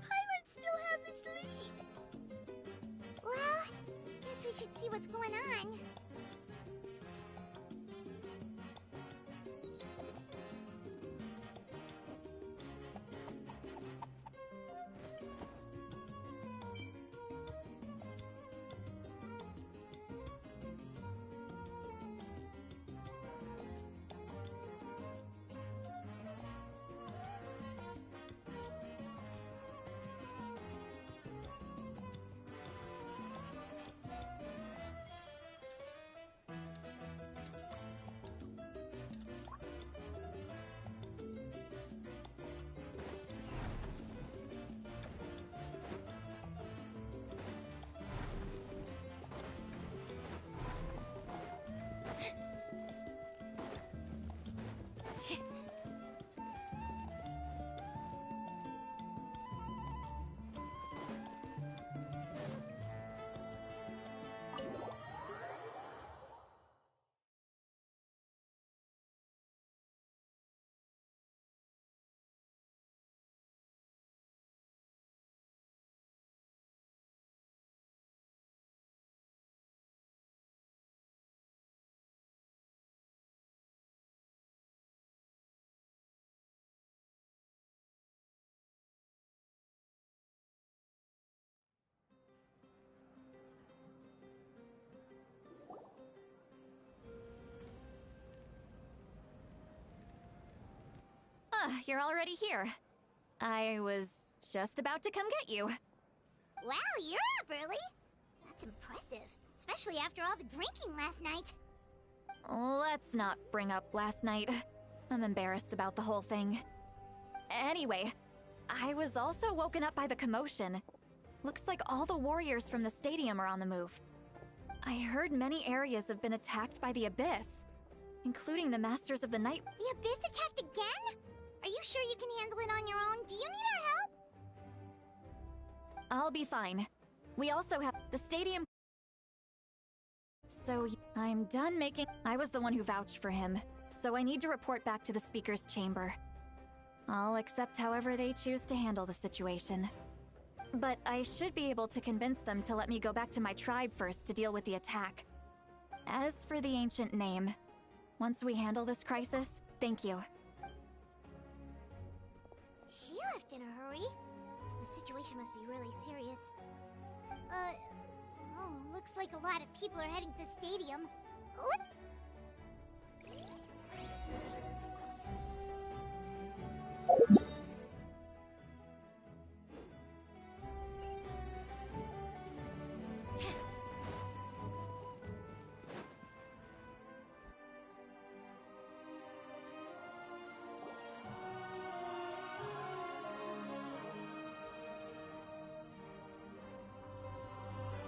Paimon still half asleep. Well, guess we should see what's going on. you're already here. I was just about to come get you. Wow, you're up early. That's impressive, especially after all the drinking last night. Let's not bring up last night. I'm embarrassed about the whole thing. Anyway, I was also woken up by the commotion. Looks like all the warriors from the stadium are on the move. I heard many areas have been attacked by the Abyss, including the Masters of the Night. The Abyss attacked again? Are you sure you can handle it on your own? Do you need our help? I'll be fine. We also have the stadium. So I'm done making. I was the one who vouched for him, so I need to report back to the Speaker's chamber. I'll accept however they choose to handle the situation. But I should be able to convince them to let me go back to my tribe first to deal with the attack. As for the ancient name, once we handle this crisis, thank you. She left in a hurry. The situation must be really serious. Looks like a lot of people are heading to the stadium. What?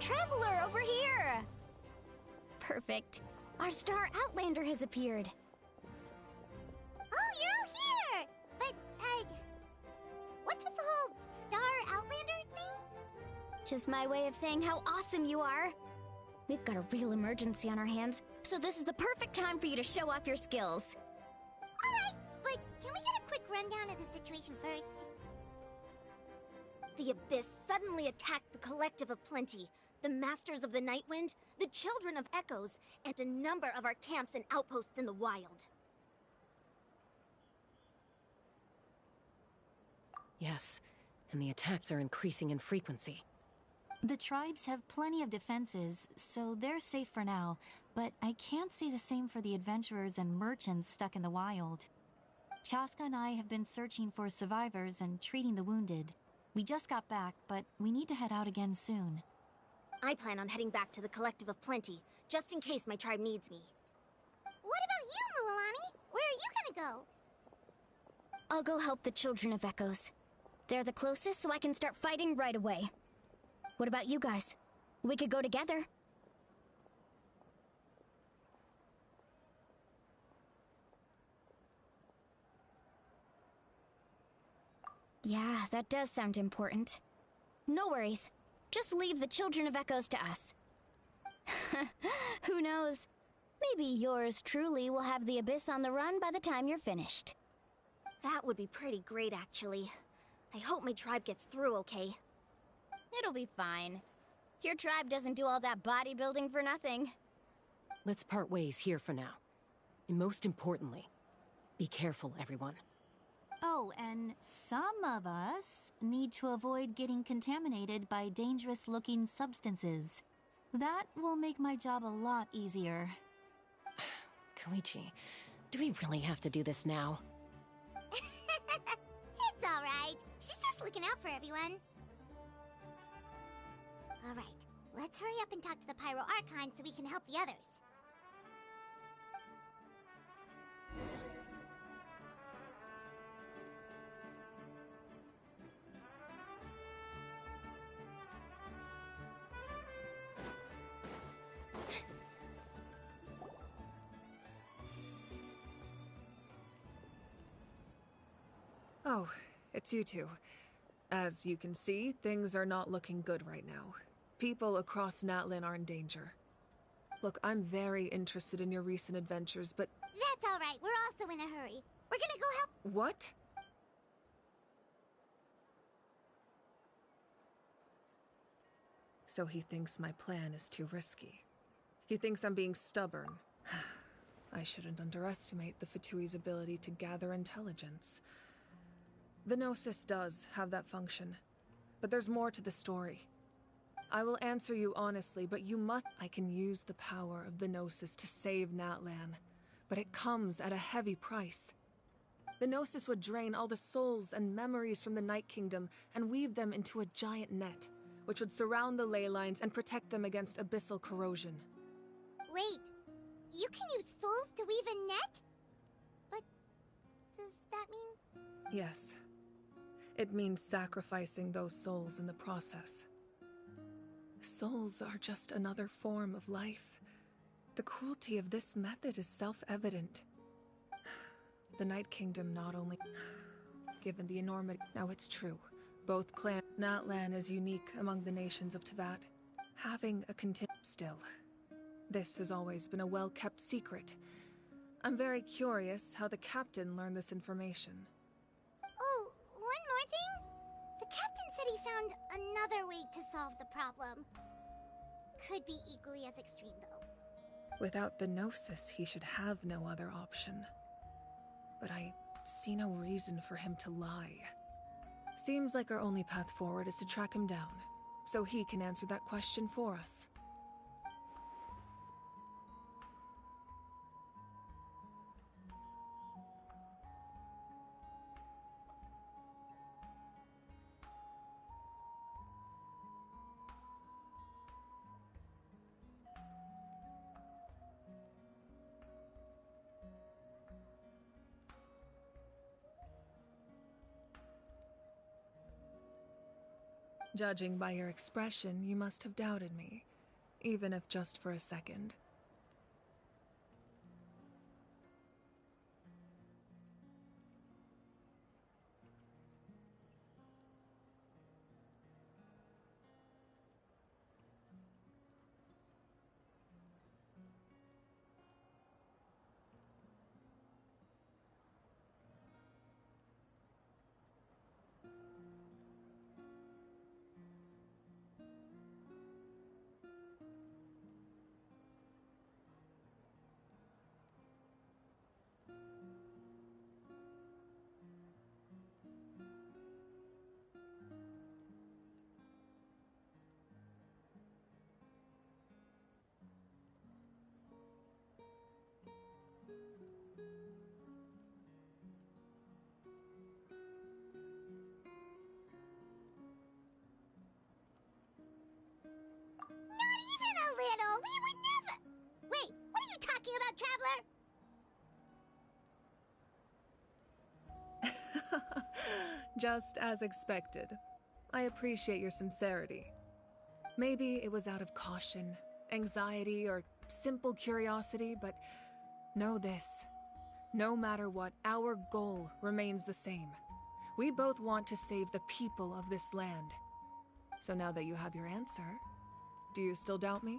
Traveler, over here! Perfect. Our Star Outlander has appeared. Oh, you're all here! But, what's with the whole Star Outlander thing? Just my way of saying how awesome you are. We've got a real emergency on our hands, so this is the perfect time for you to show off your skills. Alright, but can we get a quick rundown of the situation first? The Abyss suddenly attacked the Collective of Plenty, the Masters of the Nightwind, the Children of Echoes, and a number of our camps and outposts in the wild. Yes, and the attacks are increasing in frequency. The tribes have plenty of defenses, so they're safe for now, but I can't say the same for the adventurers and merchants stuck in the wild. Chaska and I have been searching for survivors and treating the wounded. We just got back, but we need to head out again soon. I plan on heading back to the Collective of Plenty, just in case my tribe needs me. What about you, Mualani? Where are you gonna go? I'll go help the Children of Echoes. They're the closest, so I can start fighting right away. What about you guys? We could go together. Yeah, that does sound important. No worries. Just leave the Children of Echoes to us. Who knows? Maybe yours truly will have the Abyss on the run by the time you're finished. That would be pretty great, actually. I hope my tribe gets through okay. It'll be fine. Your tribe doesn't do all that bodybuilding for nothing. Let's part ways here for now. And most importantly, be careful, everyone. Oh, and some of us need to avoid getting contaminated by dangerous-looking substances. That will make my job a lot easier. Koichi, do we really have to do this now? It's alright. She's just looking out for everyone. Alright, let's hurry up and talk to the Pyro Archon so we can help the others. Oh, it's you two. As you can see, things are not looking good right now. People across Natlin are in danger. Look, I'm very interested in your recent adventures, but... That's alright, we're also in a hurry. We're gonna go help... What? So he thinks my plan is too risky. He thinks I'm being stubborn. I shouldn't underestimate the Fatui's ability to gather intelligence. The Gnosis does have that function, but there's more to the story. I will answer you honestly, but you must— I can use the power of the Gnosis to save Natlan, but it comes at a heavy price. The Gnosis would drain all the souls and memories from the Night Kingdom and weave them into a giant net, which would surround the ley lines and protect them against abyssal corrosion. Wait, you can use souls to weave a net? But does that mean... Yes. It means sacrificing those souls in the process. Souls are just another form of life. The cruelty of this method is self-evident. The Night Kingdom not only... Given the enormity... Now it's true. Both clans... Natlan is unique among the nations of Teyvat. Having a Still, this has always been a well-kept secret. I'm very curious how the captain learned this information. Oh, one more thing? The captain said he found another way to solve the problem. Could be equally as extreme, though. Without the Gnosis, he should have no other option. But I see no reason for him to lie. Seems like our only path forward is to track him down, so he can answer that question for us. Judging by your expression, you must have doubted me, even if just for a second. Even a little! We would never... Wait, what are you talking about, Traveler? Just as expected. I appreciate your sincerity. Maybe it was out of caution, anxiety, or simple curiosity, but know this. No matter what, our goal remains the same. We both want to save the people of this land. So now that you have your answer, do you still doubt me?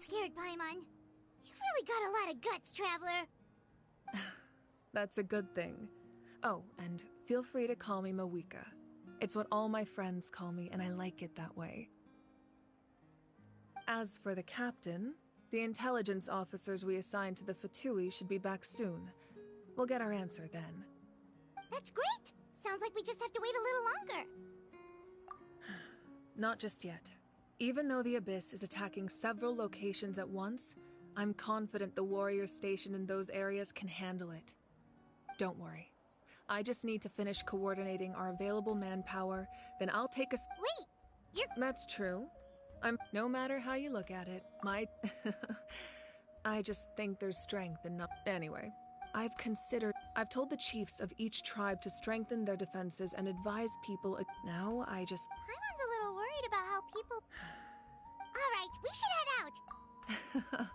scared, Paimon. You've really got a lot of guts, Traveler. That's a good thing. Oh, and feel free to call me Mawika. It's what all my friends call me, and I like it that way. As for the captain, the intelligence officers we assigned to the Fatui should be back soon. We'll get our answer then. That's great! Sounds like we just have to wait a little longer. Not just yet. Even though the Abyss is attacking several locations at once, I'm confident the warriors stationed in those areas can handle it. Don't worry. I just need to finish coordinating our available manpower, then I'll take a— Wait! You're— That's true. No matter how you look at it, I just think there's strength in Anyway, I've told the chiefs of each tribe to strengthen their defenses and advise people— Now I just— Paimon's a little worried about how people— Alright, we should head out!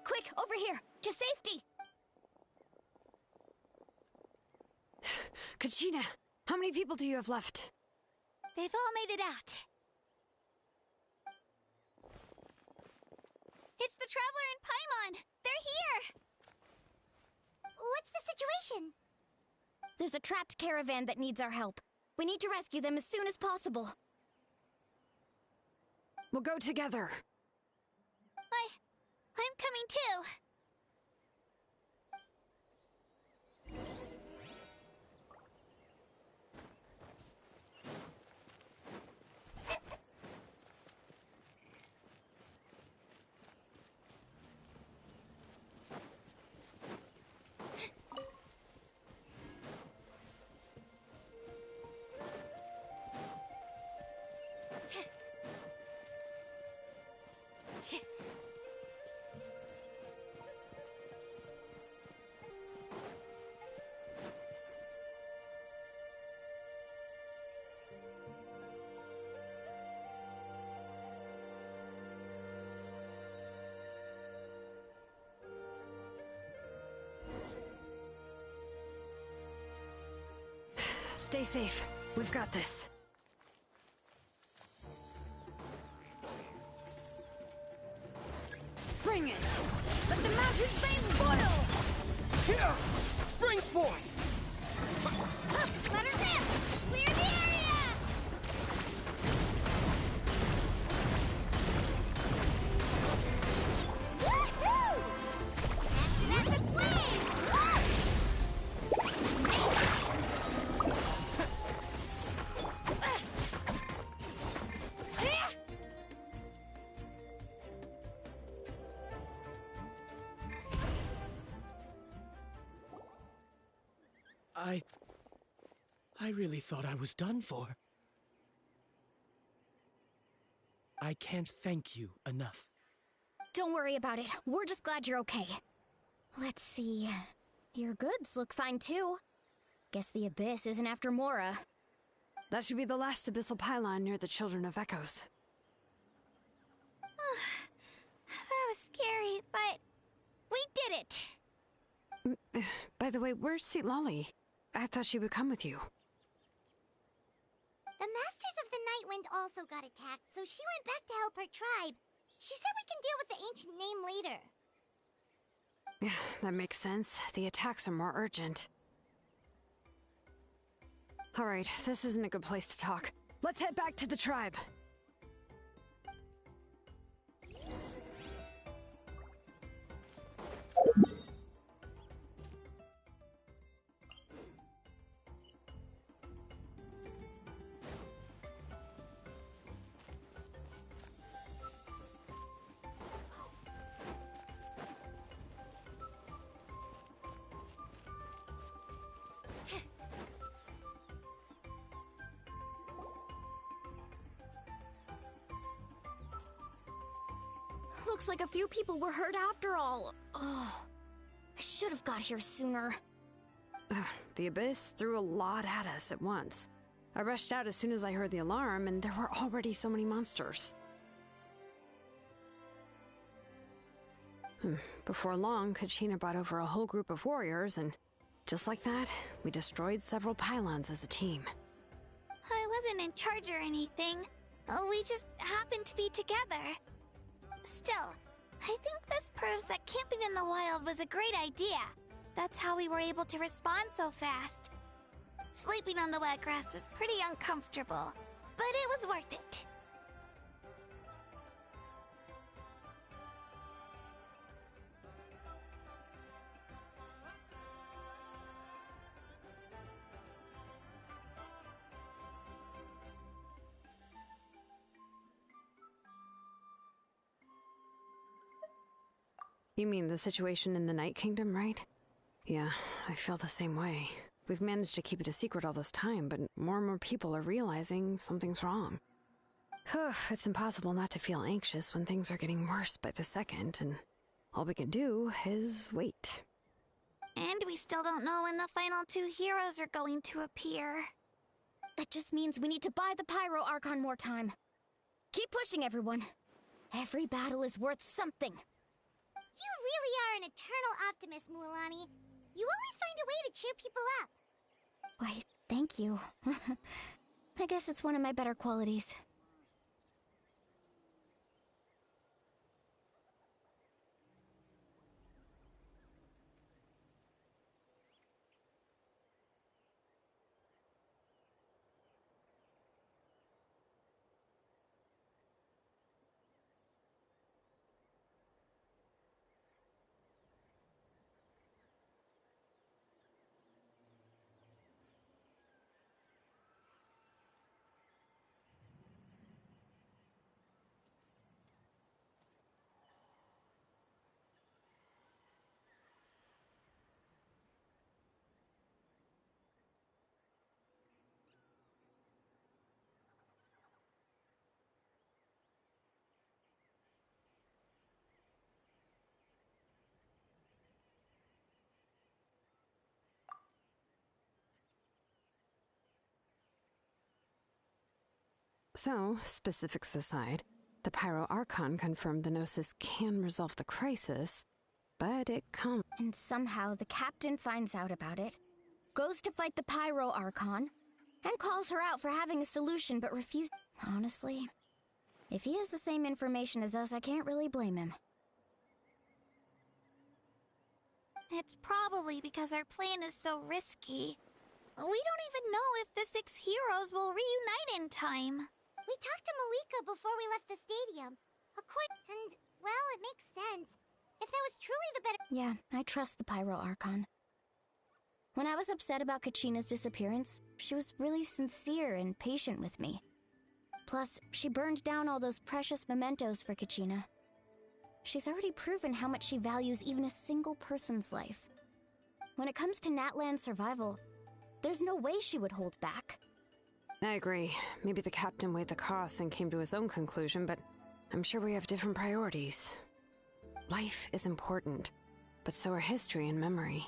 Quick, over here! To safety! Kachina, how many people do you have left? They've all made it out. It's the Traveler and Paimon! They're here! What's the situation? There's a trapped caravan that needs our help. We need to rescue them as soon as possible. We'll go together. I'm coming too. Stay safe. We've got this. Bring it! Let the mountains base boil! Here! Springs forth! Let her rip! Clear the area! Woohoo! That's the flame! I really thought I was done for. I can't thank you enough. Don't worry about it. We're just glad you're okay. Let's see. Your goods look fine too. Guess the Abyss isn't after Mora. That should be the last abyssal pylon near the Children of Echoes. That was scary, but we did it! By the way, where's St. Lolly? I thought she would come with you. The Masters of the Night Wind also got attacked, so she went back to help her tribe. She said we can deal with the ancient name later. Yeah, that makes sense. The attacks are more urgent. Alright, this isn't a good place to talk. Let's head back to the tribe. Looks like a few people were hurt after all. Oh, I should have got here sooner. The Abyss threw a lot at us at once. I rushed out as soon as I heard the alarm, and there were already so many monsters. Before long, Kachina brought over a whole group of warriors, and just like that, we destroyed several pylons as a team. I wasn't in charge or anything. We just happened to be together. Still, I think this proves that camping in the wild was a great idea. That's how we were able to respond so fast. Sleeping on the wet grass was pretty uncomfortable, but it was worth it. You mean the situation in the Night Kingdom, right? Yeah, I feel the same way. We've managed to keep it a secret all this time, but more and more people are realizing something's wrong. It's impossible not to feel anxious when things are getting worse by the second, and all we can do is wait. And we still don't know when the final two heroes are going to appear. That just means we need to buy the Pyro Archon more time. Keep pushing, everyone. Every battle is worth something. You really are an eternal optimist, Mualani. You always find a way to cheer people up. Why, thank you. I guess it's one of my better qualities. So, specifics aside, the Pyro Archon confirmed the Gnosis can resolve the crisis, but it can't. And somehow the captain finds out about it, goes to fight the Pyro Archon, and calls her out for having a solution but refuses. Honestly, if he has the same information as us, I can't really blame him. It's probably because our plan is so risky. We don't even know if the 6 heroes will reunite in time. We talked to Malika before we left the stadium. And, well, it makes sense. If that was truly the better— Yeah, I trust the Pyro Archon. When I was upset about Kachina's disappearance, she was really sincere and patient with me. Plus, she burned down all those precious mementos for Kachina. She's already proven how much she values even a single person's life. When it comes to Natlan's survival, there's no way she would hold back. I agree. Maybe the captain weighed the costs and came to his own conclusion, but I'm sure we have different priorities. Life is important, but so are history and memory.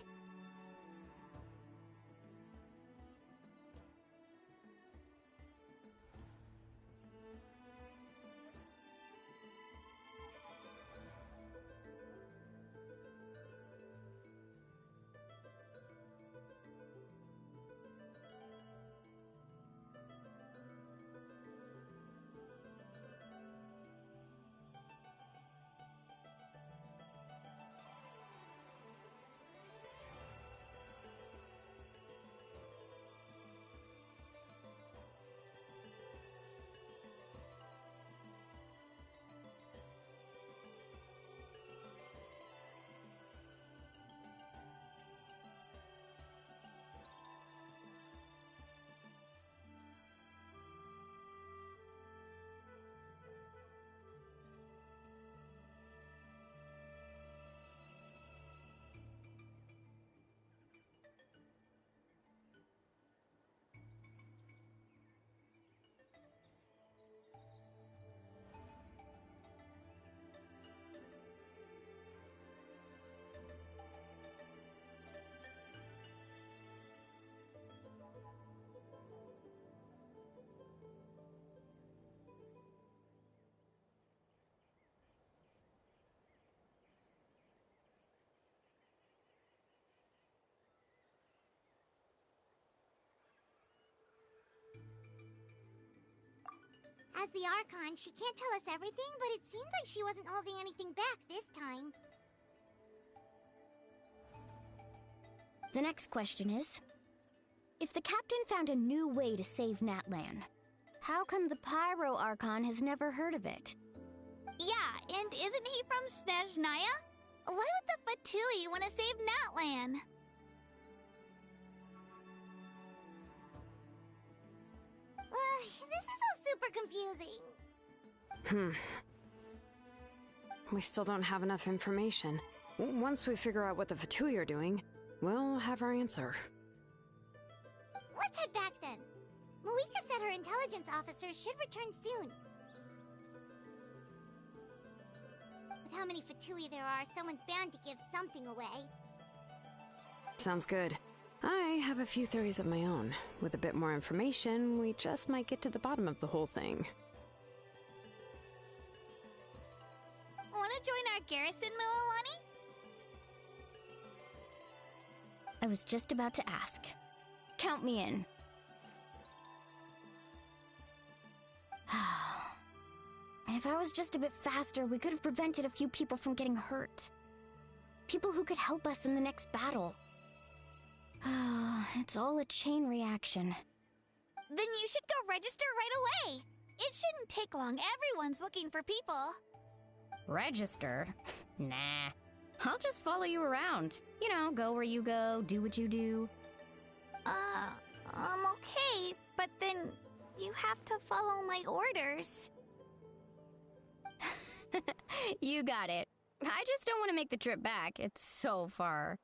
As the Archon, she can't tell us everything, but it seems like she wasn't holding anything back this time. The next question is, if the captain found a new way to save Natlan, how come the Pyro Archon has never heard of it? Yeah, and isn't he from Snezhnaya? Why would the Fatui want to save Natlan? This is all super confusing. We still don't have enough information. Once we figure out what the Fatui are doing, we'll have our answer. Let's head back then. Moika said her intelligence officers should return soon. With how many Fatui there are, someone's bound to give something away. Sounds good. I have a few theories of my own. With a bit more information, we just might get to the bottom of the whole thing. Want to join our garrison, Mililani? I was just about to ask. Count me in. If I was just a bit faster, we could have prevented a few people from getting hurt. People who could help us in the next battle. It's all a chain reaction. Then you should go register right away. It shouldn't take long. Everyone's looking for people. Register? Nah. I'll just follow you around. You know, go where you go, do what you do. Okay, but then you have to follow my orders. You got it. I just don't want to make the trip back. It's so far.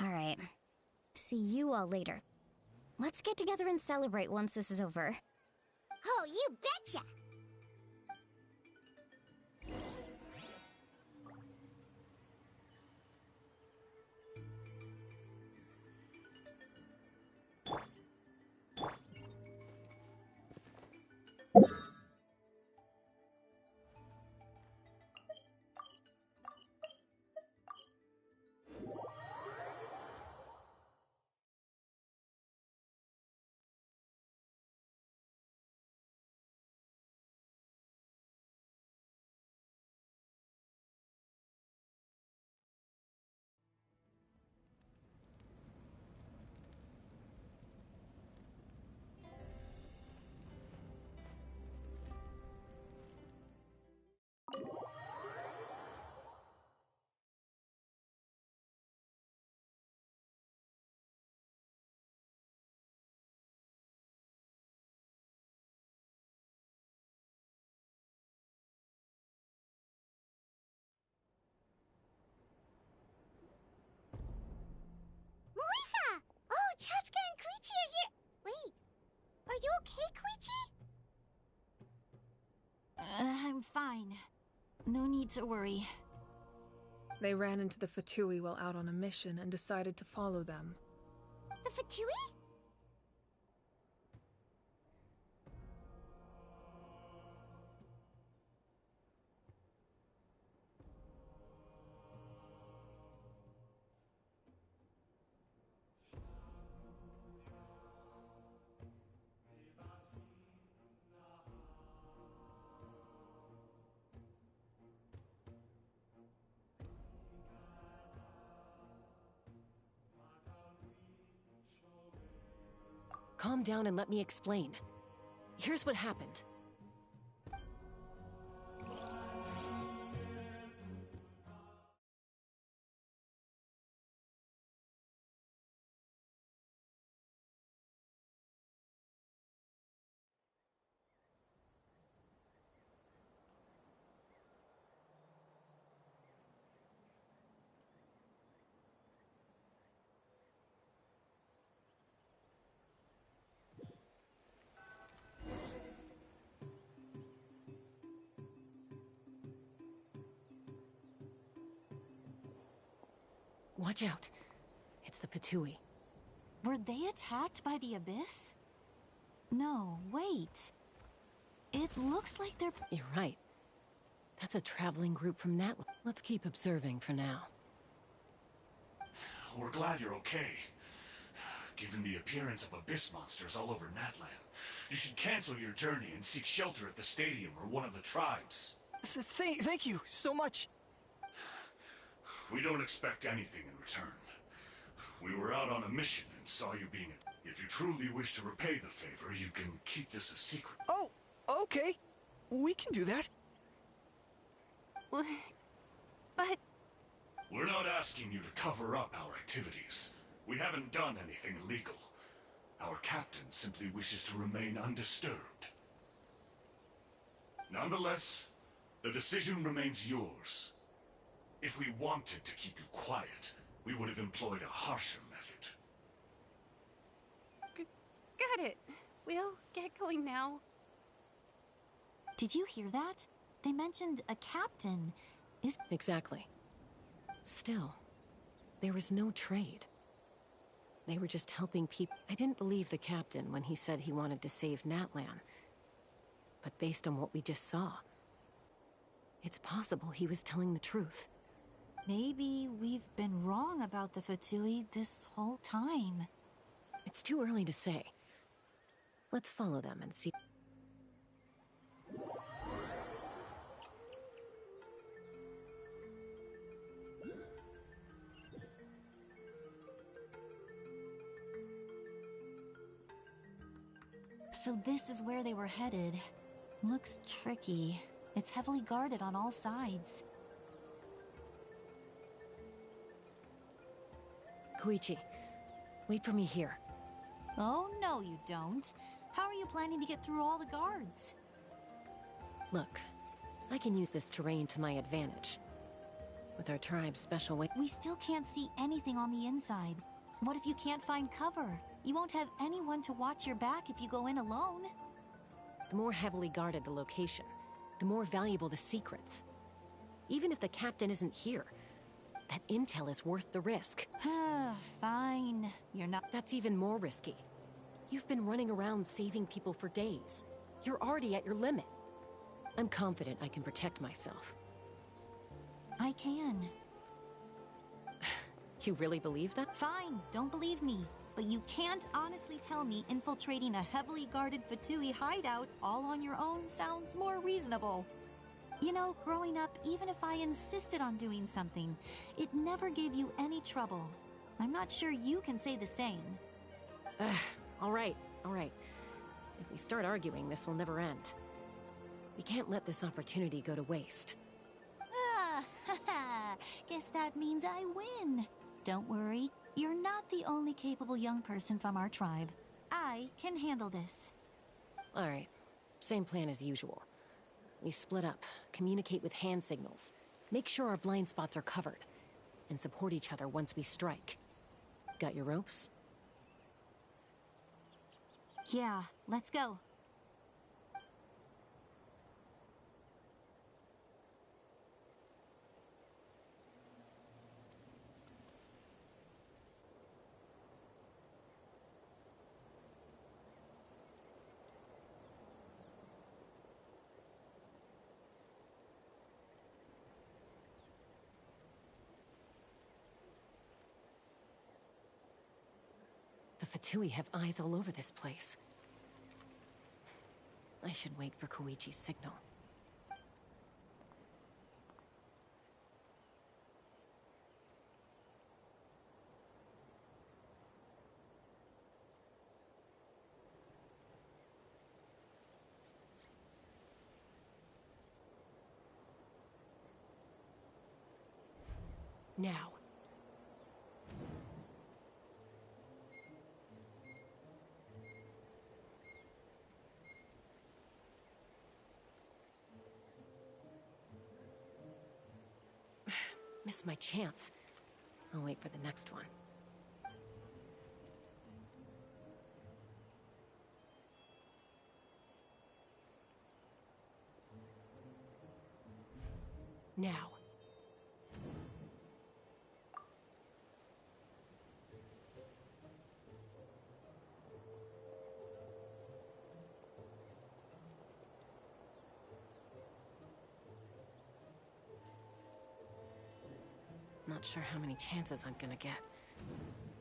All right. See you all later. Let's get together and celebrate once this is over. Oh, you betcha! Moika! Oh, Chatska and Koichi are here! Wait, are you okay, Koichi? I'm fine. No need to worry. They ran into the Fatui while out on a mission and decided to follow them. The Fatui? Calm down and let me explain. Here's what happened. Watch out. It's the Fatui. Were they attacked by the Abyss? No, wait. It looks like they're... You're right. That's a traveling group from Natlan. Let's keep observing for now. We're glad you're okay. Given the appearance of abyss monsters all over Natlan, You should cancel your journey and seek shelter at the stadium or one of the tribes. Thank you so much. We don't expect anything in return. We were out on a mission and saw you being... If you truly wish to repay the favor, you can keep this a secret. Oh, okay. We can do that. But... We're not asking you to cover up our activities. We haven't done anything illegal. Our captain simply wishes to remain undisturbed. Nonetheless, the decision remains yours. If we wanted to keep you quiet, we would have employed a harsher method. Got it. We'll get going now. Did you hear that? They mentioned a captain. Exactly. Still, there was no trade. They were just helping people. I didn't believe the captain when he said he wanted to save Natlan. But based on what we just saw, it's possible he was telling the truth. Maybe we've been wrong about the Fatui this whole time. It's too early to say. Let's follow them and see. So this is where they were headed. Looks tricky. It's heavily guarded on all sides. Koichi, wait for me here. Oh, no you don't. How are you planning to get through all the guards? Look, I can use this terrain to my advantage. With our tribe's special way... We still can't see anything on the inside. What if you can't find cover? You won't have anyone to watch your back if you go in alone. The more heavily guarded the location, the more valuable the secrets. Even if the captain isn't here, that intel is worth the risk. Fine. You're not... That's even more risky. You've been running around saving people for days. You're already at your limit. I'm confident I can protect myself. I can. You really believe that? Fine, don't believe me. But you can't honestly tell me infiltrating a heavily guarded Fatui hideout all on your own sounds more reasonable. You know, growing up, even if I insisted on doing something, it never gave you any trouble. I'm not sure you can say the same. All right. If we start arguing, this will never end. We can't let this opportunity go to waste. Guess that means I win. Don't worry, you're not the only capable young person from our tribe. I can handle this. All right, same plan as usual. We split up, communicate with hand signals, make sure our blind spots are covered, and support each other once we strike. Got your ropes? Yeah, let's go. The Fatui have eyes all over this place. I should wait for Koichi's signal. Now. Missed my chance. I'll wait for the next one. Now. Not sure how many chances I'm gonna get.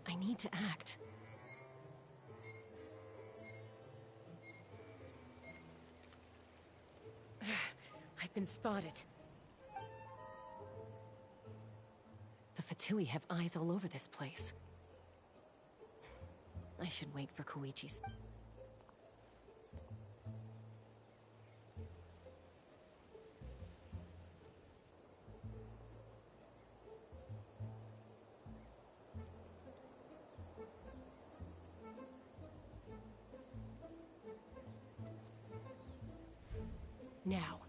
I need to act. I've been spotted. The Fatui have eyes all over this place. I should wait for Koichi's... Now.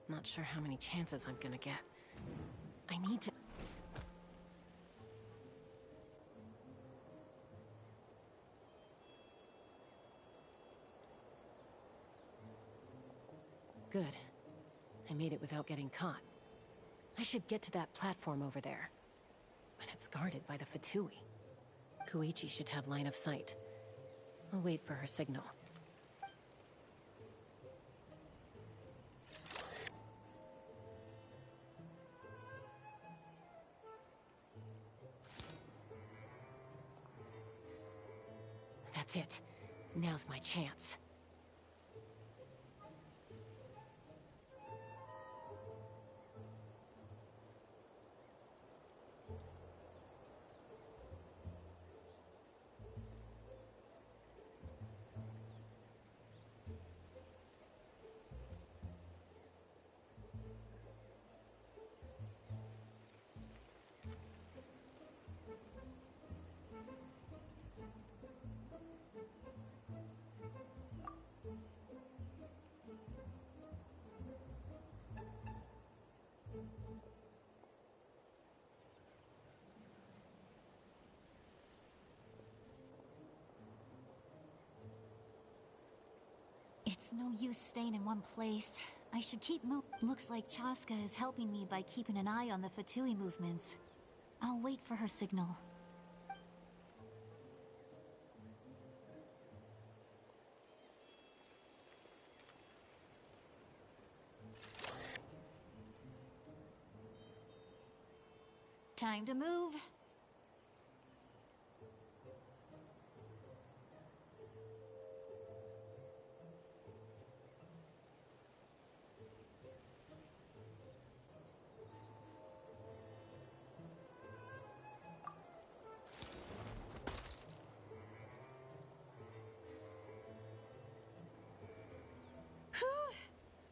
Not sure how many chances I'm gonna get. I need to... Good. I made it without getting caught. I should get to that platform over there. But it's guarded by the Fatui. Koichi should have line of sight. I'll wait for her signal. That's it. Now's my chance. It's no use staying in one place. I should keep Looks like Chaska is helping me by keeping an eye on the Fatui movements. I'll wait for her signal. Time to move.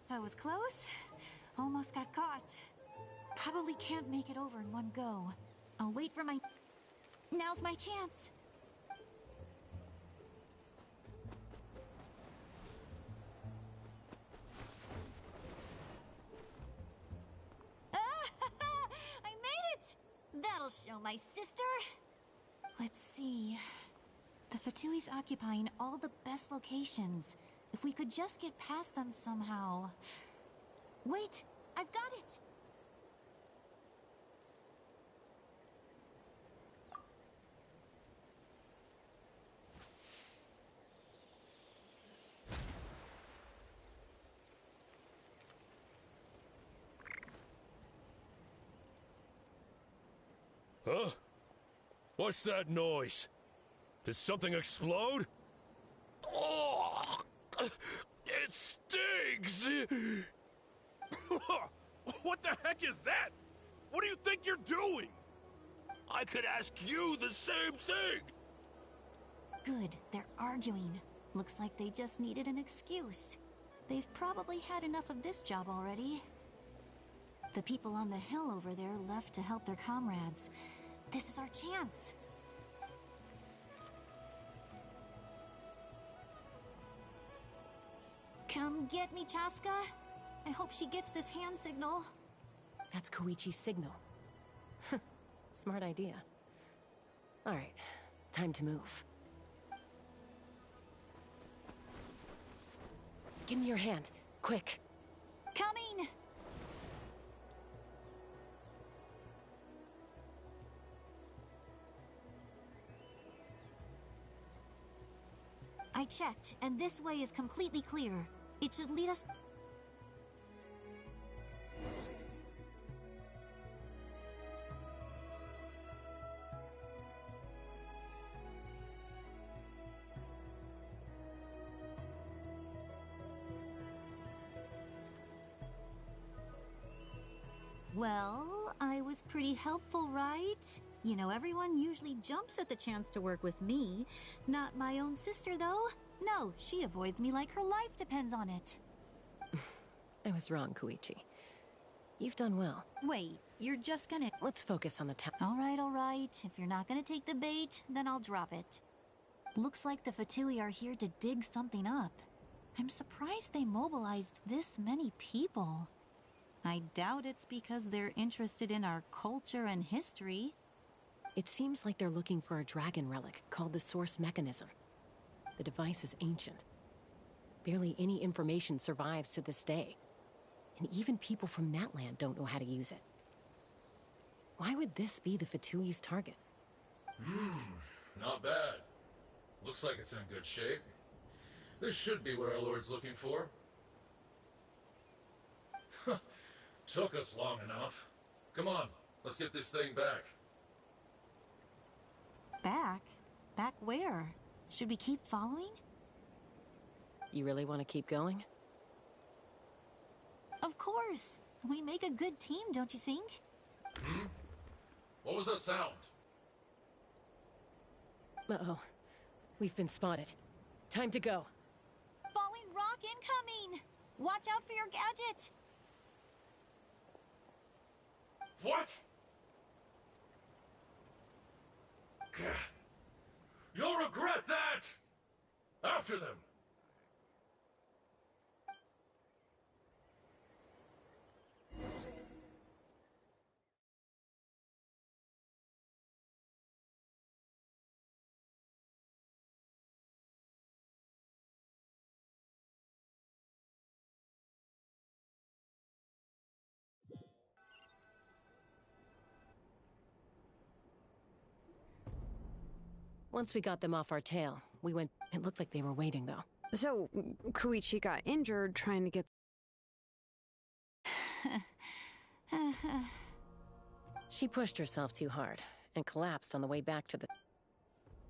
That was close. Almost got caught. Probably can't make it over in one go. I'll wait for my... Now's my chance. I made it! That'll show my sister. Let's see. The Fatui's occupying all the best locations. If we could just get past them somehow... Wait! I've got it! Huh? What's that noise? Did something explode? Oh! It stinks! What the heck is that? What do you think you're doing? I could ask you the same thing! Good, they're arguing. Looks like they just needed an excuse. They've probably had enough of this job already. The people on the hill over there left to help their comrades. This is our chance. Come get me, Chaska. I hope she gets this hand signal. That's Koichi's signal. Smart idea. Alright, time to move. Give me your hand, quick. Coming! I checked, and this way is completely clear. It should lead us... Well, I was pretty helpful, right? You know, everyone usually jumps at the chance to work with me. Not my own sister, though. No, she avoids me like her life depends on it. I was wrong, Koichi. You've done well. Wait, you're just gonna... Let's focus on the town. All right. If you're not gonna take the bait, then I'll drop it. Looks like the Fatui are here to dig something up. I'm surprised they mobilized this many people. I doubt it's because they're interested in our culture and history. It seems like they're looking for a dragon relic called the Source Mechanism. The device is ancient. Barely any information survives to this day. And even people from Natland don't know how to use it. Why would this be the Fatui's target? Not bad. Looks like it's in good shape. This should be what our Lord's looking for. Took us long enough. Come on, let's get this thing back. Back? Back where? Should we keep following? You really want to keep going? Of course. We make a good team, don't you think? What was that sound? Uh-oh. We've been spotted. Time to go. Falling rock incoming! Watch out for your gadget! What? You'll regret that! After them! Once we got them off our tail, we went... It looked like they were waiting, though. So, Koichi got injured trying to get... She pushed herself too hard and collapsed on the way back to the...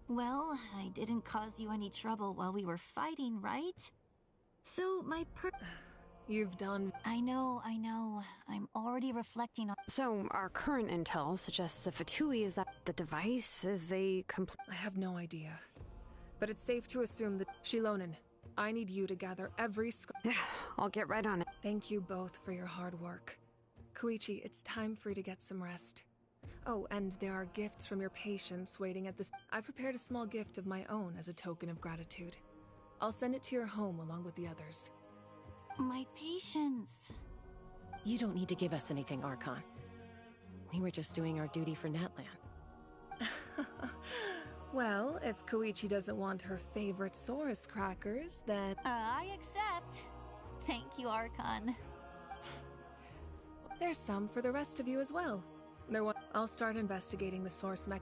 Well, I didn't cause you any trouble while we were fighting, right? So, You've done... I know. I'm already reflecting on... So, our current intel suggests the Fatui is that the device is a complete... I have no idea. But it's safe to assume that... Shilonen, I need you to gather every... I'll get right on it. Thank you both for your hard work. Koichi, it's time for you to get some rest. Oh, and there are gifts from your patients waiting at this... I've prepared a small gift of my own as a token of gratitude. I'll send it to your home along with the others. My patience. You don't need to give us anything, Archon. We were just doing our duty for Natlan. Well, if Koichi doesn't want her favorite Saurus crackers, then... I accept. Thank you, Archon. There's some for the rest of you as well. I'll start investigating the source mech...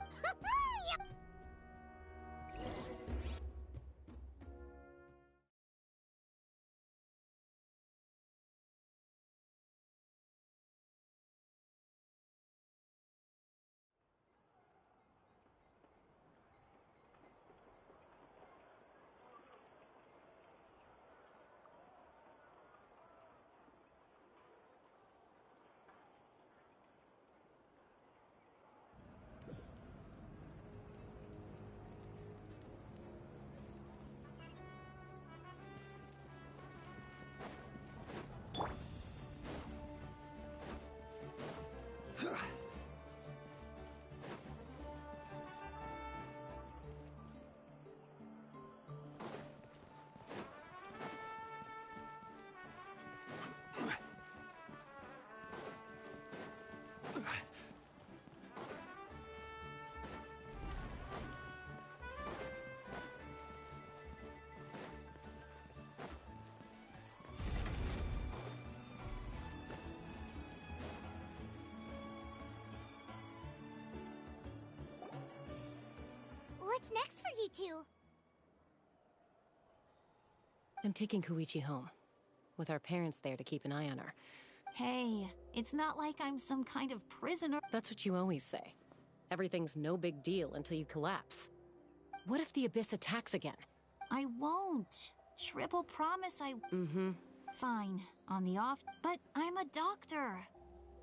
What's next for you two? I'm taking Koichi home, with our parents there to keep an eye on her. Hey, it's not like I'm some kind of prisoner. That's what you always say. Everything's no big deal until you collapse. What if the Abyss attacks again? I won't. Triple promise I... Mm-hmm. Fine, on the off... But I'm a doctor.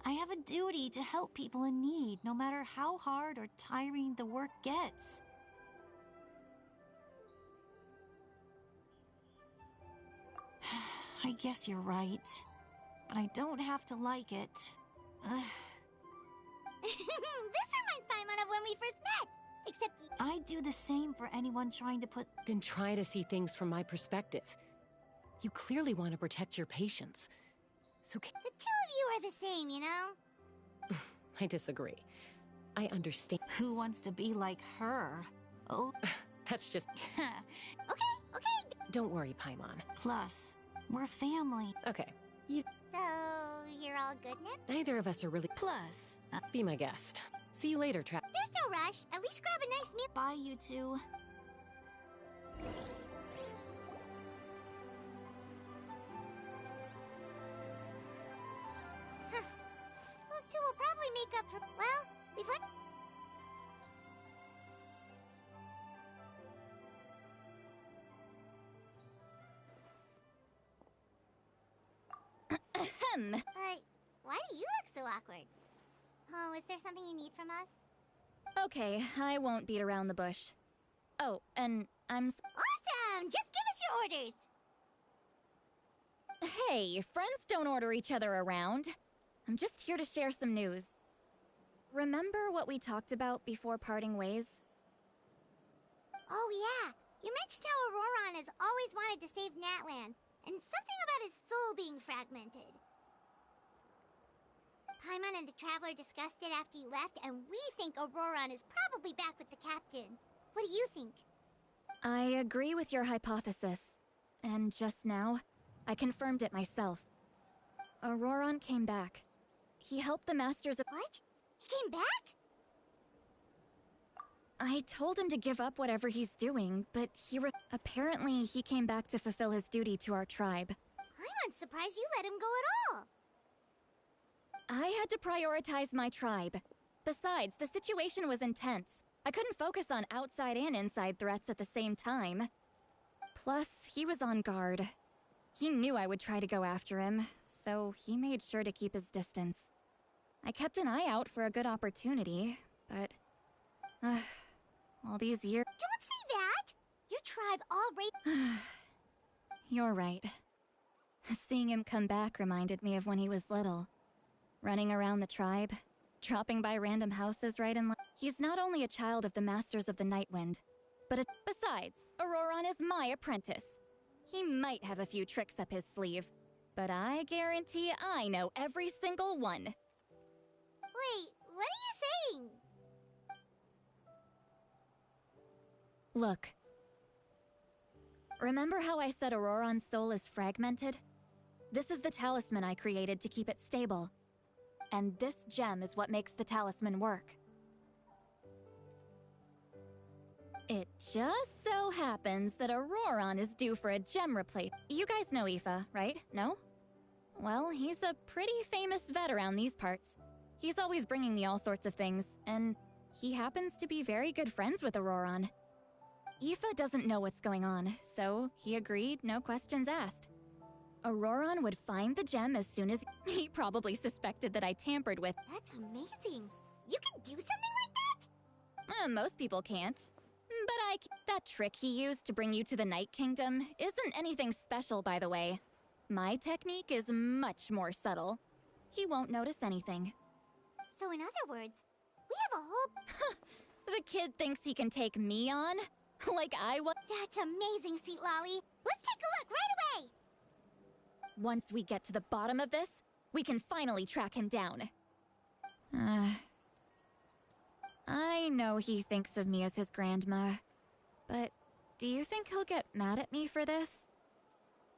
I have a duty to help people in need, no matter how hard or tiring the work gets. I guess you're right. But I don't have to like it. This reminds Paimon of when we first met. Except I do the same for anyone trying to put... Then try to see things from my perspective. You clearly want to protect your patients. So the two of you are the same, you know? I disagree. I understand. Who wants to be like her? Oh. That's just... Okay. Don't worry, Paimon. Plus, we're family. Okay. So, you're all good, Nip? Neither of us are really... Plus... Be my guest. See you later, Trap. There's no rush. At least grab a nice meal. Bye, you two. Those two will probably make up for... Well, we've learned... Why do you look so awkward? Oh, is there something you need from us? Okay, I won't beat around the bush. Oh, and I'm... Awesome! Just give us your orders! Hey, friends don't order each other around. I'm just here to share some news. Remember what we talked about before parting ways? Oh yeah, you mentioned how Auroron has always wanted to save Natlan, and something about his soul being fragmented. Paimon and the Traveler discussed it after you left, and we think Auroron is probably back with the captain. What do you think? I agree with your hypothesis. And just now, I confirmed it myself. Auroron came back. He helped the Masters of... What? He came back? I told him to give up whatever he's doing, but apparently he came back to fulfill his duty to our tribe. I'm surprised you let him go at all. I had to prioritize my tribe. Besides, the situation was intense. I couldn't focus on outside and inside threats at the same time. Plus, he was on guard. He knew I would try to go after him, so he made sure to keep his distance. I kept an eye out for a good opportunity, but... all these years... Don't say that! Your tribe already... You're right. Seeing him come back reminded me of when he was little. Running around the tribe, dropping by random houses right and left. He's not only a child of the Masters of the Nightwind, but besides, Auroron is my apprentice. He might have a few tricks up his sleeve, but I guarantee I know every single one. Wait, what are you saying? Look. Remember how I said Auroron's soul is fragmented? This is the talisman I created to keep it stable. And this gem is what makes the talisman work. It just so happens that Auroron is due for a gem replacement. You guys know Aoife, right? No? Well, he's a pretty famous vet around these parts. He's always bringing me all sorts of things, and he happens to be very good friends with Auroron. Aoife doesn't know what's going on, so he agreed, no questions asked. Auroron would find the gem as soon as he probably suspected that I tampered with. That's amazing. You can do something like that? Most people can't. But that trick he used to bring you to the Night Kingdom isn't anything special, by the way. My technique is much more subtle. He won't notice anything. So in other words, we have a whole... The kid thinks he can take me on? Like I was... That's amazing, Seat Lolly. Let's take a look right away! Once we get to the bottom of this, we can finally track him down. I know he thinks of me as his grandma, but do you think he'll get mad at me for this?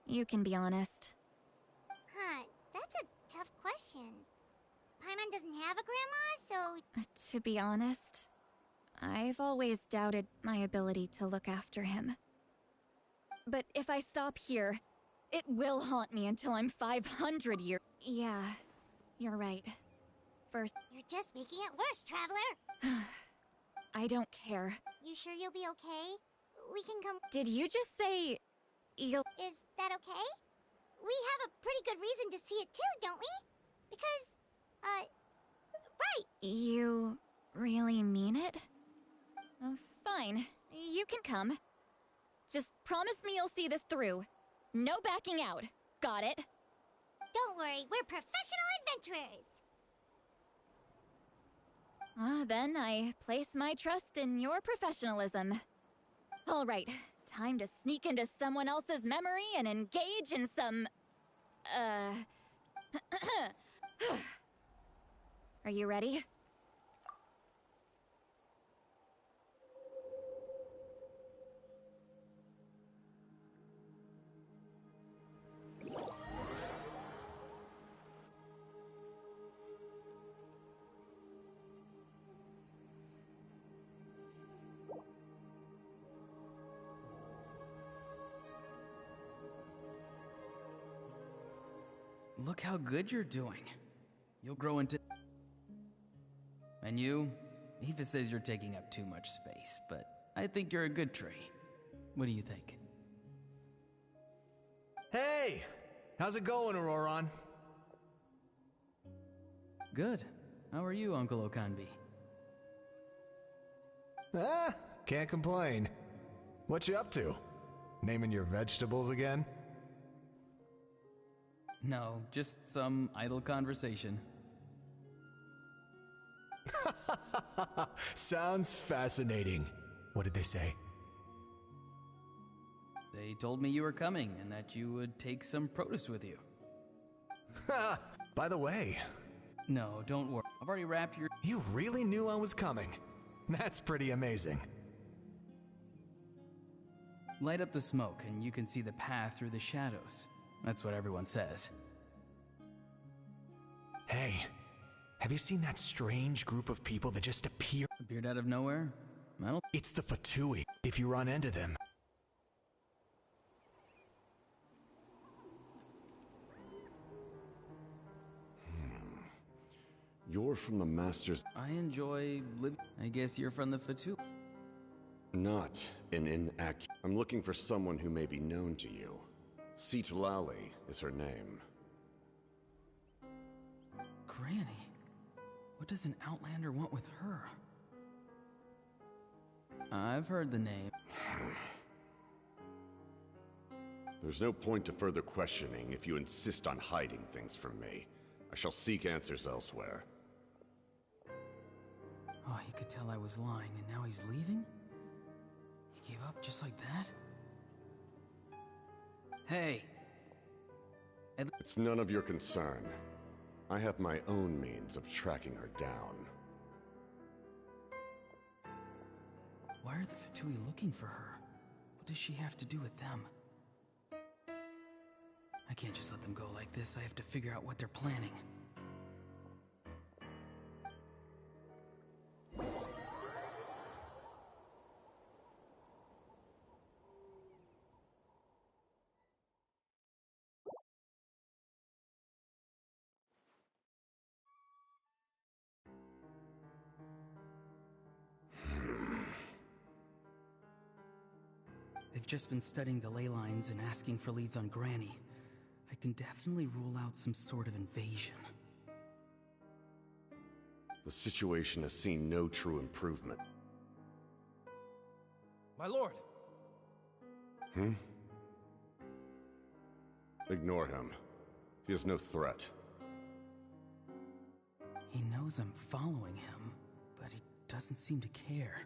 You can be honest. Huh, that's a tough question. Paimon doesn't have a grandma, so... To be honest, I've always doubted my ability to look after him. But if I stop here, it will haunt me until I'm 500 years. Yeah, you're right. First, You're just making it worse, Traveler! I don't care. You sure you'll be okay? We can come. Did you just say you'll... Is that okay? We have a pretty good reason to see it too, don't we? Because, right! You really mean it? Fine. You can come. Just promise me you'll see this through. No backing out. Got it? Don't worry, we're professional adventurers! Then I place my trust in your professionalism. All right, time to sneak into someone else's memory and engage in some... Are you ready? Look how good you're doing. You'll grow into... And you? Eva says you're taking up too much space, but I think you're a good tree. What do you think? Hey! How's it going, Auroron? Good. How are you, Uncle Okanbi? Can't complain. What you up to? Naming your vegetables again? No, just some idle conversation. Sounds fascinating. What did they say? They told me you were coming and that you would take some produce with you. By the way... No, don't worry. I've already wrapped your... You really knew I was coming. That's pretty amazing. Light up the smoke and you can see the path through the shadows. That's what everyone says. Hey, have you seen that strange group of people that just appeared out of nowhere? I don't... It's the Fatui, if you run into them. You're from the Masters... I enjoy living... I guess you're from the Fatui. Not an inaccurate... I'm looking for someone who may be known to you. Citlali is her name. Granny? What does an Outlander want with her? I've heard the name. There's no point to further questioning if you insist on hiding things from me. I shall seek answers elsewhere. Oh, he could tell I was lying, and now he's leaving? He gave up just like that? Hey! It's none of your concern. I have my own means of tracking her down. Why are the Fatui looking for her? What does she have to do with them? I can't just let them go like this. I have to figure out what they're planning. They've just been studying the ley lines and asking for leads on Granny. I can definitely rule out some sort of invasion. The situation has seen no true improvement. My lord! Ignore him. He is no threat. He knows I'm following him, but he doesn't seem to care.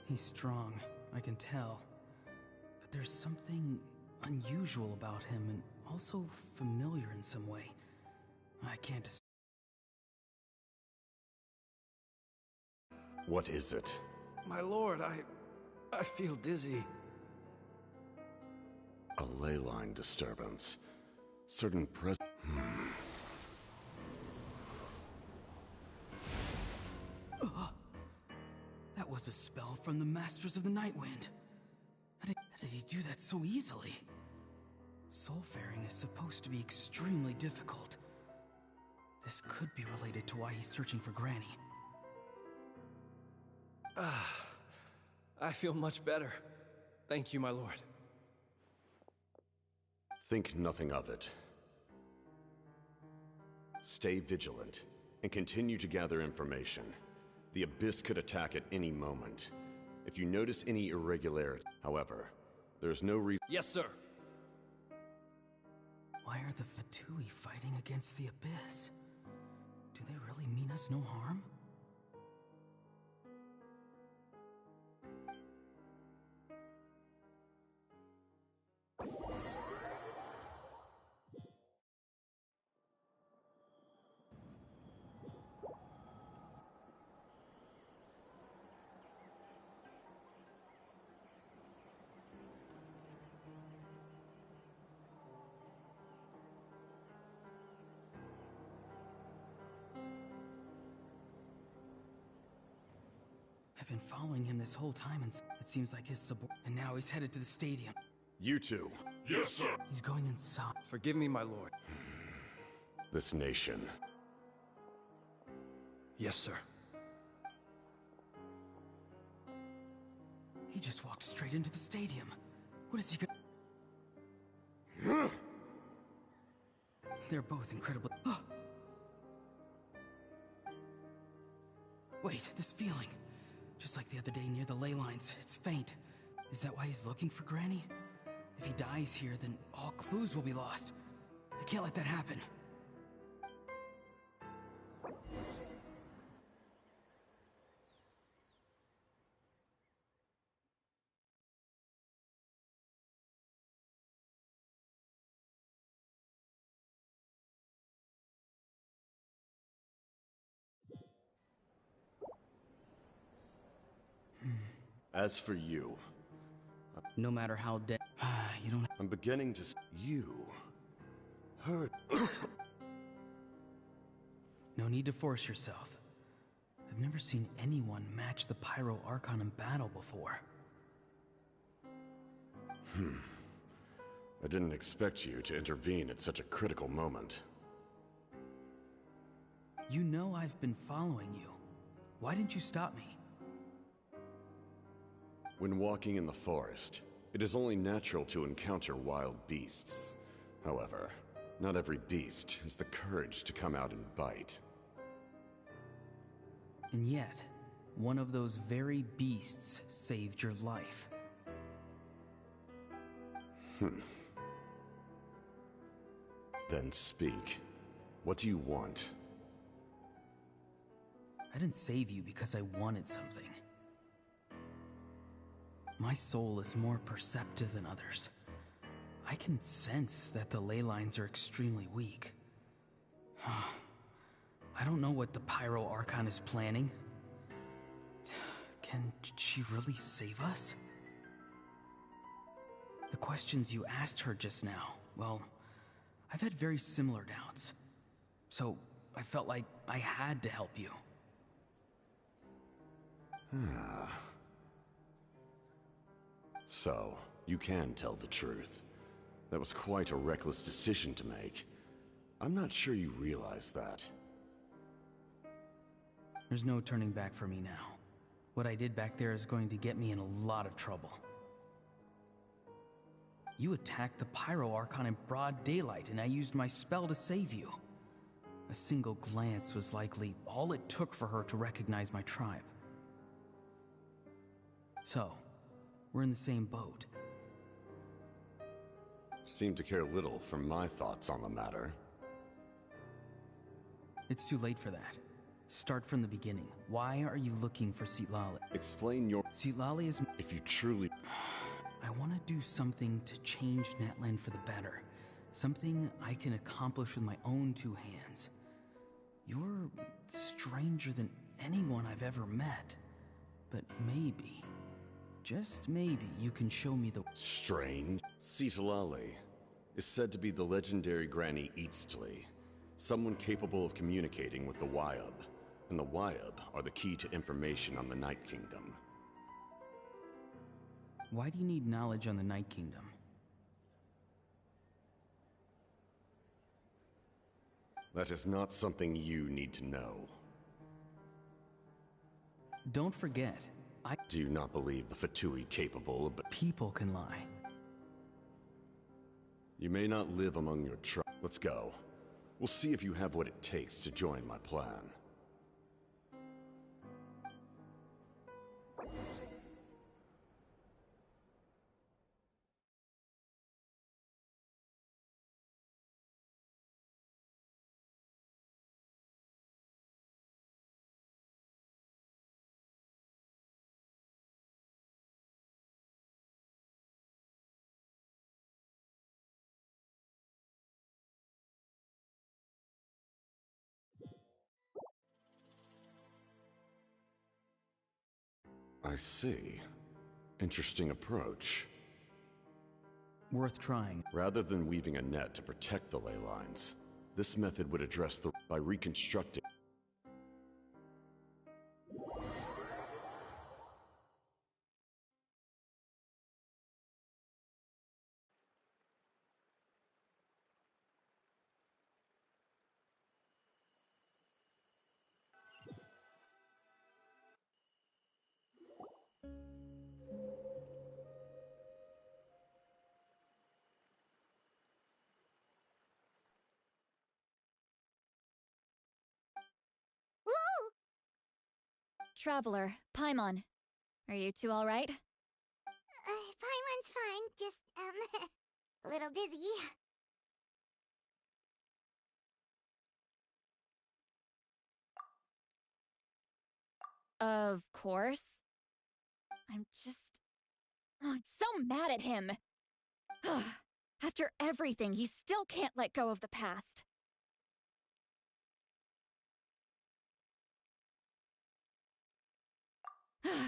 He's strong, I can tell. But there's something unusual about him and also familiar in some way. I can't What is it? My lord, I feel dizzy. A ley line disturbance. Certain That was a spell from the Masters of the Night Wind. do that so easily? Soulfaring is supposed to be extremely difficult. This could be related to why he's searching for Granny. I feel much better. Thank you, my lord. Think nothing of it. Stay vigilant, and continue to gather information. The Abyss could attack at any moment. If you notice any irregularity, however, there's no reason— Yes, sir. Why are the Fatui fighting against the Abyss? Do they really mean us no harm? I've been following him this whole time, and it seems like his and now he's headed to the stadium. You two. Yes, sir. He's going inside. Forgive me, my lord. This nation. Yes, sir. He just walked straight into the stadium. What is he gonna— They're both incredibly— Wait, this feeling. Just like the other day near the ley lines, it's faint. Is that why he's looking for Granny? If he dies here, then all clues will be lost. I can't let that happen. As for you... No matter how dead... you don't... I'm beginning to... You... Heard... No need to force yourself. I've never seen anyone match the Pyro Archon in battle before. I didn't expect you to intervene at such a critical moment. You know I've been following you. Why didn't you stop me? When walking in the forest, it is only natural to encounter wild beasts. However, not every beast has the courage to come out and bite. And yet, one of those very beasts saved your life. Then speak. What do you want? I didn't save you because I wanted something. My soul is more perceptive than others. I can sense that the ley lines are extremely weak. I don't know what the Pyro Archon is planning. Can she really save us? The questions you asked her just now, well, I've had very similar doubts. So I felt like I had to help you. So, you can tell the truth. That was quite a reckless decision to make. I'm not sure you realize that. There's no turning back for me now. What I did back there is going to get me in a lot of trouble. You attacked the Pyro Archon in broad daylight, and I used my spell to save you. A single glance was likely all it took for her to recognize my tribe. So, we're in the same boat. Seem to care little for my thoughts on the matter. It's too late for that. Start from the beginning. Why are you looking for Xi-Lali? Explain your... Xi-Lali is... If you truly... I want to do something to change Natlan for the better. Something I can accomplish with my own two hands. You're stranger than anyone I've ever met. But maybe, just maybe, you can show me the... Strange? Xi-Lali is said to be the legendary Granny Eatsley. Someone capable of communicating with the Wyub. And the Wyub are the key to information on the Night Kingdom. Why do you need knowledge on the Night Kingdom? That is not something you need to know. Don't forget, Do you not believe the Fatui capable of... People can lie. You may not live among your tribe. Let's go. We'll see if you have what it takes to join my plan. I see. Interesting approach. Worth trying. Rather than weaving a net to protect the ley lines, this method would address the... by reconstructing... Traveler, Paimon. Are you two alright? Paimon's fine, just, a little dizzy. Of course. I'm so mad at him. After everything, he still can't let go of the past.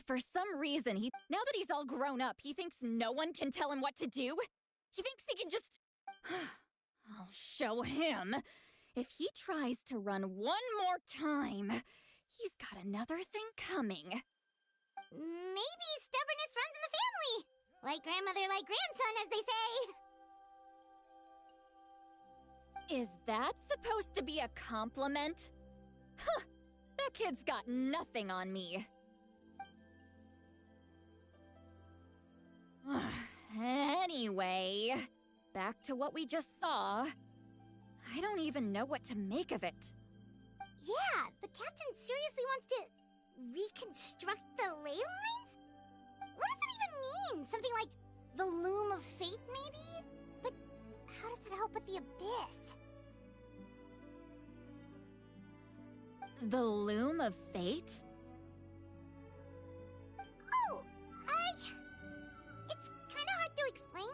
For some reason, now that he's all grown up, he thinks no one can tell him what to do. He thinks he can just... I'll show him. If he tries to run one more time, he's got another thing coming. Maybe stubbornness runs in the family! Like grandmother, like grandson, as they say. Is that supposed to be a compliment? Huh, that kid's got nothing on me. Anyway, back to what we just saw. I don't even know what to make of it. Yeah, the captain seriously wants to reconstruct the ley lines? What does that even mean? Something like the loom of fate, maybe? But how does that help with the abyss? The loom of fate? Oh, it's kinda hard to explain.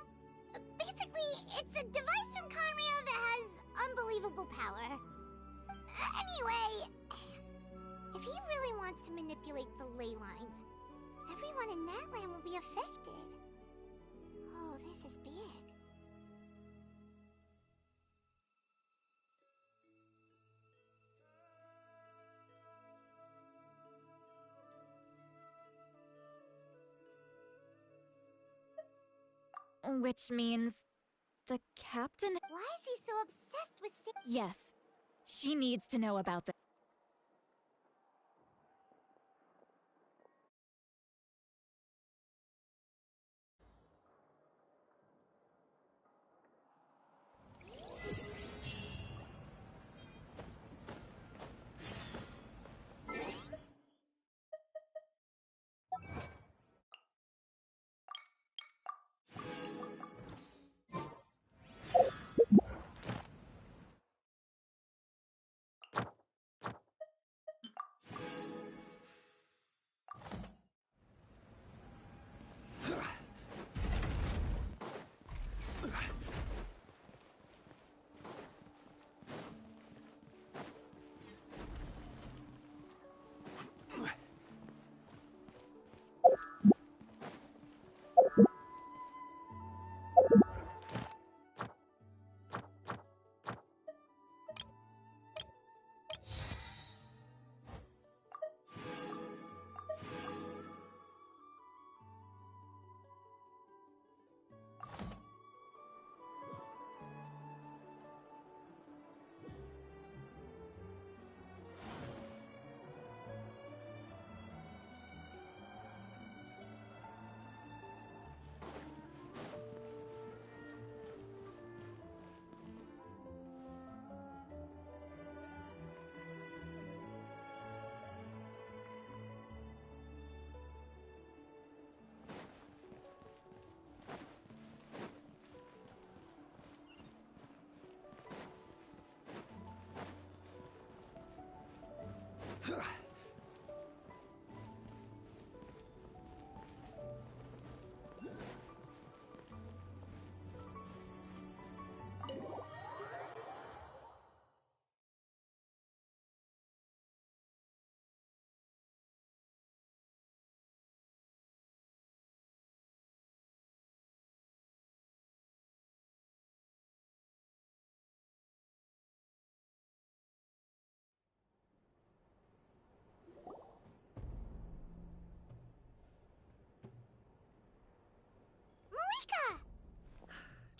Basically, it's a device from Conrio that has unbelievable power. Anyway, if he really wants to manipulate the ley lines, everyone in Natlan will be affected. Oh, this is big. Which means... the captain... Why is he so obsessed with... Yes, she needs to know about this.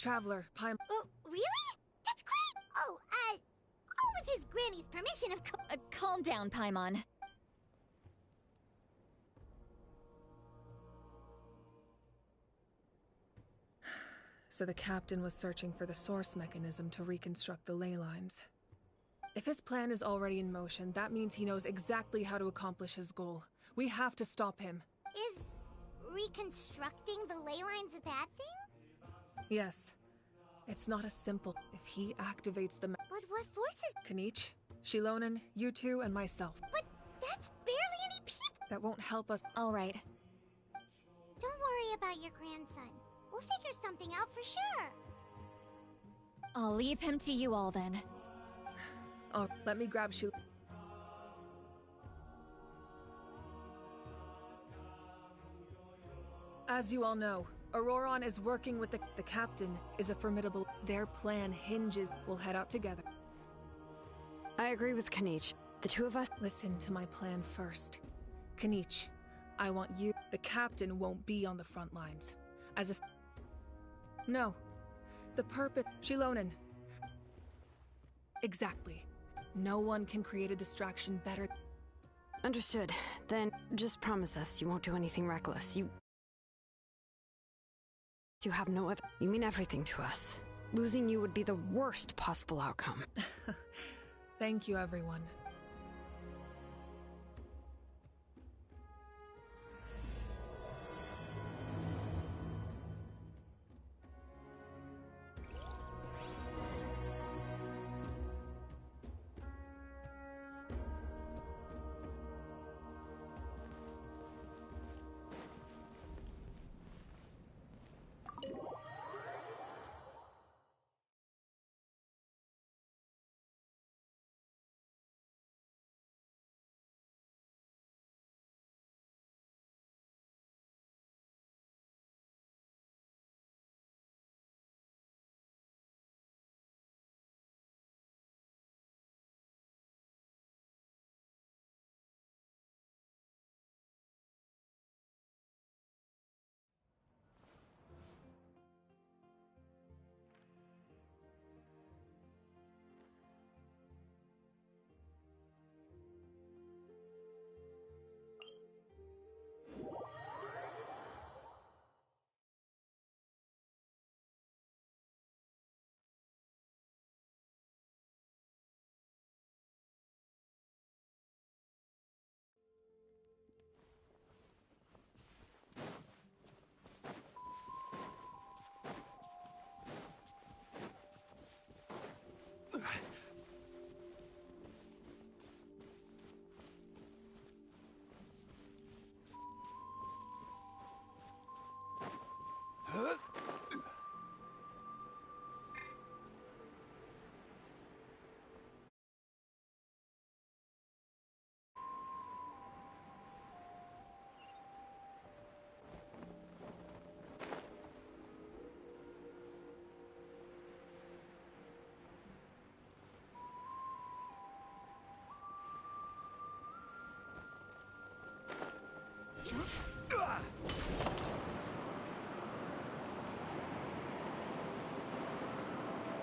Traveler, Paimon. Oh, really? That's great! Oh, with his granny's permission, of course. Calm down, Paimon. So the captain was searching for the source mechanism to reconstruct the ley lines. If his plan is already in motion, that means he knows exactly how to accomplish his goal. We have to stop him. Is reconstructing the ley lines a bad thing? Yes. It's not as simple. If he activates the But what forces? Kanich, Shilonen, you two, and myself. But that's barely any people! That won't help us. All right. Don't worry about your grandson. We'll figure something out for sure. I'll leave him to you all then. Oh, let me grab Shil. As you all know, Auroron is working with the captain is a formidable. Their plan hinges. We'll head out together. I agree with Kanich. The two of us. Listen to my plan first. Kanich, I want you. The captain won't be on the front lines. As a. No. The purpose. Shilonen. Exactly. No one can create a distraction better. Understood. Then just promise us you won't do anything reckless. You have no other. You mean everything to us. Losing you would be the worst possible outcome. Thank you, everyone.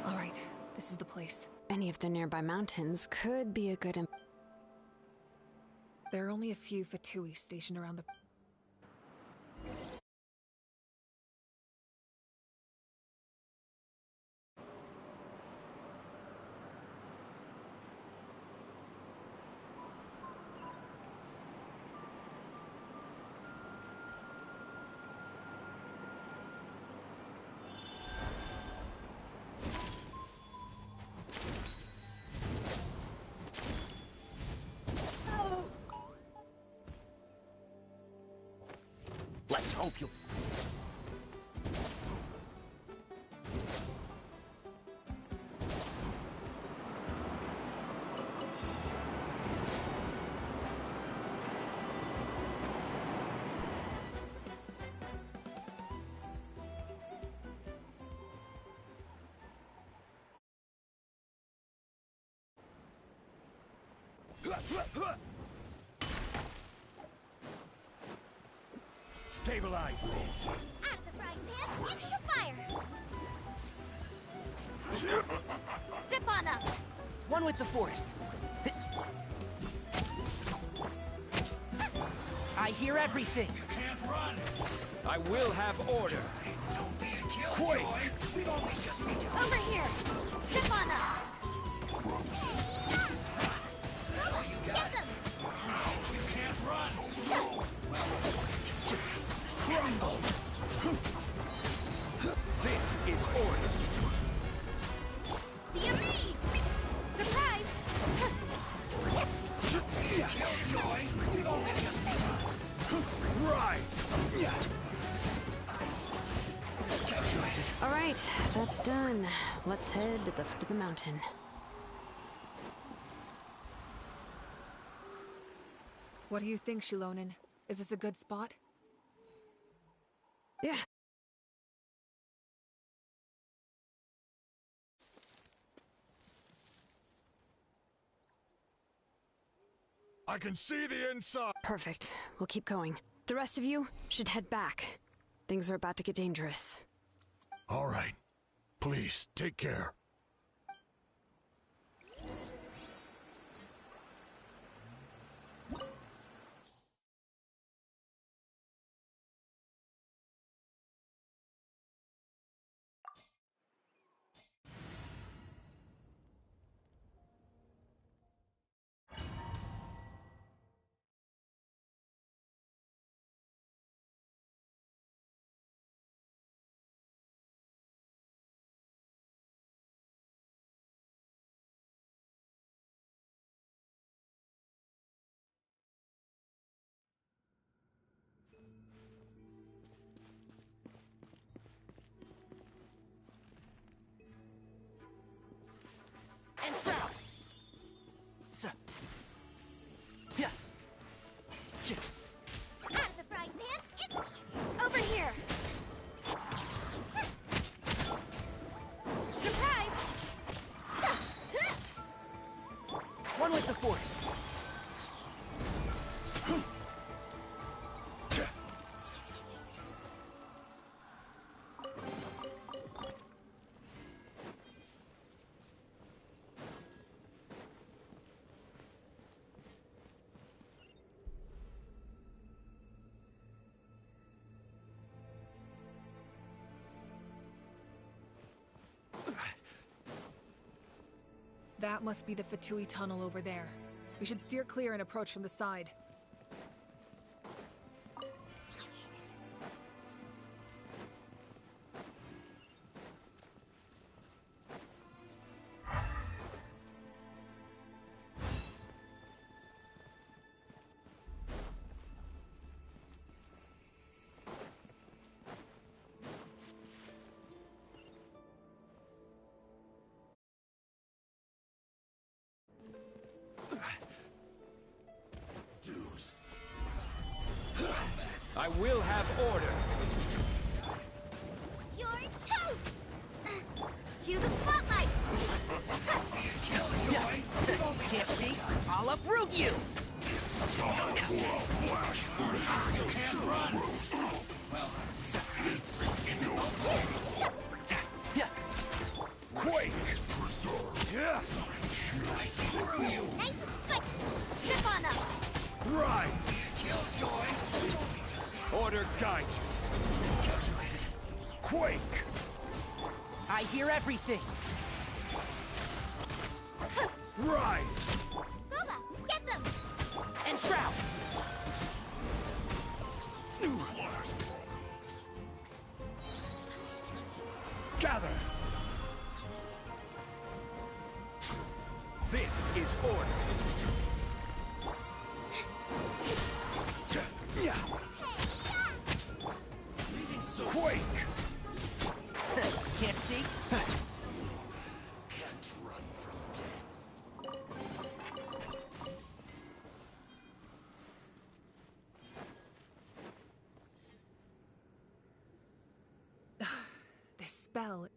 All right, this is the place. Any of the nearby mountains could be a good. There are only a few Fatui stationed around the. Let's hope you... Stabilize. Out of the frying pan into the fire! Stefana! One with the forest. I hear everything. You can't run. I will have order. Don't be a killjoy. We've only just begun. Over here! Stefana! All you got. Get them! You can't run. Crumble. This is order. Be amazed! Surprise! Killjoy. We've only just begun. Rise. All right, that's done. Let's head to the foot of the mountain. What do you think, Shilonen? Is this a good spot? Yeah. I can see the inside. Perfect. We'll keep going. The rest of you should head back. Things are about to get dangerous. All right. Please, take care. And shroud. Yeah. Out of the frying pan, it's Over here! Surprise! One with the forest. That must be the Fatui tunnel over there. We should steer clear and approach from the side. I will have order. You're toast! Cue the spotlight! Can't see? I'll uproot you! Quake! Yeah! I see through you. Nice and quick! Chip on up! Rise! Killjoy. Order guide you. Quake! I hear everything. Rise! Booba, get them! And shroud. Gather! This is order. Quake! Can't see? Can't run from death. This spell...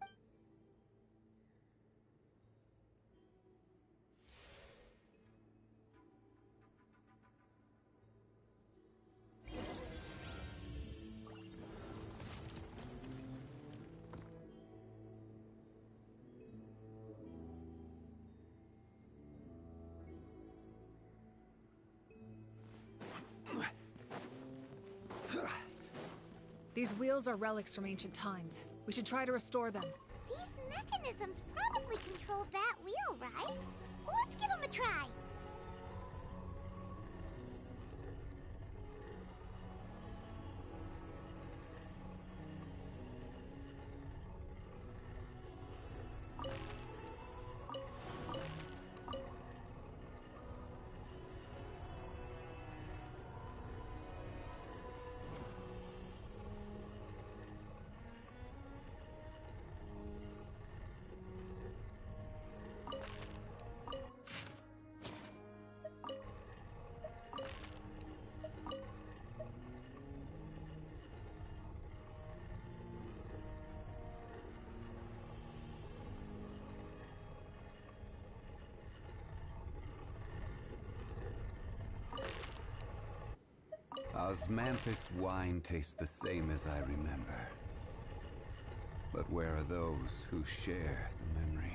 These wheels are relics from ancient times. We should try to restore them. These mechanisms probably control that wheel, right? Let's give them a try. Osmanthus wine tastes the same as I remember. But where are those who share the memory?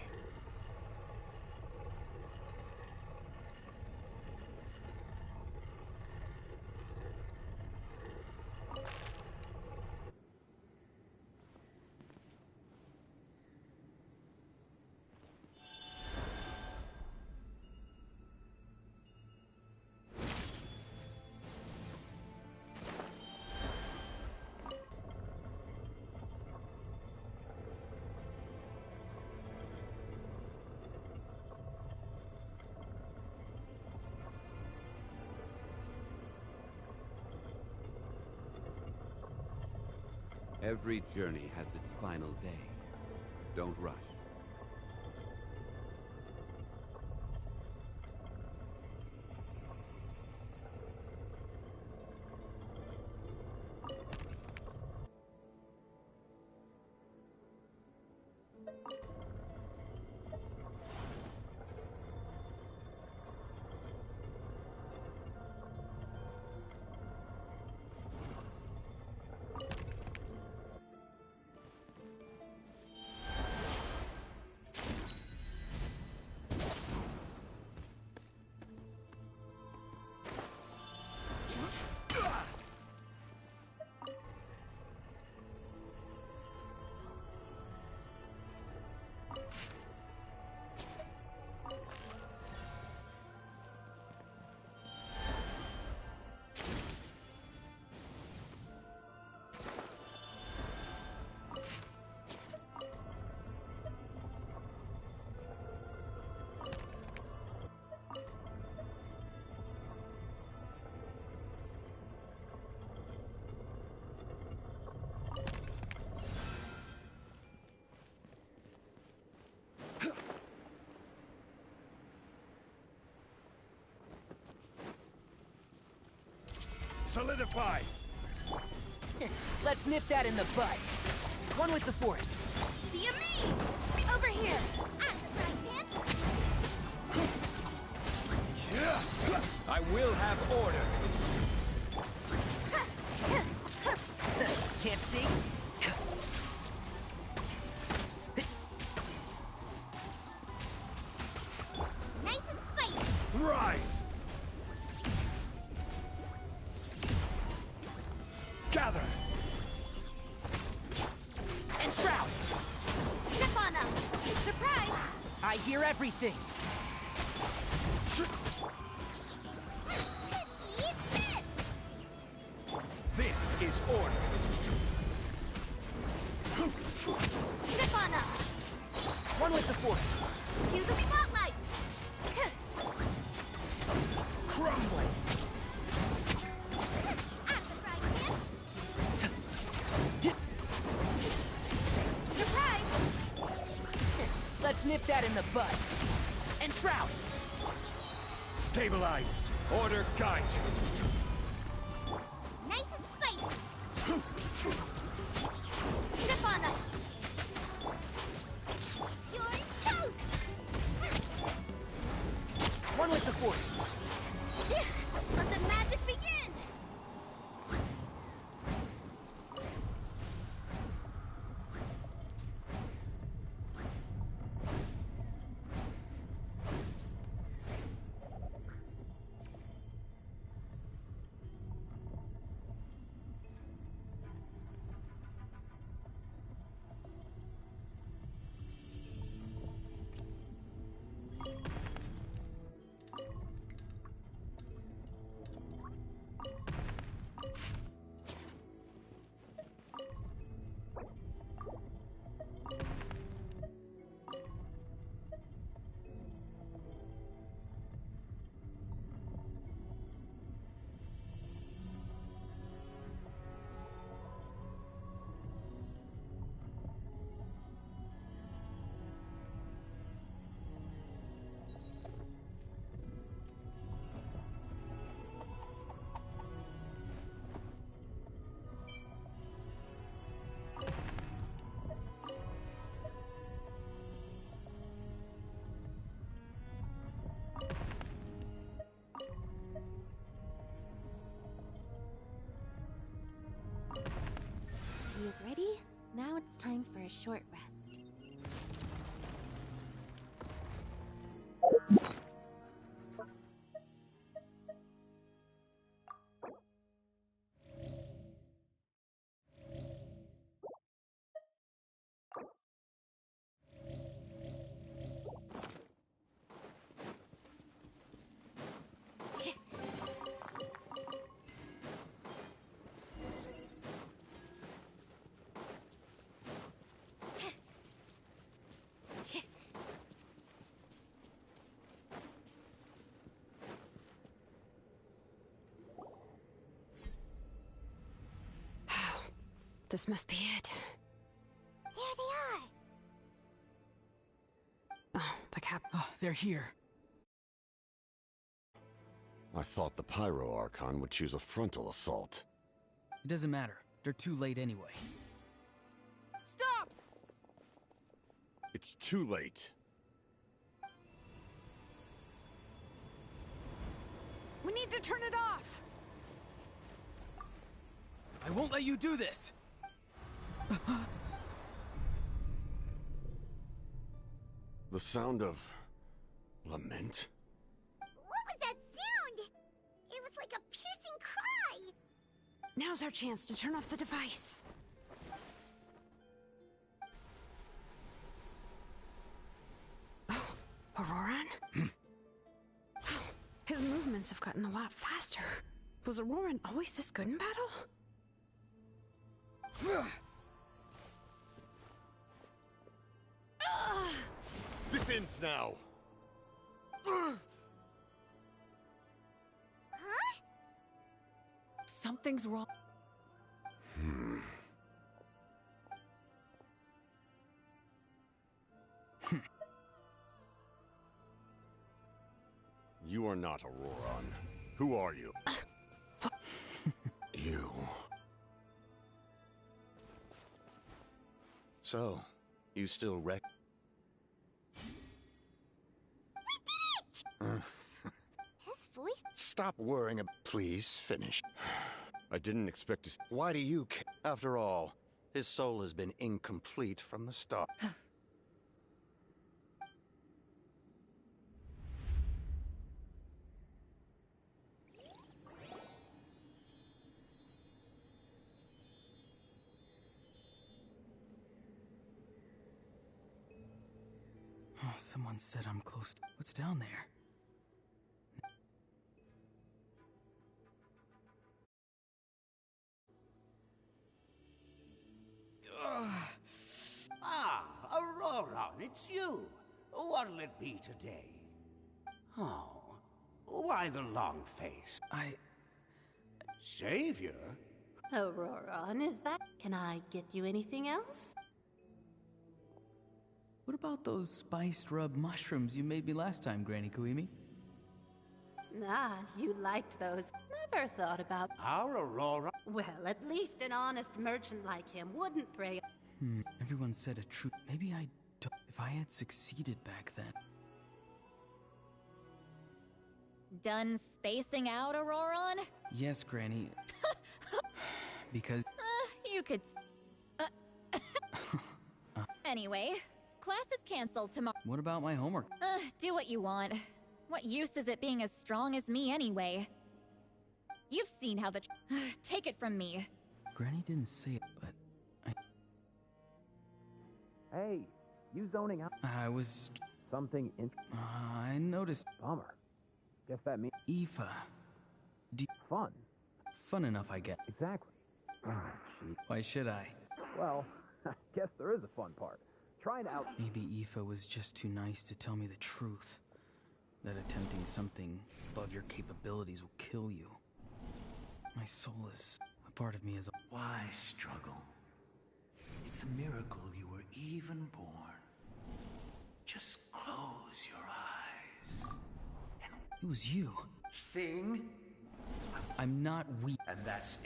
Every journey has its final day. Don't rush. Solidify! Let's nip that in the bud. One with the force. Be a me! Over here! I will have order. Can't see? Nice and spicy. Rise! Gather! And shroud! Step on them! Surprise! I hear everything. This is order. Step on them! One with the force. Cue the spotlight! Crumble! Let's nip that in the bud. And shroud! Stabilize! Order guide you! Nice and spicy. Step on them! You're toast! One with the force. Let the magic begin! is ready. Now it's time for a short rest. This must be it. There they are! Oh, the cap. Oh, they're here. I thought the Pyro Archon would choose a frontal assault. It doesn't matter. They're too late anyway. Stop! It's too late. We need to turn it off! I won't let you do this! The sound of... lament? What was that sound? It was like a piercing cry! Now's our chance to turn off the device. Oh, Auroran? His movements have gotten a lot faster. Was Auroran always this good in battle? This ends now! Huh? Something's wrong. You are not Auroran. Who are you? You. So, you still wreck? His voice... Stop worrying about... Please, finish. I didn't expect to... Why do you care? After all, his soul has been incomplete from the start. Oh, someone said I'm close to... What's down there? Ah, Auroran, it's you. What'll it be today? Oh, why the long face? Savior? Auroran, is that... Can I get you anything else? What about those spiced rub mushrooms you made me last time, Granny Kuimi? Ah, you liked those. Never thought about... Our Aurora? Well, at least an honest merchant like him wouldn't prey... Everyone said a truth. Maybe I don't... If I had succeeded back then... Done spacing out, Auroran? Yes, Granny. Because... You could... Anyway, class is canceled tomorrow. What about my homework? Do what you want. What use is it being as strong as me anyway? You've seen how the... Take it from me. Granny didn't say it, but... Hey, you zoning out? I was... Something in... I noticed... Bummer. Guess that means... Aoife. Fun. Fun enough, I guess. Exactly. Oh, gee. Why should I? Well, I guess there is a fun part. Trying to out... Maybe Aoife was just too nice to tell me the truth. That attempting something above your capabilities will kill you. My soul is... A part of me is... Why struggle? It's a miracle you were even born. Just close your eyes. And... It was you. Thing? I'm not weak. And that's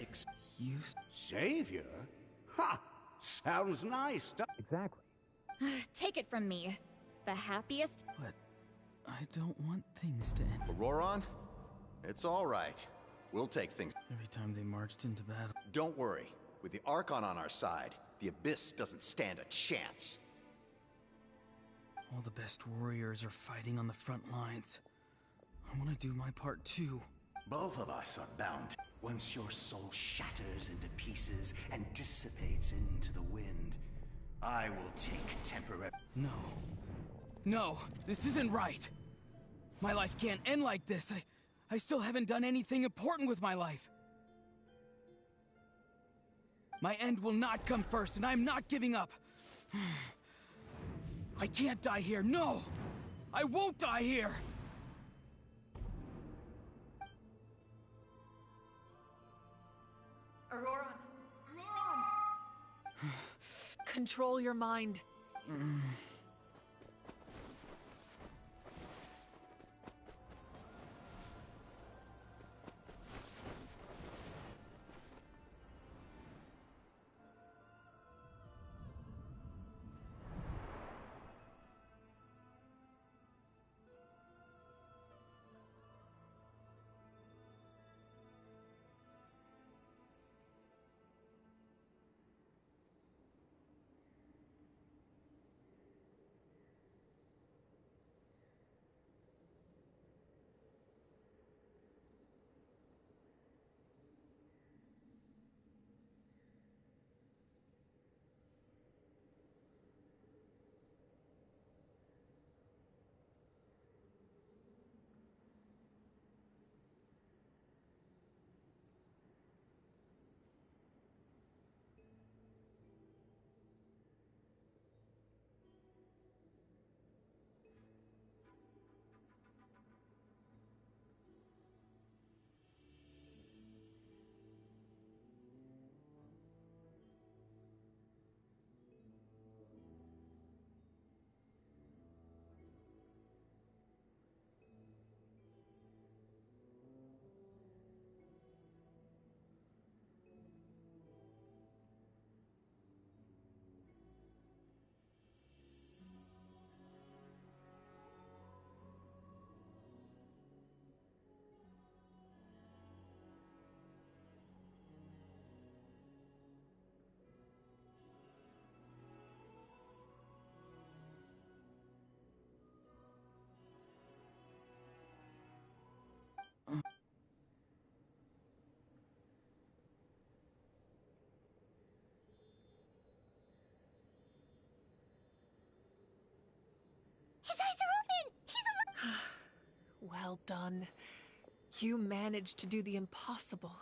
You... Savior? Ha! Sounds nice. Exactly. Take it from me. The happiest... But... I don't want things to end. Auroran? It's all right. We'll take things. Every time they marched into battle... Don't worry. With the Archon on our side, the Abyss doesn't stand a chance. All the best warriors are fighting on the front lines. I want to do my part too. Both of us are bound. Once your soul shatters into pieces and dissipates into the wind, I will take temporary... No. No, this isn't right. My life can't end like this. I still haven't done anything important with my life. My end will not come first, and I'm not giving up. I can't die here. No! I won't die here! Auroran! Auroran! Control your mind. His eyes are open! He's alive! Well done. You managed to do the impossible.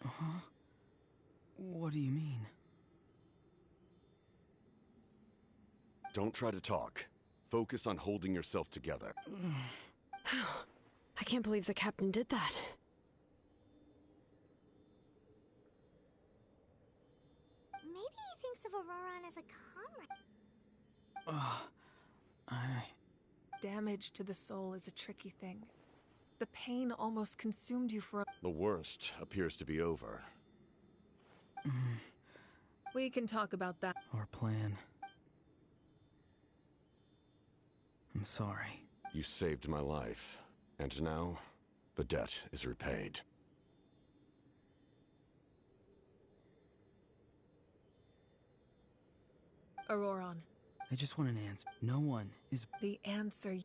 Huh? What do you mean? Don't try to talk. Focus on holding yourself together. I can't believe the captain did that. Maybe he thinks of Auroran as a comrade. Damage to the soul is a tricky thing. The pain almost consumed you for a... The worst appears to be over. We can talk about that. Our plan. I'm sorry. You saved my life, and now the debt is repaid. Auroran. I just want an answer. No one is... The answer...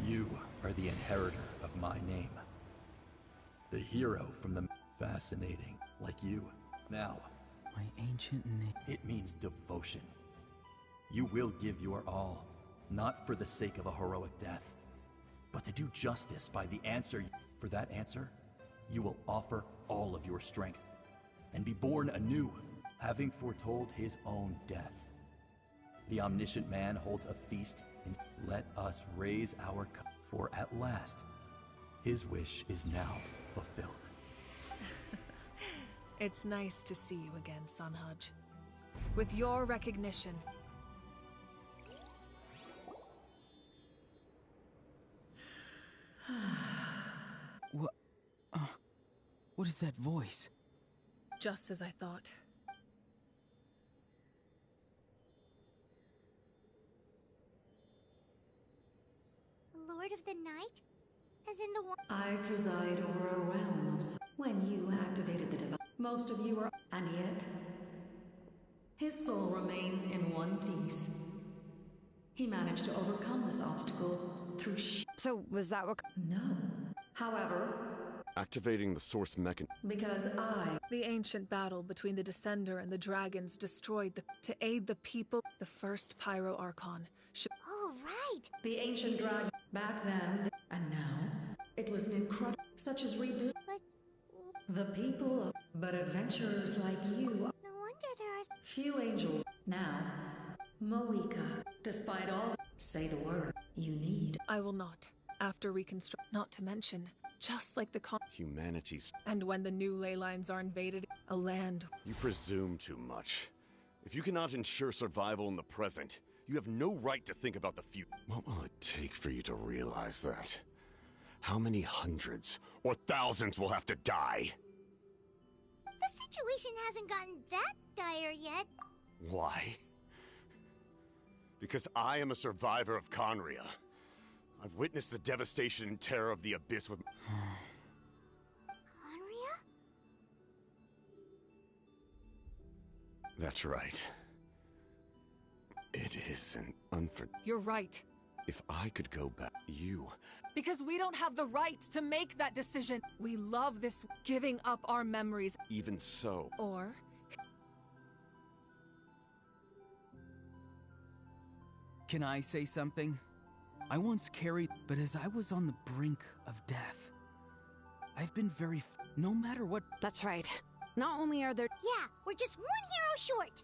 You are the inheritor of my name. The hero from the... Fascinating, like you. Now, my ancient name... It means devotion. You will give your all, not for the sake of a heroic death, but to do justice by the answer. For that answer, you will offer all of your strength, and be born anew, having foretold his own death. The omniscient man holds a feast, and let us raise our cup, for at last, his wish is now fulfilled. It's nice to see you again, Sanhaj. With your recognition... What is that voice? Just as I thought. Lord of the Night? As in the one. I preside over a realm of. When you activated the device, most of you are. And yet, his soul remains in one piece. He managed to overcome this obstacle through. So, was that what. No. However. Activating the source mechanism. Because I. The ancient battle between the Descender and the dragons destroyed the. To aid the people, the first Pyro Archon. Oh, right! The ancient dragon. Back then, and now, it was an incredible. Such as reboot. But. The people of. But adventurers like you. No wonder there are. Few angels. Now, Moika, despite all. Say the word. You need. I will not. After reconstruct. Not to mention, just like the Humanity's. And when the new ley lines are invaded, a land. You presume too much. If you cannot ensure survival in the present, you have no right to think about the future. What will it take for you to realize that? How many hundreds or thousands will have to die? The situation hasn't gotten that dire yet. Why? Because I am a survivor of Conria. I've witnessed the devastation and terror of the Abyss with... Conria? That's right. It is an You're right. If I could go back, you... Because we don't have the right to make that decision. We love this giving up our memories. Even so... Or... Can I say something? I once carried, but as I was on the brink of death, I've been very no matter what. That's right. Not only are there. Yeah, we're just one hero short.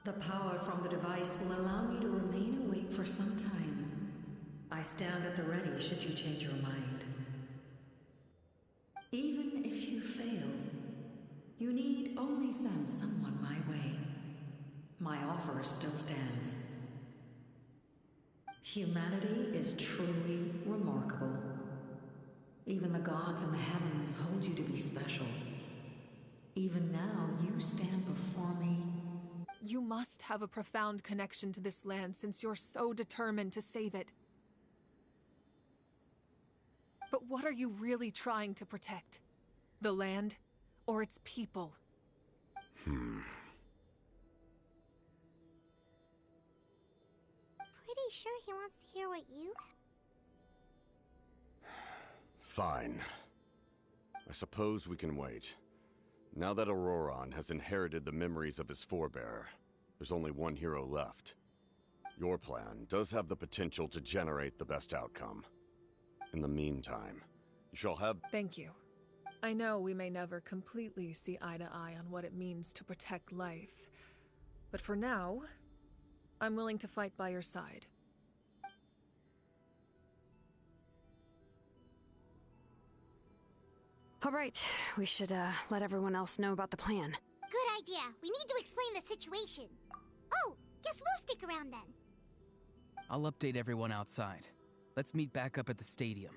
The power from the device will allow me to remain awake for some time. I stand at the ready should you change your mind. Even if you fail, you need only send someone my way. My offer still stands. Humanity is truly remarkable. Even the gods in the heavens hold you to be special. Even now, you stand before me. You must have a profound connection to this land since you're so determined to save it. But what are you really trying to protect? The land or its people? Pretty sure he wants to hear what you... Fine. I suppose we can wait. Now that Auroron has inherited the memories of his forebearer, there's only one hero left. Your plan does have the potential to generate the best outcome. In the meantime, you shall have... Thank you. I know we may never completely see eye to eye on what it means to protect life. But for now, I'm willing to fight by your side. All right, we should let everyone else know about the plan. Good idea. We need to explain the situation. Oh, guess we'll stick around then. I'll update everyone outside. Let's meet back up at the stadium.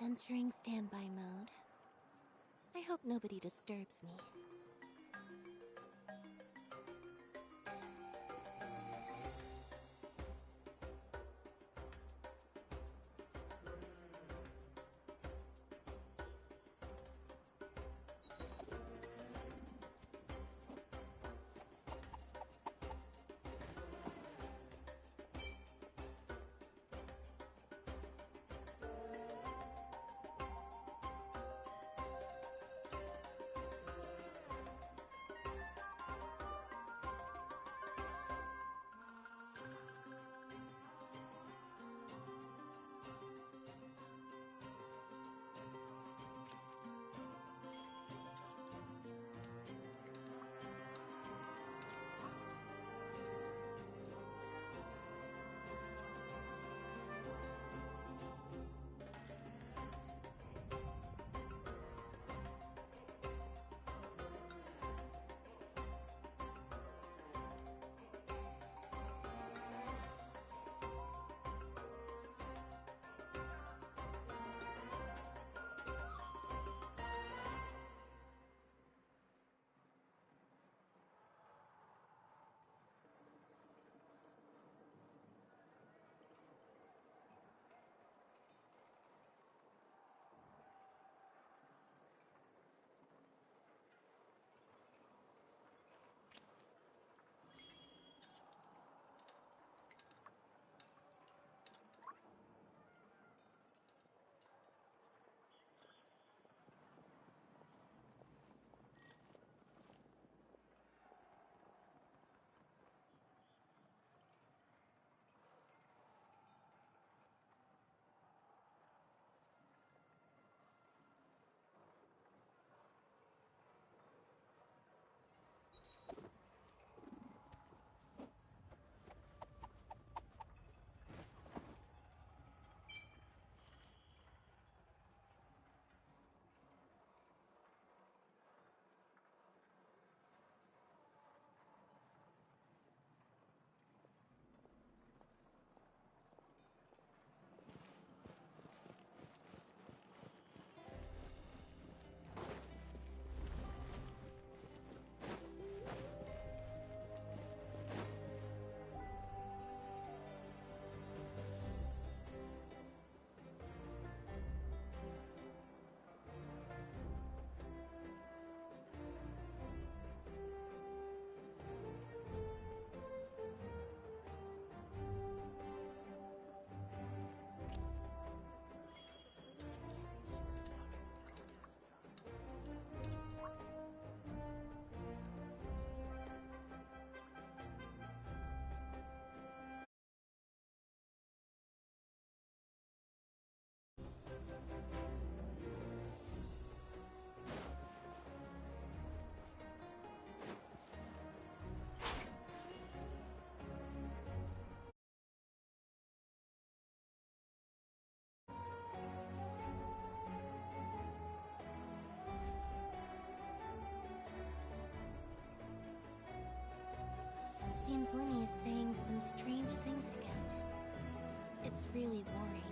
Entering standby mode. I hope nobody disturbs me. Seems Lenny is saying some strange things again. It's really worrying.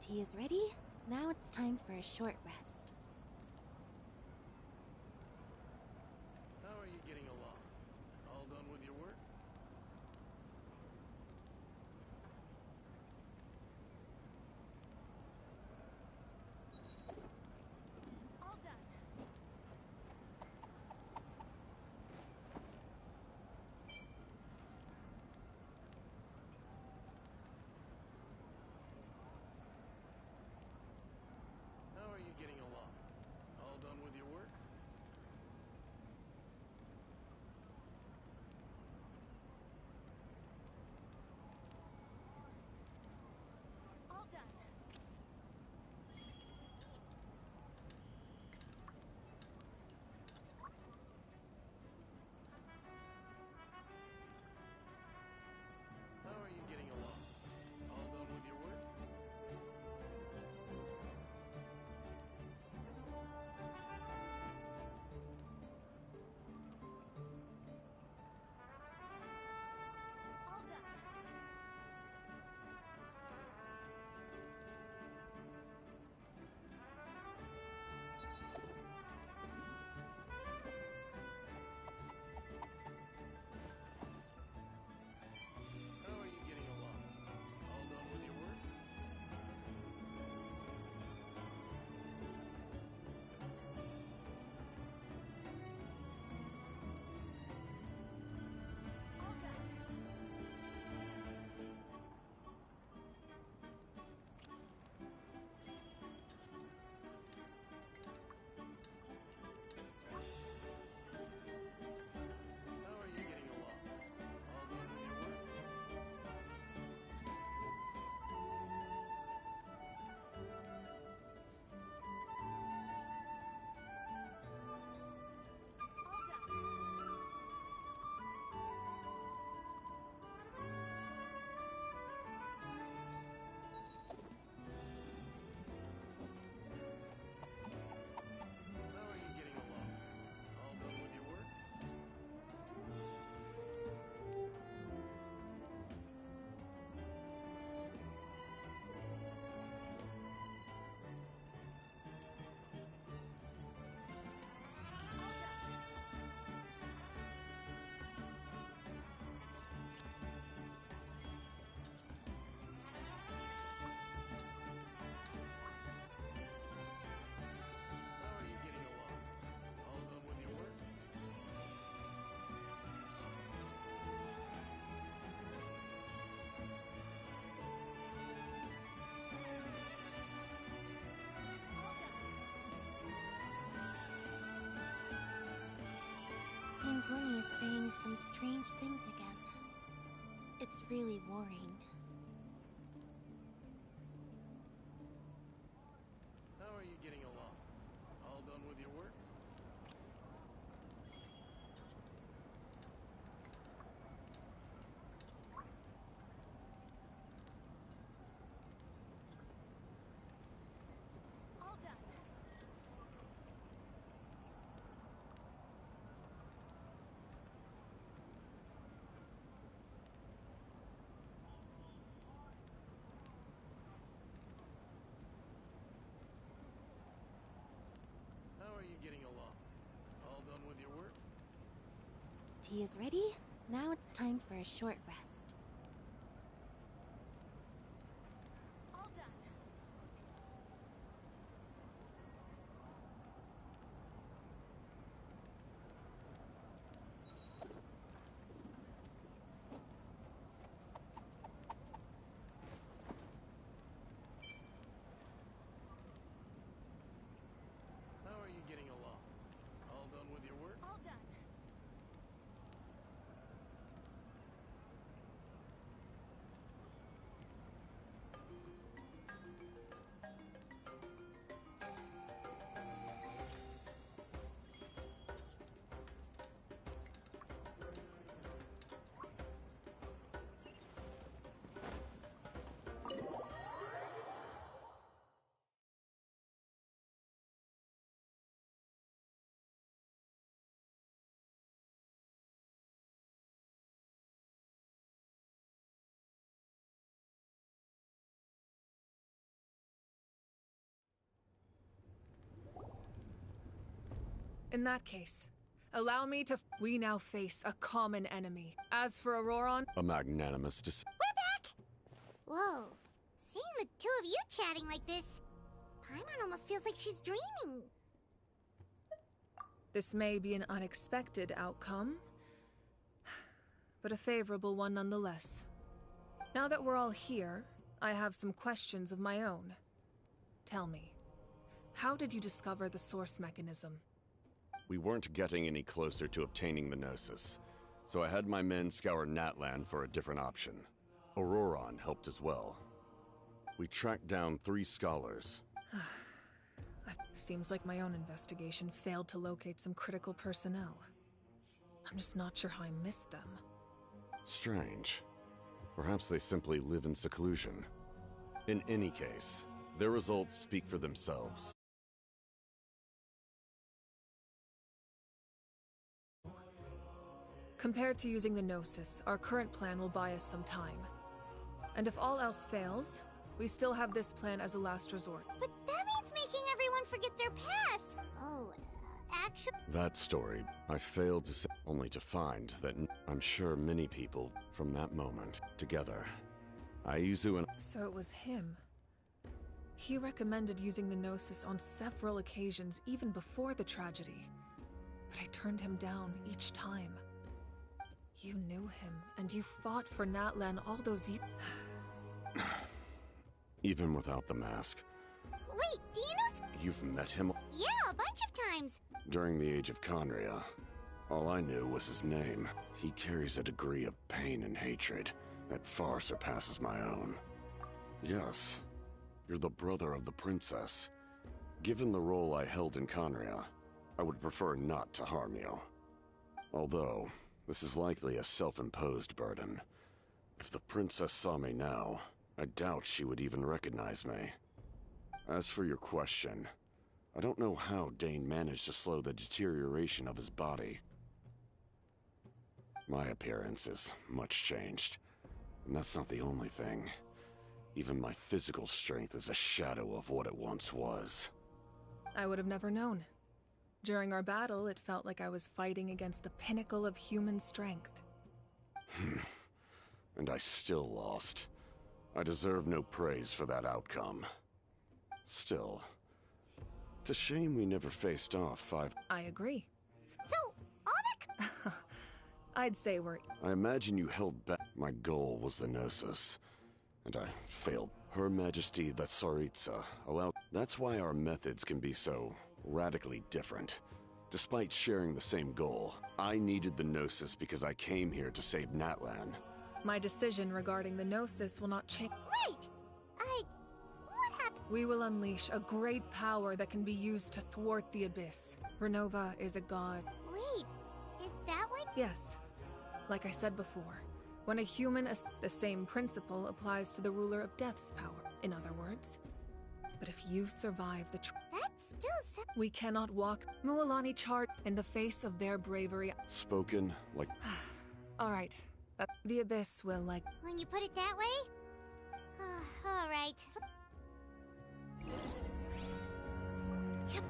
Tea is ready. Now it's time for a short rest. How are you getting along? All done with your work? All done. How are you getting along? All done with your work? All done. How are you getting along? All done with your work? All done. How are you getting along? All done with your work? All done. How are you getting along? All done with your work? All done. How are you getting along? All done with your work? How are you getting along? All done with your work? Seems Lenny is saying some strange things again. It's really worrying. How are you getting along? All done with your work? All done. How are you getting along? All done with your work? Tea is ready. Now it's time for a short rest. All done. How are you getting along? All done with your work? All done. In that case, allow me to... We now face a common enemy. As for Auroron... A magnanimous decision. We're back! Whoa. Seeing the two of you chatting like this, Paimon almost feels like she's dreaming. This may be an unexpected outcome, but a favorable one nonetheless. Now that we're all here, I have some questions of my own. Tell me, how did you discover the source mechanism? We weren't getting any closer to obtaining the Gnosis, so I had my men scour Natlan for a different option. Auroron helped as well. We tracked down 3 scholars. Seems like my own investigation failed to locate some critical personnel. I'm just not sure how I missed them. Strange. Perhaps they simply live in seclusion. In any case, their results speak for themselves. Compared to using the Gnosis, our current plan will buy us some time. And if all else fails, we still have this plan as a last resort. But that means making everyone forget their past. Oh, actually... That story, I failed to say, only to find that I'm sure many people from that moment, together. Aizu and... So it was him. He recommended using the Gnosis on several occasions, even before the tragedy. But I turned him down each time. You knew him, and you fought for Natlan all those years. Even without the mask. Wait, do you know... You've met him? Yeah, a bunch of times. During the age of Conria. All I knew was his name. He carries a degree of pain and hatred that far surpasses my own. Yes, you're the brother of the princess. Given the role I held in Conria, I would prefer not to harm you. Although, this is likely a self-imposed burden. If the princess saw me now, I doubt she would even recognize me. As for your question, I don't know how Dane managed to slow the deterioration of his body. My appearance is much changed, and that's not the only thing. Even my physical strength is a shadow of what it once was. I would have never known. During our battle, it felt like I was fighting against the pinnacle of human strength. And I still lost. I deserve no praise for that outcome. Still, it's a shame we never faced off 5... I agree. So, all that... I'd say we're... I imagine you held back. My goal was the Gnosis, and I failed. Her Majesty the Tsaritsa allowed... That's why our methods can be so radically different. Despite sharing the same goal, I needed the Gnosis because I came here to save Natlan. My decision regarding the Gnosis will not change. Wait! What happened? We will unleash a great power that can be used to thwart the Abyss. Renova is a god. Wait, is that what... Yes. Like I said before, when a human... The same principle applies to the ruler of Death's power, in other words. But if you survive the... That's still... We cannot walk Mualani chart in the face of their bravery. Spoken like... Alright. The Abyss will, like... When you put it that way? Alright. Yep.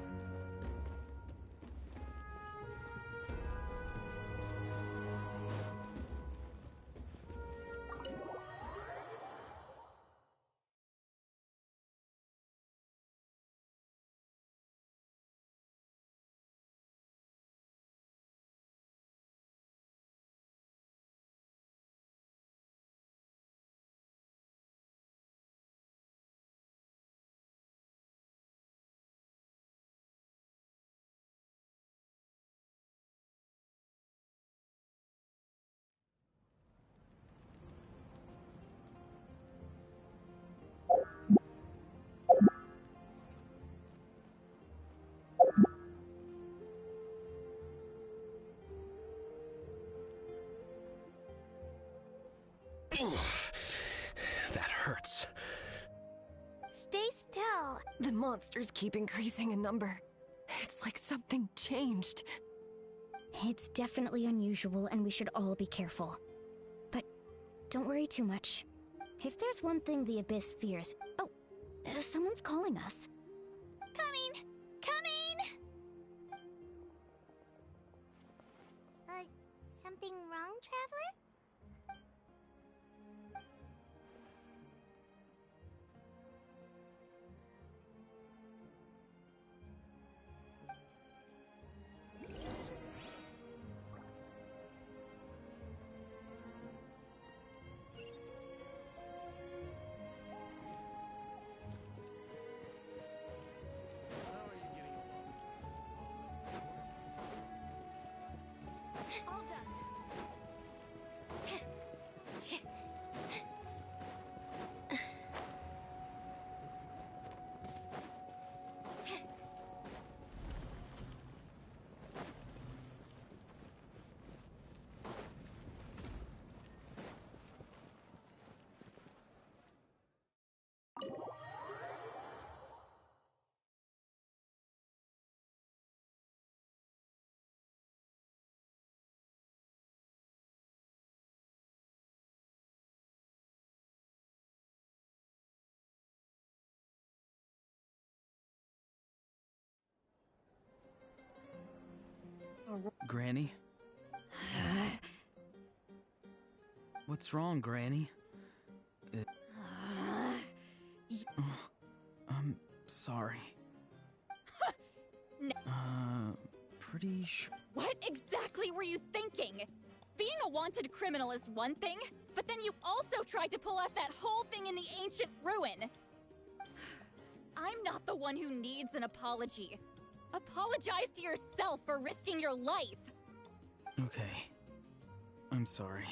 That hurts. Stay still. The monsters keep increasing in number. It's like something changed. It's definitely unusual, and we should all be careful. But don't worry too much. If there's one thing the Abyss fears... Oh, someone's calling us. Coming! Coming! Granny? What's wrong, Granny? I'm sorry. Pretty sure. What exactly were you thinking? Being a wanted criminal is one thing, but then you also tried to pull off that whole thing in the ancient ruin. I'm not the one who needs an apology. Apologize to yourself for risking your life. Okay. I'm sorry.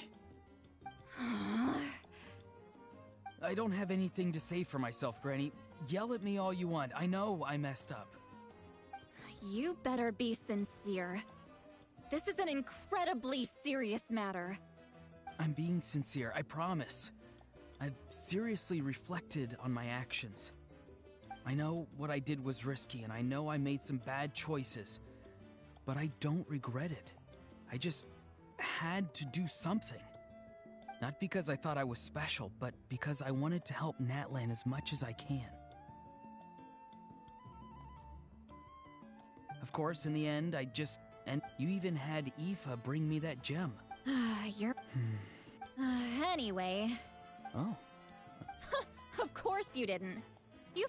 I don't have anything to say for myself, Granny. Yell at me all you want. I know I messed up. You better be sincere. This is an incredibly serious matter. I'm being sincere, I promise. I've seriously reflected on my actions. I know what I did was risky, and I know I made some bad choices. But I don't regret it. I just had to do something. Not because I thought I was special, but because I wanted to help Natlan as much as I can. Of course, in the end, and you even had Aoife bring me that gem. You're... Anyway... Oh. Of course you didn't. You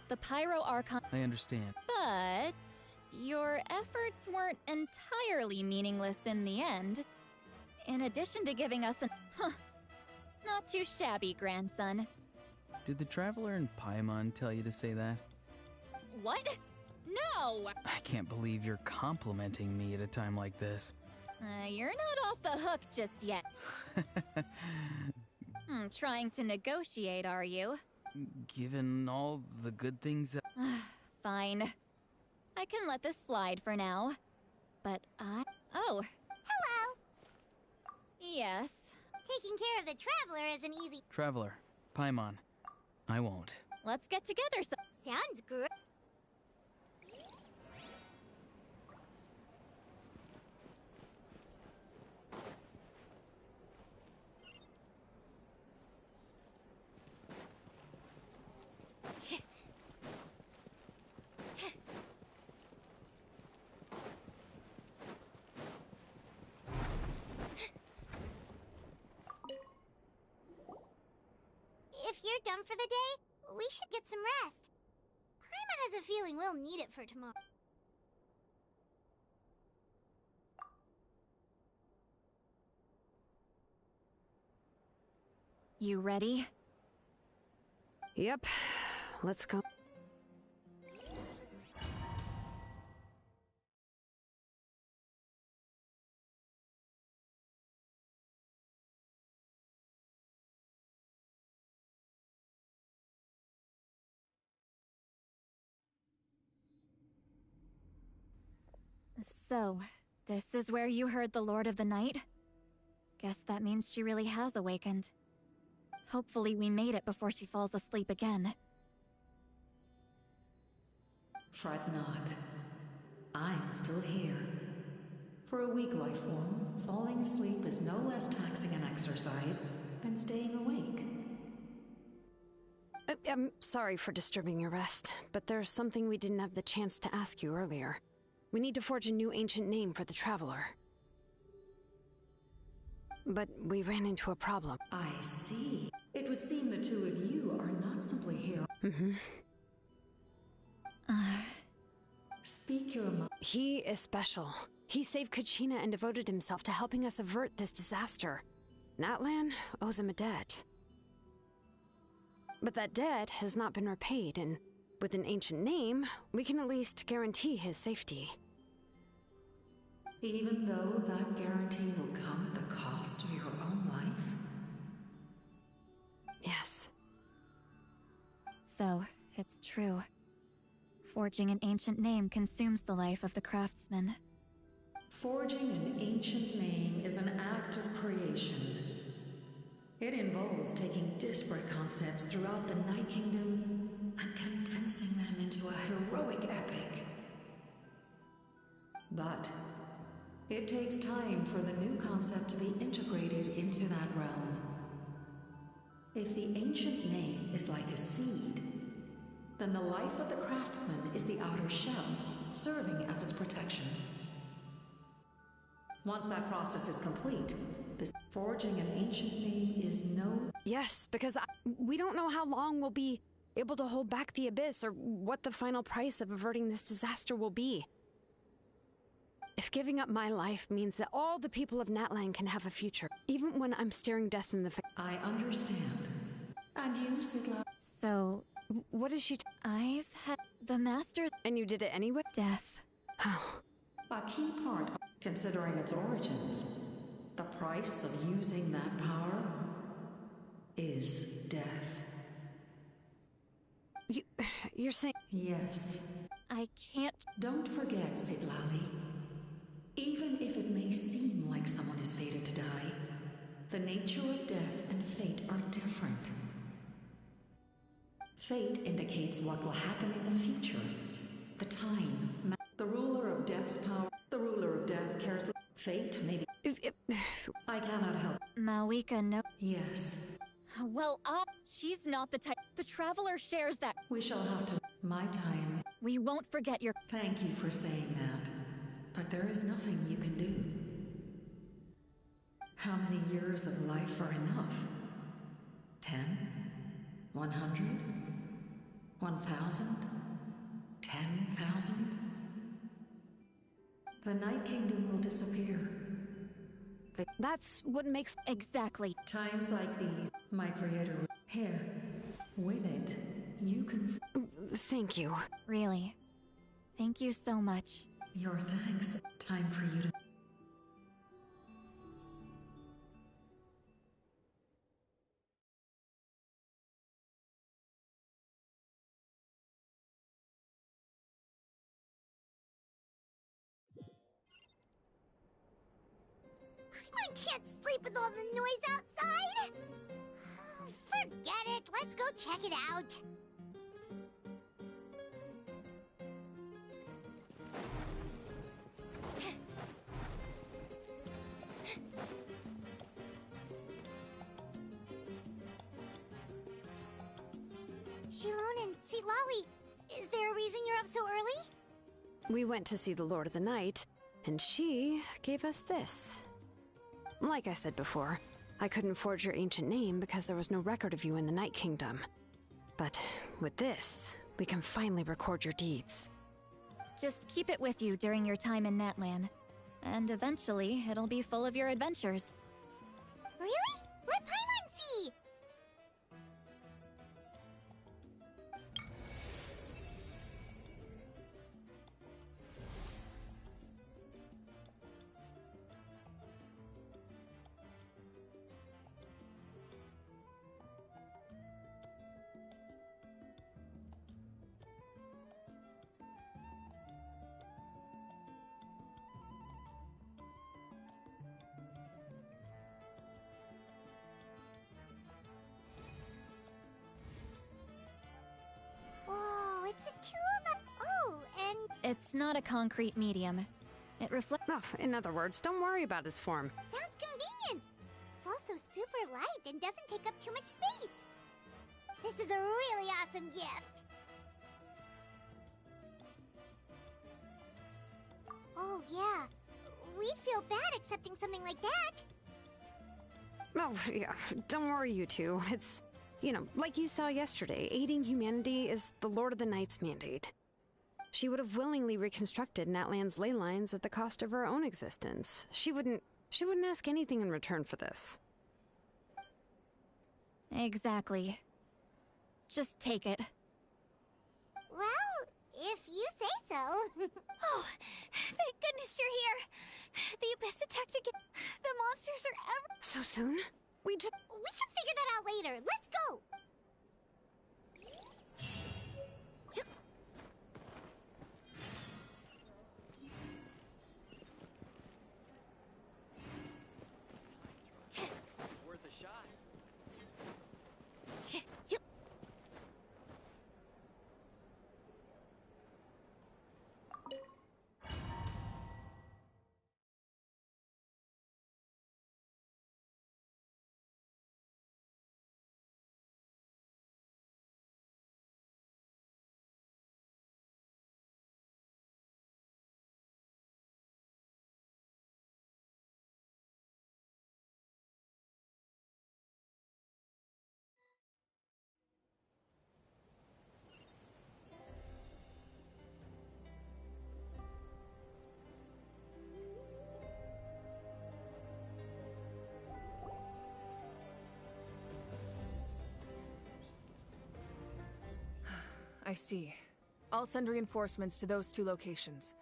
the Pyro Archon... I understand. But... your efforts weren't entirely meaningless in the end. In addition to giving us an... not too shabby, grandson. Did the Traveler in Paimon tell you to say that? What? No! I can't believe you're complimenting me at a time like this. You're not off the hook just yet. Trying to negotiate, are you? Given all the good things... Fine. I can let this slide for now. But I... Oh. Hello! Yes? Taking care of the Traveler isn't easy. Traveler, Paimon, I won't. Let's get together so... Sounds good. If you're done for the day, we should get some rest. Paimon has a feeling we'll need it for tomorrow. You ready? Yep. Let's go. So, this is where you heard the Lord of the Night? Guess that means she really has awakened. Hopefully we made it before she falls asleep again. Fret not. I'm still here. For a weak life form, falling asleep is no less taxing an exercise than staying awake. I'm sorry for disturbing your rest, but there's something we didn't have the chance to ask you earlier. We need to forge a new ancient name for the Traveler. But we ran into a problem. I see. It would seem the two of you are not simply here. Speak your mind. He is special. He saved Kachina and devoted himself to helping us avert this disaster. Natlan owes him a debt. But that debt has not been repaid, and with an ancient name, we can at least guarantee his safety. Even though that guarantee will come at the cost of your own life? Yes. So, it's true. Forging an ancient name consumes the life of the craftsman. Forging an ancient name is an act of creation. It involves taking disparate concepts throughout the Night Kingdom and condensing them into a heroic epic. But it takes time for the new concept to be integrated into that realm. If the ancient name is like a seed, then the life of the craftsman is the outer shell, serving as its protection. Once that process is complete, this forging an ancient name is no... Yes, because we don't know how long we'll be able to hold back the abyss or what the final price of averting this disaster will be. If giving up my life means that all the people of Natlan can have a future, even when I'm staring death in the face... I understand. And you, Sidla? So, what is she... I've had the master... And you did it anyway? Death. A key part, considering its origins, the price of using that power is death. You're saying... Yes. I can't... Don't forget, Sidlali. Even if it may seem like someone is fated to die, the nature of death and fate are different. Fate indicates what will happen in the future. The time. The ruler of death's power. The ruler of death cares... Fate, maybe... I cannot help. Mawika, no... Yes. Well, she's not the type... The Traveler shares that... We shall have to... My time... We won't forget your... Thank you for saying that. But there is nothing you can do. How many years of life are enough? 10? 100? 1,000? 10,000? The Night Kingdom will disappear. That's what makes... Exactly. Times like these, my creator... Here. With it, you can... Thank you. Really. Thank you so much. Your thanks. Time for you to... I can't sleep with all the noise outside! Forget it, let's go check it out. Shilon and Sitlali, is there a reason you're up so early? We went to see the Lord of the Night, and she gave us this. Like I said before, I couldn't forge your ancient name because there was no record of you in the Night Kingdom. But with this, we can finally record your deeds. Just keep it with you during your time in Natlan. And eventually, it'll be full of your adventures. Really? Let Paimon see! Oh, it's the two of them. Oh, and... It's not a concrete medium. It reflects... Oh, in other words, don't worry about his form. Sounds convenient. It's also super light and doesn't take up too much space. This is a really awesome gift. Oh, yeah. We'd feel bad accepting something like that. Oh, yeah, don't worry, you two. It's, like you saw yesterday, aiding humanity is the Lord of the Night's mandate. She would have willingly reconstructed Natlan's ley lines at the cost of her own existence. She wouldn't ask anything in return for this. Exactly. Just take it. Well, if you say so. Oh, thank goodness you're here. The Abyss attacked again. The monsters are ever... So soon? We can figure that out later. Let's go! It's worth a shot. I see. I'll send reinforcements to those 2 locations.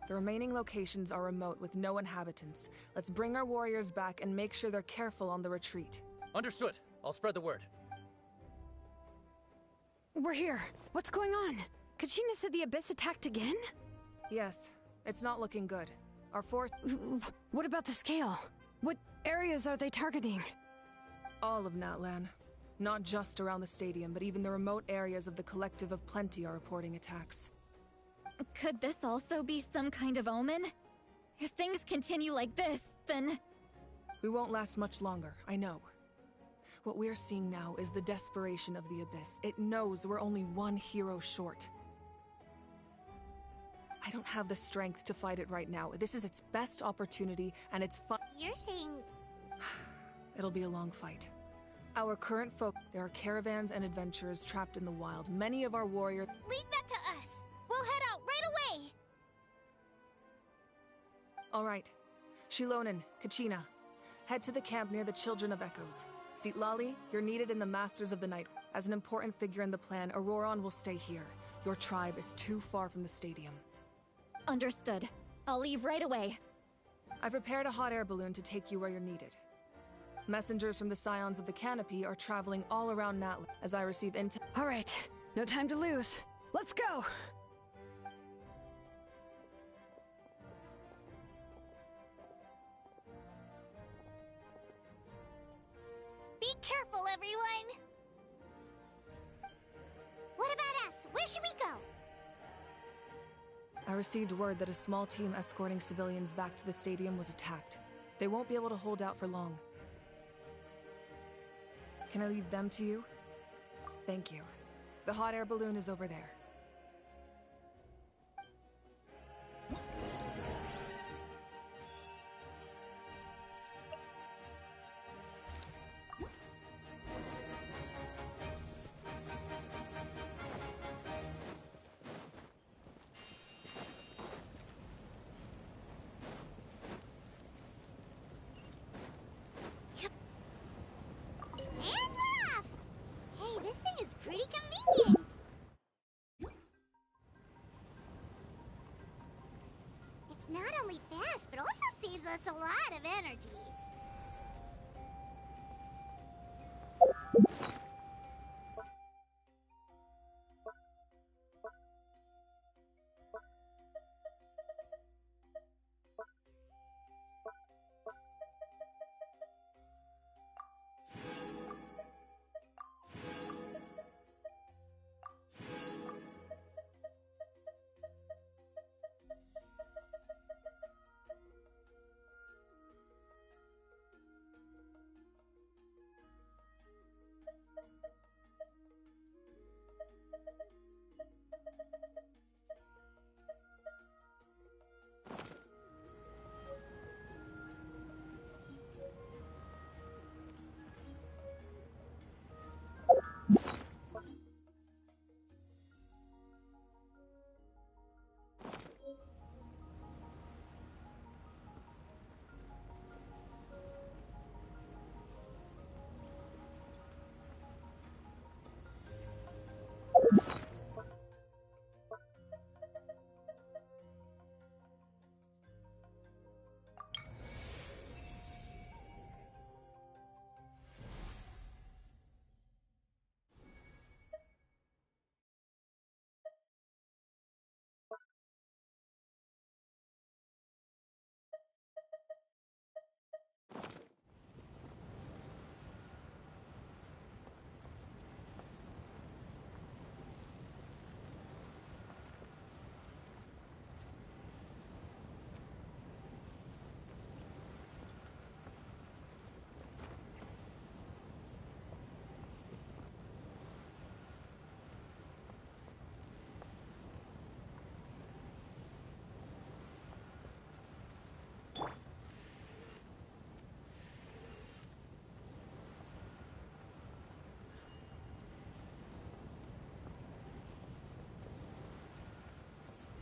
The remaining locations are remote with no inhabitants. Let's bring our warriors back and make sure they're careful on the retreat. Understood. I'll spread the word. We're here. What's going on? Kachina said the Abyss attacked again? Yes, it's not looking good. Our force... What about the scale? What areas are they targeting? All of Natlan. Not just around the stadium, but even the remote areas of the Collective of Plenty are reporting attacks. Could this also be some kind of omen? If things continue like this, then... We won't last much longer, I know. What we're seeing now is the desperation of the Abyss. It knows we're only 1 hero short. I don't have the strength to fight it right now. This is its best opportunity, and it's fun. You're saying... It'll be a long fight. Our current there are caravans and adventurers trapped in the wild. Many of our warriors... Leave that to us! We'll head out right away! All right. Shilonen, Kachina. Head to the camp near the Children of Echoes. Citlali, you're needed in the Masters of the Night. As an important figure in the plan, Auroron will stay here. Your tribe is too far from the stadium. Understood. I'll leave right away. I prepared a hot air balloon to take you where you're needed. Messengers from the Scions of the Canopy are traveling all around Natlan as I receive intel. All right, no time to lose. Let's go! Be careful, everyone! What about us? Where should we go? I received word that a small team escorting civilians back to the stadium was attacked. They won't be able to hold out for long. Can I leave them to you? Thank you. The hot air balloon is over there. Pretty convenient. It's not only fast, but also saves us a lot of energy.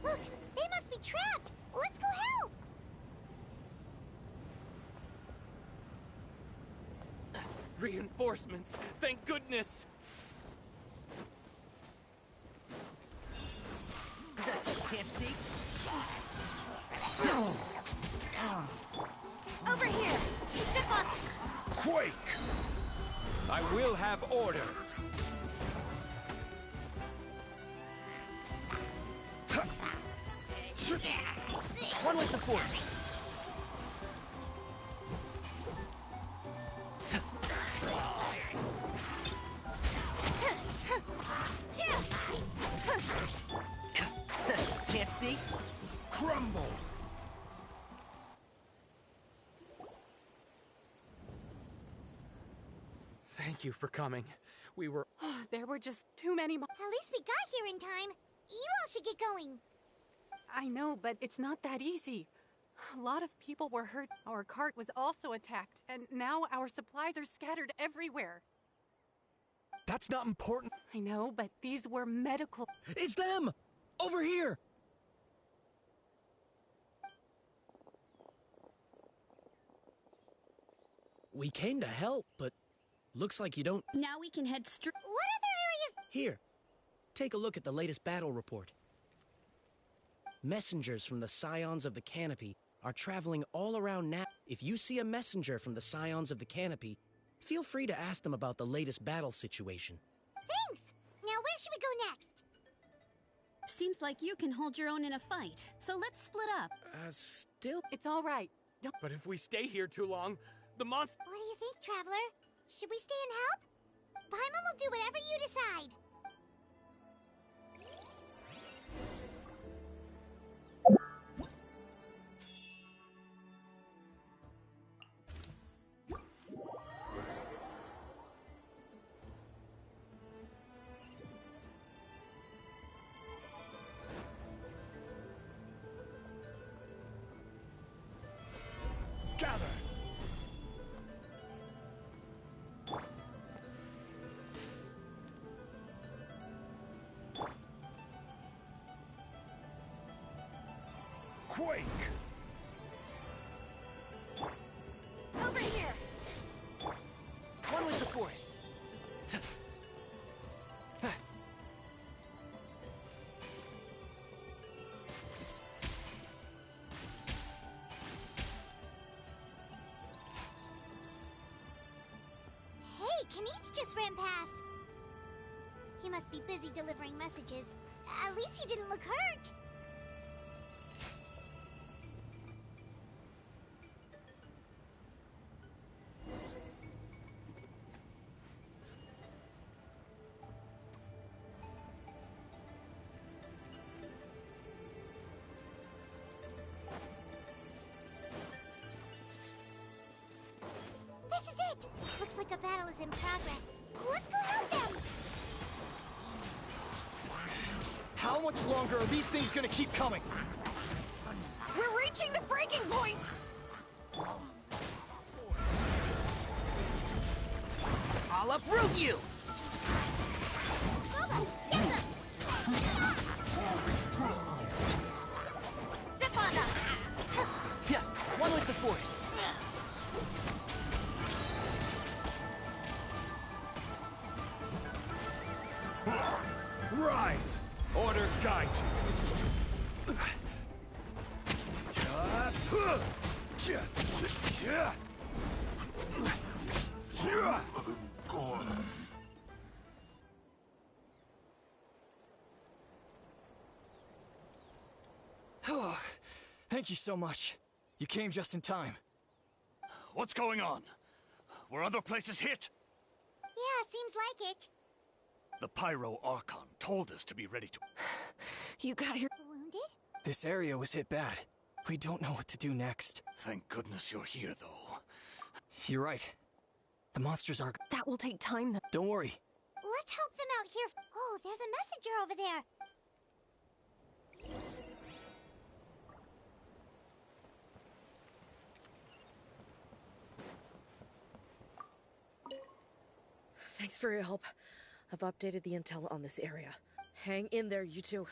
Look, they must be trapped. Let's go help. Reinforcements! Thank goodness! Can't see? Over here! Step up! Quake! I will have order. One with the force. Can't see? Crumble! Thank you for coming. We were... There were just too many At least we got here in time. You all should get going. I know, but it's not that easy. A lot of people were hurt. Our cart was also attacked, and now our supplies are scattered everywhere. That's not important. I know, but these were medical... It's them! Over here! We came to help, but looks like you don't... Now we can head straight... What other areas? Here, take a look at the latest battle report. Messengers from the Scions of the Canopy are traveling all around now. If you see a messenger from the Scions of the Canopy, feel free to ask them about the latest battle situation. Thanks! Now where should we go next? Seems like you can hold your own in a fight, so let's split up. Still... It's all right. Don't... But if we stay here too long, the monster... What do you think, Traveler? Should we stay and help? Paimon will do whatever you decide. Gather! Quake! Over here! One with the force. Hey, Kanish just ran past. He must be busy delivering messages. At least he didn't look hurt. This is it! Looks like a battle is in progress. Let's go help them! How much longer are these things gonna keep coming? We're reaching the breaking point! I'll uproot you! Step on them! Yeah, one with the force. Rise! Order guide you. Thank you so much. You came just in time. What's going on? Were other places hit? Yeah, seems like it. The Pyro Archon told us to be ready to... You got here. Wounded? This area was hit bad. We don't know what to do next. Thank goodness you're here, though. You're right. The monsters are... That will take time, though. Don't worry. Let's help them out here. Oh, there's a messenger over there. Thanks for your help. I've updated the intel on this area. Hang in there, you two.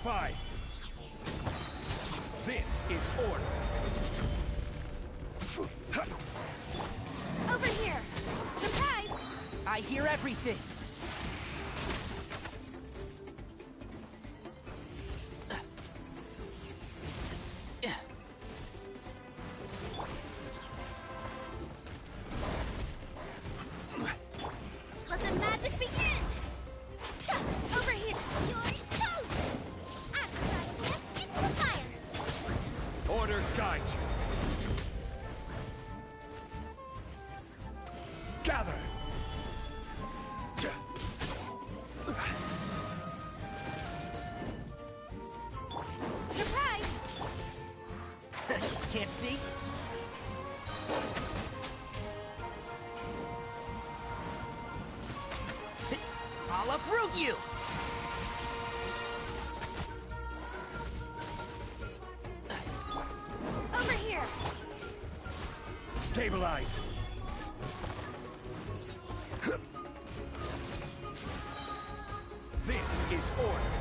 Solidified! This is order! Over here! Surprise! I hear everything! Let the magic begin! Over here! You're toast! After into the fire! Order guide you! Gather! Surprise! Can't see? I'll approve you! Over here! Stabilize! This is order!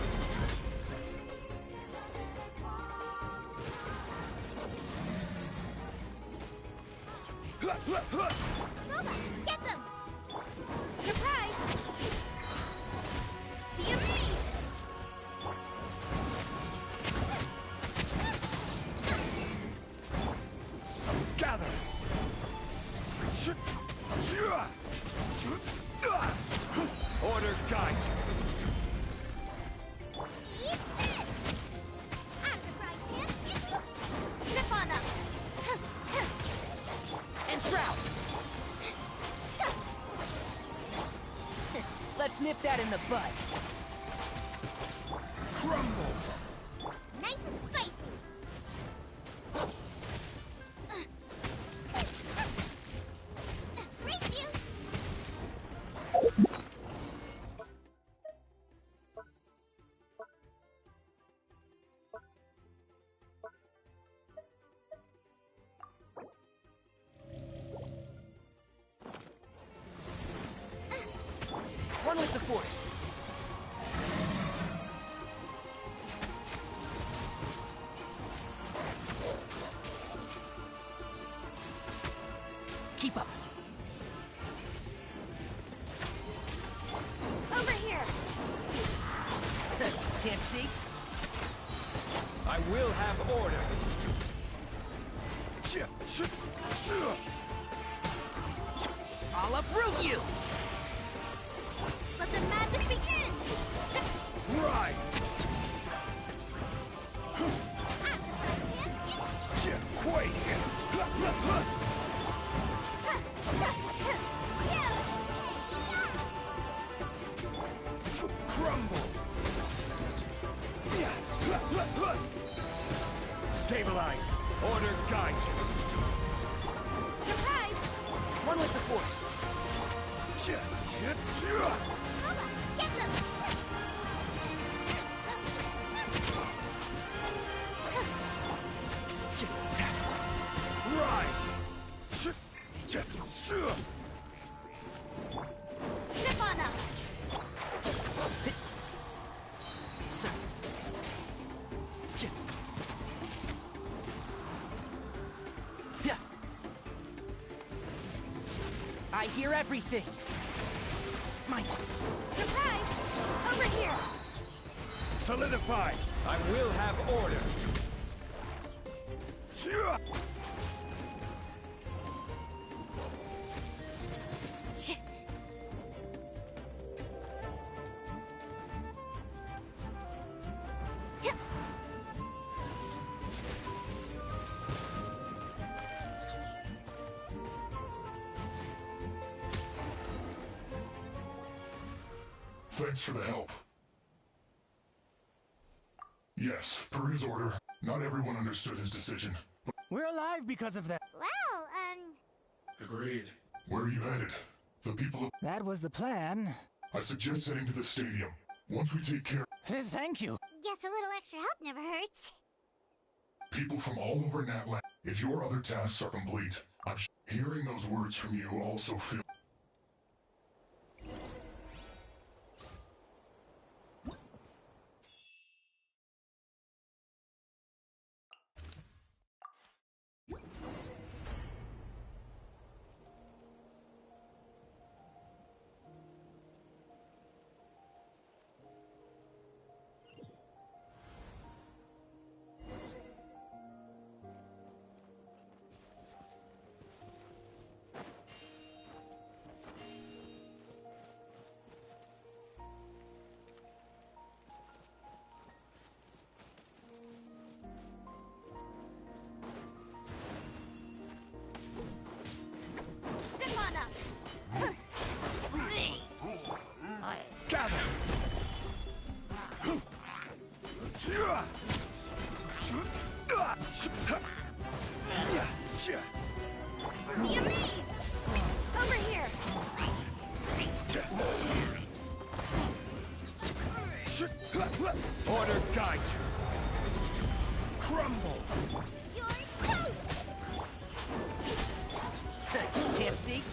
Boba, get them! Surprise! Be amazed! Gather! Order guide you! Eat this! After fried pan, step on up! And Shroud! Let's nip that in the bud. Crumble! Nice and spicy! Brace you! Run with the force. Keep up. Over here! Can't see? I will have order! I'll approve you! Let the magic begin! Rise! Quake! Crumble! Stabilize! Order guide you! Surprise! Run with the force. Get them! Rise! Step on up! I hear everything. Mine. Surprise! Over here! Solidify! I will have order! Thanks for the help. Yes, per his order, not everyone understood his decision. We're alive because of that. Well, Agreed. Where are you headed? The people of... That was the plan. I suggest heading to the stadium. Once we take care... Thank you. guess a little extra help never hurts. People from all over Natland, if your other tasks are complete, hearing those words from you also feel... Order guide you. Crumble. You're toast! Can't see?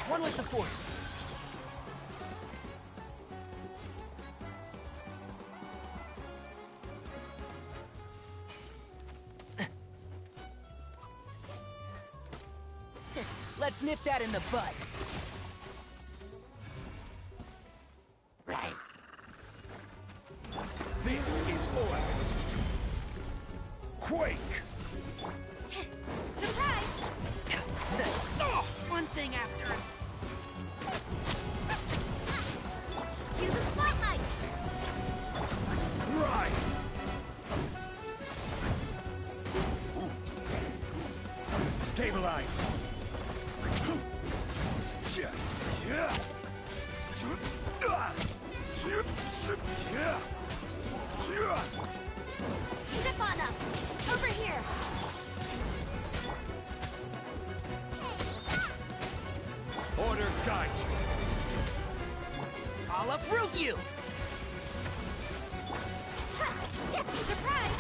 One with the force. Let's nip that in the bud. Right. This is order. Quake. Surprise! One thing after another. Cue the spotlight! Rise. Stabilize. Zip on up! Over here! Order guide you. I'll uproot you! Surprise!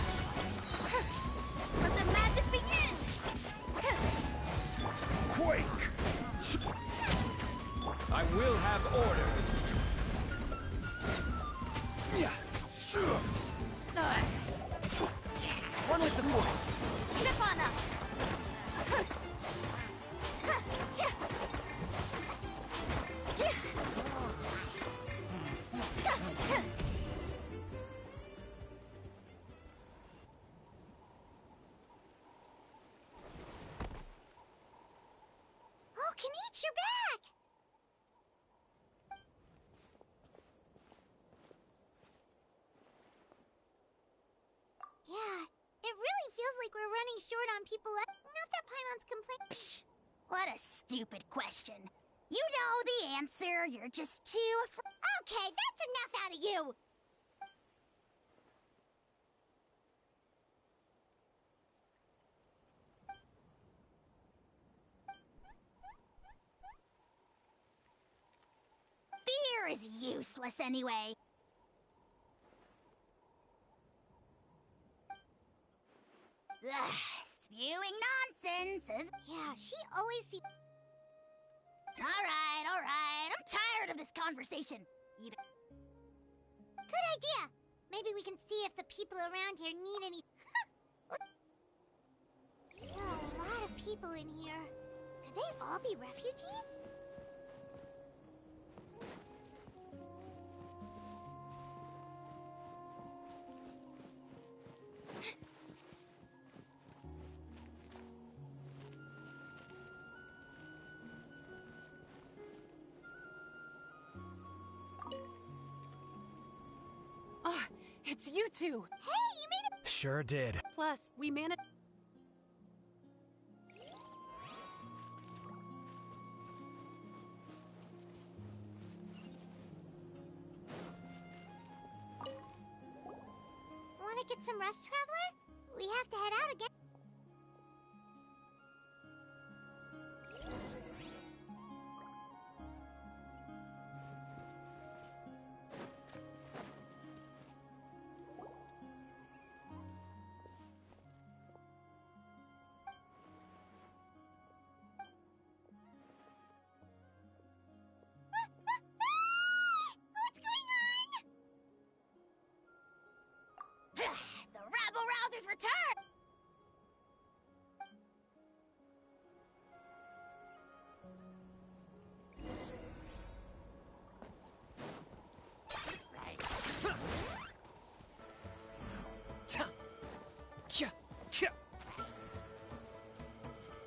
Let the magic begin! Quake. I will have order. One with the force. Zip on up! Oh, Kenichi, you're back! Yeah, it really feels like we're running short on people. Not that Paimon's complaining. Psh! What a stupid question. You know the answer, you're just too Okay, that's enough out of you! Fear is useless anyway. Ugh, spewing nonsense. Yeah, she always seems... Alright, I'm tired of this conversation. Good idea. Maybe we can see if the people around here need any... There are a lot of people in here. Could they all be refugees? Ah, it's you two! Hey, you made it! Sure did. Plus, we managed. Wanna get some rest, Traveler? We have to head out again. What's going on? The rabble-rousers return!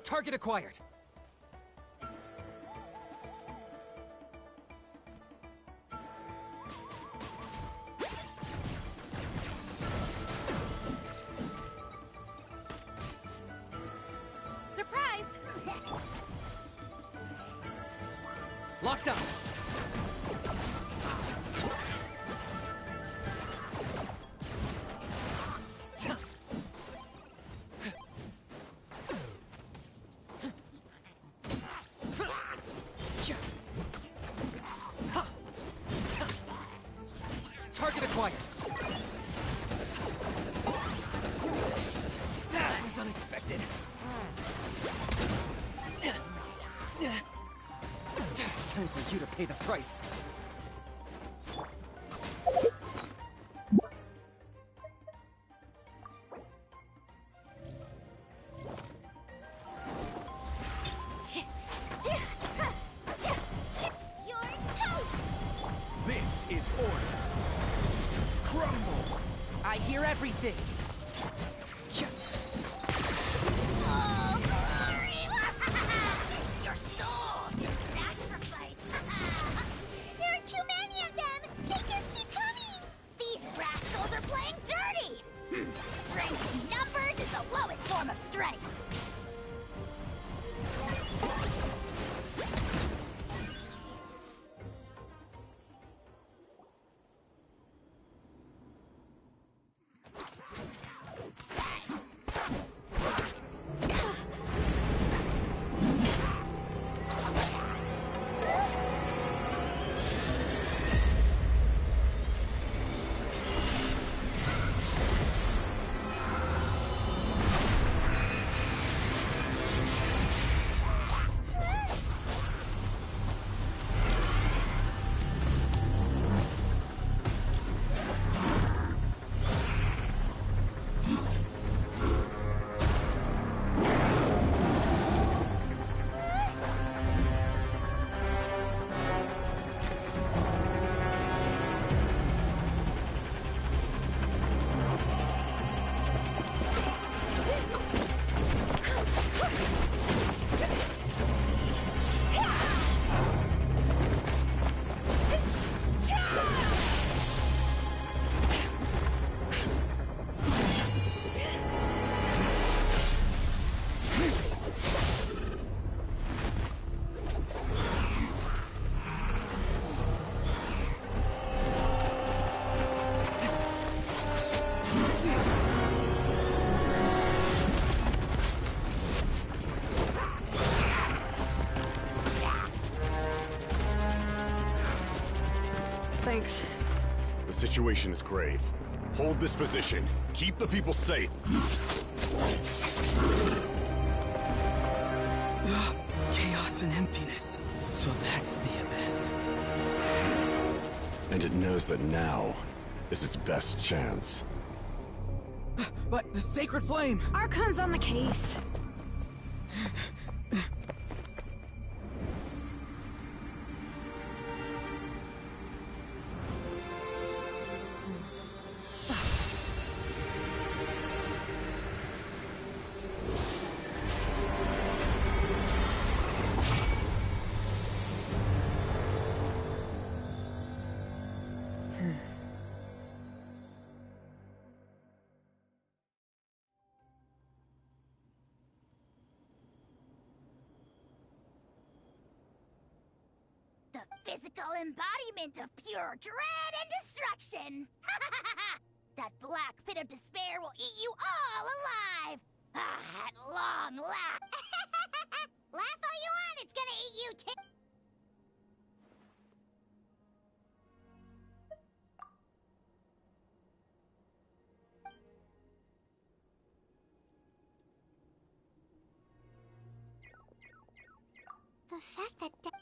Target acquired. Locked up! Target acquired! That was unexpected. Time for you to pay the price. You're toast! This is order. Crumble! I hear everything. Oh, glory! Your souls, your sacrifice! There are too many of them! They just keep coming! These rascals are playing dirty! Strength in numbers is the lowest form of strength! Thanks. The situation is grave. Hold this position. Keep the people safe. Chaos and emptiness. So that's the abyss. And it knows that now is its best chance. But the sacred flame! Archon's on the case. The physical embodiment of pure dread and destruction! That black pit of despair will eat you all alive! At long last! Laugh all you want, it's gonna eat you too! The fact that...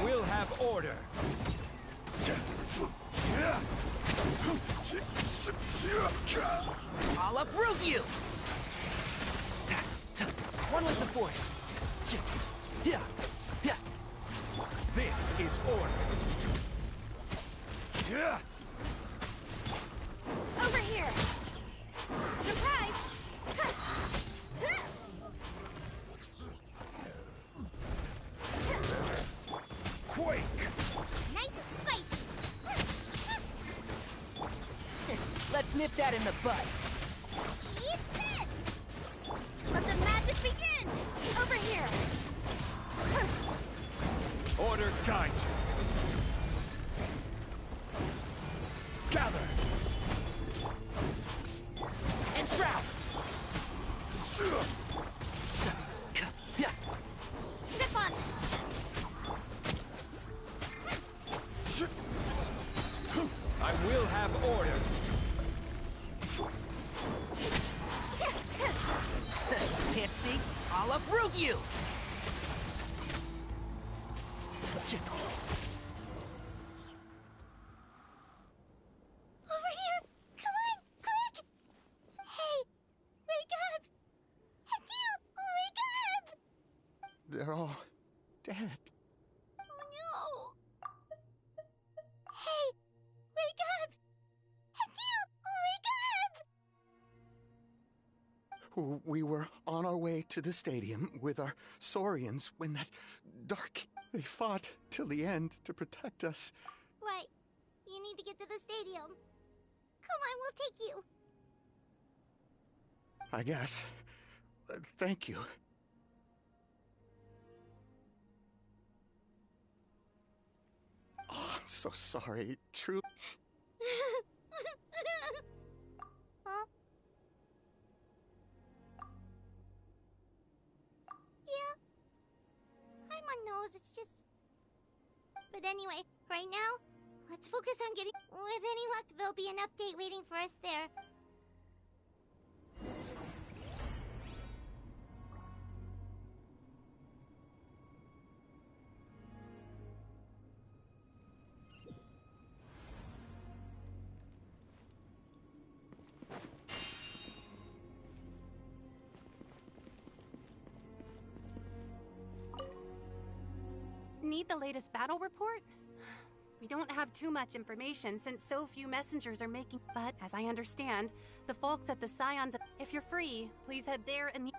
will have order. I'll uproot you! One with the force. This is order. Over here! Surprise! Quake! Nice and spicy. Let's nip that in the bud. Eat this! Let the magic begin! Over here! Order guide you. Gather! And shroud! Step on! I will have order. Can't see? I'll uproot you! Over here! Come on! Quick! Hey! Wake up! You! Wake up! They're all dead. Oh no! Hey! Wake up! You! Wake up! We were on our way to the stadium with our Saurians when that dark... They fought till the end to protect us. Right. You need to get to the stadium. Come on, we'll take you. I guess. Thank you. Oh, I'm so sorry. Truly. Huh? Yeah. I'm on nose, it's just... But anyway, right now, let's focus on getting... With any luck, there'll be an update waiting for us there. Need the latest battle report? We don't have too much information since so few messengers are making... But, as I understand, the folks at the Scions... If you're free, please head there and...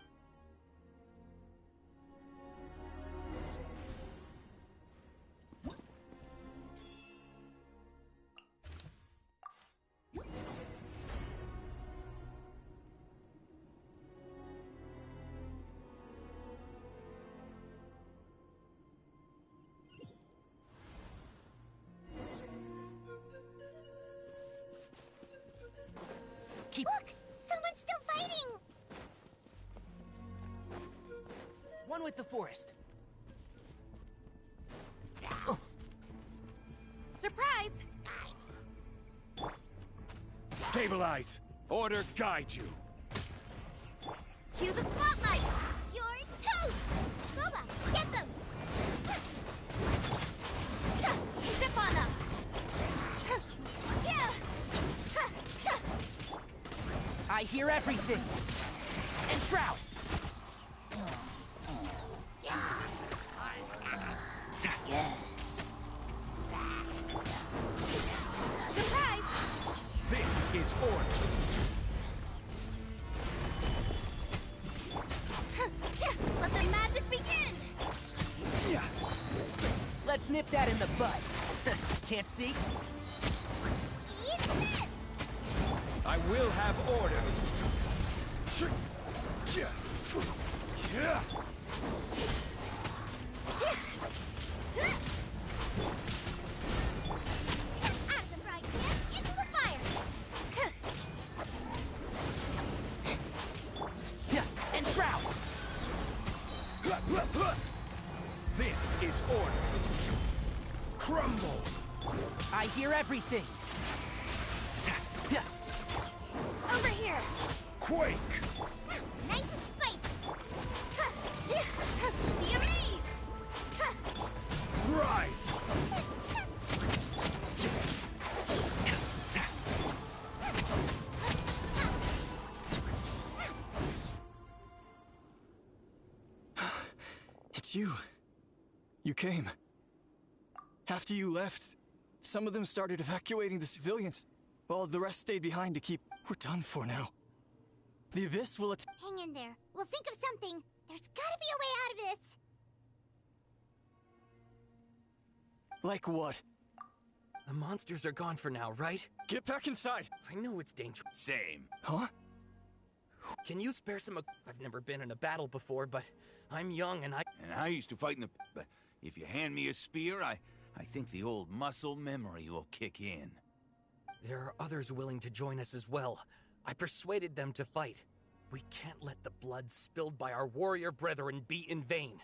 Look! Someone's still fighting! One with the forest. Surprise! Stabilize! Order guide you. Cue the spotlight! You're toast! Boba, get them! Step on them! I hear everything. And shroud. Surprise! This is order. Let the magic begin! Let's nip that in the bud. Can't see? Eat this! I will have order. Out of the frying pan, into the fire! And shroud. This is order. Crumble. I hear everything. Over here! Quake. Nice and spicy! Be amazed! Rise. you. You came. After you left, some of them started evacuating the civilians, while the rest stayed behind to keep... We're done for now. The Abyss will Hang in there. We'll think of something. There's gotta be a way out of this. Like what? The monsters are gone for now, right? Get back inside! I know it's dangerous. Same. Huh? Can you spare some... I've never been in a battle before, but I'm young and I used to fight in the... But if you hand me a spear, I think the old muscle memory will kick in. There are others willing to join us as well. I persuaded them to fight. We can't let the blood spilled by our warrior brethren be in vain.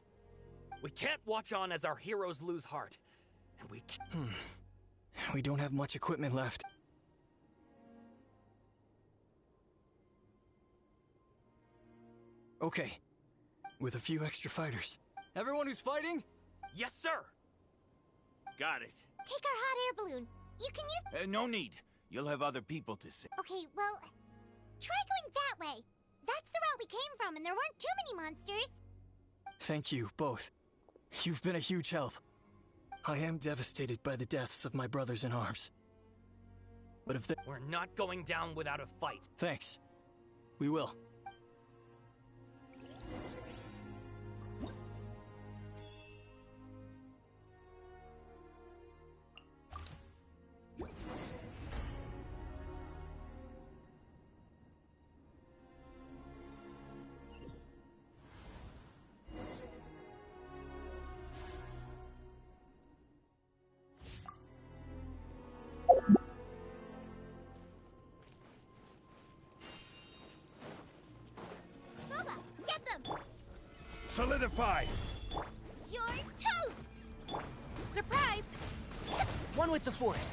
We can't watch on as our heroes lose heart. And we can't... We don't have much equipment left. Okay. With a few extra fighters. Everyone who's fighting? Yes, sir! Got it. Take our hot air balloon. You can use... No need. You'll have other people to say. Okay, well... Try going that way. That's the route we came from, and there weren't too many monsters. Thank you, both. You've been a huge help. I am devastated by the deaths of my brothers in arms. But if We're not going down without a fight. Thanks. We will. Solidify! You're toast! Surprise! One with the force.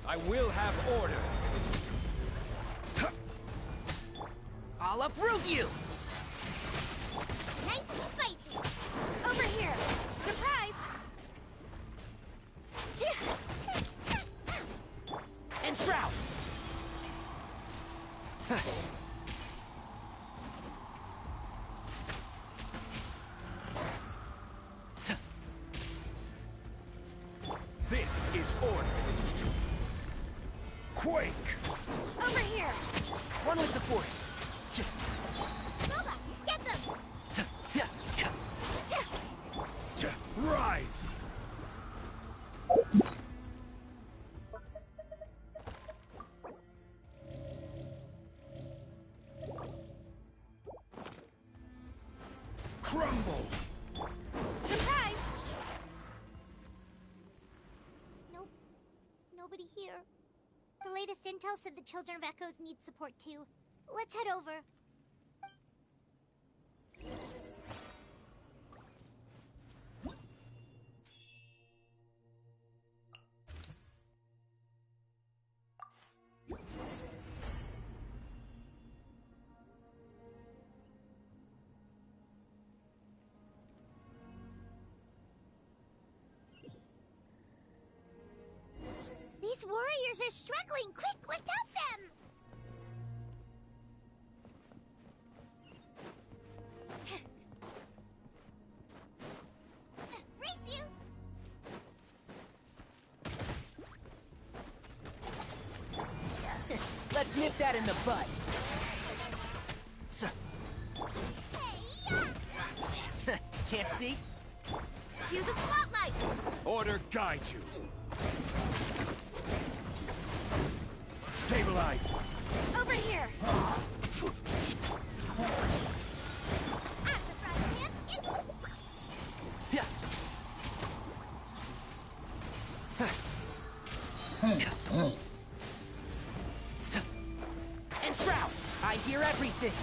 I will have order. I'll uproot you! Nice and spicy! Over here! Surprise! And Shroud! This is order. Quake! Over here! One with the force. Boba, get them! Rise! Crumble! Surprise! Nope. Nobody here. The latest intel said the Children of Echoes need support too. Let's head over. These warriors are struggling! Quick, let's help them! Race you! Let's nip that in the bud. Can't see? Cue the spotlight! Order guide you. Stabilize. Over here! Yeah. And Shroud! I hear everything!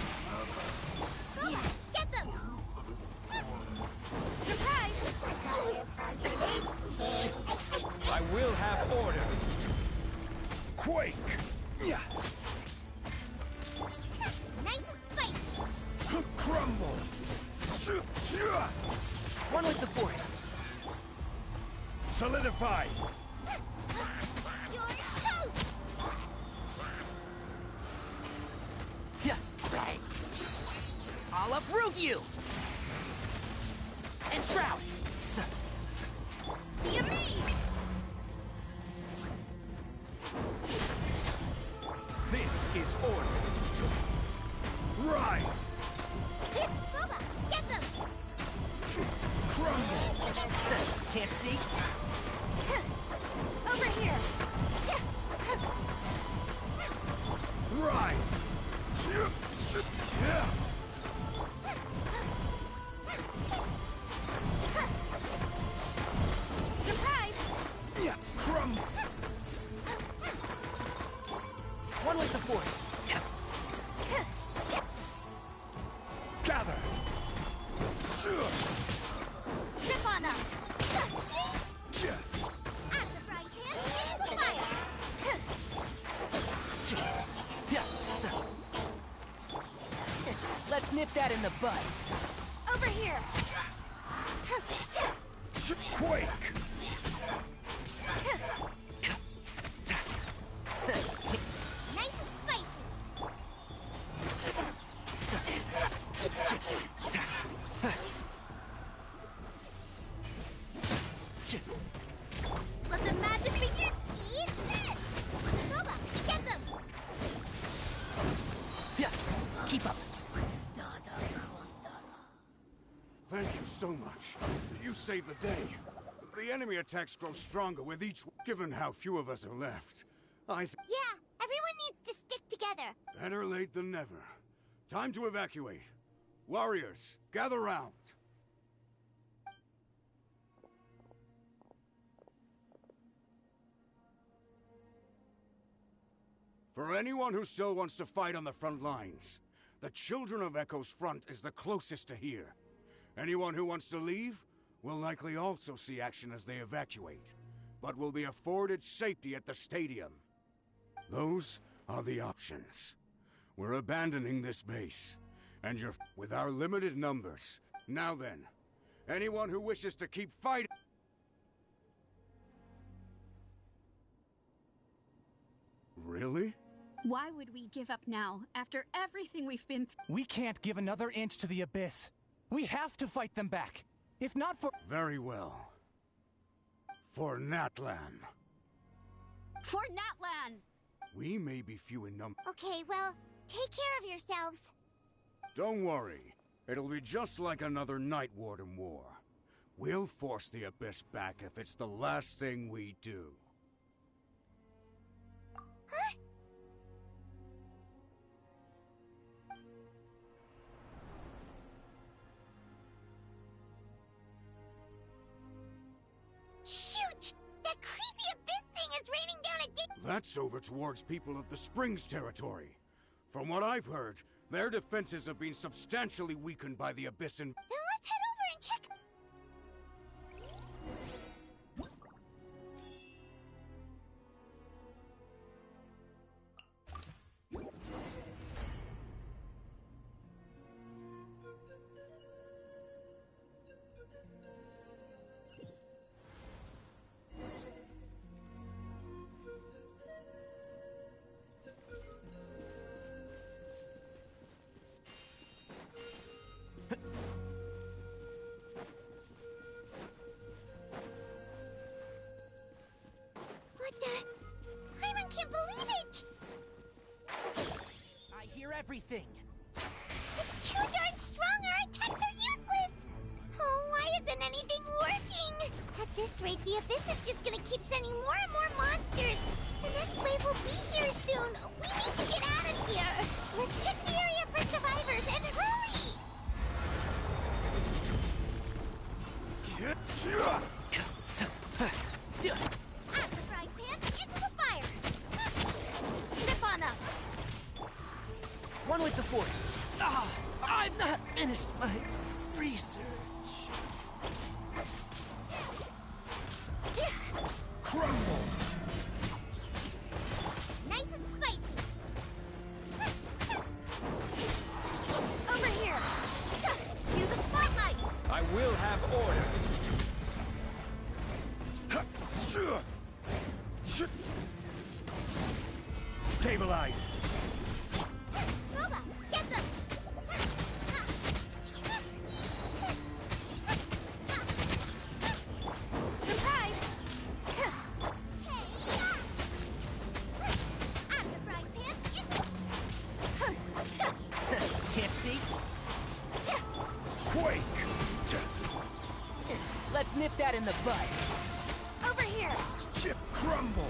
Boba, get them! Surprise! I will have order. Quake! Nice and spicy! Crumble! One with the force. Solidify! You're toast! uproot you! And Shroud! Via me! This is order. Right! Here, Boba! Get them! Crumble! Can't see? Over here! Rise! Surprise! Crumble! One with the Force. Gather! Trip on them! At the right hand, into the fire! Let's nip that in the bud. Over here! Quake! Nice and spicy! Let the magic begin! Eat this! Boba, get them! Yeah, keep up. Thank you so much. You saved the day. The enemy attacks grow stronger with each... Given how few of us are left, Yeah, everyone needs to stick together. better late than never. Time to evacuate. Warriors, gather round. For anyone who still wants to fight on the front lines, the Children of Echo's front is the closest to here. Anyone who wants to leave will likely also see action as they evacuate, but will be afforded safety at the stadium. Those are the options. We're abandoning this base, and you're with our limited numbers. Now then, anyone who wishes to keep fighting... Really? Why would we give up now, after everything we've been through? We can't give another inch to the Abyss. We have to fight them back. If not for— Very well. For Natlan. For Natlan! We may be few in number. Okay, well, take care of yourselves. Don't worry. It'll be just like another Night Warden war. We'll force the Abyss back if it's the last thing we do. Huh? Shoot! That creepy Abyss thing is raining down a deep— That's over towards people of the Springs territory. From what I've heard, their defenses have been substantially weakened by the Abyss and— Then let's head over and check— What the— Paimon can't believe it! I hear everything. It's too darn strong, our attacks are useless! Oh, why isn't anything working? At this rate, the Abyss is just gonna keep sending more and more monsters! The next wave will be here soon! We need to get out of here! Let's check the area for survivors, and hurry! At the frying pan, into the fire! Step on up! One with the Force. I've not finished my research. Crumble! Nice and spicy! Over here! Cue the spotlight! I will have order. Stabilize. Boba, get them! that in the butt. Over here! Chip crumble!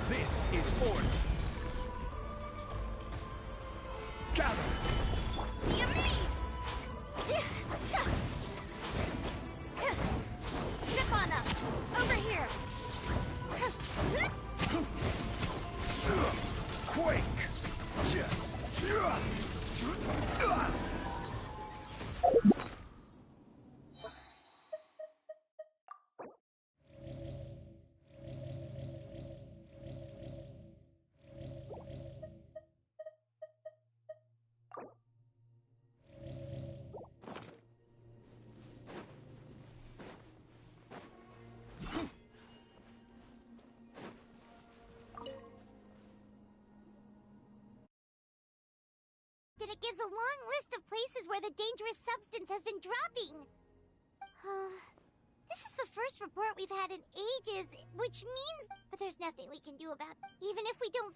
This is order. Gather! The Amaze! Chip on up! Over here! Quake! It gives a long list of places where the dangerous substance has been dropping. This is the first report we've had in ages, which means... But there's nothing we can do about it, even if we don't...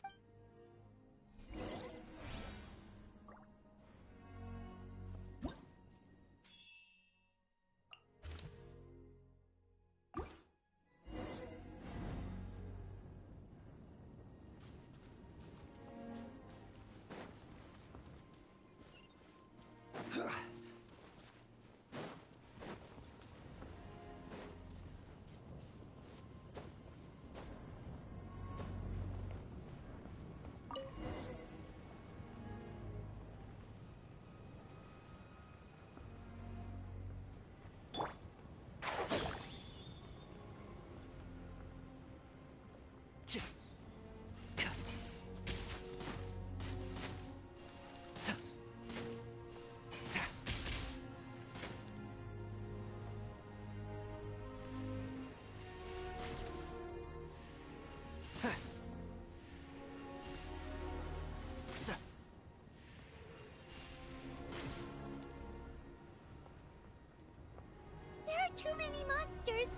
There are too many monsters.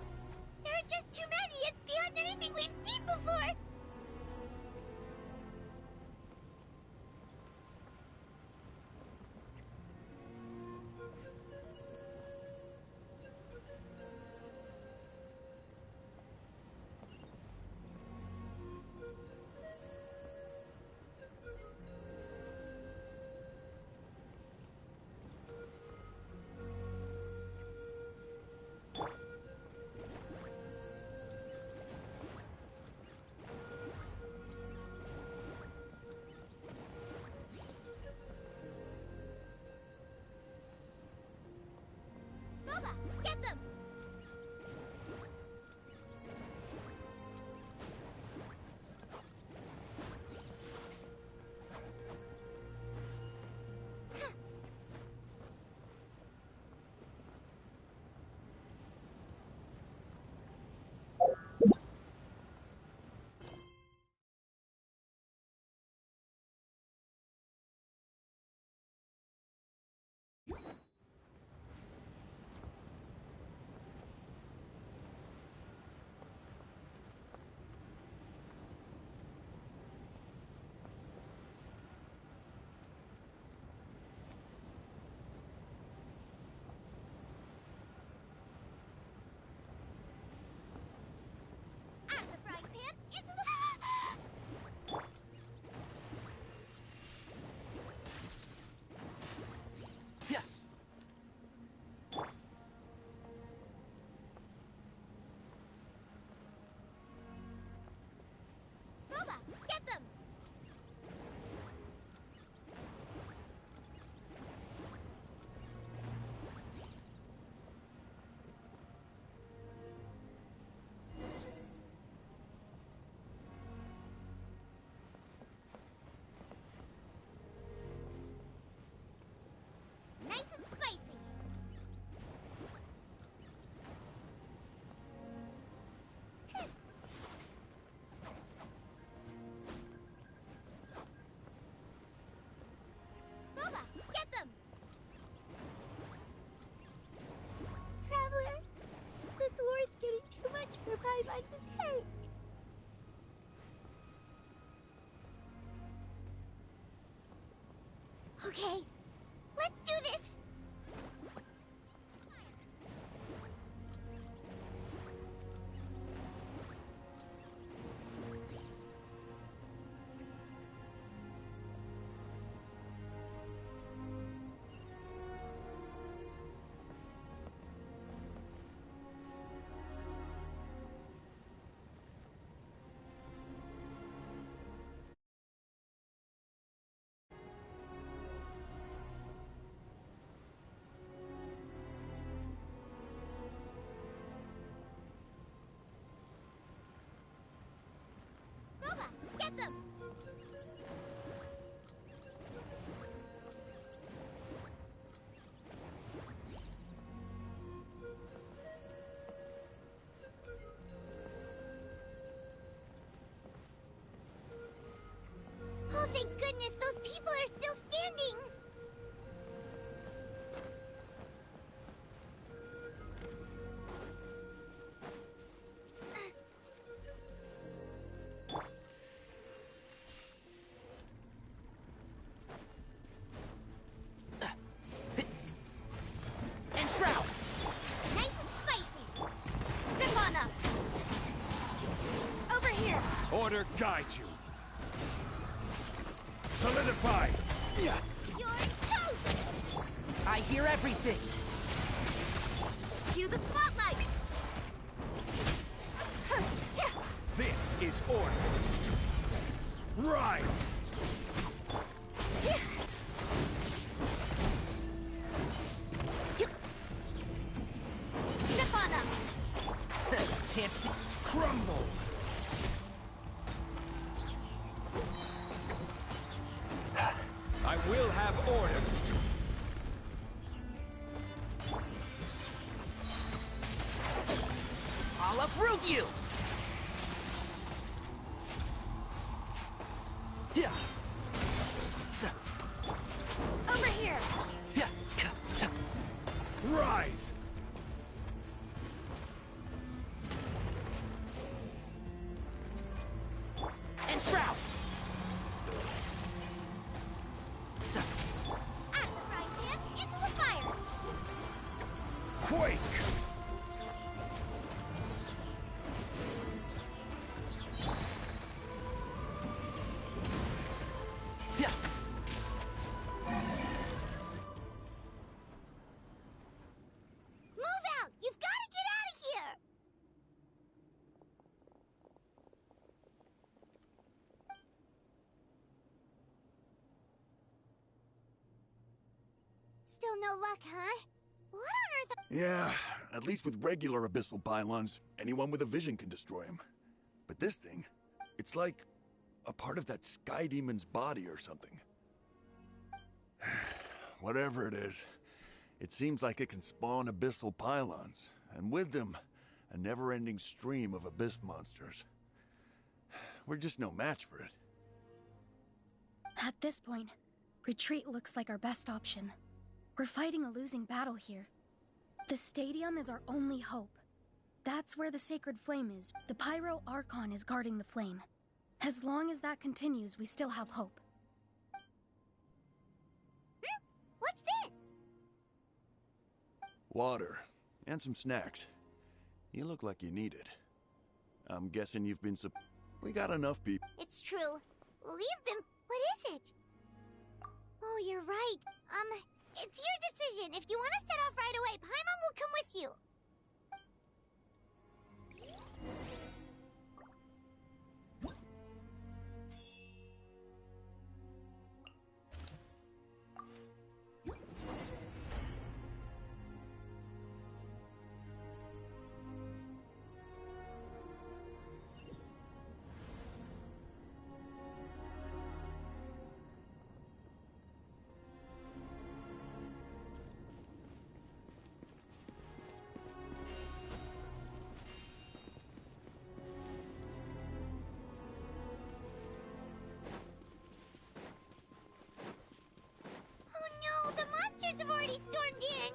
There are just too many. It's beyond anything we've seen before. Boba, get them! Into the... Yeah. Boba, get them! Nice and spicy. Boba, get them! Traveler, this war is getting too much for my mind to take. Okay, let's do this! get them! Oh, thank goodness, those people are still standing! And Shroud! Nice and spicy! Step on up! Over here! Order guide you. Solidify! You're toast! I hear everything. Cue the spotlight! This is order. Rise! Step on up! Can't see. Crumble! I will have order. I'll uproot you! Yeah. Over here! Yeah. Rise! And Shroud! At the frying pan, into the fire! Quake! Yeah. Move out! You've got to get out of here! Still no luck, huh? What on earth? Yeah, at least with regular abyssal pylons, anyone with a vision can destroy them. But this thing, it's like a part of that sky demon's body or something. Whatever it is, it seems like it can spawn abyssal pylons, and with them, a never-ending stream of abyss monsters. We're just no match for it. At this point, retreat looks like our best option. We're fighting a losing battle here. The stadium is our only hope. That's where the sacred flame is. The Pyro Archon is guarding the flame. As long as that continues, we still have hope. What's this? Water, and some snacks. You look like you need it. I'm guessing you've been We got enough people. It's true. We've been... What is it? Oh, you're right. It's your decision. If you want to set off right away, Paimon will come with you. Oh no, the monsters have already stormed in!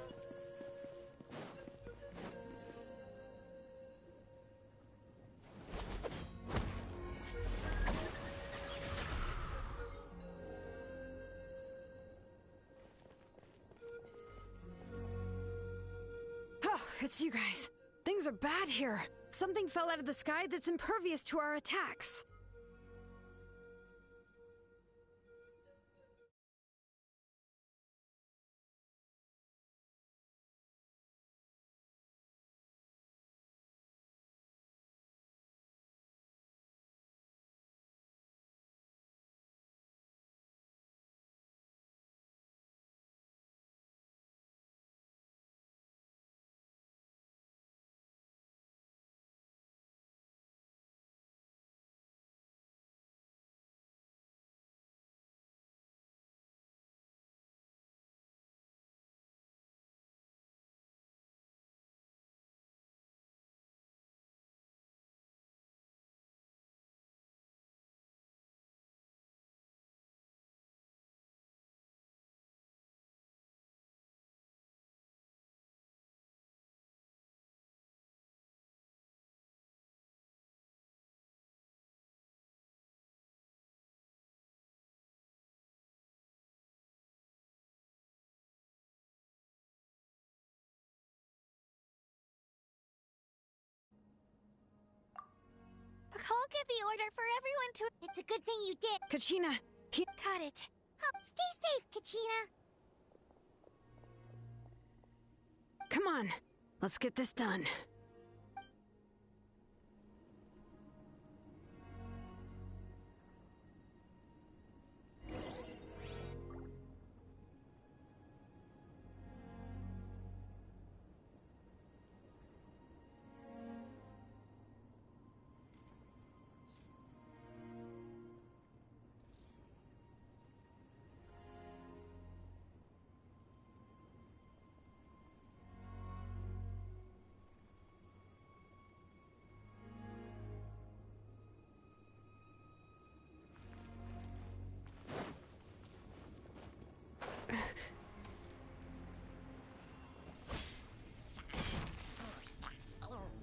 Oh, it's you guys. Things are bad here. Something fell out of the sky that's impervious to our attacks. I'll give the order for everyone to... It's a good thing you did. Kachina, Got it. Oh, stay safe, Kachina. come on. Let's get this done.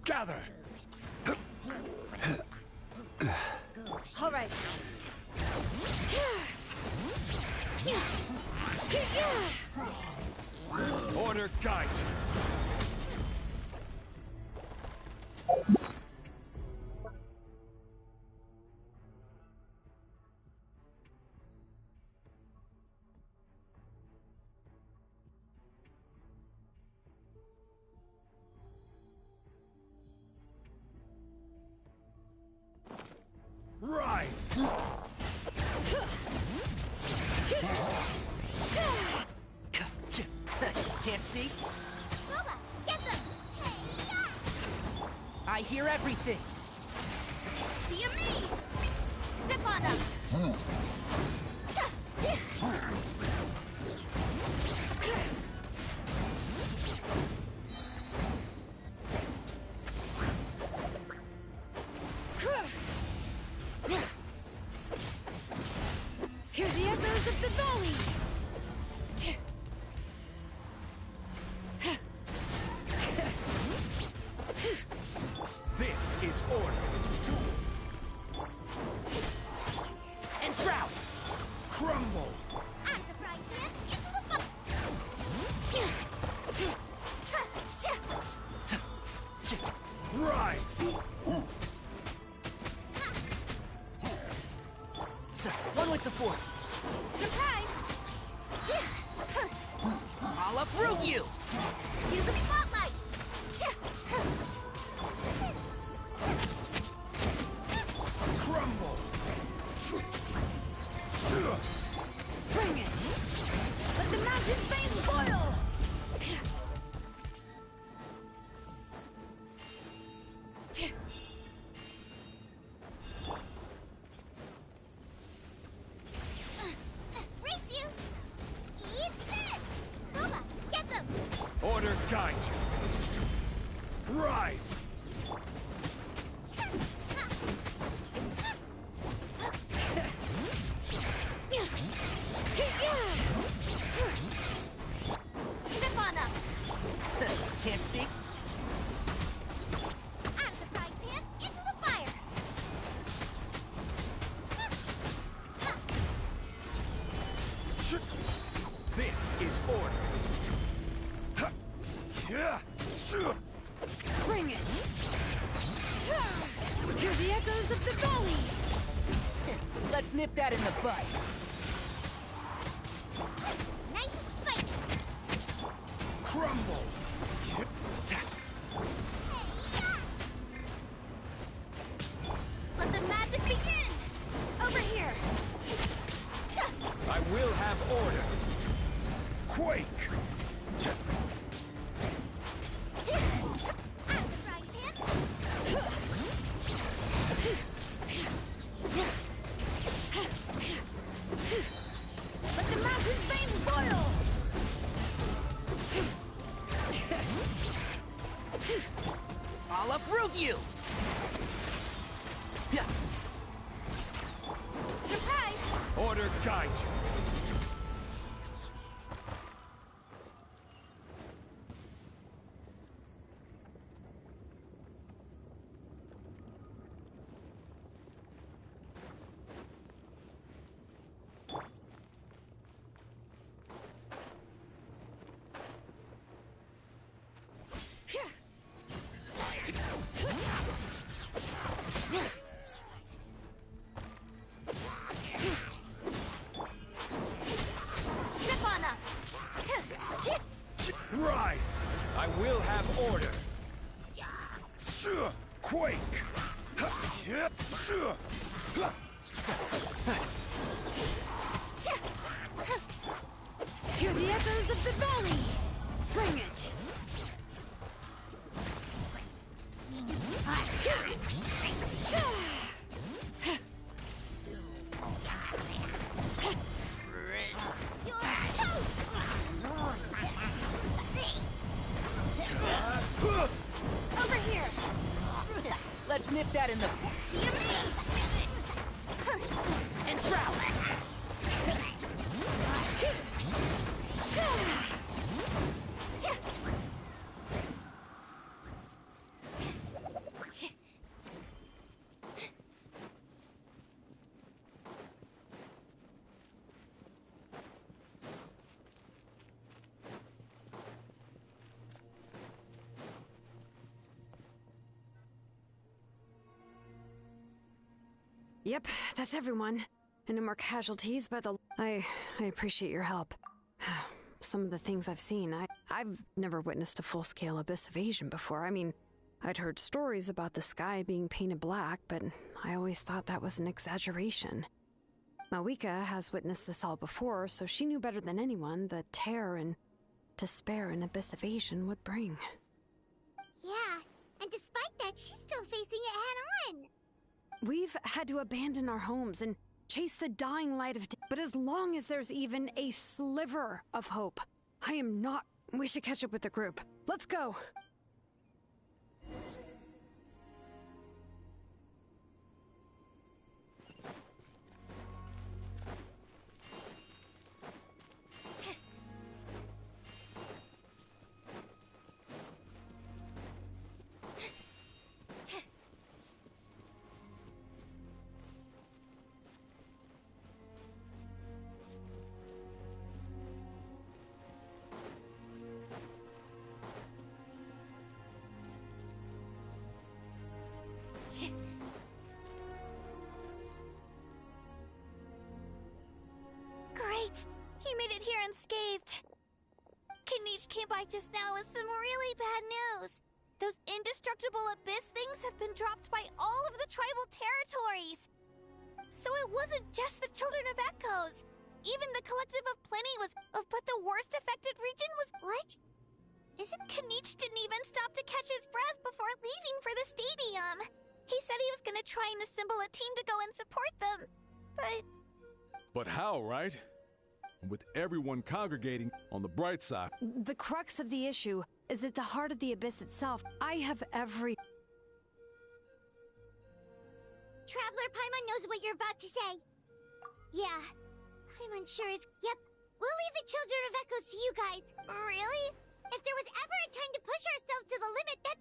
Gather! All right. Order guide you. Rise! Can't see? Booba, get them! I hear everything. Be amazed! Zip on them! Hear the echoes of the valley! This is order. Enshroud! Crumble! Out of the frying pan, into the Rise! Sir, one with the fork. Surprise! I'll uproot you! Use the spotlight! Crumble! Bring it! Let the mountain veins boil! Race you! Eat this! Booba, get them! Order guide you. Rise! Zip on them! Can't see? Out of the frying pan, into the fire! This is order. Bring it! Hear the echoes of the valley! Let's nip that in the bud. Nice and spicy! Crumble! Let the magic begin! Over here! I will have order. Quake! Out of the frying pan! Let the mountain veins boil! I'll uproot you! Yeah. Surprise! Order guide you. Order. Quake. Hear the echoes of the valley! Bring it! Over here! Let's nip that in the... And shroud! Yep, that's everyone. And no more casualties by the... I appreciate your help. Some of the things I've seen, I've never witnessed a full-scale abyss invasion before. I mean, I'd heard stories about the sky being painted black, but I always thought that was an exaggeration. Mawika has witnessed this all before, so she knew better than anyone the terror and despair an abyss invasion would bring. Yeah, and despite that, she's still facing it head-on. We've had to abandon our homes and chase the dying light of day. But as long as there's even a sliver of hope, I am not... We should catch up with the group. Let's go! Great! He made it here unscathed. Kinich came by just now with some really bad news. Those indestructible abyss things have been dropped by all of the tribal territories. So it wasn't just the Children of Echoes. Even the Collective of Plenty was... but the worst affected region was... What? Is it... Kinich didn't even stop to catch his breath before leaving for the stadium. He said he was gonna try and assemble a team to go and support them. But how, right? With everyone congregating on the bright side. The crux of the issue is at the heart of the abyss itself. I have every... Traveler Paimon knows what you're about to say. Yeah, I'm unsure it's... Yep, we'll leave the Children of Echoes to you guys. Really? If there was ever a time to push ourselves to the limit, that...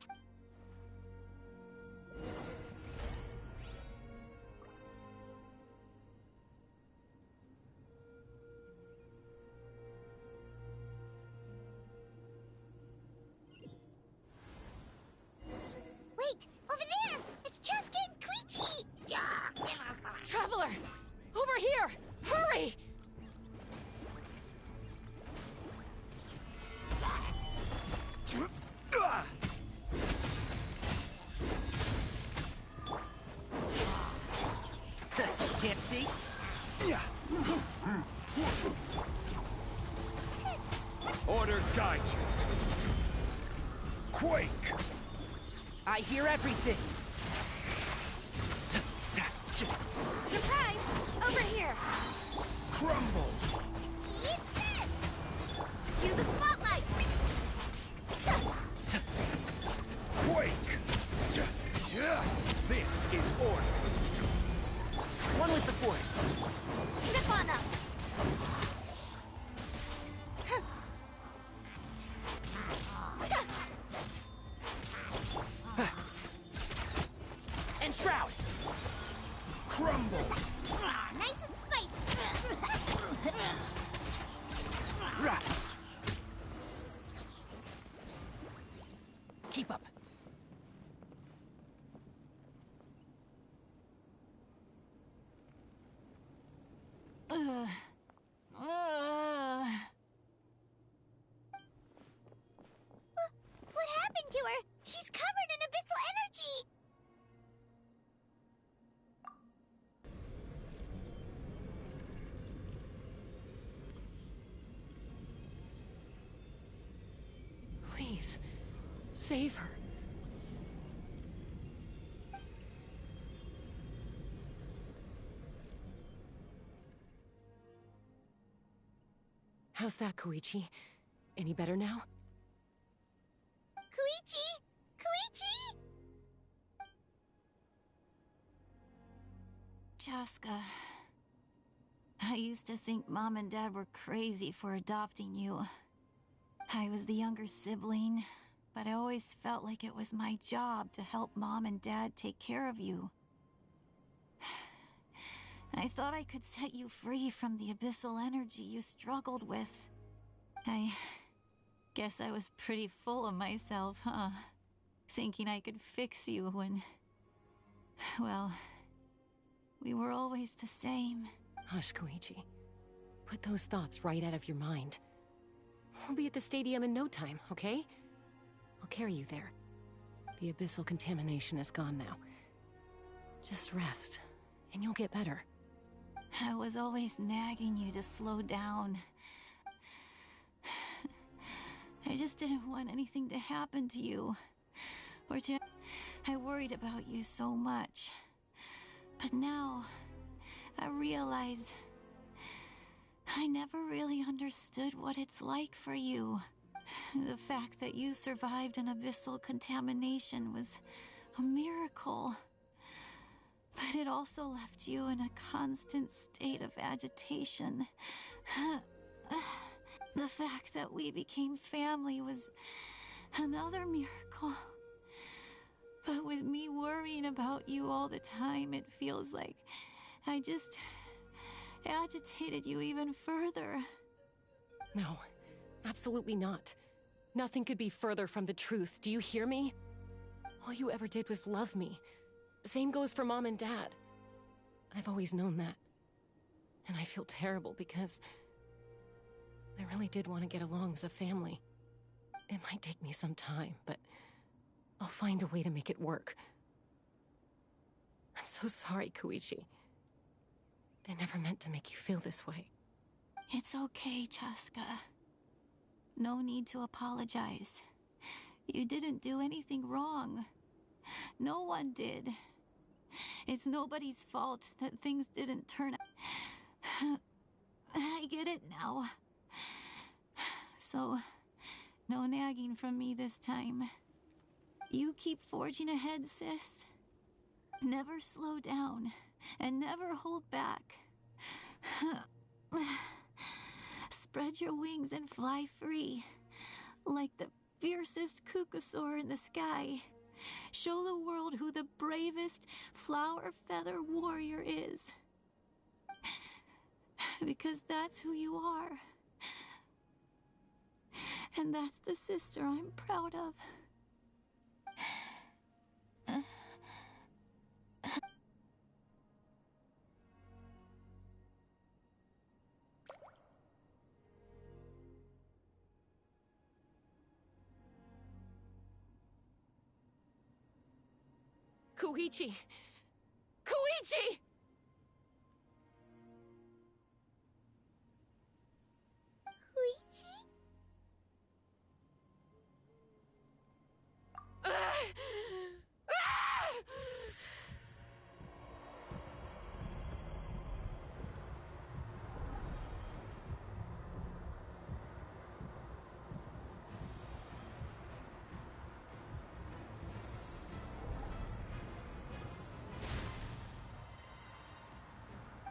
Wait! Over there! It's Cheska and Koichi! Traveler! Over here! Hurry! Can't see? Order guide you. Quake! I hear everything. Surprise! Over here! Crumble! Eat this! Cue the spotlight! Quake! This is order. One with the Force. Step on up! And Shroud! Crumble! Nice and spicy! Keep up. What happened, Please, save her. How's that, Koichi? Any better now? Koichi! Koichi! Chaska, I used to think Mom and Dad were crazy for adopting you. I was the younger sibling, but I always felt like it was my job to help Mom and Dad take care of you. I thought I could set you free from the abyssal energy you struggled with. I guess I was pretty full of myself, huh? Thinking I could fix you when... well, we were always the same. Hush, Koichi. Put those thoughts right out of your mind. We'll be at the stadium in no time, okay? I'll carry you there. The abyssal contamination is gone now. Just rest, and you'll get better. I was always nagging you to slow down. I just didn't want anything to happen to you. Or to... I worried about you so much. But now, I realize... I never really understood what it's like for you. The fact that you survived an abyssal contamination was a miracle. But it also left you in a constant state of agitation. The fact that we became family was another miracle. But with me worrying about you all the time, it feels like I just agitated you even further. No, absolutely not. Nothing could be further from the truth. Do you hear me? All you ever did was love me. Same goes for Mom and Dad. I've always known that. And I feel terrible because I really did want to get along as a family. It might take me some time, but I'll find a way to make it work. I'm so sorry, Koichi. I never meant to make you feel this way. It's okay, Chaska. No need to apologize. You didn't do anything wrong. No one did. It's nobody's fault that things didn't turn out. I get it now. So, no nagging from me this time. You keep forging ahead, sis. Never slow down, and never hold back. Spread your wings and fly free, like the fiercest kukasaur in the sky. Show the world who the bravest flower feather warrior is. Because that's who you are. And that's the sister I'm proud of. Koichi! Koichi! Koichi?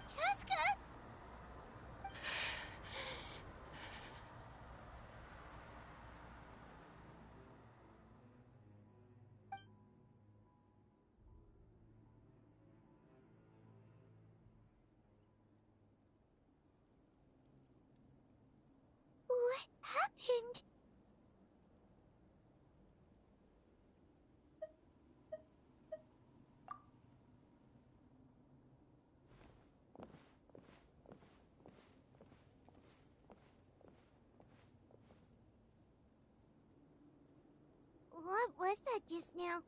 Chaska! What happened? What was that just now?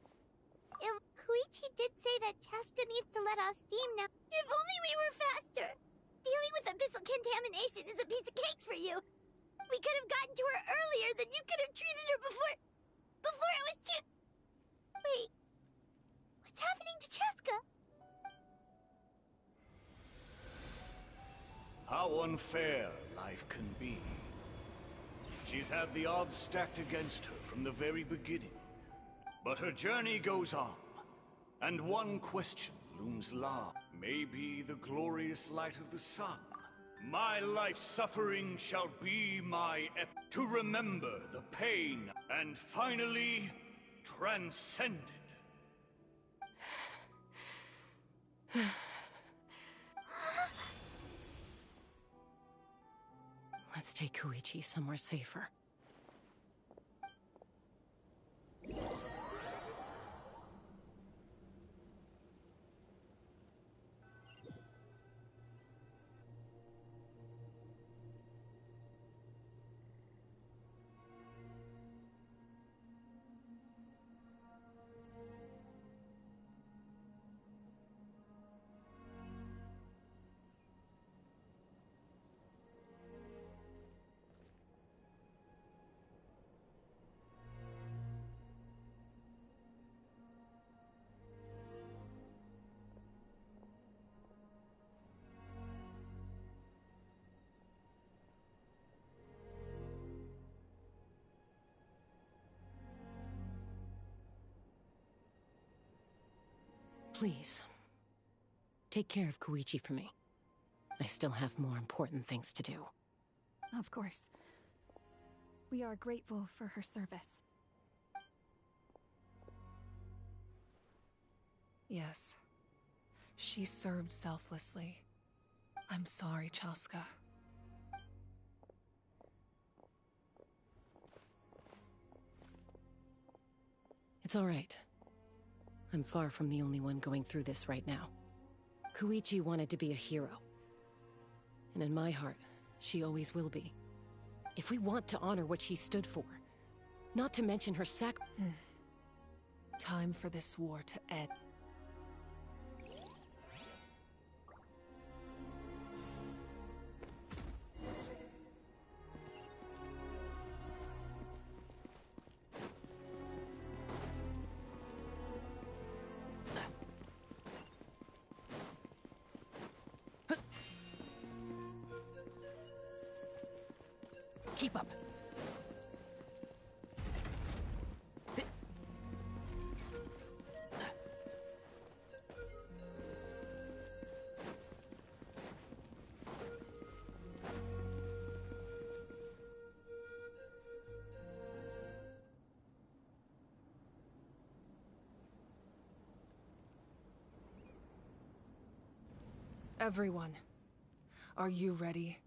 Koichi did say that Chaska needs to let off steam now. If only we were faster! Dealing with abyssal contamination is a piece of cake for you! We could have gotten to her earlier, then you could have treated her before... Before it was too... Wait. What's happening to Cheska? How unfair life can be. She's had the odds stacked against her from the very beginning. But her journey goes on, and one question looms large. Maybe the glorious light of the sun. My life's suffering shall be my to remember the pain, and finally transcended. Let's take Koichi somewhere safer. Please, take care of Koichi for me. I still have more important things to do. Of course. We are grateful for her service. Yes. She served selflessly. I'm sorry, Chaska. It's all right. I'm far from the only one going through this right now. Koichi wanted to be a hero. And in my heart, she always will be. If we want to honor what she stood for, not to mention her Time for this war to end. Keep up. Everyone, are you ready?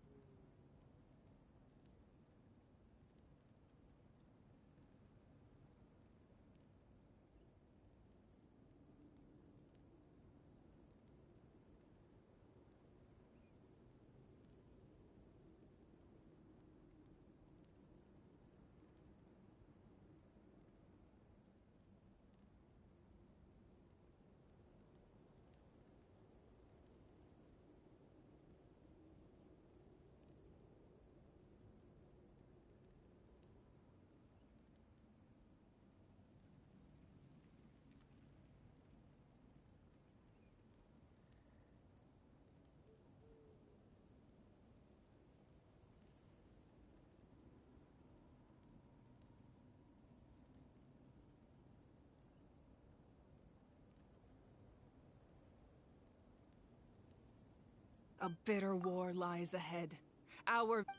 A bitter war lies ahead.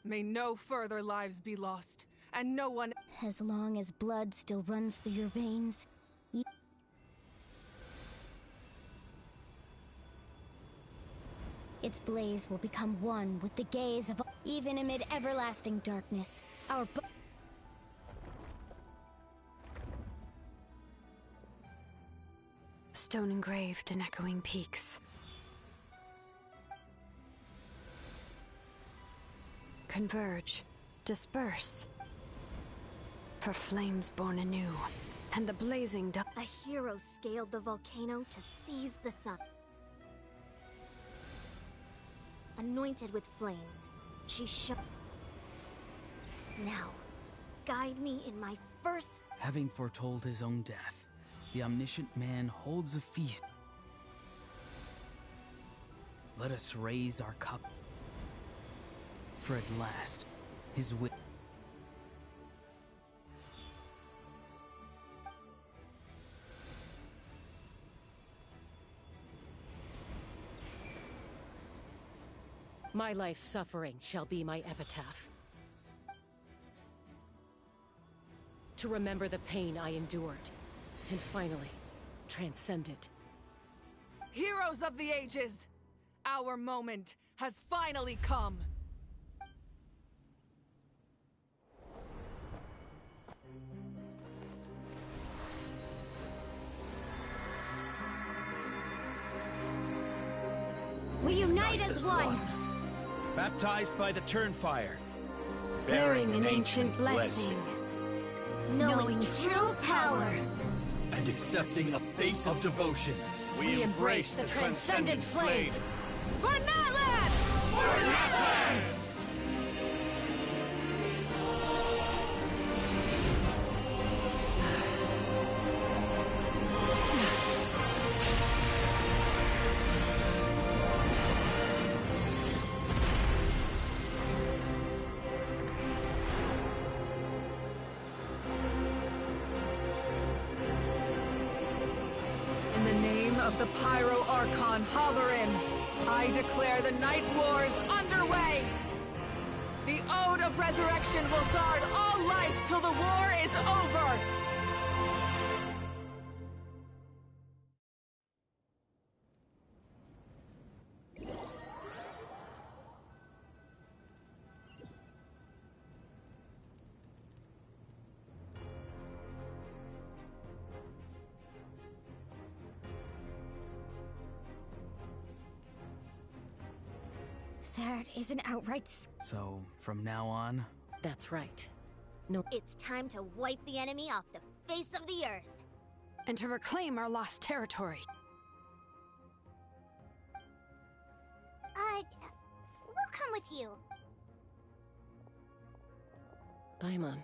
May no further lives be lost, and no one— As long as blood still runs through your veins, its blaze will become one with the gaze of— Even amid everlasting darkness, our— Stone engraved in echoing peaks. Converge, disperse. For flames born anew, and the blazing A hero scaled the volcano to seize the sun. Anointed with flames, she shook. Now, guide me in my first... Having foretold his own death, the omniscient man holds a feast. Let us raise our cup. For at last, his will. My life's suffering shall be my epitaph. To remember the pain I endured, and finally, transcend it. Heroes of the ages! Our moment has finally come! We unite as one! Baptized by the Turnfire. Bearing an ancient blessing. Knowing true power. And accepting a fate of devotion. We embrace the transcendent flame. For Natlan! For Natlan! In the name of the Pyro Archon Halloran, I declare the Night Wars underway! The Ode of Resurrection will guard all life till the war is over! That is an outright... So, from now on... That's right. No. It's time to wipe the enemy off the face of the earth. And to reclaim our lost territory. We'll come with you. Paimon,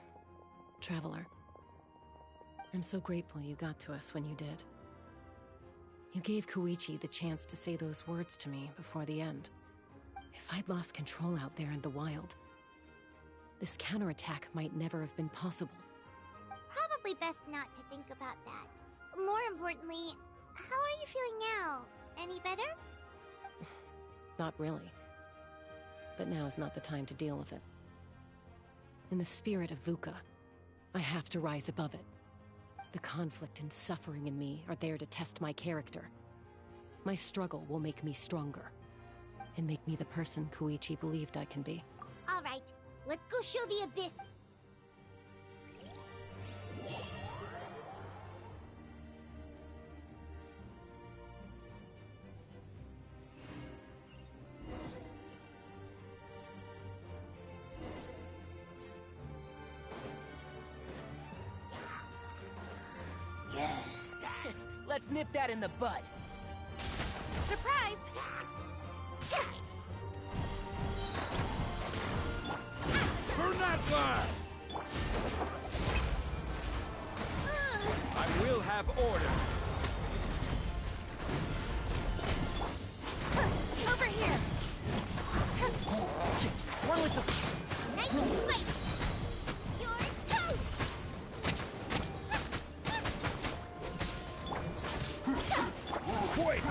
Traveler. I'm so grateful you got to us when you did. You gave Koichi the chance to say those words to me before the end. If I'd lost control out there in the wild, this counterattack might never have been possible. Probably best not to think about that. More importantly, how are you feeling now? Any better? Not really. But now is not the time to deal with it. In the spirit of VUCA, I have to rise above it. The conflict and suffering in me are there to test my character. My struggle will make me stronger, and make me the person Koichi believed I can be. All right, let's go show the Abyss. Yeah. Let's nip that in the bud. Surprise! Burn that flag! I will have order. Over here! One with the... Nice and spicy! You're toast! Quite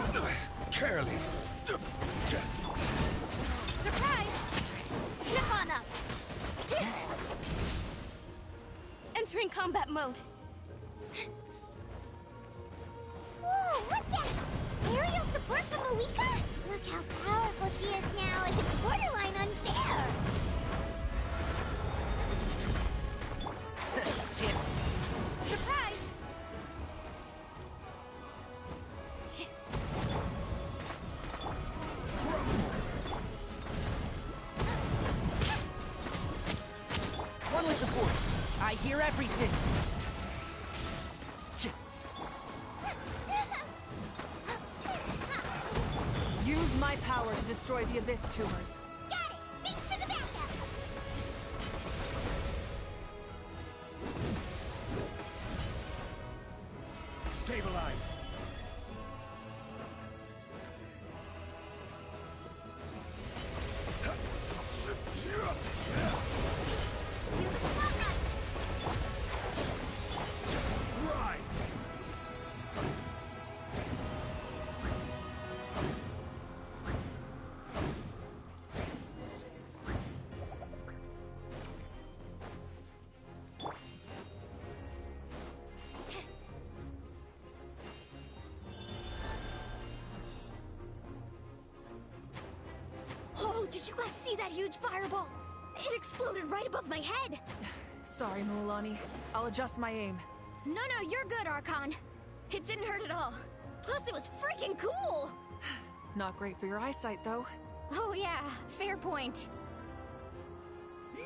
careless. Surprise! Slip on up! Entering combat mode. Whoa, what's that? Aerial support from Awika? Look how powerful she is now. It's borderline unfair. Surprise! One with the force. I hear everything. Use my power to destroy the Abyss tumors. Got it! Thanks for the backup! you guys see that huge fireball? It exploded right above my head! Sorry, Mualani. I'll adjust my aim. No, you're good, Archon. It didn't hurt at all. Plus, it was freaking cool! Not great for your eyesight, though. Oh yeah, fair point.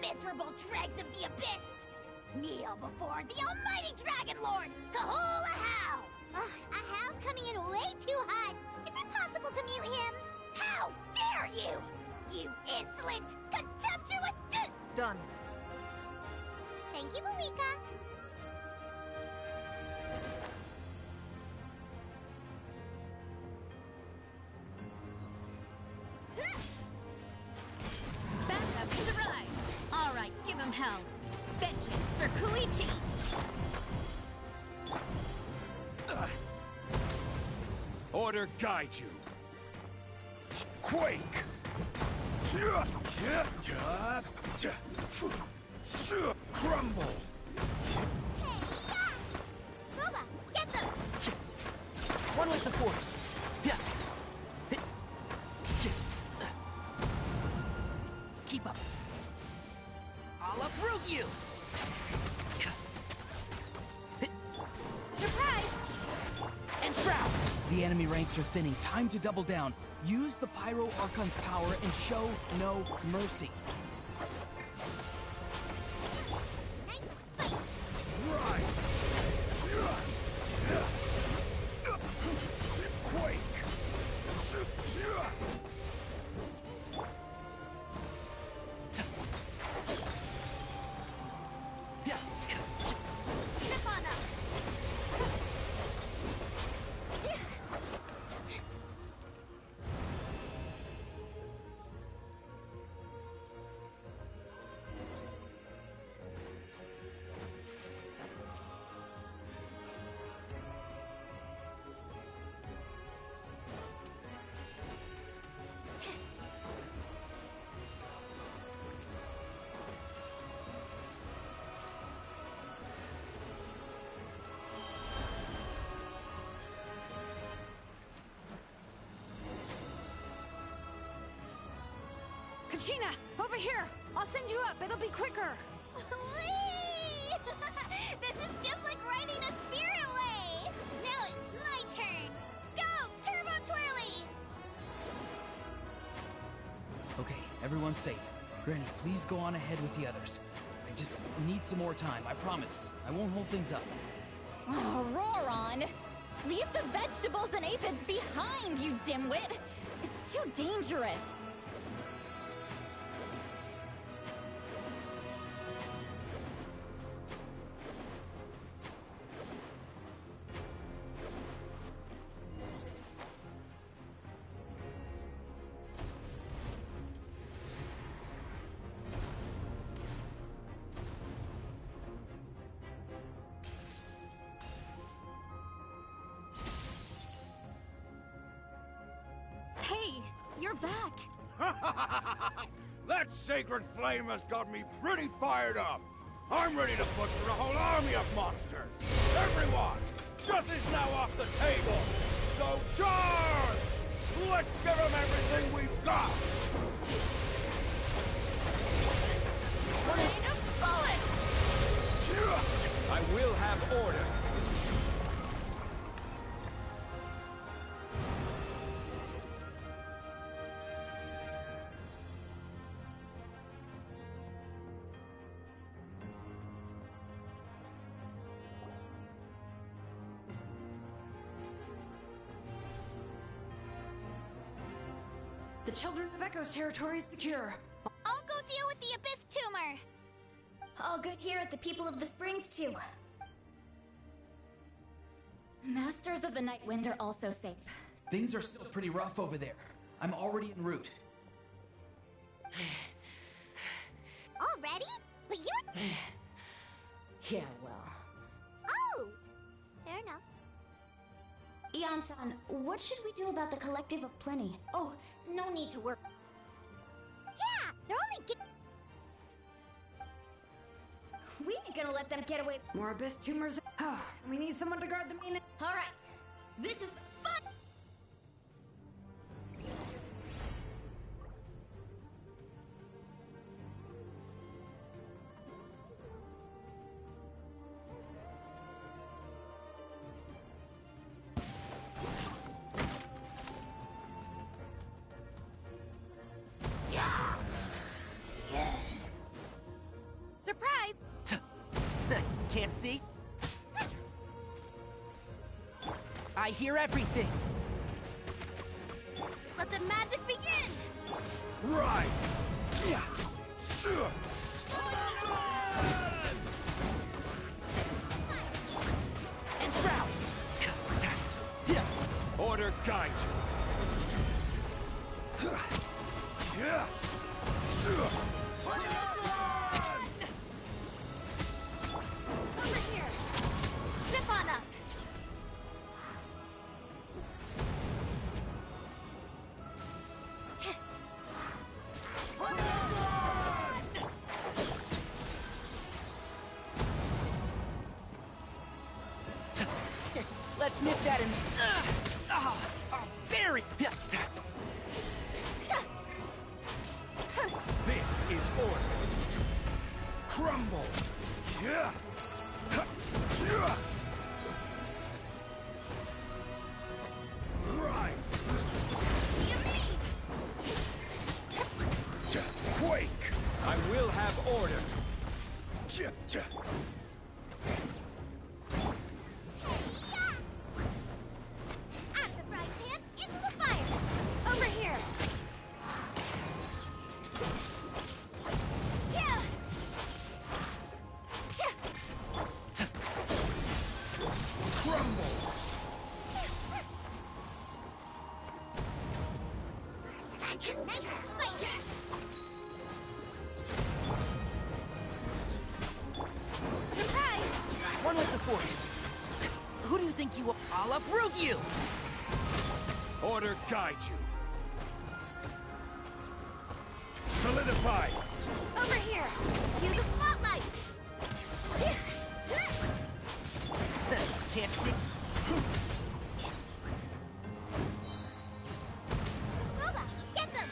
Miserable dregs of the Abyss! Kneel before the almighty Dragon Lord, Kahul Ahau! Ugh, Ahau's coming in way too hot! Is it possible to mute him? How dare you! You insolent, contemptuous Done. Thank you, Malika. Back up to the ride. All right, give him hell. Vengeance for Koichi. Order guide you. Quake! Crumble! Guba, get them! One with the force. Yeah. Keep up. I'll uproot you. Surprise! And shroud. The enemy ranks are thinning. Time to double down. Use the Pyro Archon's power and show no mercy. Kachina, over here! I'll send you up, it'll be quicker! Whee! This is just like riding a spirit way! Now it's my turn! Go, Turbo Twirly! Okay, everyone's safe. Granny, please go on ahead with the others. I just need some more time, I promise. I won't hold things up. Oh, roar on! Leave the vegetables and aphids behind, you dimwit! It's too dangerous! Hey, you're back. That sacred flame has got me pretty fired up. I'm ready to butcher a whole army of monsters. Everyone, death is now off the table. So charge! Let's give them everything we've got. Rain of bullets! I will have order. The Children of Echo's territory is secure. I'll go deal with the Abyss Tumor! All good here at the People of the Springs, too. Masters of the Night Wind are also safe. Things are still pretty rough over there. I'm already en route. Already? But you're... Yeah, well. Oh! Fair enough. Ian-san, what should we do about the Collective of Plenty? Oh, no need to worry. Yeah! They're only We ain't gonna let them get away. More Abyss tumors. Oh, we need someone to guard the main... Alright, this is the fun! can't see? I hear everything! Let the magic begin! Rise! And shroud! Order guide you. Over here! Zip on up! Let's nip that in. Very. This is order. Crumble. Rise. Quake. I will have order. Out of the frying pan, into the fire! Over here! Yeah! Crumble. Nice spike! Surprise! One with the force. Who do you think you are? I'll uproot you! Order guide you. Solidify. Over here! Cue the spotlight! Can't see. Booba, get them!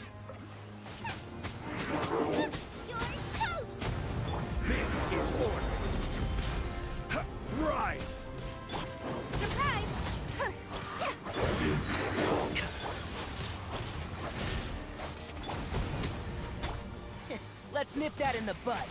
You're toast! This is order. Rise. Surprise! Let's nip that in the bud.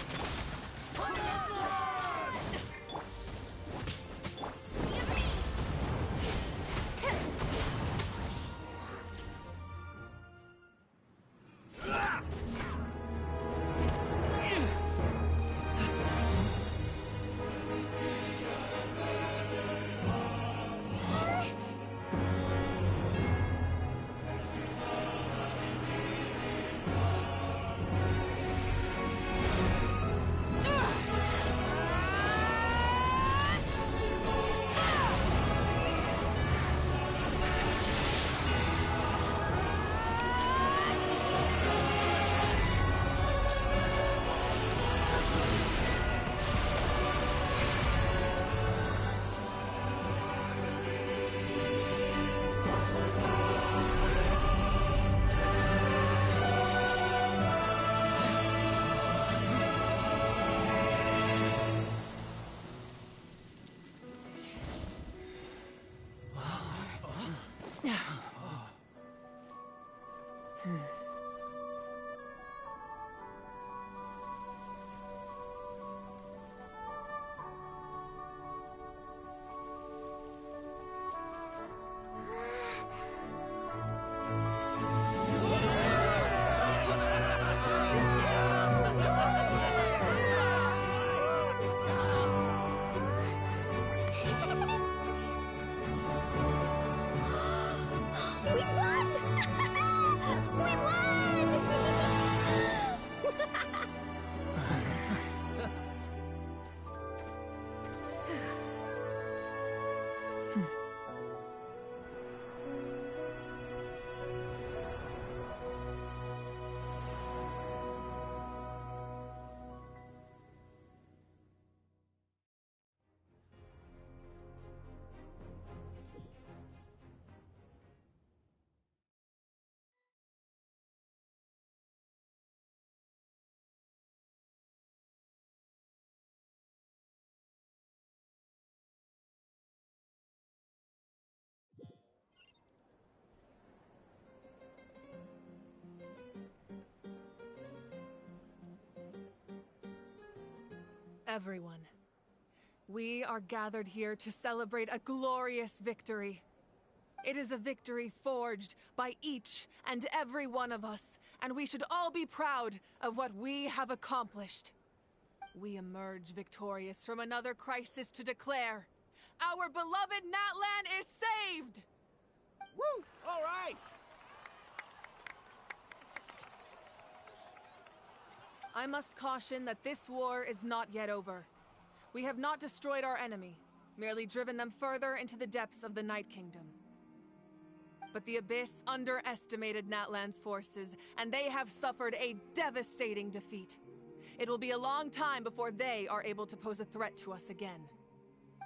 We won! We won! Everyone, We are gathered here to celebrate a glorious victory. It is a victory forged by each and every one of us, and we should all be proud of what we have accomplished. We emerge victorious from another crisis to declare, our beloved Natlan is saved! Woo! All right! I must caution that this war is not yet over. We have not destroyed our enemy, merely driven them further into the depths of the Night Kingdom. But the Abyss underestimated Natlan's forces, and they have suffered a devastating defeat. It will be a long time before they are able to pose a threat to us again.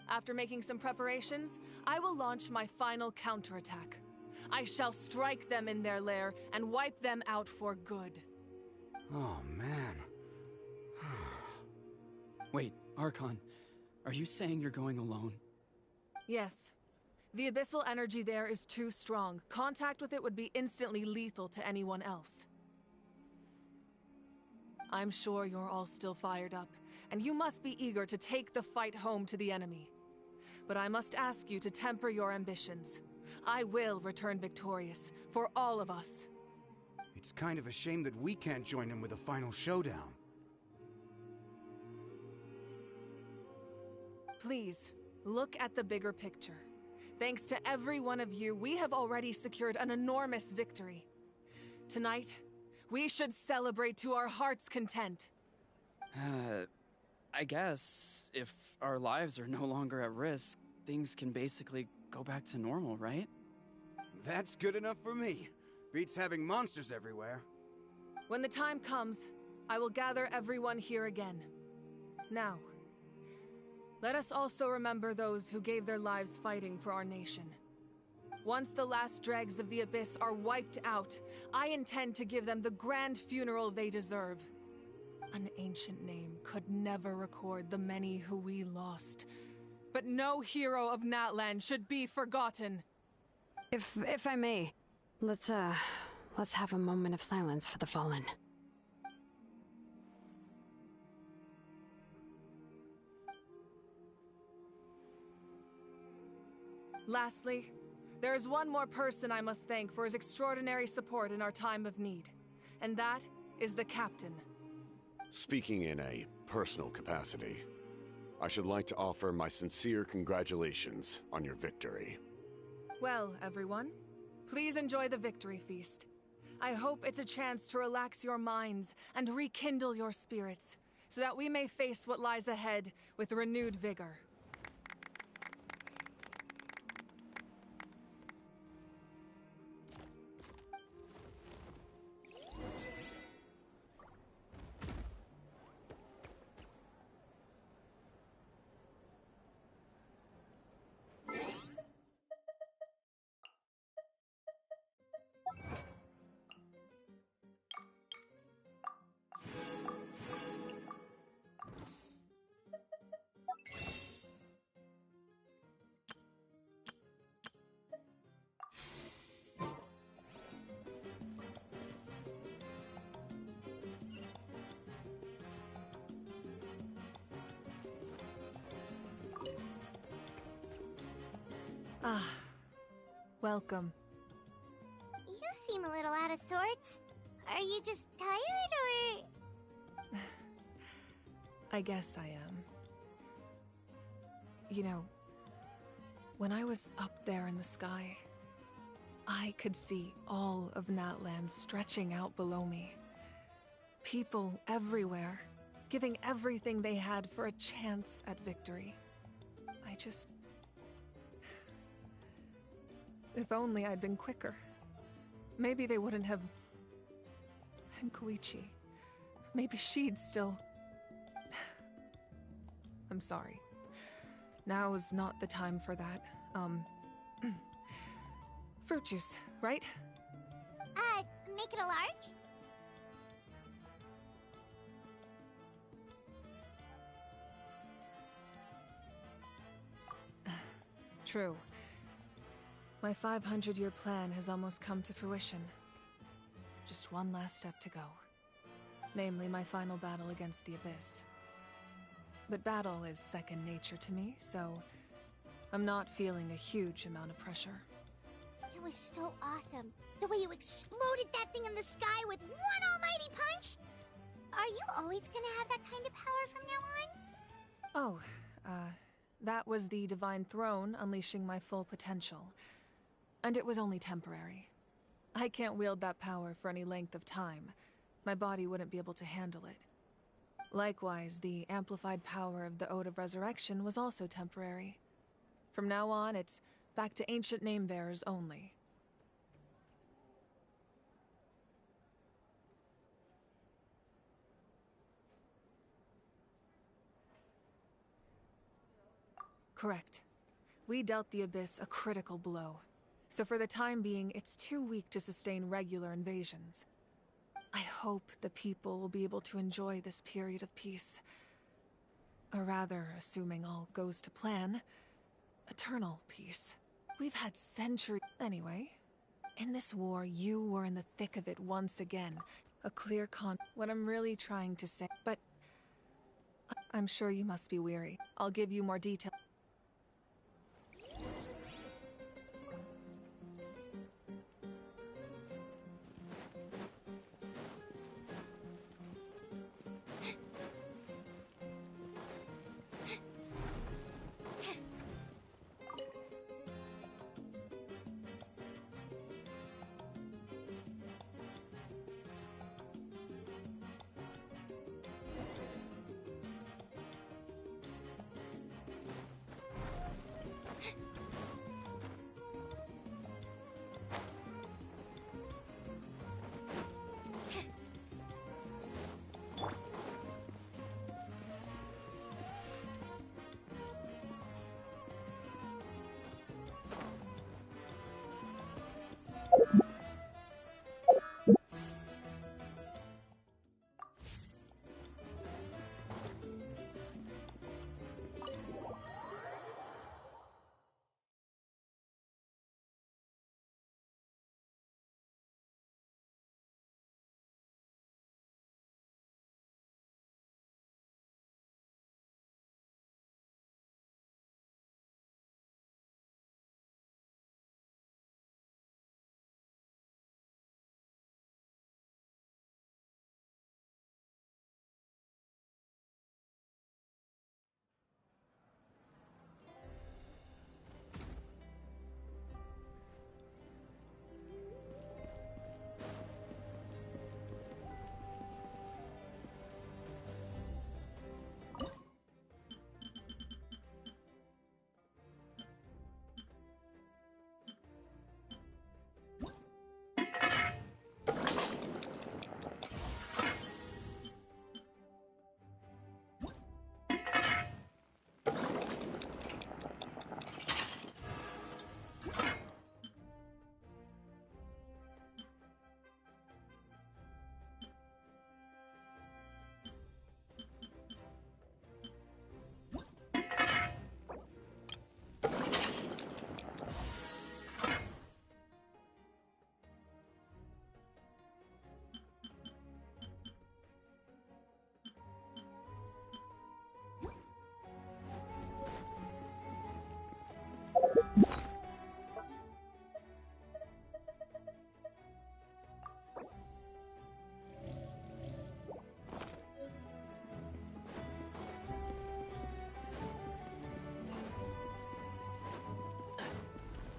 After making some preparations, I will launch my final counterattack. I shall strike them in their lair and wipe them out for good. Oh, man. Wait, Archon, are you saying you're going alone? Yes. The abyssal energy there is too strong. Contact with it would be instantly lethal to anyone else. I'm sure you're all still fired up, and you must be eager to take the fight home to the enemy. But I must ask you to temper your ambitions. I will return victorious, for all of us. It's kind of a shame that we can't join him with a final showdown. Please, look at the bigger picture. Thanks to every one of you, we have already secured an enormous victory. Tonight, we should celebrate to our heart's content. I guess if our lives are no longer at risk, things can basically go back to normal, right? That's good enough for me. Beats having monsters everywhere. When the time comes, I will gather everyone here again. Now, let us also remember those who gave their lives fighting for our nation. Once the last dregs of the Abyss are wiped out, I intend to give them the grand funeral they deserve. An ancient name could never record the many who we lost. But no hero of Natlan should be forgotten. If I may, let's have a moment of silence for the fallen. Lastly, there is one more person I must thank for his extraordinary support in our time of need, and that is the Captain. Speaking in a personal capacity, I should like to offer my sincere congratulations on your victory. Well, everyone, please enjoy the victory feast. I hope it's a chance to relax your minds and rekindle your spirits, so that we may face what lies ahead with renewed vigor. Ah, welcome. You seem a little out of sorts. Are you just tired, or...? I guess I am. You know, when I was up there in the sky, I could see all of Natlan stretching out below me. People everywhere, giving everything they had for a chance at victory. If only I'd been quicker. Maybe they wouldn't have... And Koichi. Maybe she'd still... I'm sorry. Now is not the time for that. Fruit juice, right? Make it a large? True. My 500-year plan has almost come to fruition. Just one last step to go. Namely, my final battle against the Abyss. but battle is second nature to me, so I'm not feeling a huge amount of pressure. It was so awesome. The way you exploded that thing in the sky with one almighty punch! Are you always gonna have that kind of power from now on? Oh, that was the Divine Throne unleashing my full potential. And it was only temporary. I can't wield that power for any length of time. My body wouldn't be able to handle it. Likewise, the amplified power of the Ode of Resurrection was also temporary. From now on, it's back to ancient name-bearers only. Correct. We dealt the Abyss a critical blow. So for the time being, it's too weak to sustain regular invasions. I hope the people will be able to enjoy this period of peace. Or rather, assuming all goes to plan, eternal peace. We've had centuries. Anyway, in this war, you were in the thick of it once again. A clear what I'm really trying to say. But I'm sure you must be weary. I'll give you more detail.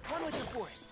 Run with the forest.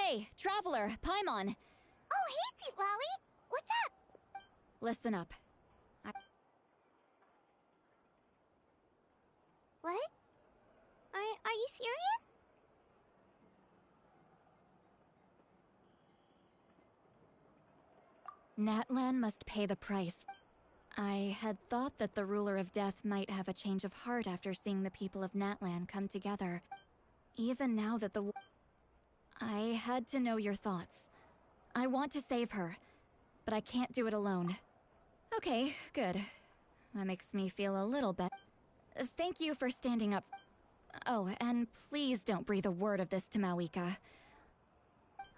Hey, Traveler, Paimon. Oh, hey, Sweet Lolly! What's up? Listen up. What? Are you serious? Natlan must pay the price. I had thought that the Ruler of Death might have a change of heart after seeing the people of Natlan come together. Even now that I had to know your thoughts. I want to save her, but I can't do it alone. Okay, good. That makes me feel a little better. Thank you for standing up. Oh, and please don't breathe a word of this to Mawika.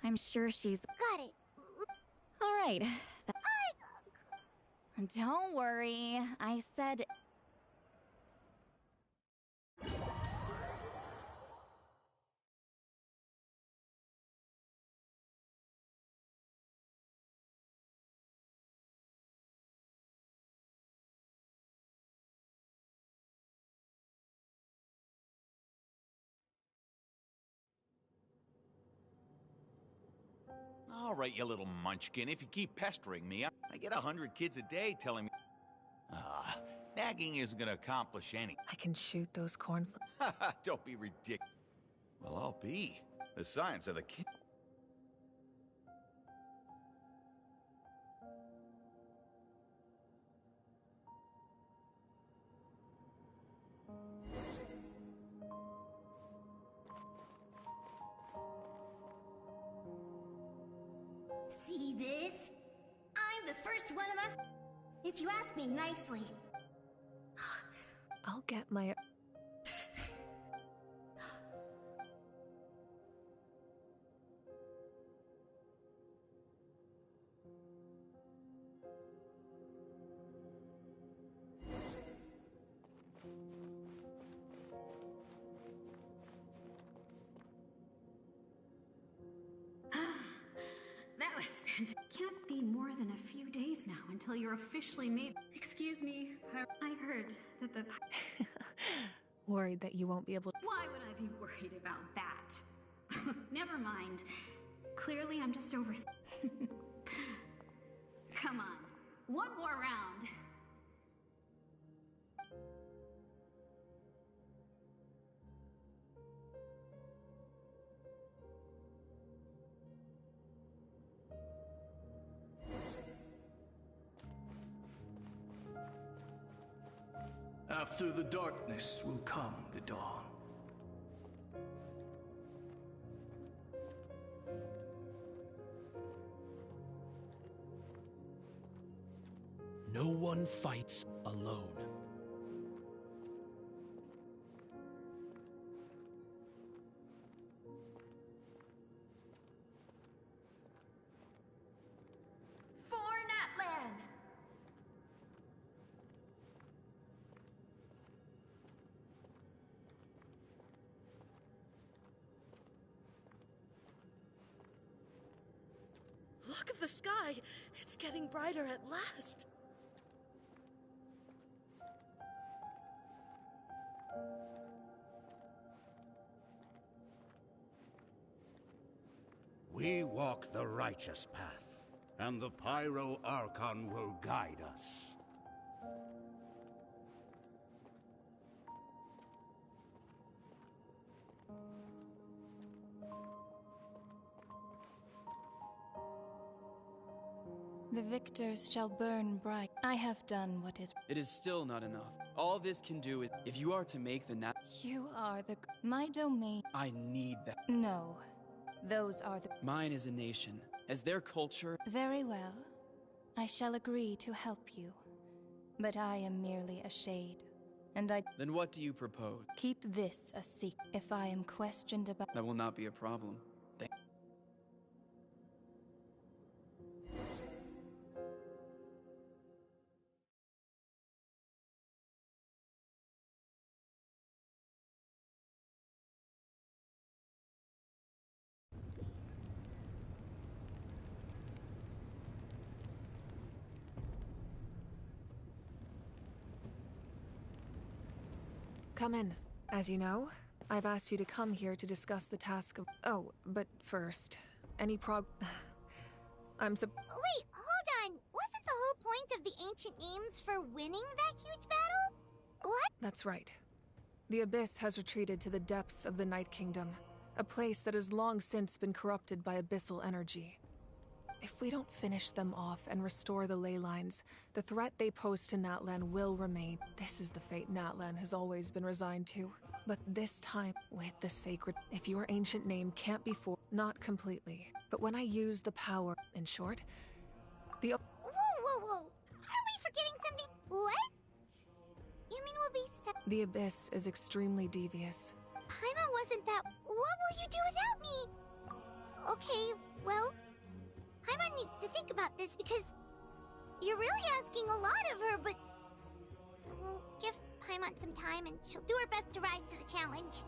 I'm sure she's... Got it. Alright. Don't worry, I said... All right, you little munchkin. If you keep pestering me, I get 100 kids a day telling me... nagging isn't gonna accomplish anything. I can shoot those cornflakes. Don't be ridiculous. Well, I'll be. The science of the kid. See this? I'm the first one of us. If you ask me nicely. I'll get my... That was fantastic. Can't be more than a few days now until you're officially made. Excuse me, I heard that the... Worried that you won't be able to... Why would I be worried about that? Never mind. Clearly I'm just over... Come on, one more round. After the darkness will come the dawn. No one fights alone. For Natlan! Look at the sky! It's getting brighter at last! We walk the righteous path, and the Pyro Archon will guide us. The victors shall burn bright. I have done what is... It is still not enough. All this can do is, if you are to make the You are the... My domain... I need that. No. Those are the... Mine is a nation. As their culture... Very well. I shall agree to help you. But I am merely a shade. And I... Then what do you propose? Keep this a secret. If I am questioned about... That will not be a problem. Come in. As you know, I've asked you to come here to discuss the task of... Oh, but first, Any I'm Wait, hold on. Wasn't the whole point of the ancient names for winning that huge battle? What? That's right. The Abyss has retreated to the depths of the Night Kingdom, a place that has long since been corrupted by abyssal energy. If we don't finish them off and restore the ley lines, the threat they pose to Natlan will remain. This is the fate Natlan has always been resigned to. But this time, with the sacred, if your ancient name can't be not completely, but when I use the power, in short, the... Whoa, whoa, whoa! Are we forgetting something? What? You mean we'll be The Abyss is extremely devious. Paimon wasn't that... What will you do without me? Okay, well... Paimon needs to think about this because... You're really asking a lot of her, but... We'll give Paimon some time and she'll do her best to rise to the challenge.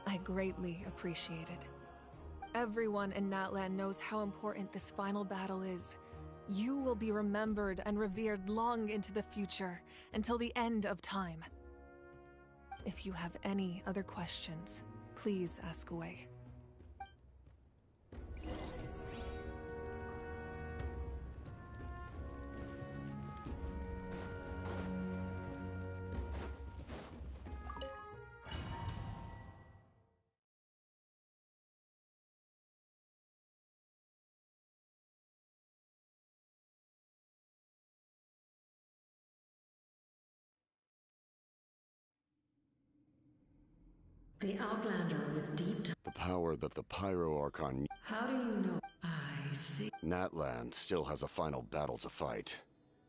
I greatly appreciate it. Everyone in Natlan knows how important this final battle is. You will be remembered and revered long into the future, until the end of time. If you have any other questions, please ask away. The Outlander with deep... The power that the Pyro Archon... How do you know? I see. Natlan still has a final battle to fight.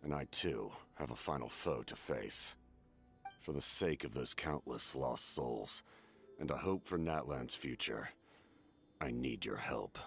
And I, too, have a final foe to face. For the sake of those countless lost souls, and a hope for Natlan's future, I need your help.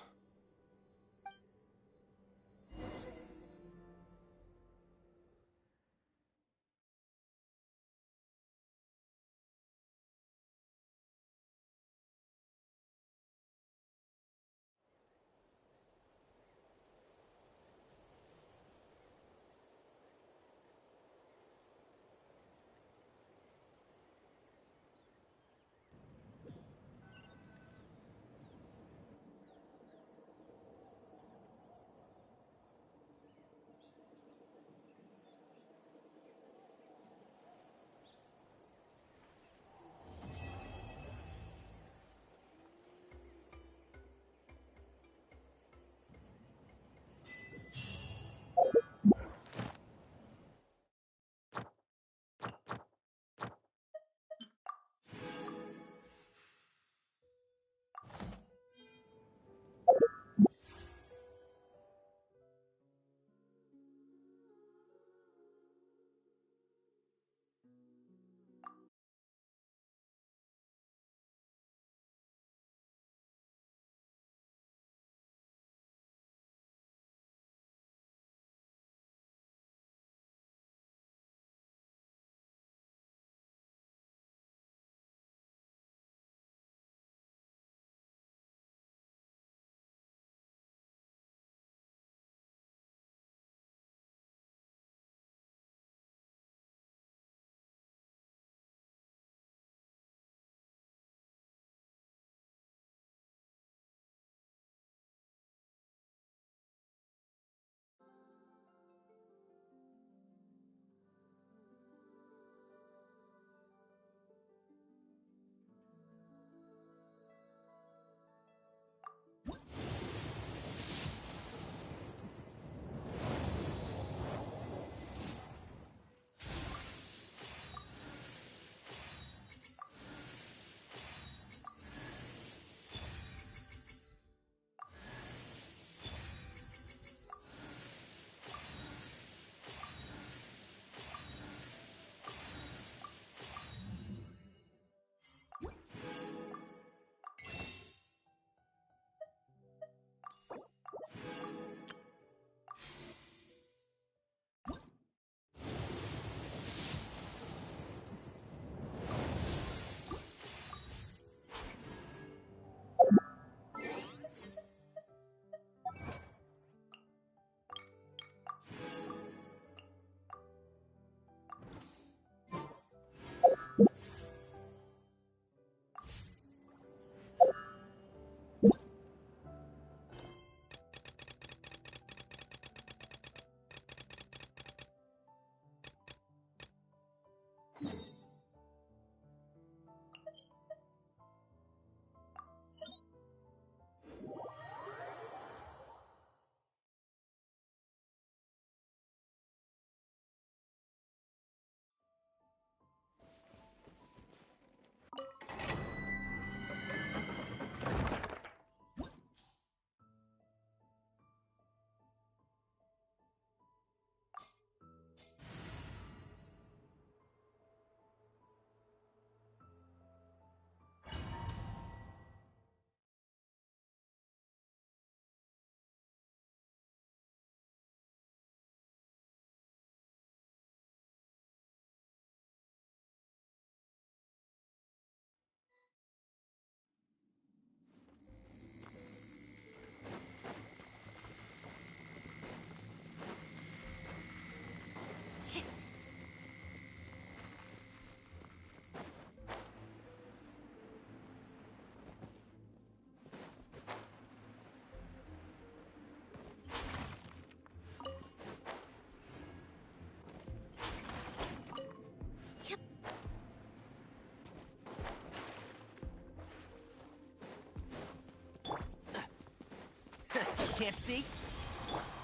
Can't see?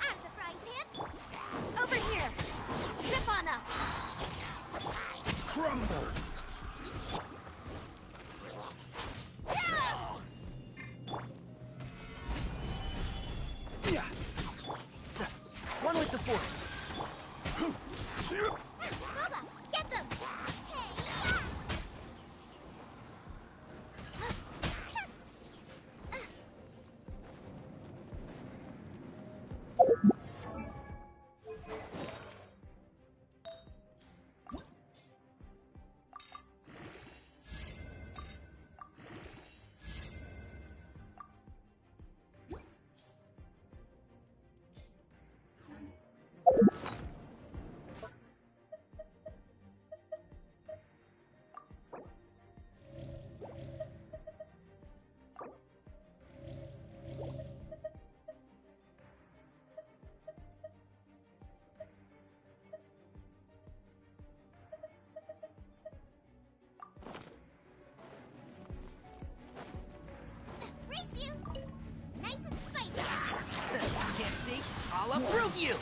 Out of the frying pan. Over here. Zip on up. Crumble. Yeah. One with the force. Boba, get them. Race you. Nice and spicy. Can't see? I'll uproot you!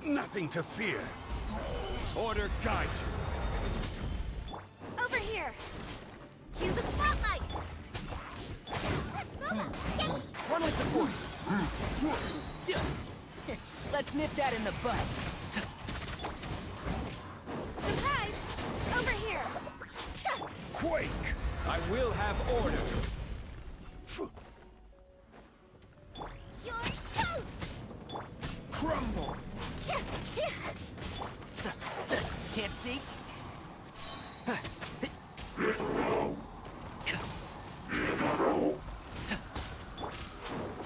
Nothing to fear. Order guide you. Over here. Cue the spotlight. Boba, get me. One with the force. Let's nip that in the bud. Surprise! Over here. Quake! I will have order. You're toast. Crumble! Can't see?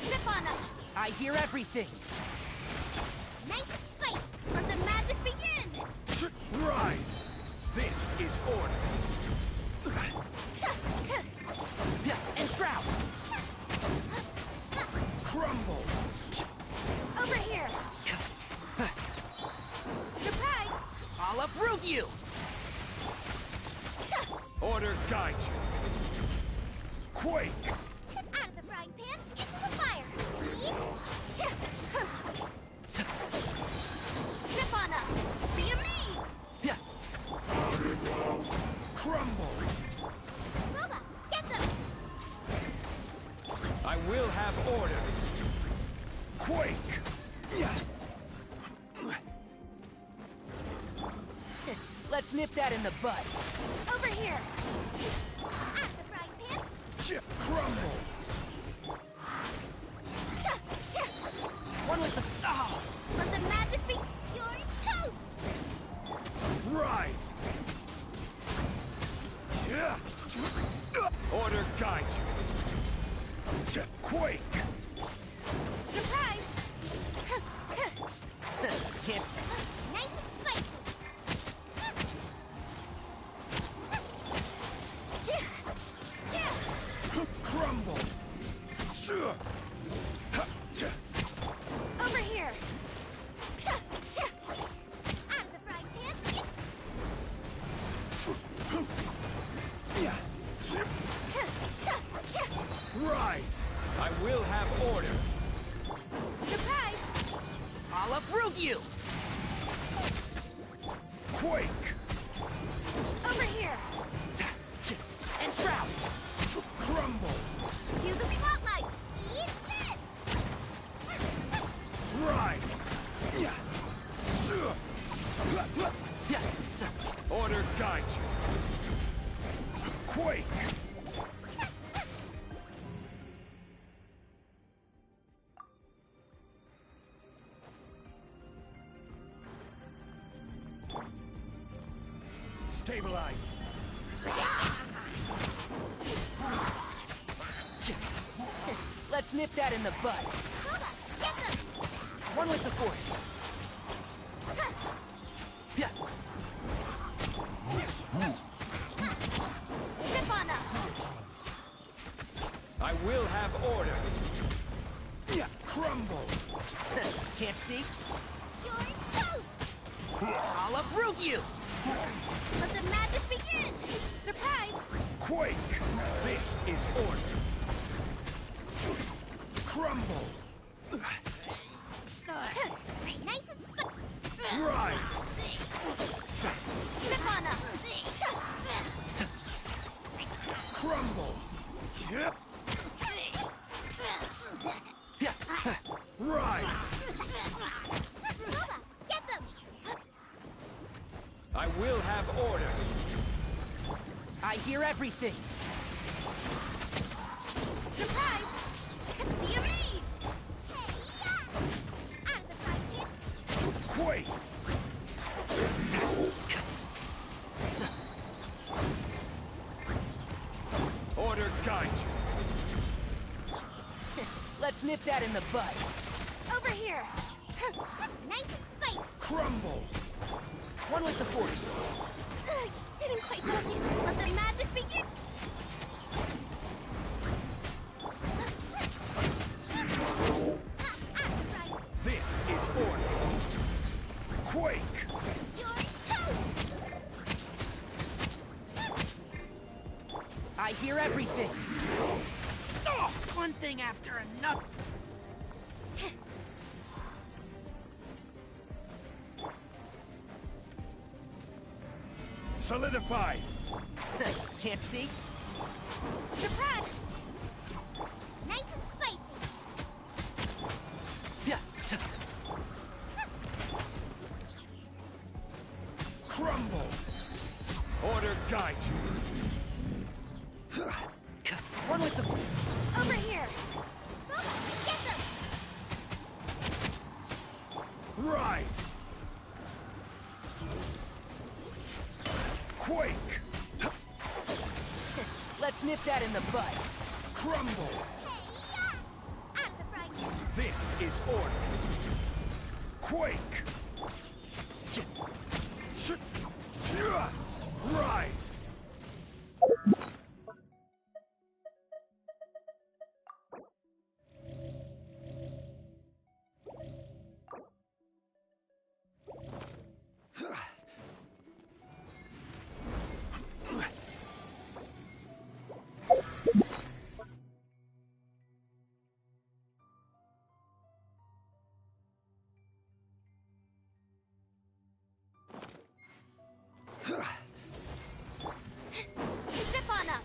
Zip on up. I hear everything. Nice and spicy. Let the magic begin. Rise! This is order. And shroud. Crumble! Over here. Surprise! I'll uproot you! Order guide you. Quake! Out of the frying pan, into the fire. Zip on up. Be a me. Crumble! Boba, get them. I will have order. Quake! Let's nip that in the bud. Over here. Out of the frying pan. Crumble! One with the... Oh. Let the magic be. You're toast. Rise! Order guide you. Quake! Surprise! Can't... Nice and spicy. Crumble! Over here. Out of the frying pan. Rise! I will have order. Surprise! I'll uproot you! Quake! Over here. And shroud! Crumble! Cue the spotlight. Eat this. Rise! Order guide you. Quake! Stabilize! Let's nip that in the bud. Boba, get them. One with the force. Zip on up. I will have order. Crumble! Can't see? You're toast. I'll uproot you! Let the magic begin. Surprise! Quake! This is order. Crumble! Nice and Rise! Step on up! Crumble! Rise! Boba, get them! I will have order. I hear everything. Surprise! Be amazed! Hey, yeah! Out of the fire, Quake! Order guide you. Let's nip that in the bud. over here! Nice and spicy! Crumble! One with the force. Didn't quite touch it. Let the magic begin! This is order. Quake! You're toast! I hear everything. Oh, one thing after another. Solidify! Can't see? Surprise! Nice and spicy! Yeah. Crumble! Order guide you. One with the... Over here! Boba, get them! Rise! Quake! Let's nip that in the bud. Crumble! Out of the frying pan! This is order. Quake! Rise! Step on up!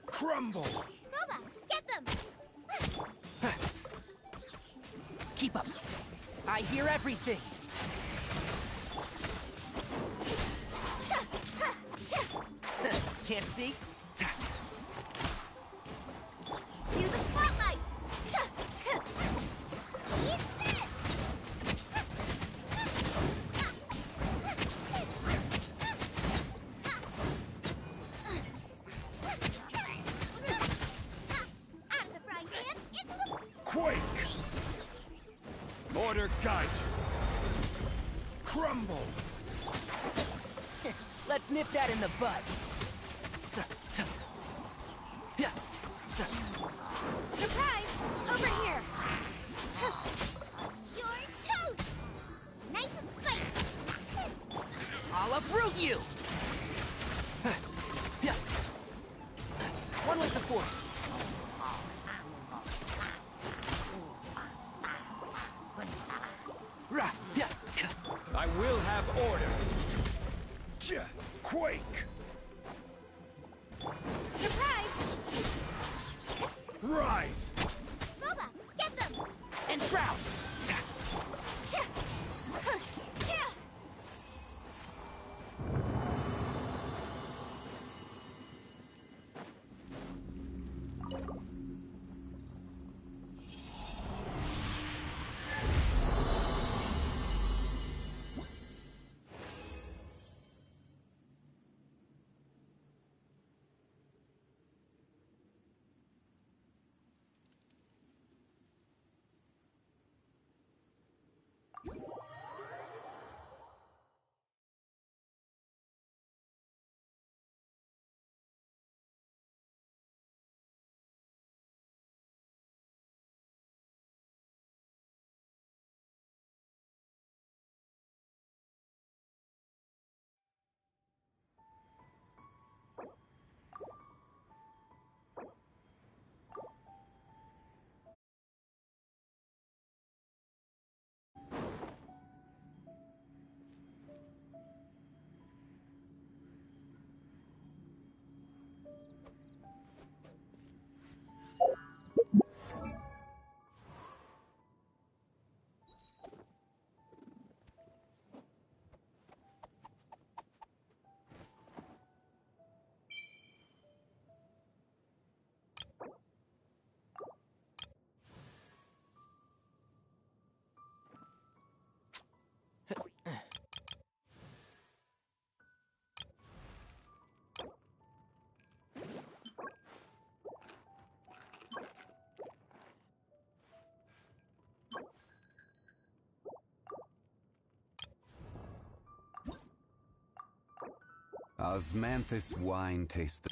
Crumble! Boba, get them! Keep up. I hear everything. Can't see? Cue the spotlight! Eat this! better guide you. Crumble! Let's nip that in the bud. Yeah. Surprise! Over here! You're toast! Nice and spicy! I'll uproot you! Yeah. One with the force. I will have order. Quake! Surprise! Rise! Boba, get them! And shroud! Osmanthus wine tastes the...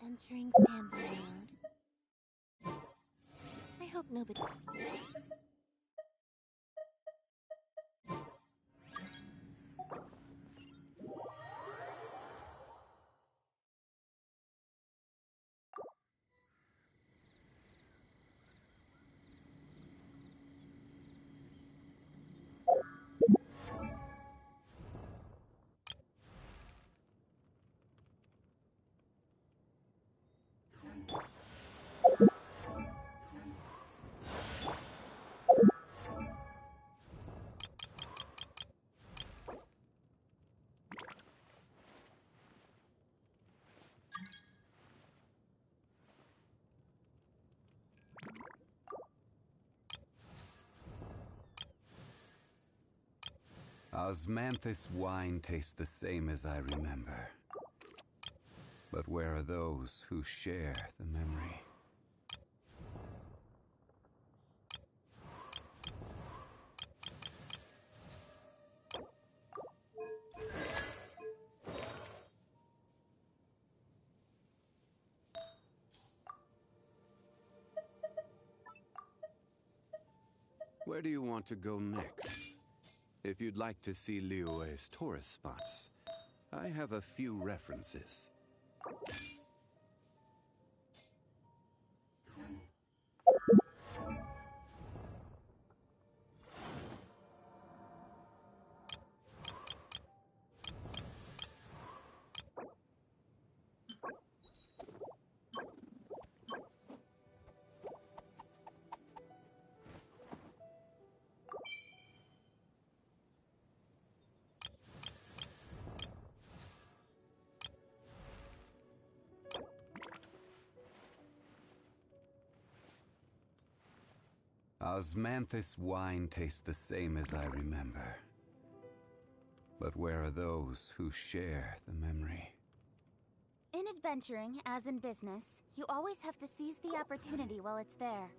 Entering standby mode. I hope nobody... Osmanthus wine tastes the same as I remember. But where are those who share the memory? Where do you want to go next? If you'd like to see Liyue's tourist spots, I have a few references. Osmanthus wine tastes the same as I remember. But where are those who share the memory? In adventuring, as in business, you always have to seize the opportunity while it's there.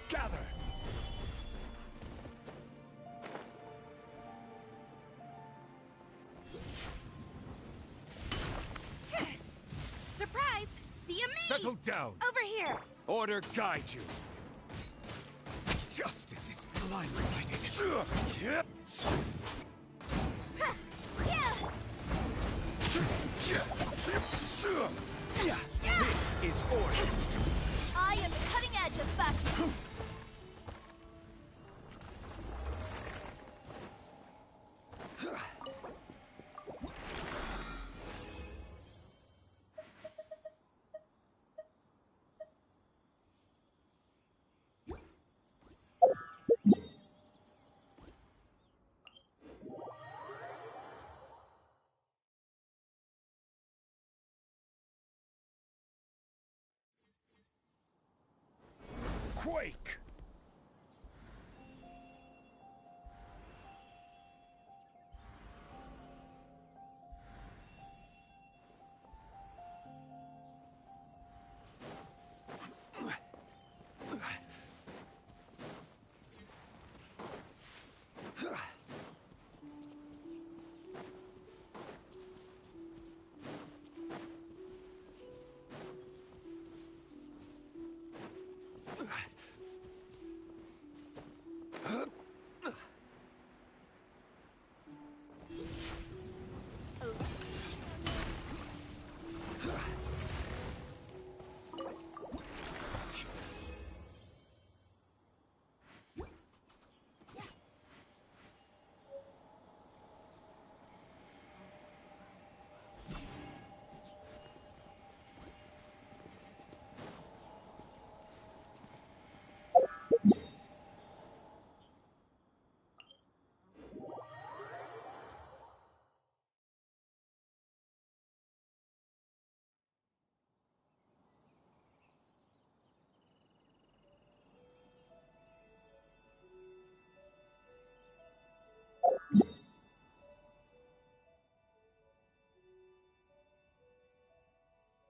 Gather! Surprise! Be amazed! Settle down! Over here! Order guide you! Justice is blindsided! This is order! I am the cutting edge of fashion! Quake!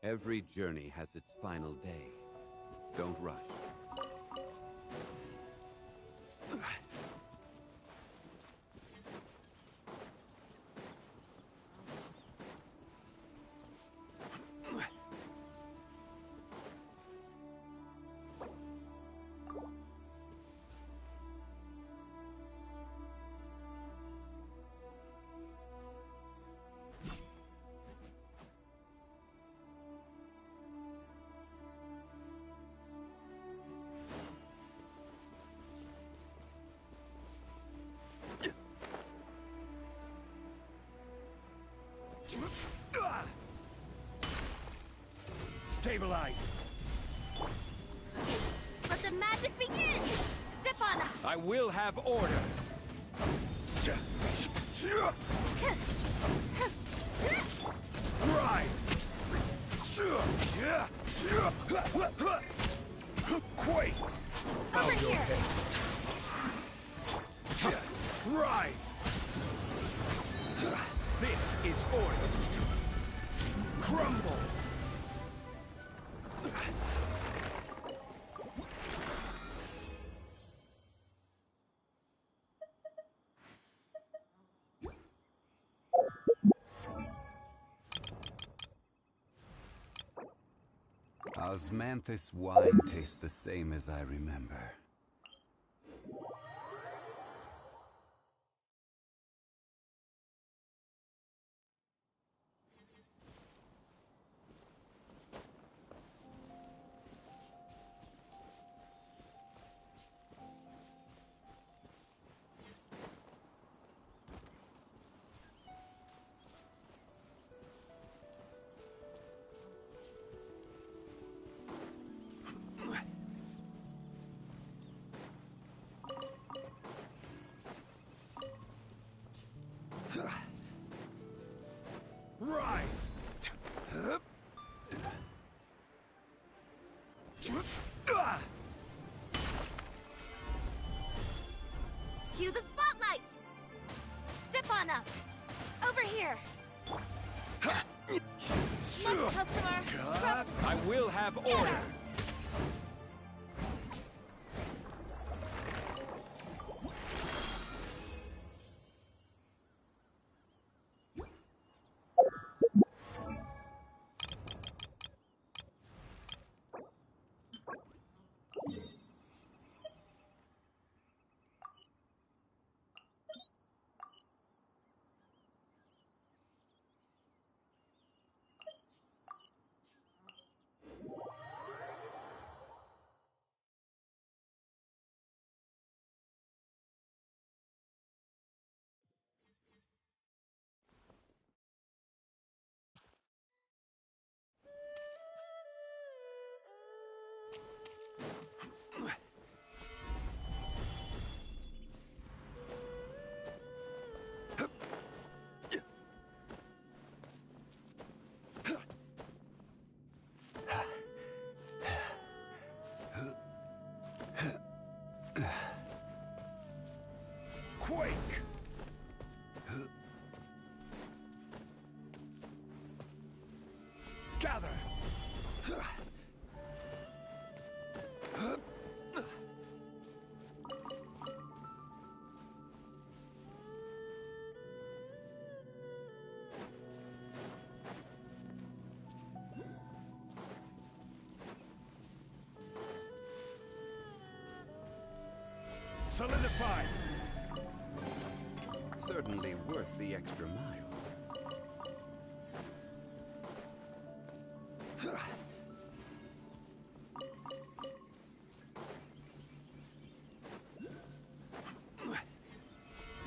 Every journey has its final day. Don't rush. Stabilize. Let the magic begin! Step on up! I will have order. Rise! Quake! Over here! Rise! This is order. Crumble! Osmanthus wine tastes the same as I remember. Rise! Cue the spotlight! Step on up! Over here! Next customer! I will have order! Quake! Gather! Solidify! Certainly worth the extra mile.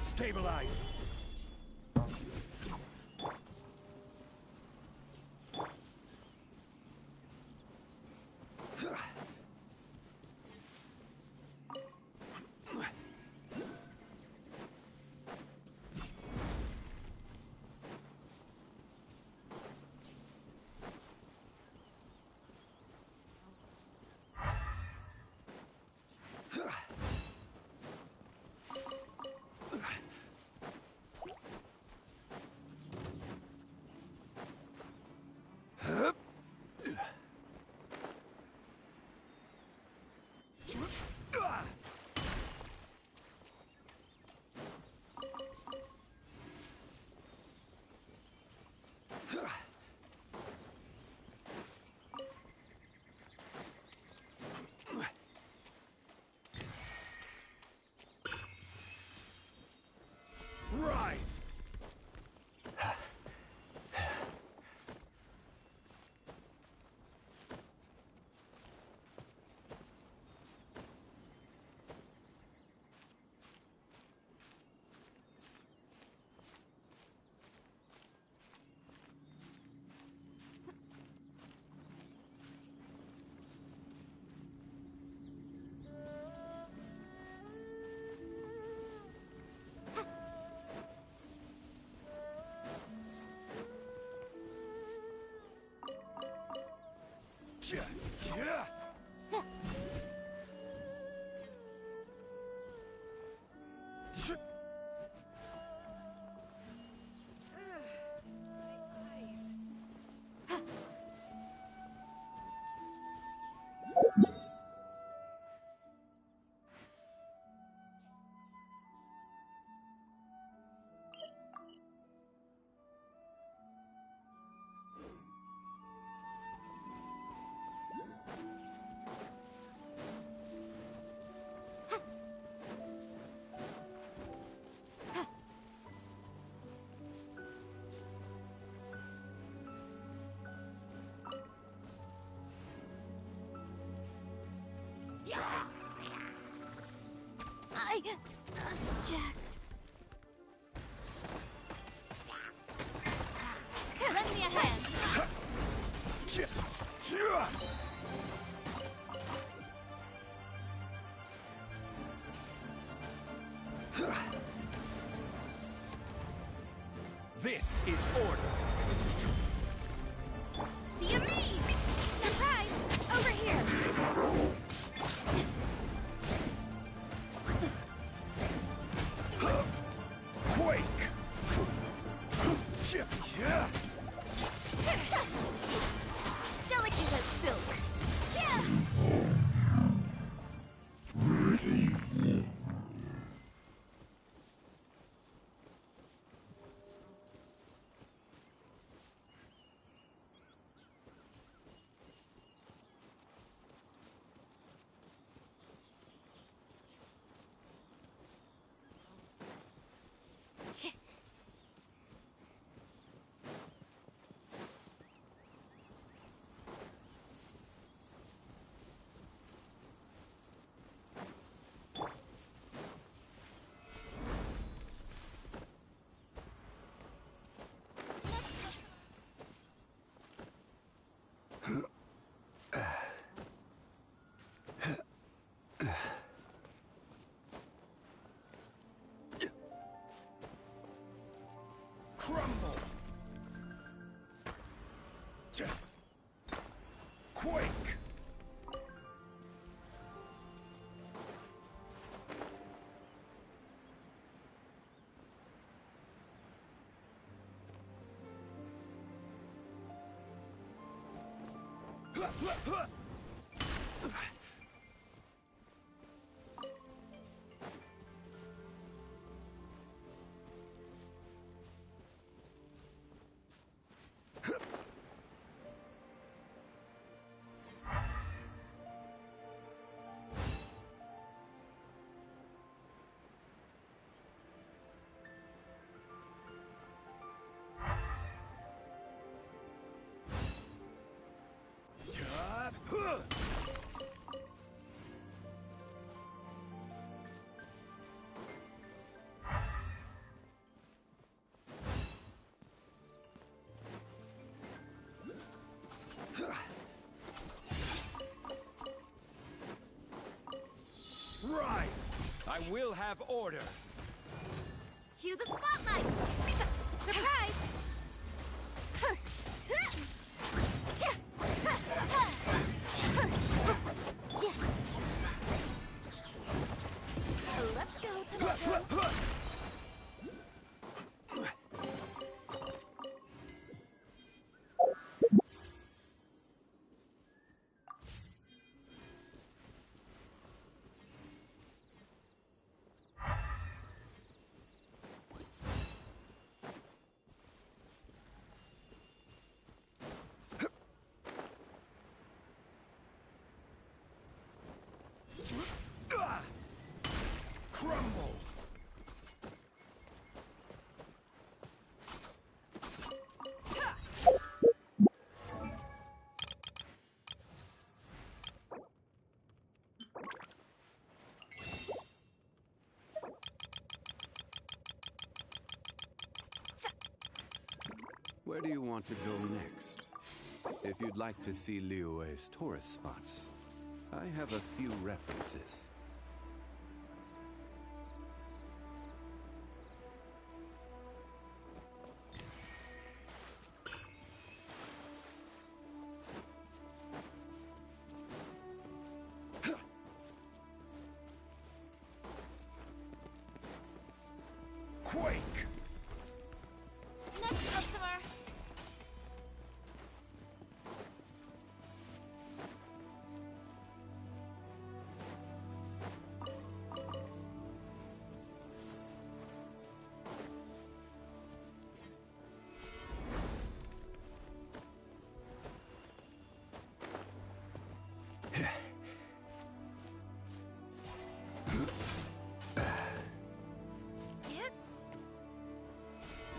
Stabilize! Jacked. Lend me a hand. This is order. Via me! Surprise! Over here! Quake! Delicate as silk. Crumble! Quake! Right! I will have order. Cue the spotlight! Surprise! Let's go, Tomato. Crumble! Where do you want to go next? If you'd like to see Liyue's tourist spots, I have a few references. Quake! Next customer.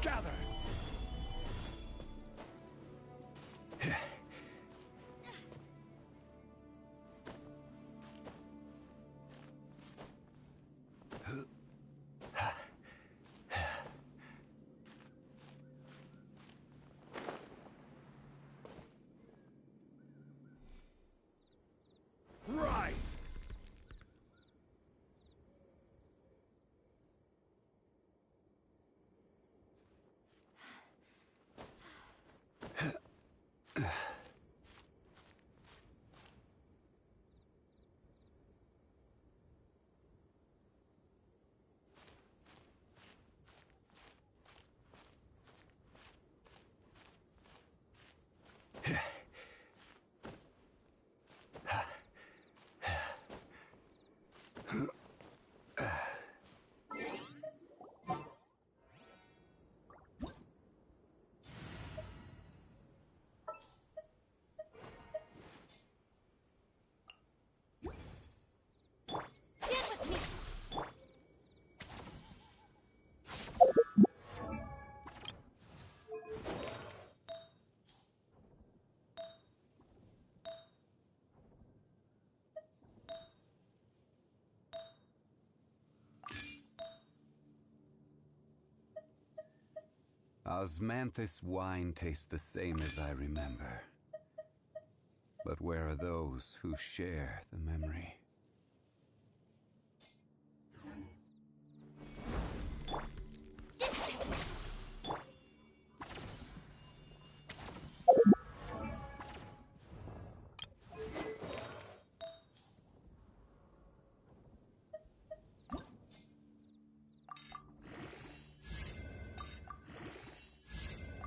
Gather! Rise! Osmanthus wine tastes the same as I remember. But where are those who share the memory?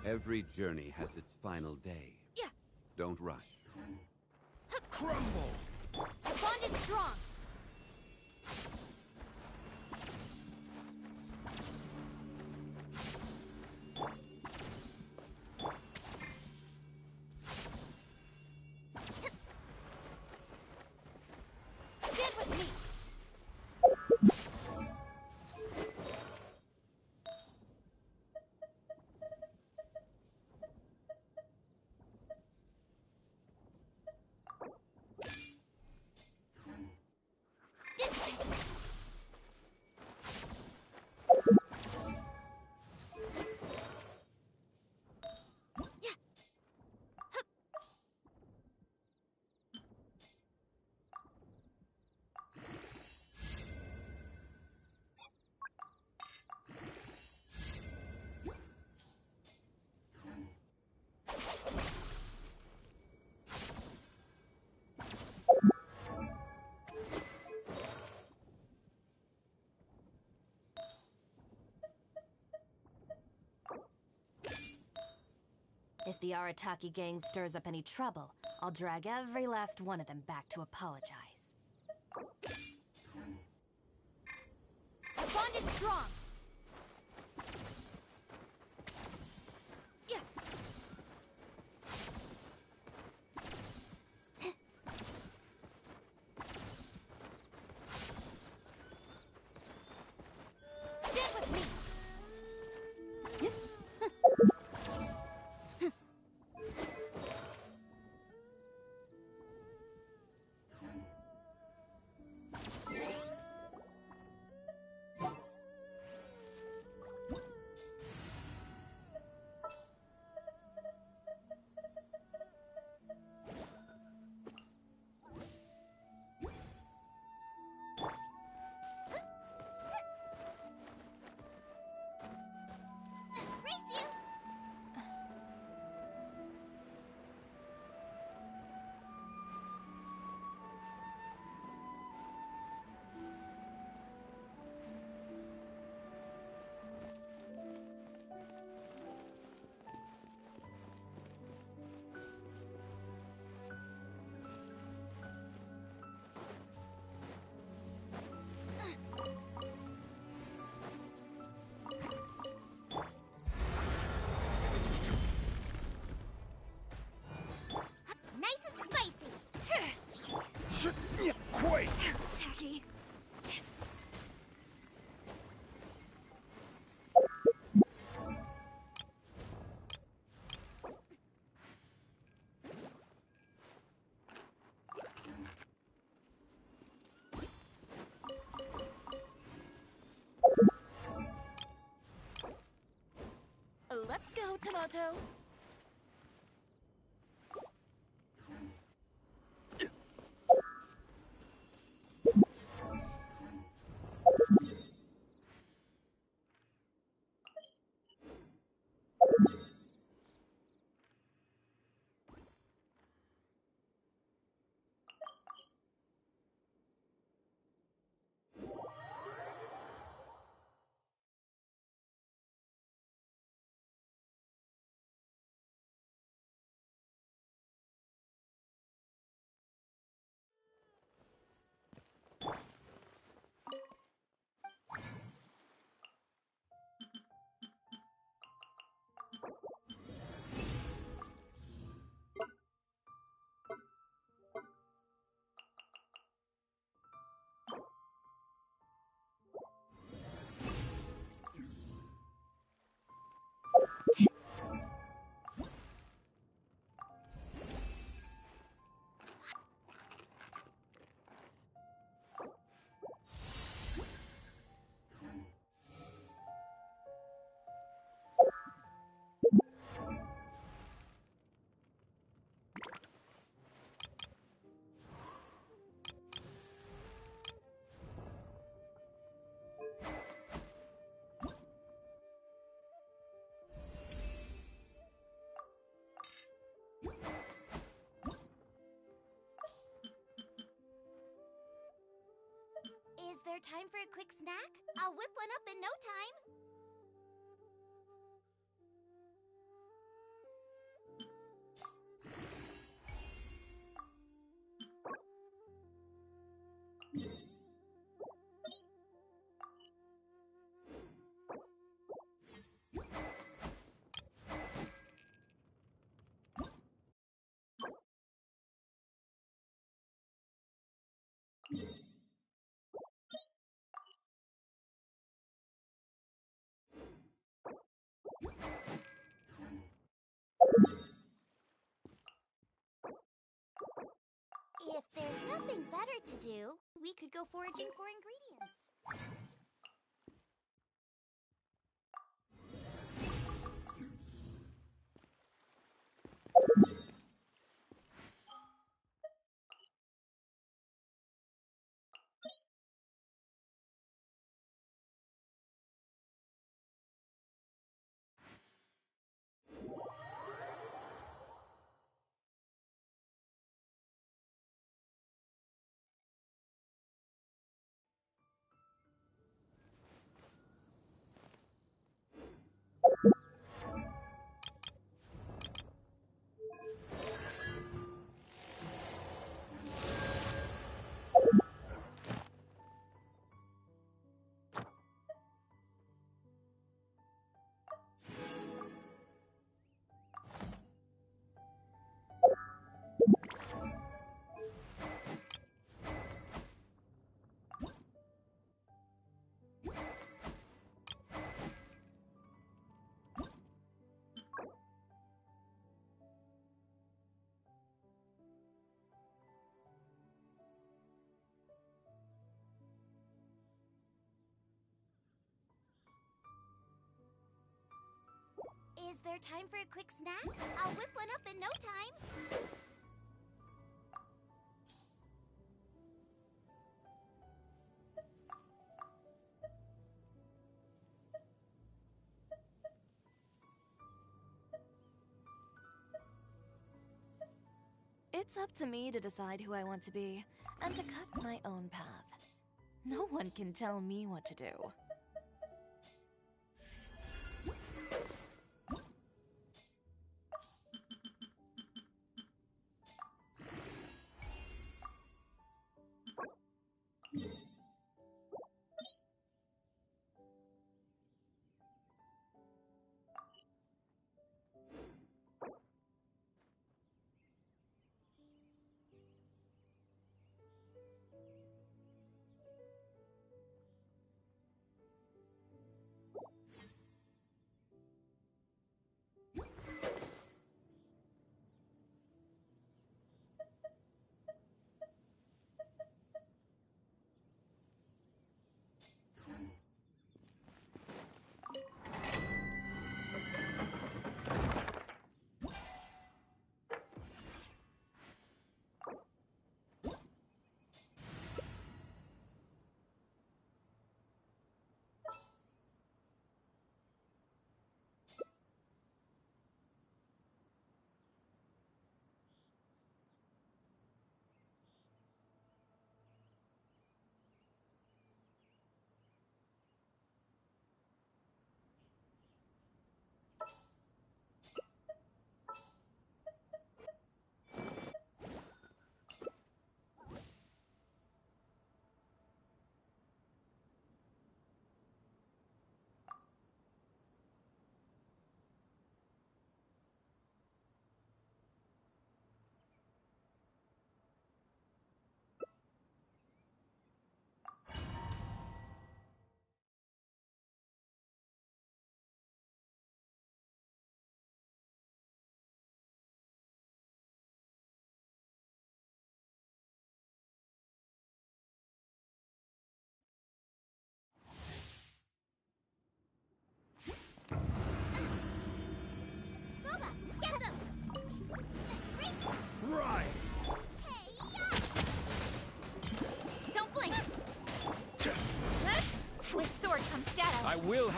Every journey has its final day. Yeah. Don't rush. Crumble! The bond is strong. Stand with me. If the Arataki gang stirs up any trouble, I'll drag every last one of them back to apologize. The bond is strong. Yeah. Stand with me. Tomato. Is there time for a quick snack? I'll whip one up in no time. If there's nothing better to do, we could go foraging for ingredients. Is there time for a quick snack? I'll whip one up in no time. It's up to me to decide who I want to be, and to cut my own path. No one can tell me what to do.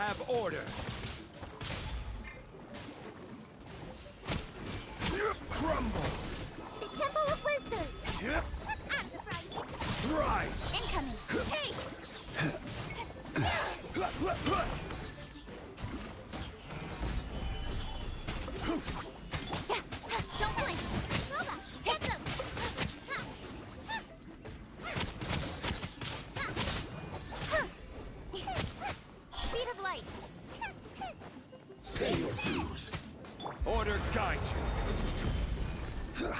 have order. Crumble. The Temple of Wisdom. Out of the frying. Rise. Incoming. Hey! Don't blink. Boba, hit them. Speed of light. Pay your dues. Order guide you. Out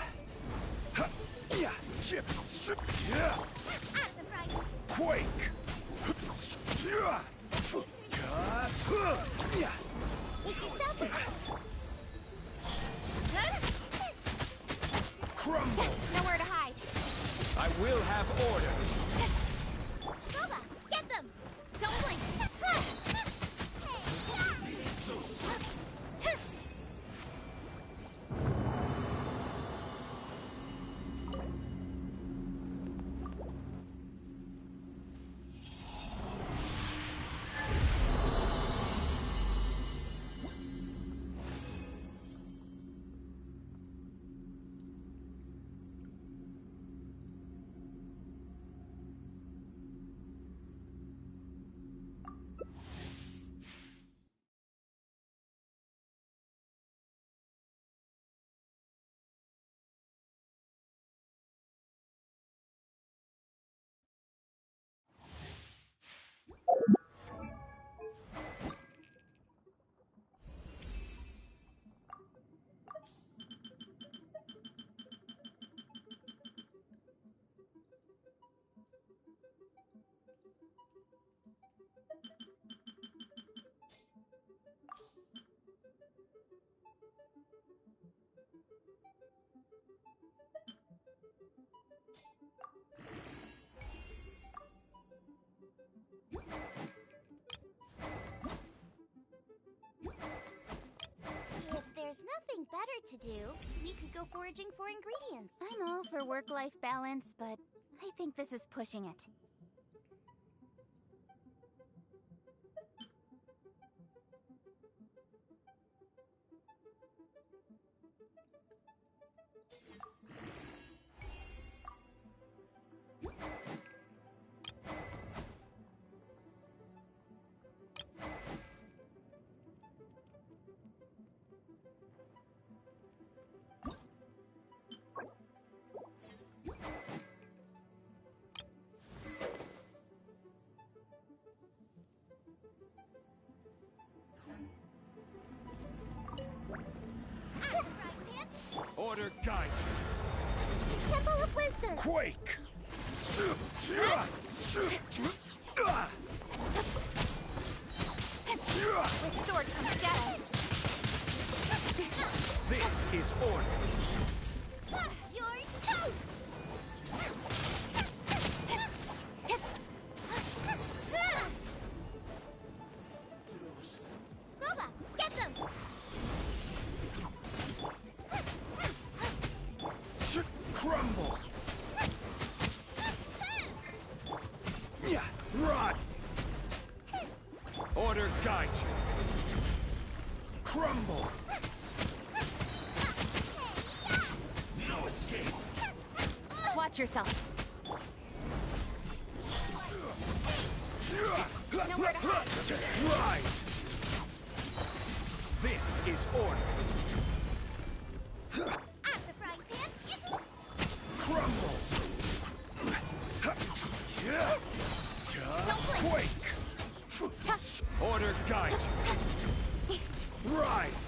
of the frying. Quake. Make yourself Crumble. nowhere to hide. I will have order. Boba, get them. Don't blink. If there's nothing better to do, we could go foraging for ingredients. I'm all for work-life balance, but I think this is pushing it. Order guide you. Temple of Wisdom. Quake. With sword comes shadow. This is order. You're toast. Boba, get them. Crumble. Run. Order guide you. Crumble. No escape. Watch yourself. Nowhere to hide. Right. This is order. Out of the frying pan. Crumble. Don't blink. Quake. Order guide you. Rise.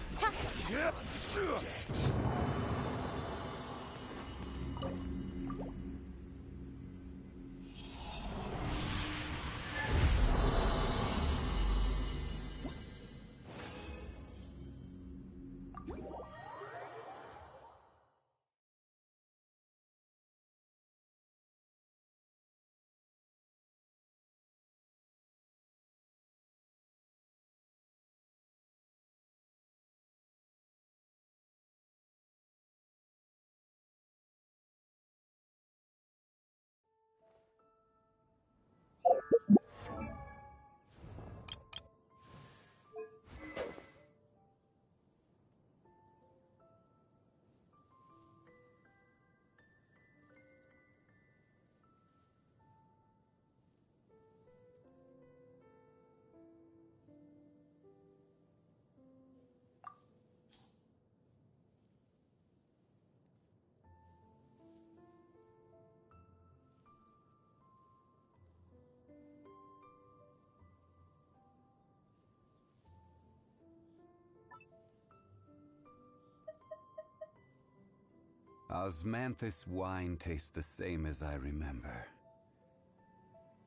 Osmanthus wine tastes the same as I remember.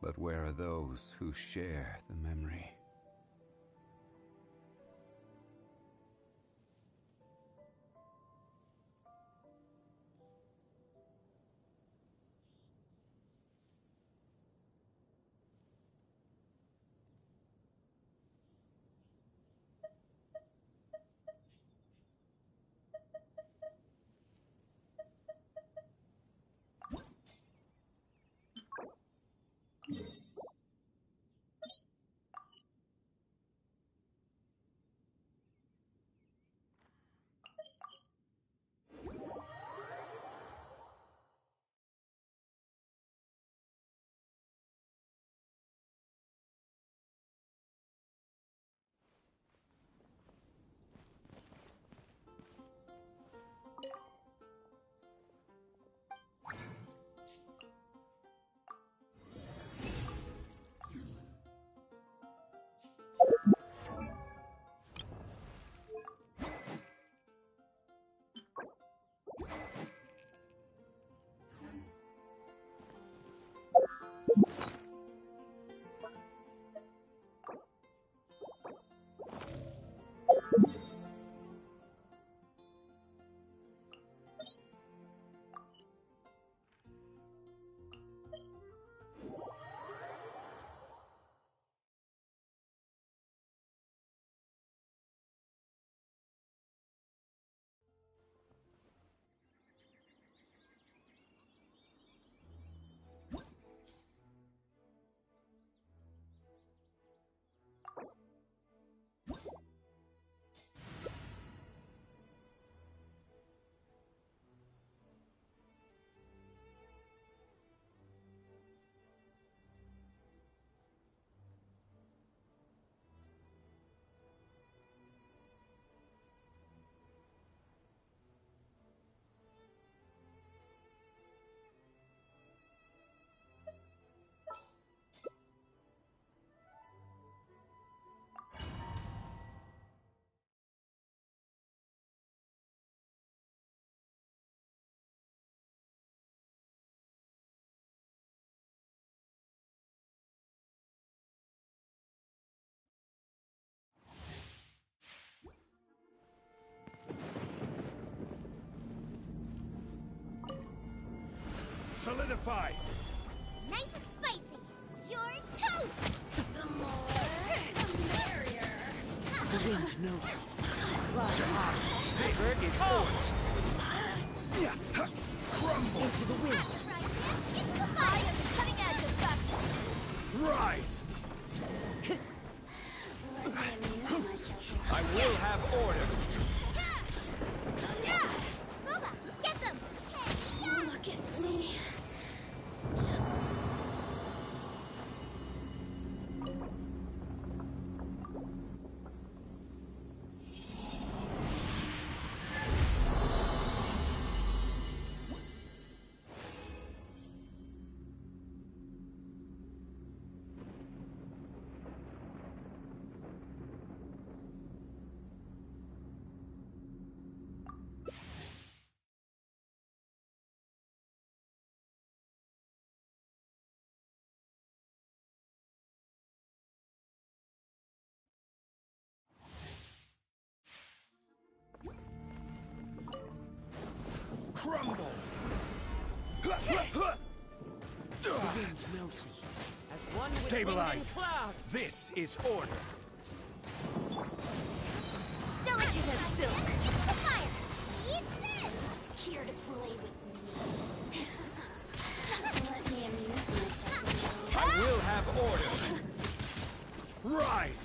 But where are those who share the memory? Solidify! Nice and spicy. You're toast. The more, the merrier. The wind knows it. Flies high. Bird is forward. Crumble! Into the wind. Into the fire. Cutting edge of fashion. Rise! Let me amuse myself. I will have order. Yeah. Booba, get them. Look at me. Just... Crumble! The wind knows me. As one with Stabilize. wind and cloud. This is order. Delicate as silk. Into the fire. Eat this. Here to play with me. Let me amuse myself. I will have order. Rise!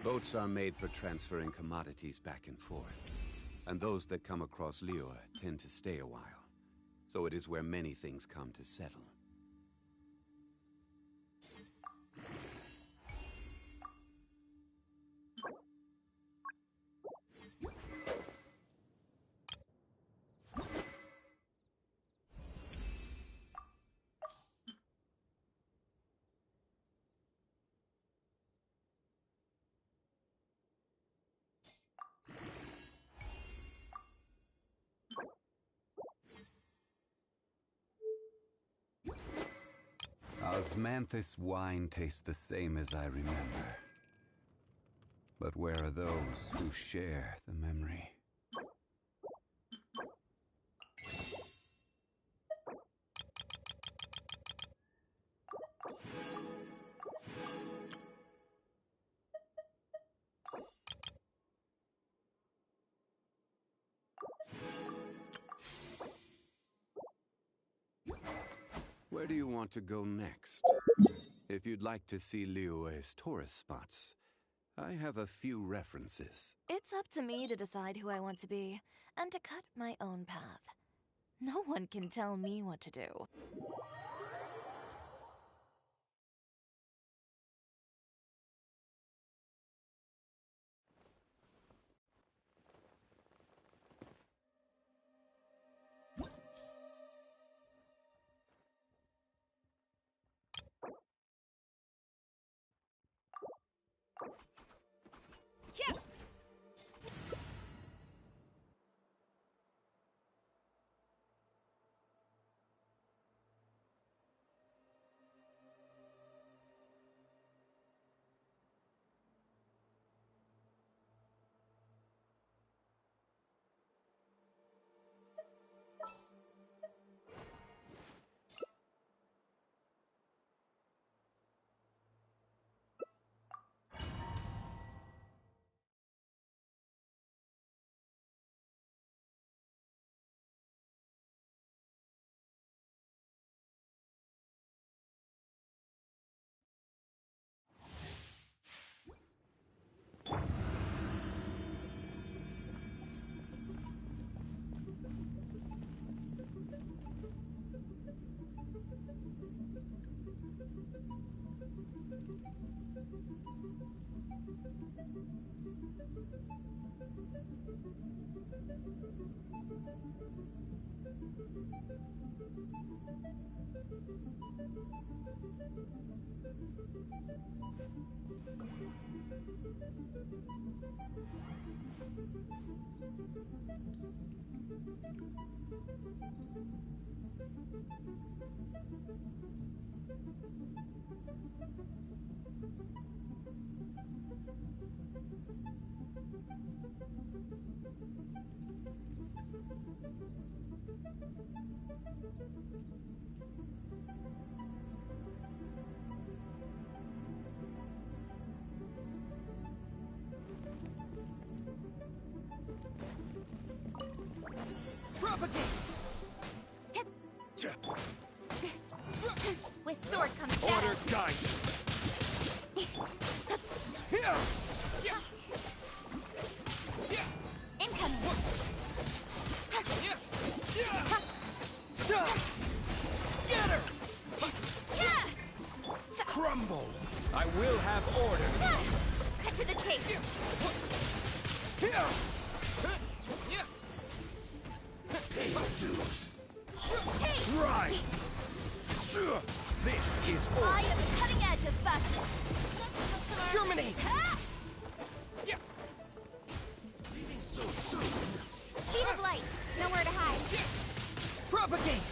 Boats are made for transferring commodities back and forth. And those that come across Liyue tend to stay a while. So it is where many things come to settle. Osmanthus wine tastes the same as I remember. But where are those who share the memory? Where do you want to go next? If you'd like to see Liyue's tourist spots, I have a few references. It's up to me to decide who I want to be, and to cut my own path. No one can tell me what to do. With sword comes shadow. Order guide. Incoming. Scatter. Crumble. I will have order. Cut to the chase. Pay your dues. Rise. This is order. I am the cutting edge of fashion. Germinate. Leaving so soon. Speed of light. Nowhere to hide. Propagate.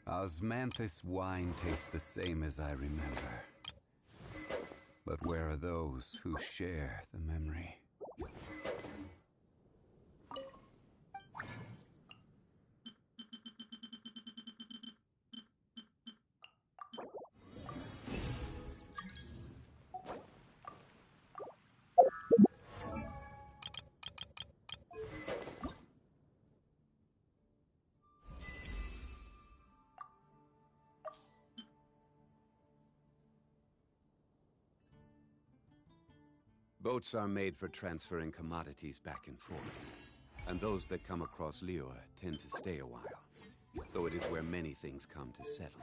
Osmanthus wine tastes the same as I remember. But where are those who share the memory? Boats are made for transferring commodities back and forth, and those that come across Liyue tend to stay a while. So it is where many things come to settle.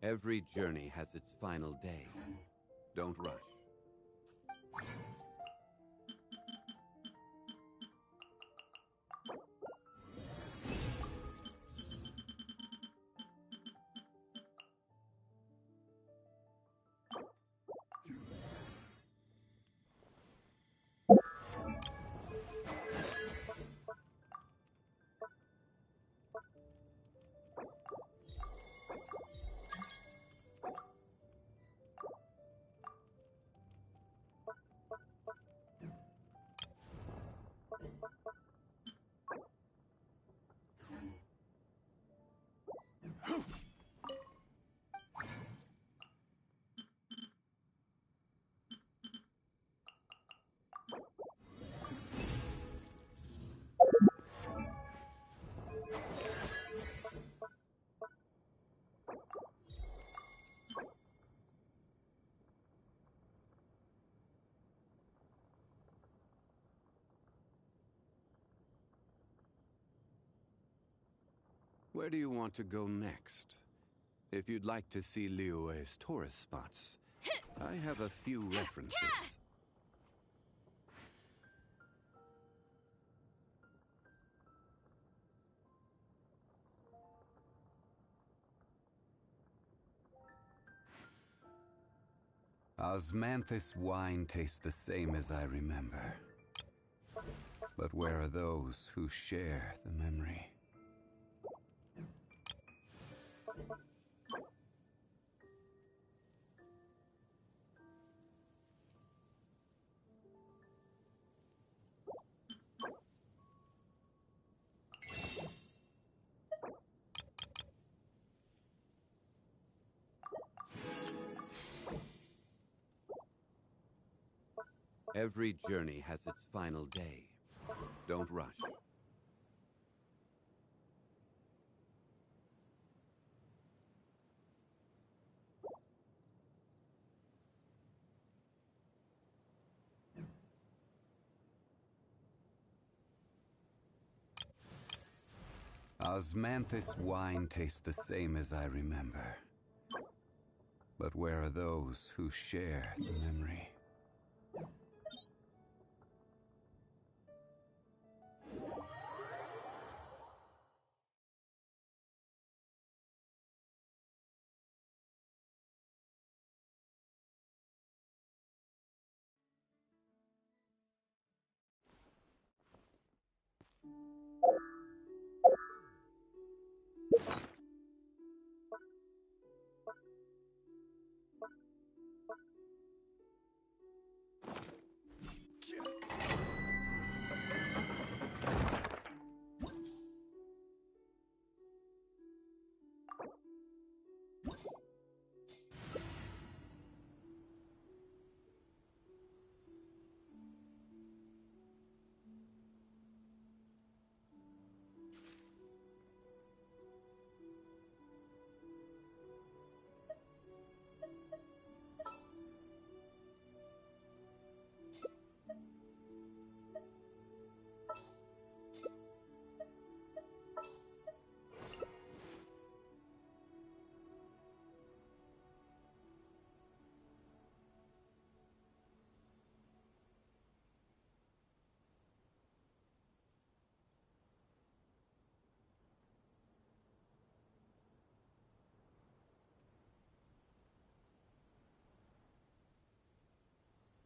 Every journey has its final day. Don't rush. Where do you want to go next? If you'd like to see Liyue's tourist spots, I have a few references. Osmanthus wine tastes the same as I remember. But where are those who share the memory? Every journey has its final day. Don't rush. Osmanthus wine tastes the same as I remember. But where are those who share the memory?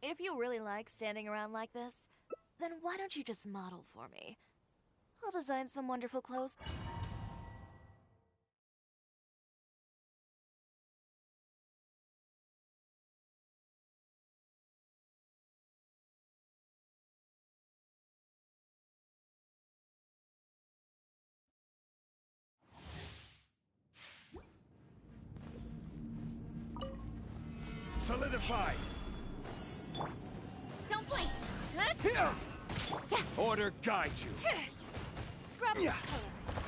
If you really like standing around like this, then why don't you just model for me? I'll design some wonderful clothes. Solidify! Don't blink! Order guide you! Scrub color!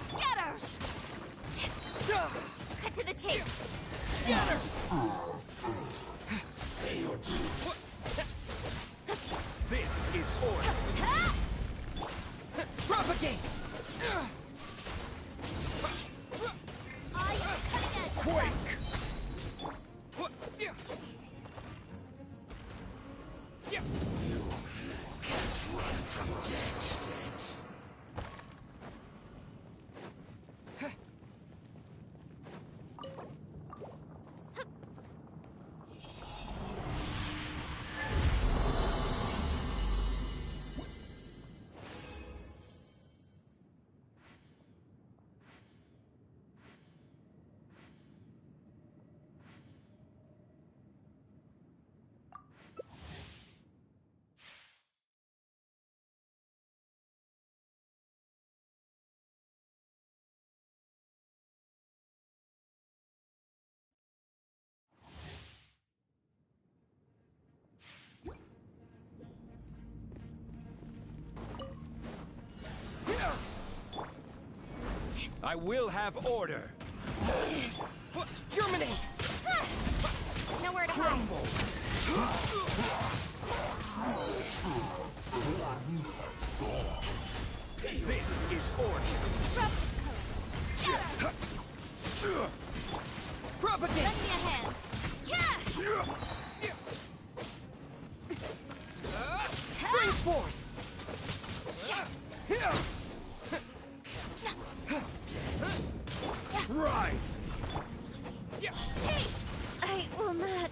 Scatter! Cut to the chase! Scatter! This is order! Propagate! I am cutting edge! Quake! You can't run from death. I will have order. Germinate! Nowhere to hide. This is order. Propagate! Lend me a hand. Spring forth! Rise! I will not.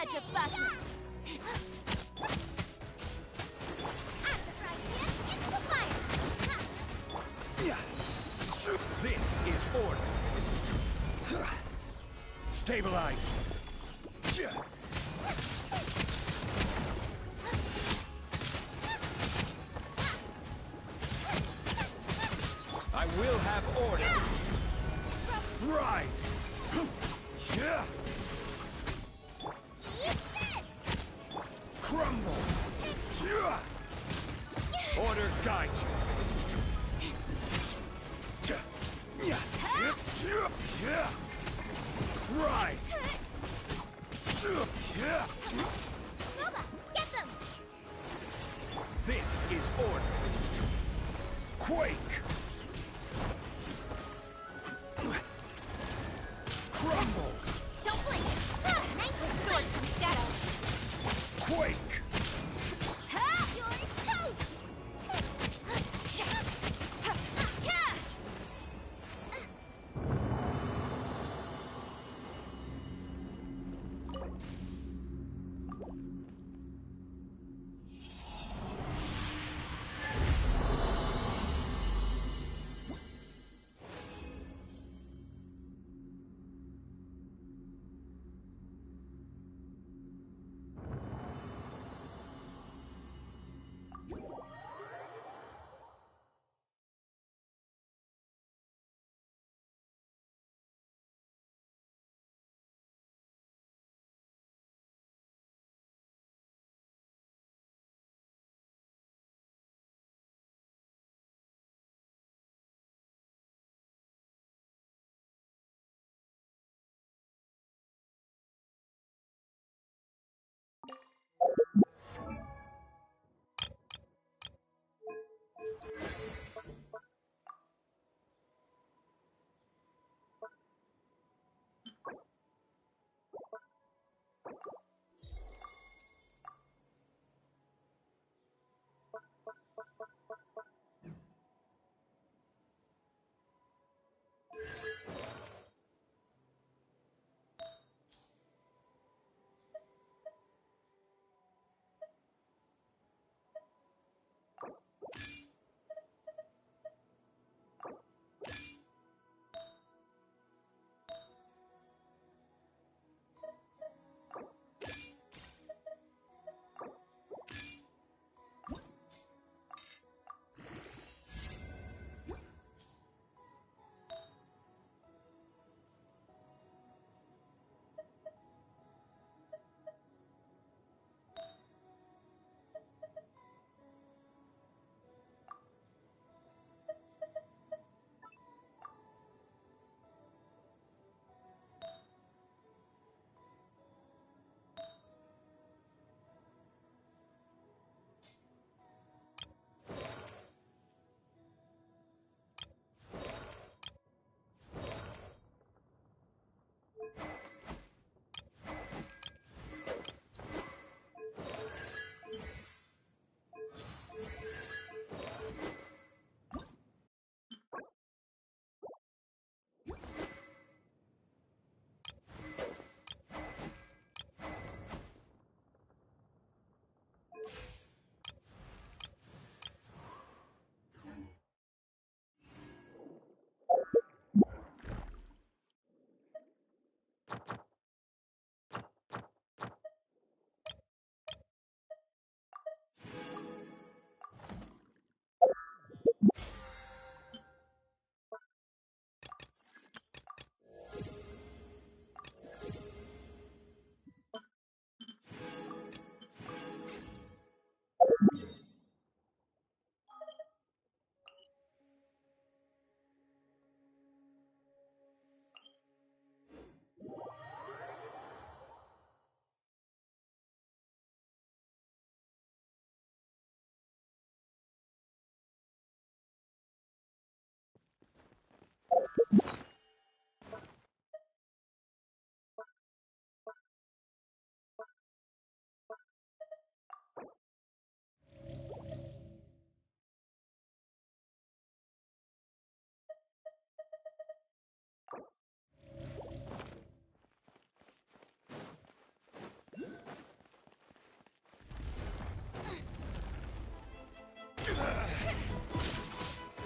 edge of fashion. This is order. Stabilize. I will have order. Rise. Crumble. Order guide you. Rise. Zuba, get them. This is order. Quake. Crumble. Don't blink. Nice sword from shadow. Quake. You're toast.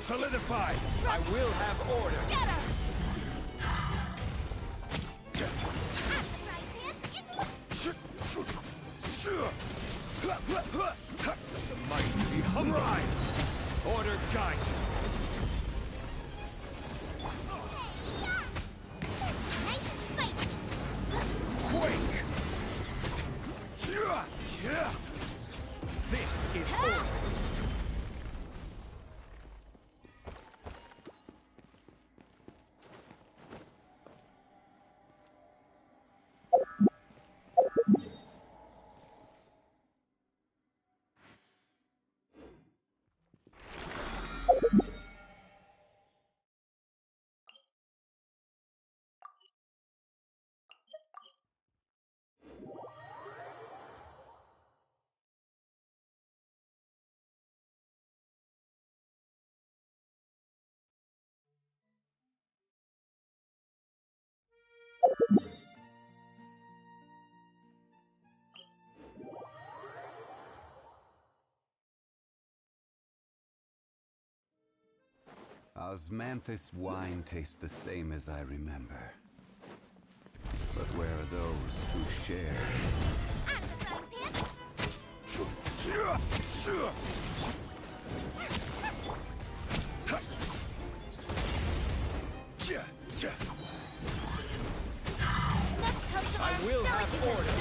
Solidified! I will have order! Get her! The mighty be humble! Rise! Order guide you! Quake! This is order! Osmanthus wine tastes the same as I remember. But where are those who share? I will have order!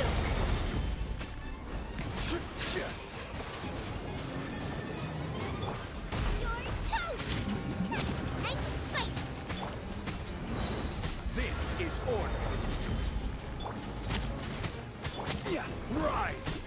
This is order! Rise!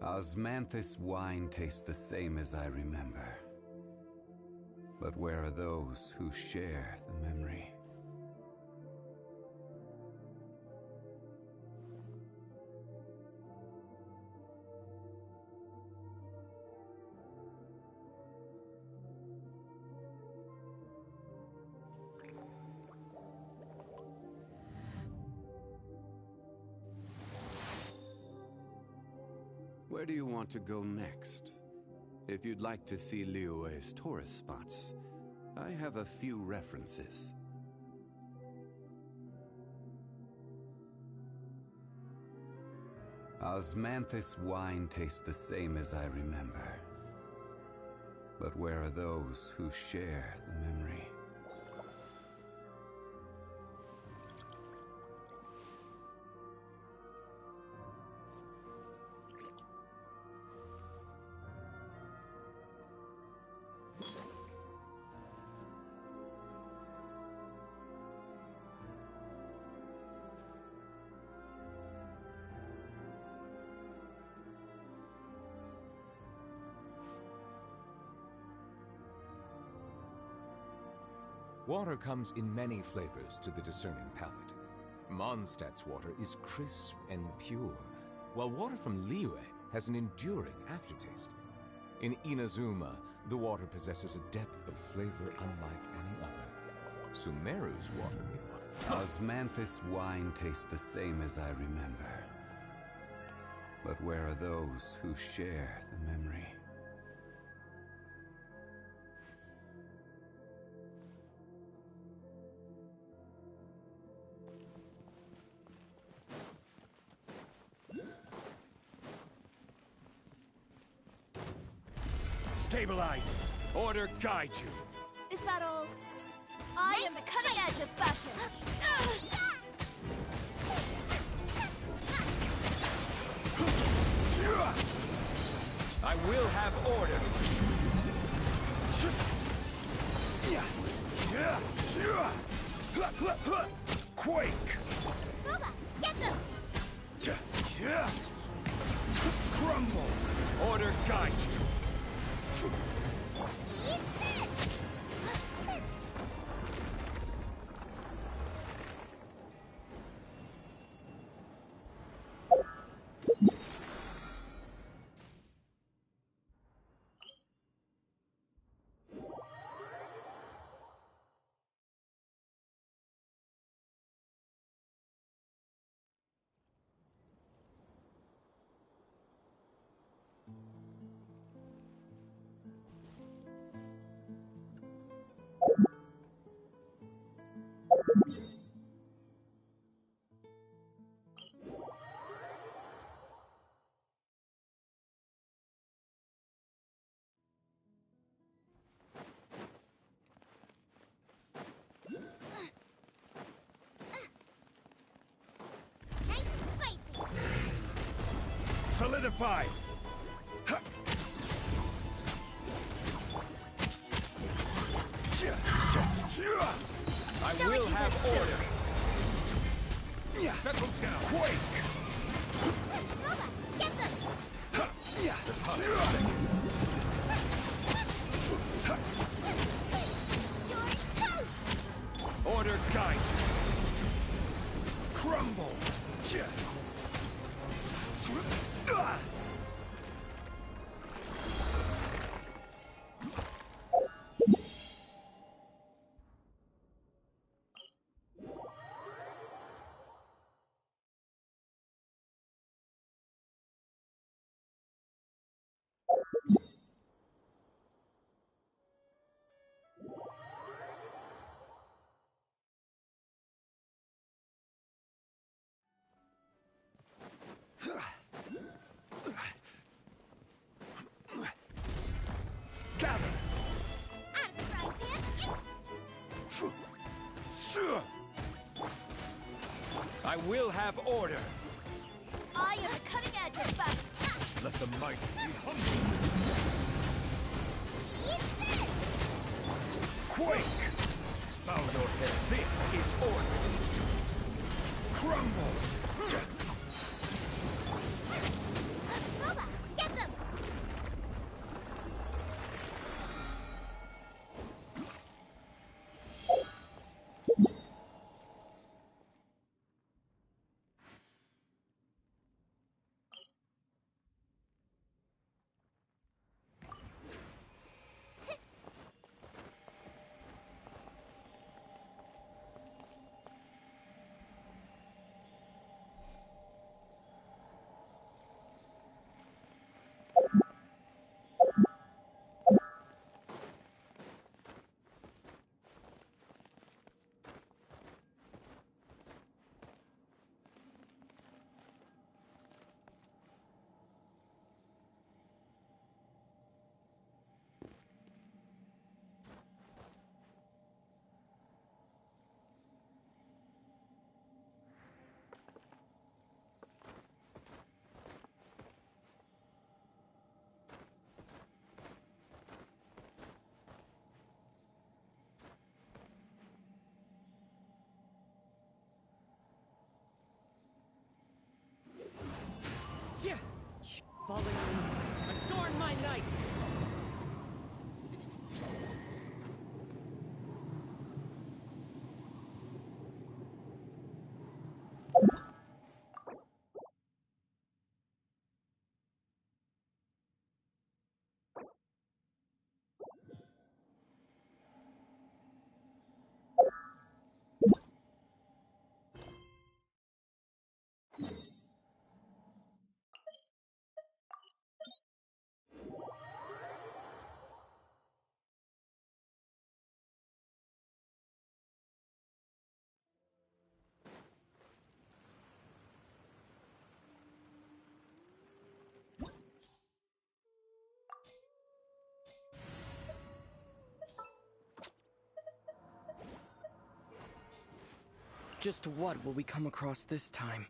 Osmanthus wine tastes the same as I remember. But where are those who share the memory? Where do you want to go next? If you'd like to see Liyue's tourist spots, I have a few references. Osmanthus wine tastes the same as I remember. But where are those who share the memory? Water comes in many flavors to the discerning palate. Mondstadt's water is crisp and pure, while water from Liyue has an enduring aftertaste. In Inazuma, the water possesses a depth of flavor unlike any other. Sumeru's water, meanwhile... Osmanthus wine tastes the same as I remember. But where are those who share the memory? Stabilize! Order guide you! Is that all? I am the cutting edge of fashion! I will have order! Quake! Booba, get them! Crumble! Order guide you! Eat this! Solidify! I will have order! Settle down! Quake! Get them! The time is shaking. You're toast! Order guide you! Crumble! Gather! Out of the frying pan! I will have order! I am the cutting edge of fashion! Let the mighty be humble! Eat this! Quake! Bow your head. This is order! Crumble! Booba, Just what will we come across this time?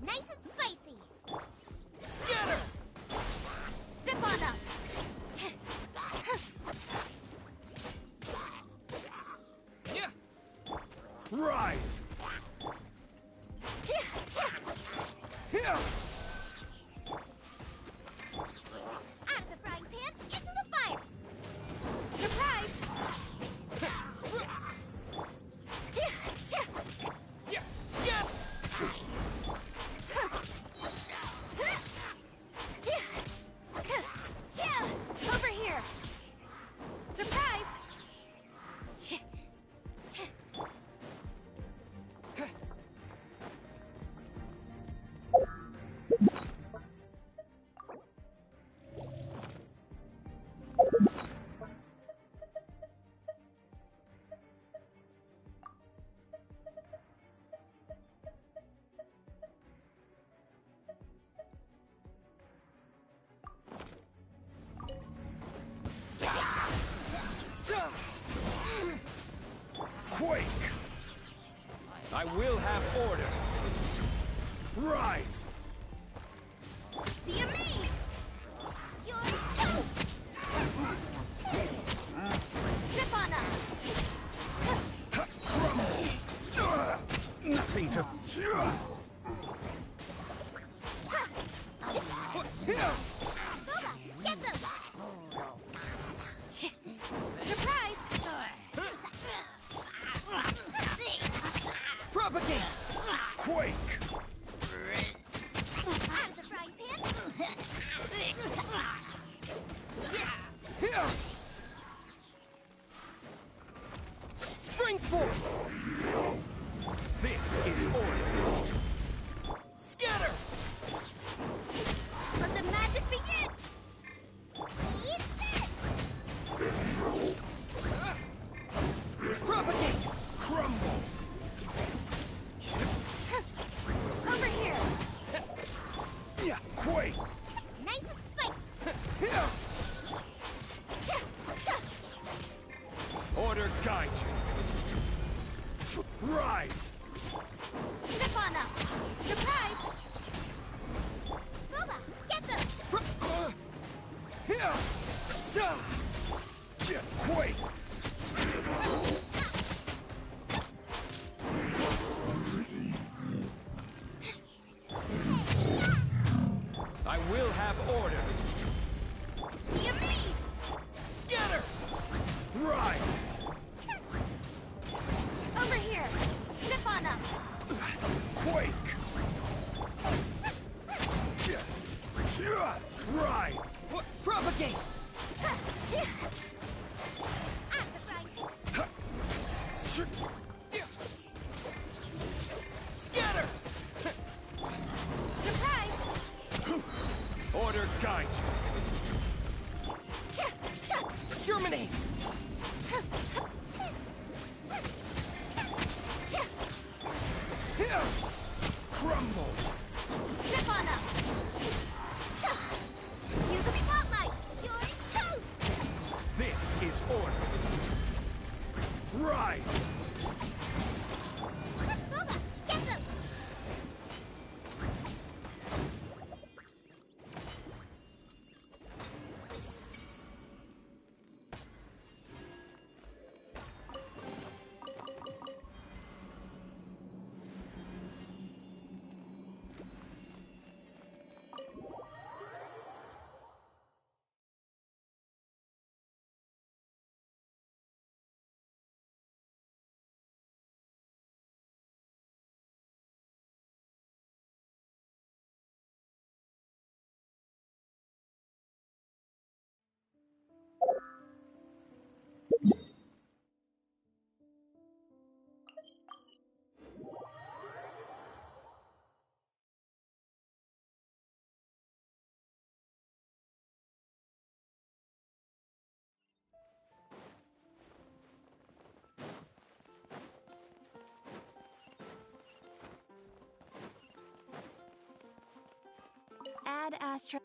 Nice and spicy! Scatter! Step on up! Rise! Here! Out of the frying pan, into the fire! Surprise! Over here! Surprise! Quake! I will have order. Rise! Be amazed! You're toast! Step on up! Nothing to... Booba, get them! Quake! Nice and spiked. Order guide you. Rise! Step on up! Surprise! Booba, get them! Quake! I will have order. Be amazed! Scatter! Rise! Over here! Step on up! Quake! Right! Propagate! Scatter! Surprise! Order guide you. Germinate! Crumble! Step on up! Use the spotlight! You're toast! This is order. Rise! Booba, get them! Add Astra.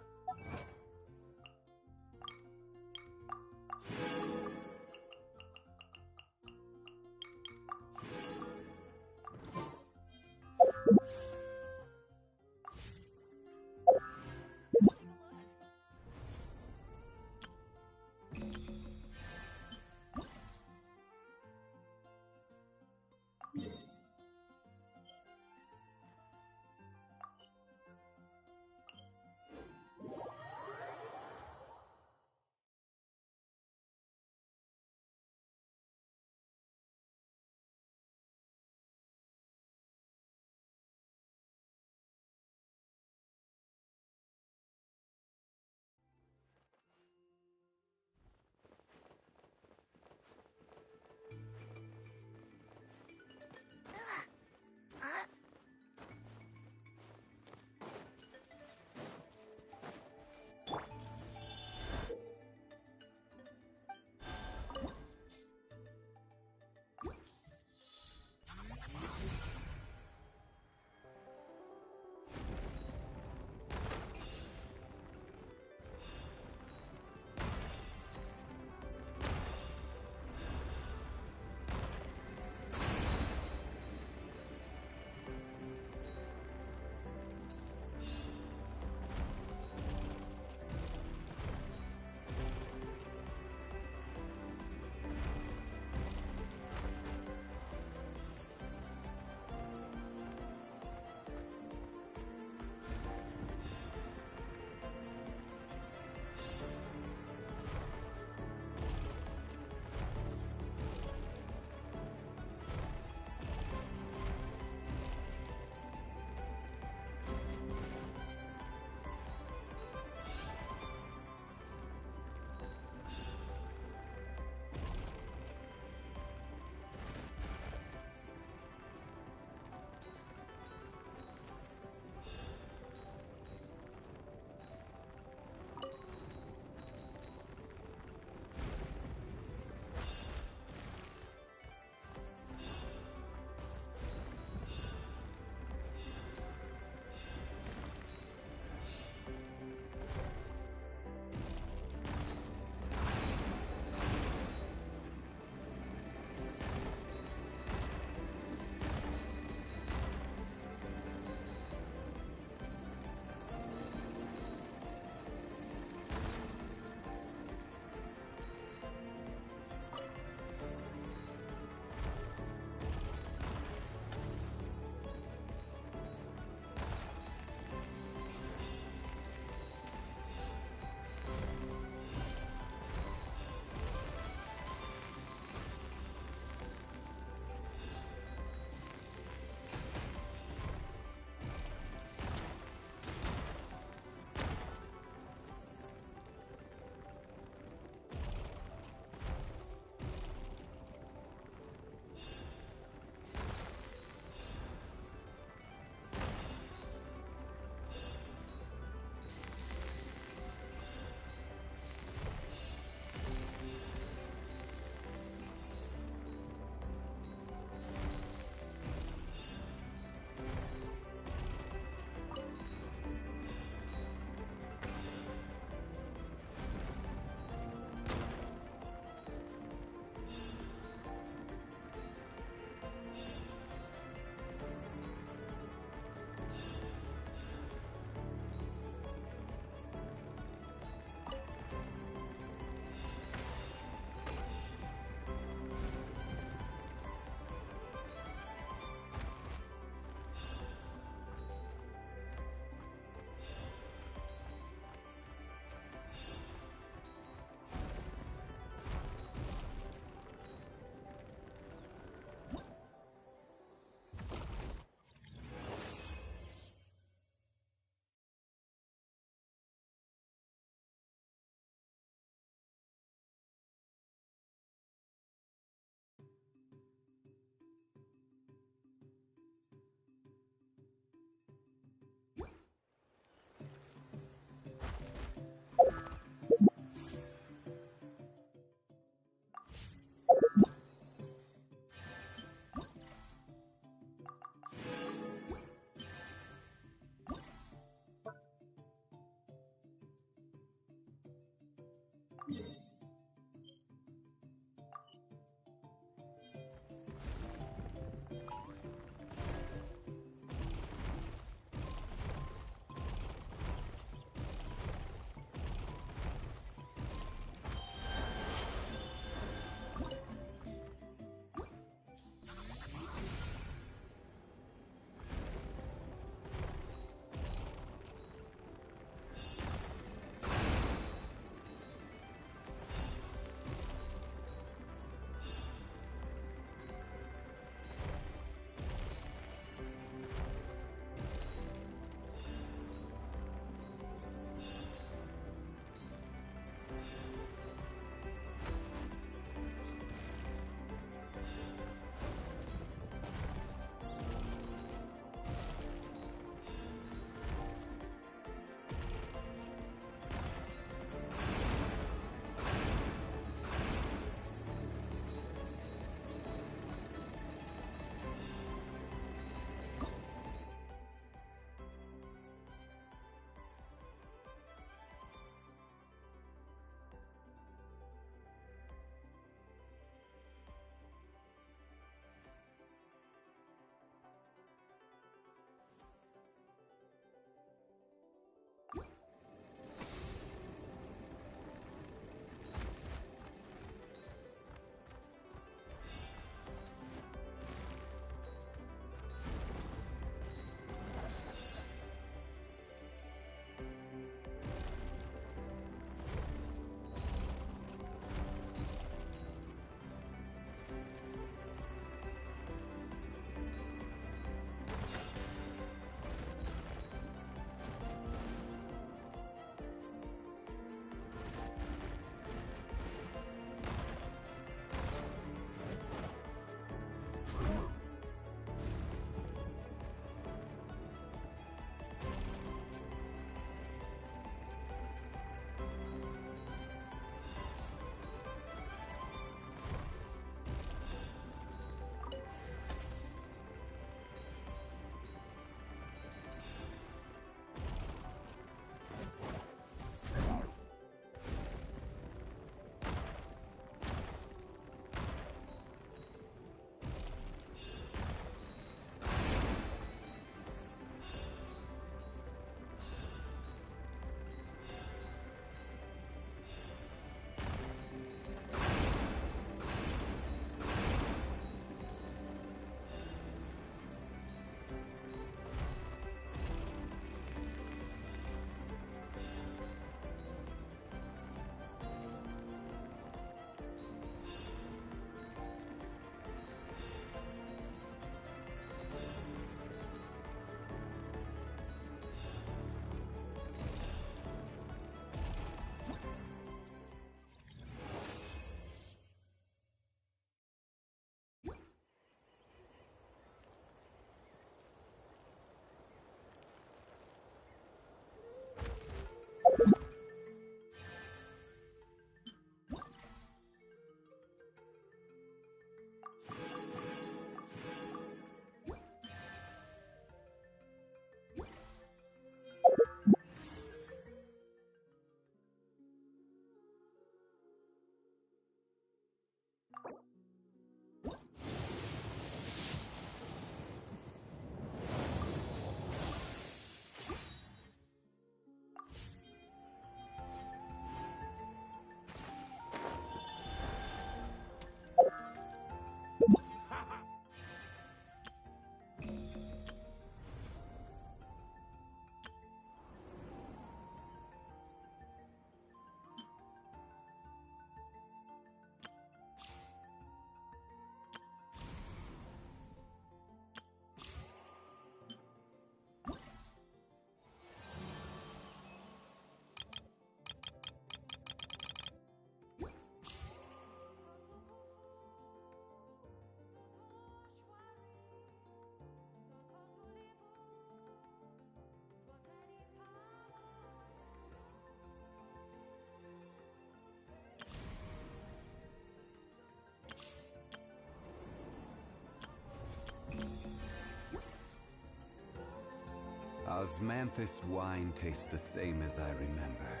Osmanthus wine tastes the same as I remember.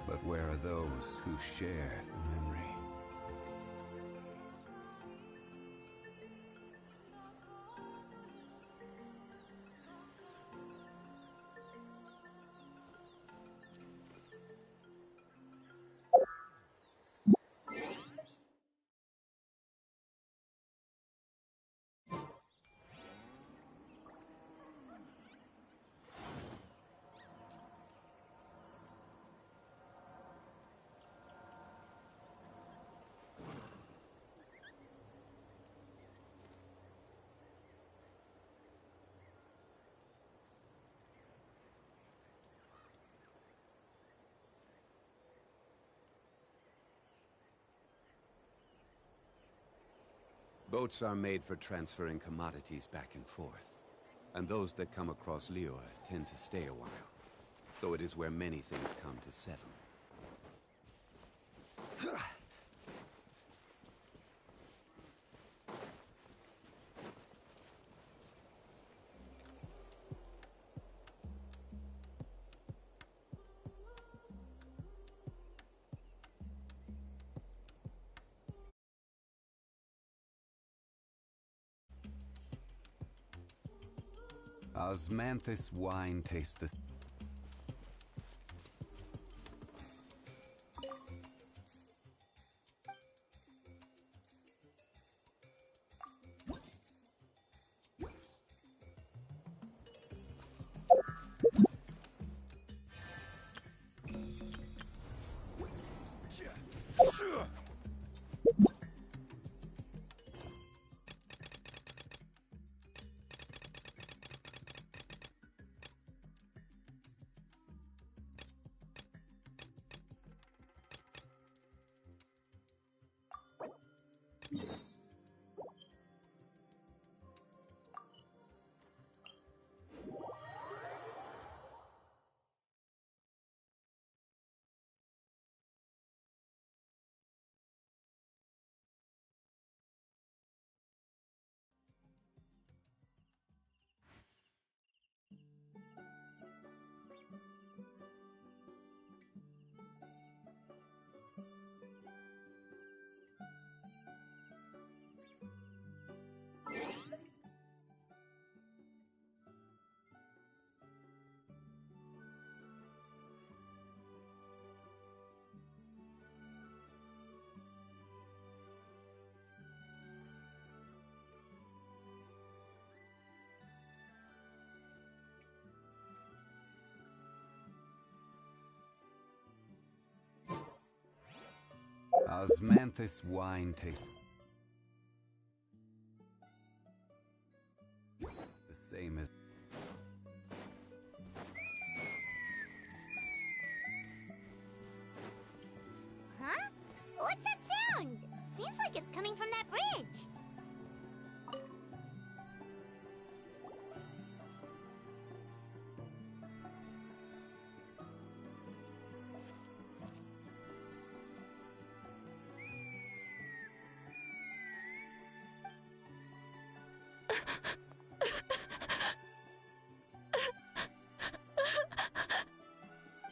But where are those who share the memory? Boats are made for transferring commodities back and forth. And those that come across Liyue tend to stay a while. So it is where many things come to settle. Osmanthus wine tastes the... Osmanthus wine tastes the same as... Huh? What's that sound? Seems like it's coming from that bridge.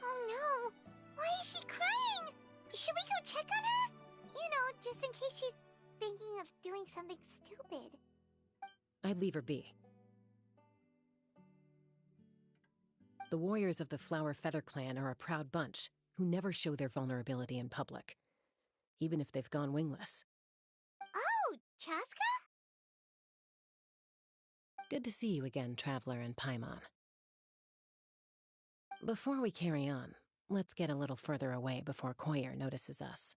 Oh no! Why is she crying? Should we go check on her? You know, just in case she's thinking of doing something stupid. I'd leave her be. The warriors of the Flower Feather Clan are a proud bunch who never show their vulnerability in public, even if they've gone wingless. Oh, Chaska? Good to see you again, Traveler and Paimon. Before we carry on, let's get a little further away before Koyer notices us.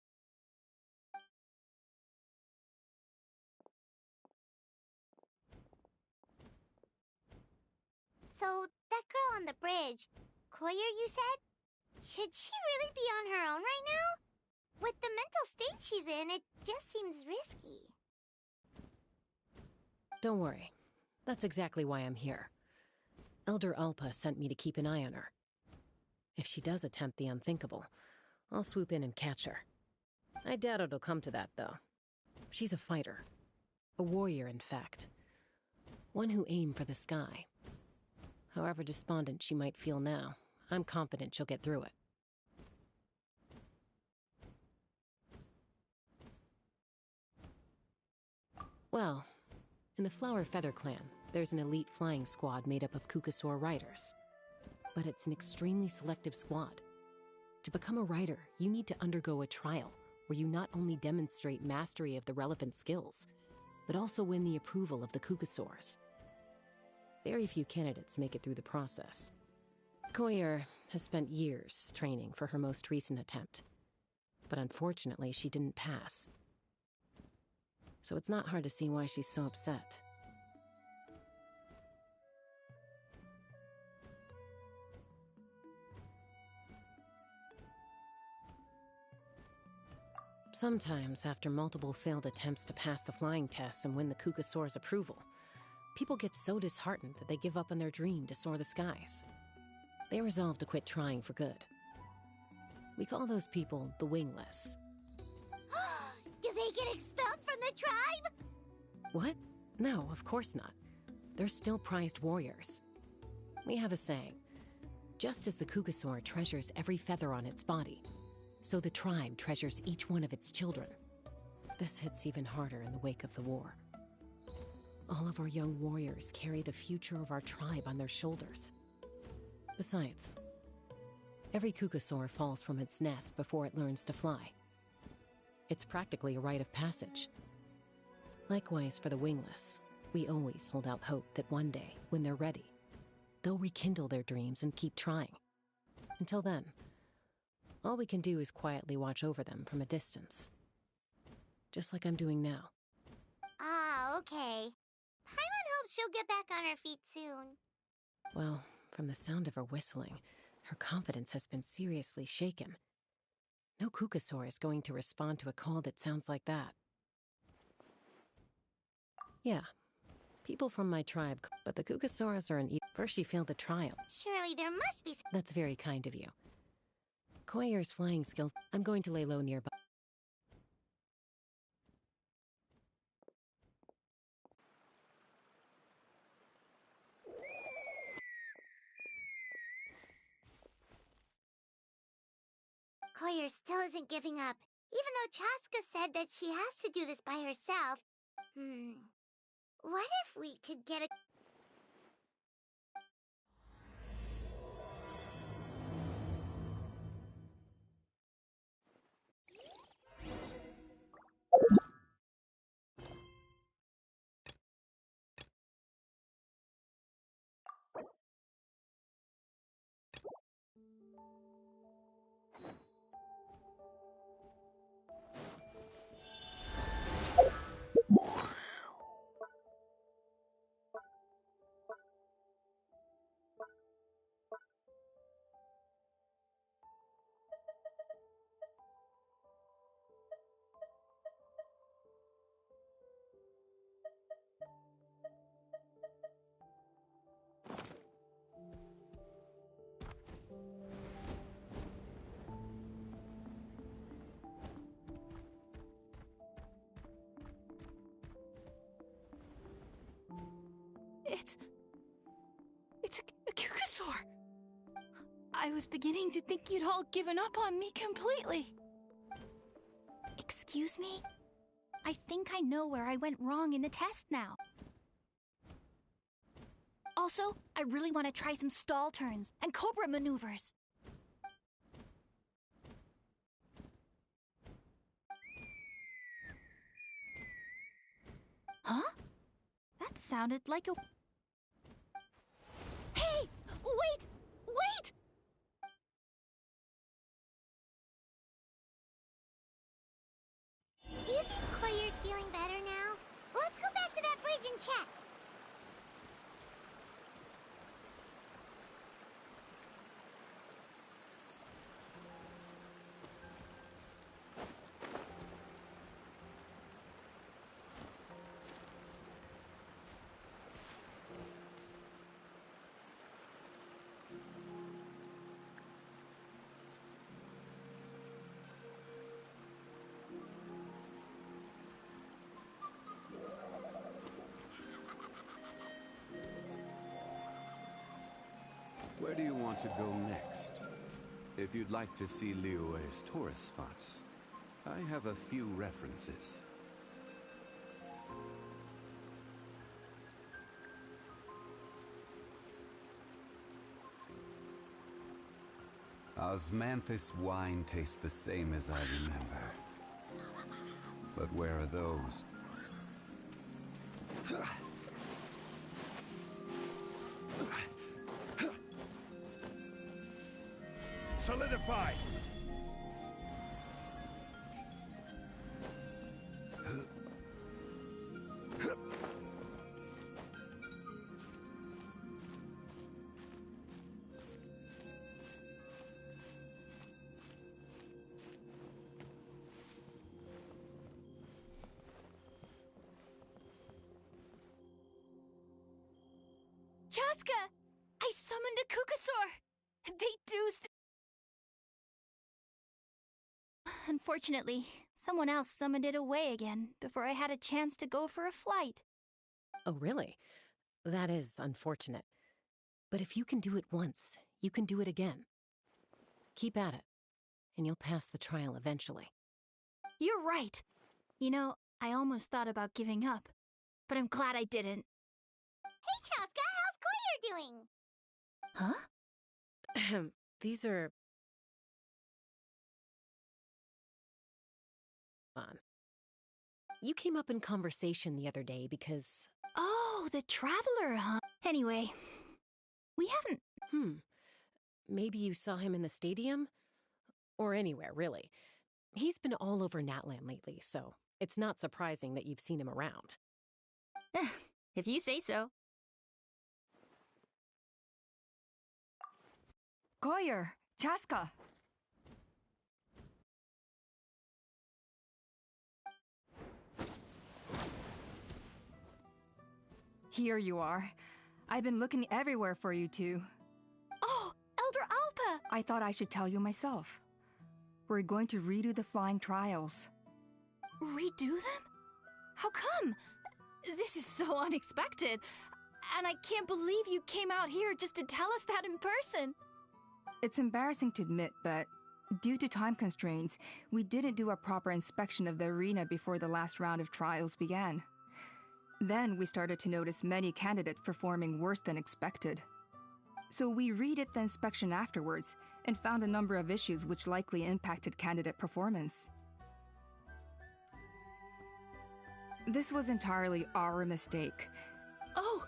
So, that girl on the bridge, Koyer, you said? Should she really be on her own right now? With the mental state she's in, it just seems risky. Don't worry. That's exactly why I'm here. Elder Alpa sent me to keep an eye on her. If she does attempt the unthinkable, I'll swoop in and catch her. I doubt it'll come to that, though. She's a fighter. A warrior, in fact. One who aimed for the sky. However despondent she might feel now, I'm confident she'll get through it. Well, in the Flower Feather Clan, there's an elite flying squad made up of Kukasaur riders. But it's an extremely selective squad. To become a rider, you need to undergo a trial where you not only demonstrate mastery of the relevant skills, but also win the approval of the Kukasaurs. Very few candidates make it through the process. Koyer has spent years training for her most recent attempt, but unfortunately she didn't pass. So it's not hard to see why she's so upset. Sometimes, after multiple failed attempts to pass the flying test and win the Kukasaur's approval, people get so disheartened that they give up on their dream to soar the skies. They resolve to quit trying for good. We call those people the wingless. Do they get expelled from the tribe? What? No, of course not. They're still prized warriors. We have a saying, just as the Kukasaur treasures every feather on its body, so the tribe treasures each one of its children. This hits even harder in the wake of the war. All of our young warriors carry the future of our tribe on their shoulders. Besides, every Kukasaur falls from its nest before it learns to fly. It's practically a rite of passage. Likewise for the wingless, we always hold out hope that one day, when they're ready, they'll rekindle their dreams and keep trying. Until then, all we can do is quietly watch over them from a distance. Just like I'm doing now. Ah, okay. Paimon hopes she'll get back on her feet soon. Well, from the sound of her whistling, her confidence has been seriously shaken. No Kukasaur is going to respond to a call that sounds like that. Yeah, people from my tribe, but the Kukasaurs are first she failed the trial. Surely there must be That's very kind of you. Koyer's flying skills, I'm going to lay low nearby. Koyer still isn't giving up, even though Chaska said that she has to do this by herself. What if we could get a... It's a Kukasaur. I was beginning to think you'd all given up on me completely. Excuse me? I think I know where I went wrong in the test now. Also, I really want to try some stall turns and cobra maneuvers. Huh? That sounded like a... Hey! Wait! Wait! Do you think Koyer's feeling better now? Let's go back to that bridge and check. Where do you want to go next? If you'd like to see Liyue's tourist spots, I have a few references. Osmanthus wine tastes the same as I remember. But where are those? Solidify! Chaska! I summoned a Kukasaur! They do Unfortunately, someone else summoned it away again before I had a chance to go for a flight. Oh, really? That is unfortunate. But if you can do it once, you can do it again. Keep at it, and you'll pass the trial eventually. You're right. You know, I almost thought about giving up, but I'm glad I didn't. Hey, Chaska, how's Koyer doing? Huh? These are... on. You came up in conversation the other day because... Oh, the Traveler, huh? Anyway, we haven't... Maybe you saw him in the stadium? Or anywhere, really. He's been all over Natlan lately, so it's not surprising that you've seen him around. If you say so. Koyer, Chaska. Here you are. I've been looking everywhere for you two. Oh, Elder Alpa! I thought I should tell you myself. We're going to redo the flying trials. Redo them? How come? This is so unexpected. And I can't believe you came out here just to tell us that in person. It's embarrassing to admit, but due to time constraints, we didn't do a proper inspection of the arena before the last round of trials began. Then we started to notice many candidates performing worse than expected. So we redid the inspection afterwards and found a number of issues which likely impacted candidate performance. This was entirely our mistake. Oh!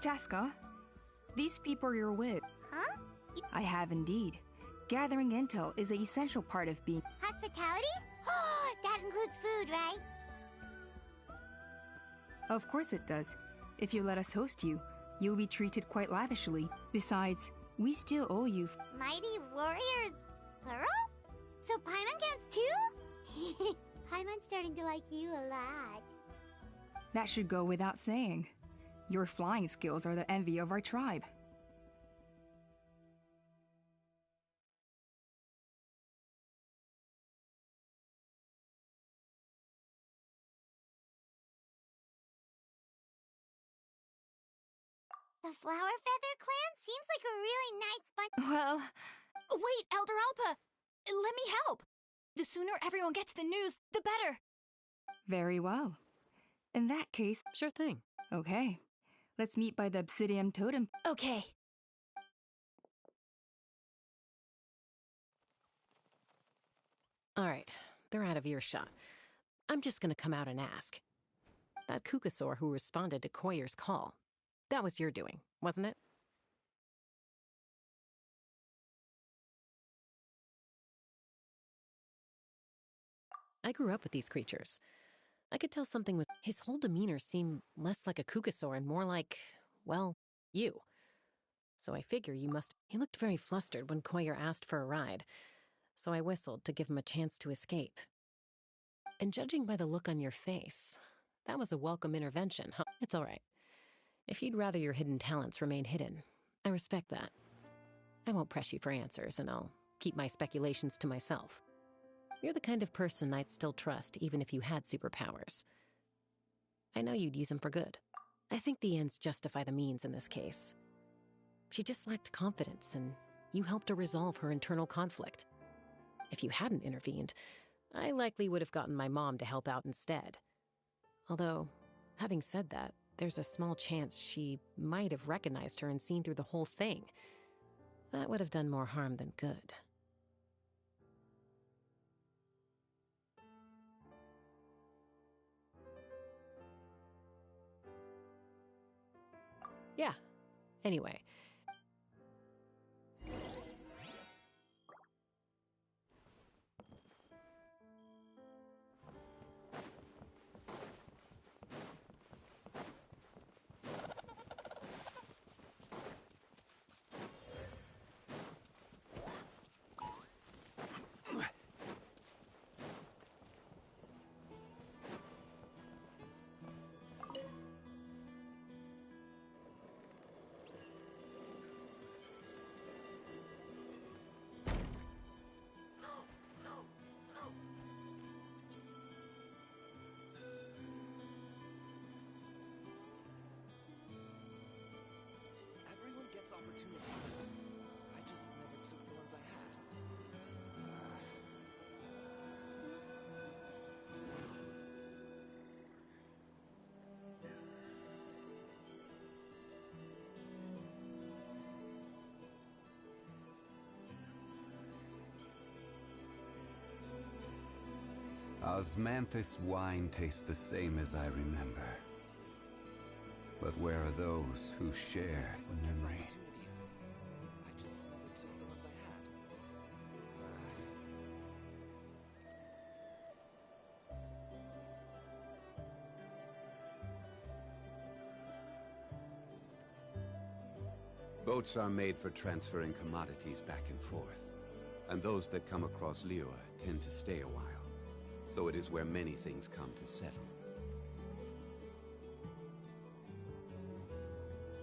Chaska, these people you're with. Huh? I have indeed. Gathering intel is an essential part of being... Hospitality? That includes food, right? Of course it does. If you let us host you, you'll be treated quite lavishly. Besides, we still owe you... Mighty warriors, plural? So Paimon counts too? Paimon's starting to like you a lot. That should go without saying. Your flying skills are the envy of our tribe. The Flower Feather clan seems like a really nice bunch. Well... Wait, Elder Alpa! Let me help! The sooner everyone gets the news, the better! Very well. In that case... Sure thing. Okay. Let's meet by the Obsidian Totem. Okay. Alright, they're out of earshot. I'm just gonna come out and ask. That Kukasaur who responded to Koyer's call, that was your doing, wasn't it? I grew up with these creatures. I could tell something was... His whole demeanor seemed less like a Kukasaur and more like, well, you. So I figure you must... He looked very flustered when Koyer asked for a ride, so I whistled to give him a chance to escape. And judging by the look on your face, that was a welcome intervention, huh? It's all right. If you'd rather your hidden talents remain hidden, I respect that. I won't press you for answers, and I'll keep my speculations to myself. You're the kind of person I'd still trust even if you had superpowers. I know you'd use them for good. I think the ends justify the means in this case. She just lacked confidence, and you helped her resolve her internal conflict. If you hadn't intervened, I likely would have gotten my mom to help out instead. Although, having said that, there's a small chance she might have recognized her and seen through the whole thing. That would have done more harm than good. Yeah. Anyway. Everyone gets opportunities. I just never took the ones I had. Osmanthus wine tastes the same as I remember. But where are those who share the memory? Opportunities. I just never took the ones I had. Boats are made for transferring commodities back and forth, and those that come across Liyue tend to stay a while. So it is where many things come to settle.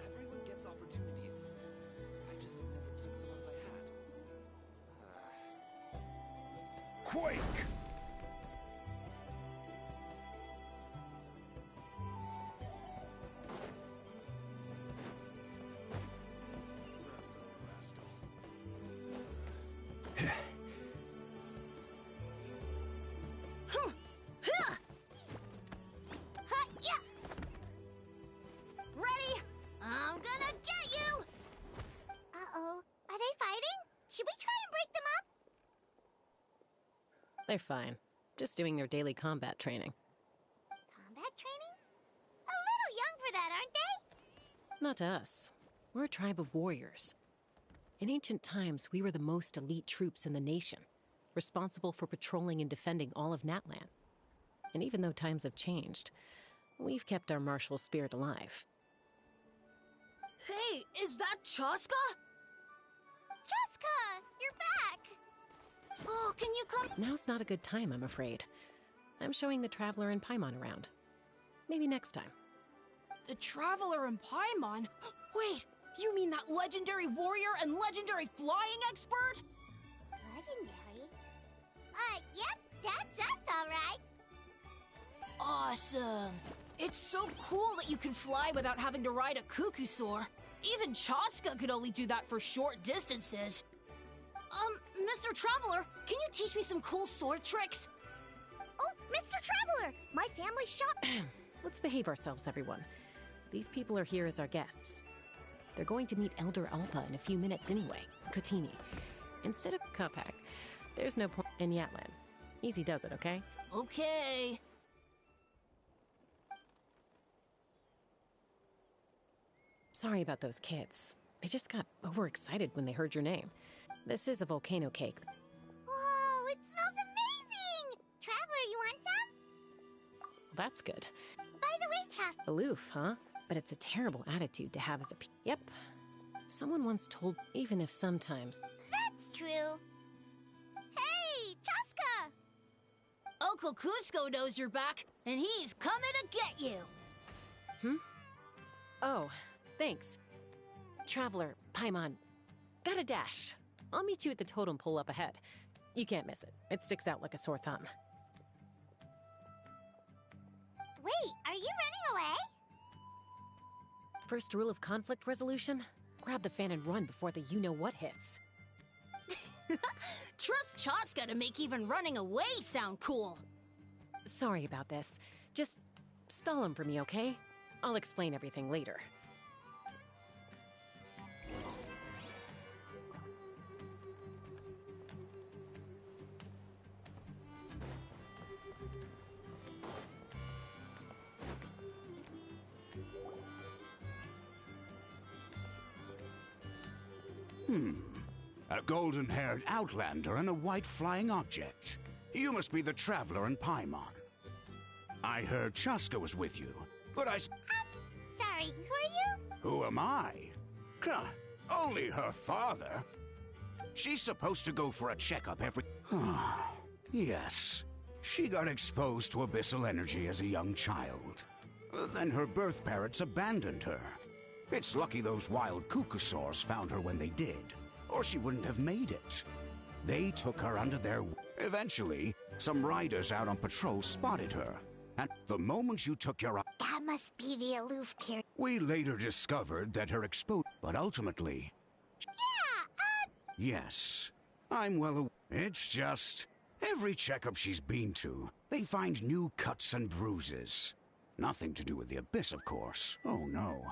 Everyone gets opportunities. I just never took the ones I had. Quake! Ready? I'm gonna get you! Uh-oh. Are they fighting? Should we try and break them up? They're fine. Just doing their daily combat training. Combat training? A little young for that, aren't they? Not to us. We're a tribe of warriors. In ancient times, we were the most elite troops in the nation, responsible for patrolling and defending all of Natlan. And even though times have changed, we've kept our martial spirit alive. Hey, is that Chaska? Chaska! You're back! Oh, can you come? Now's not a good time, I'm afraid. I'm showing the Traveler and Paimon around. Maybe next time. The Traveler and Paimon? Wait, you mean that legendary warrior and legendary flying expert? Legendary? Yep, that's us, all right. Awesome. It's so cool that you can fly without having to ride a cuckoo-soar. Even Chaska could only do that for short distances. Mr. Traveler, can you teach me some cool sword tricks? Oh, Mr. Traveler! My family shop. Let's behave ourselves, everyone. These people are here as our guests. They're going to meet Elder Alpa in a few minutes anyway, Kotini. Instead of Kapak, there's no point in Yatlan. Easy does it, okay? Okay. Sorry about those kids. They just got overexcited when they heard your name. This is a volcano cake. Whoa, it smells amazing! Traveler, you want some? That's good. By the way, Chaska... Aloof, huh? But it's a terrible attitude to have as a Yep. Someone once told, even if sometimes... That's true. Hey, Chaska! Uncle Cusco knows you're back, and he's coming to get you. Oh, thanks. Traveler, Paimon, gotta dash. I'll meet you at the totem pole up ahead. You can't miss it. It sticks out like a sore thumb. Wait, are you running away? First rule of conflict resolution? grab the fan and run before the you-know-what hits. Trust Chaska to make even running away sound cool. Sorry about this. Just stall him for me, okay? I'll explain everything later. A golden-haired outlander and a white flying object. You must be the traveler in Paimon. I heard Chaska was with you, but Sorry, who are you? Who am I? Only her father. She's supposed to go for a checkup every... Yes. She got exposed to abyssal energy as a young child. Then her birth parents abandoned her. It's lucky those wild cuckoosaurs found her when they did, or she wouldn't have made it. They took her under their... Eventually, some riders out on patrol spotted her, and the moment you took your... That must be the aloof period. We later discovered that her but ultimately... Yes, I'm well aware. It's just... Every checkup she's been to, they find new cuts and bruises. Nothing to do with the Abyss, of course. Oh no.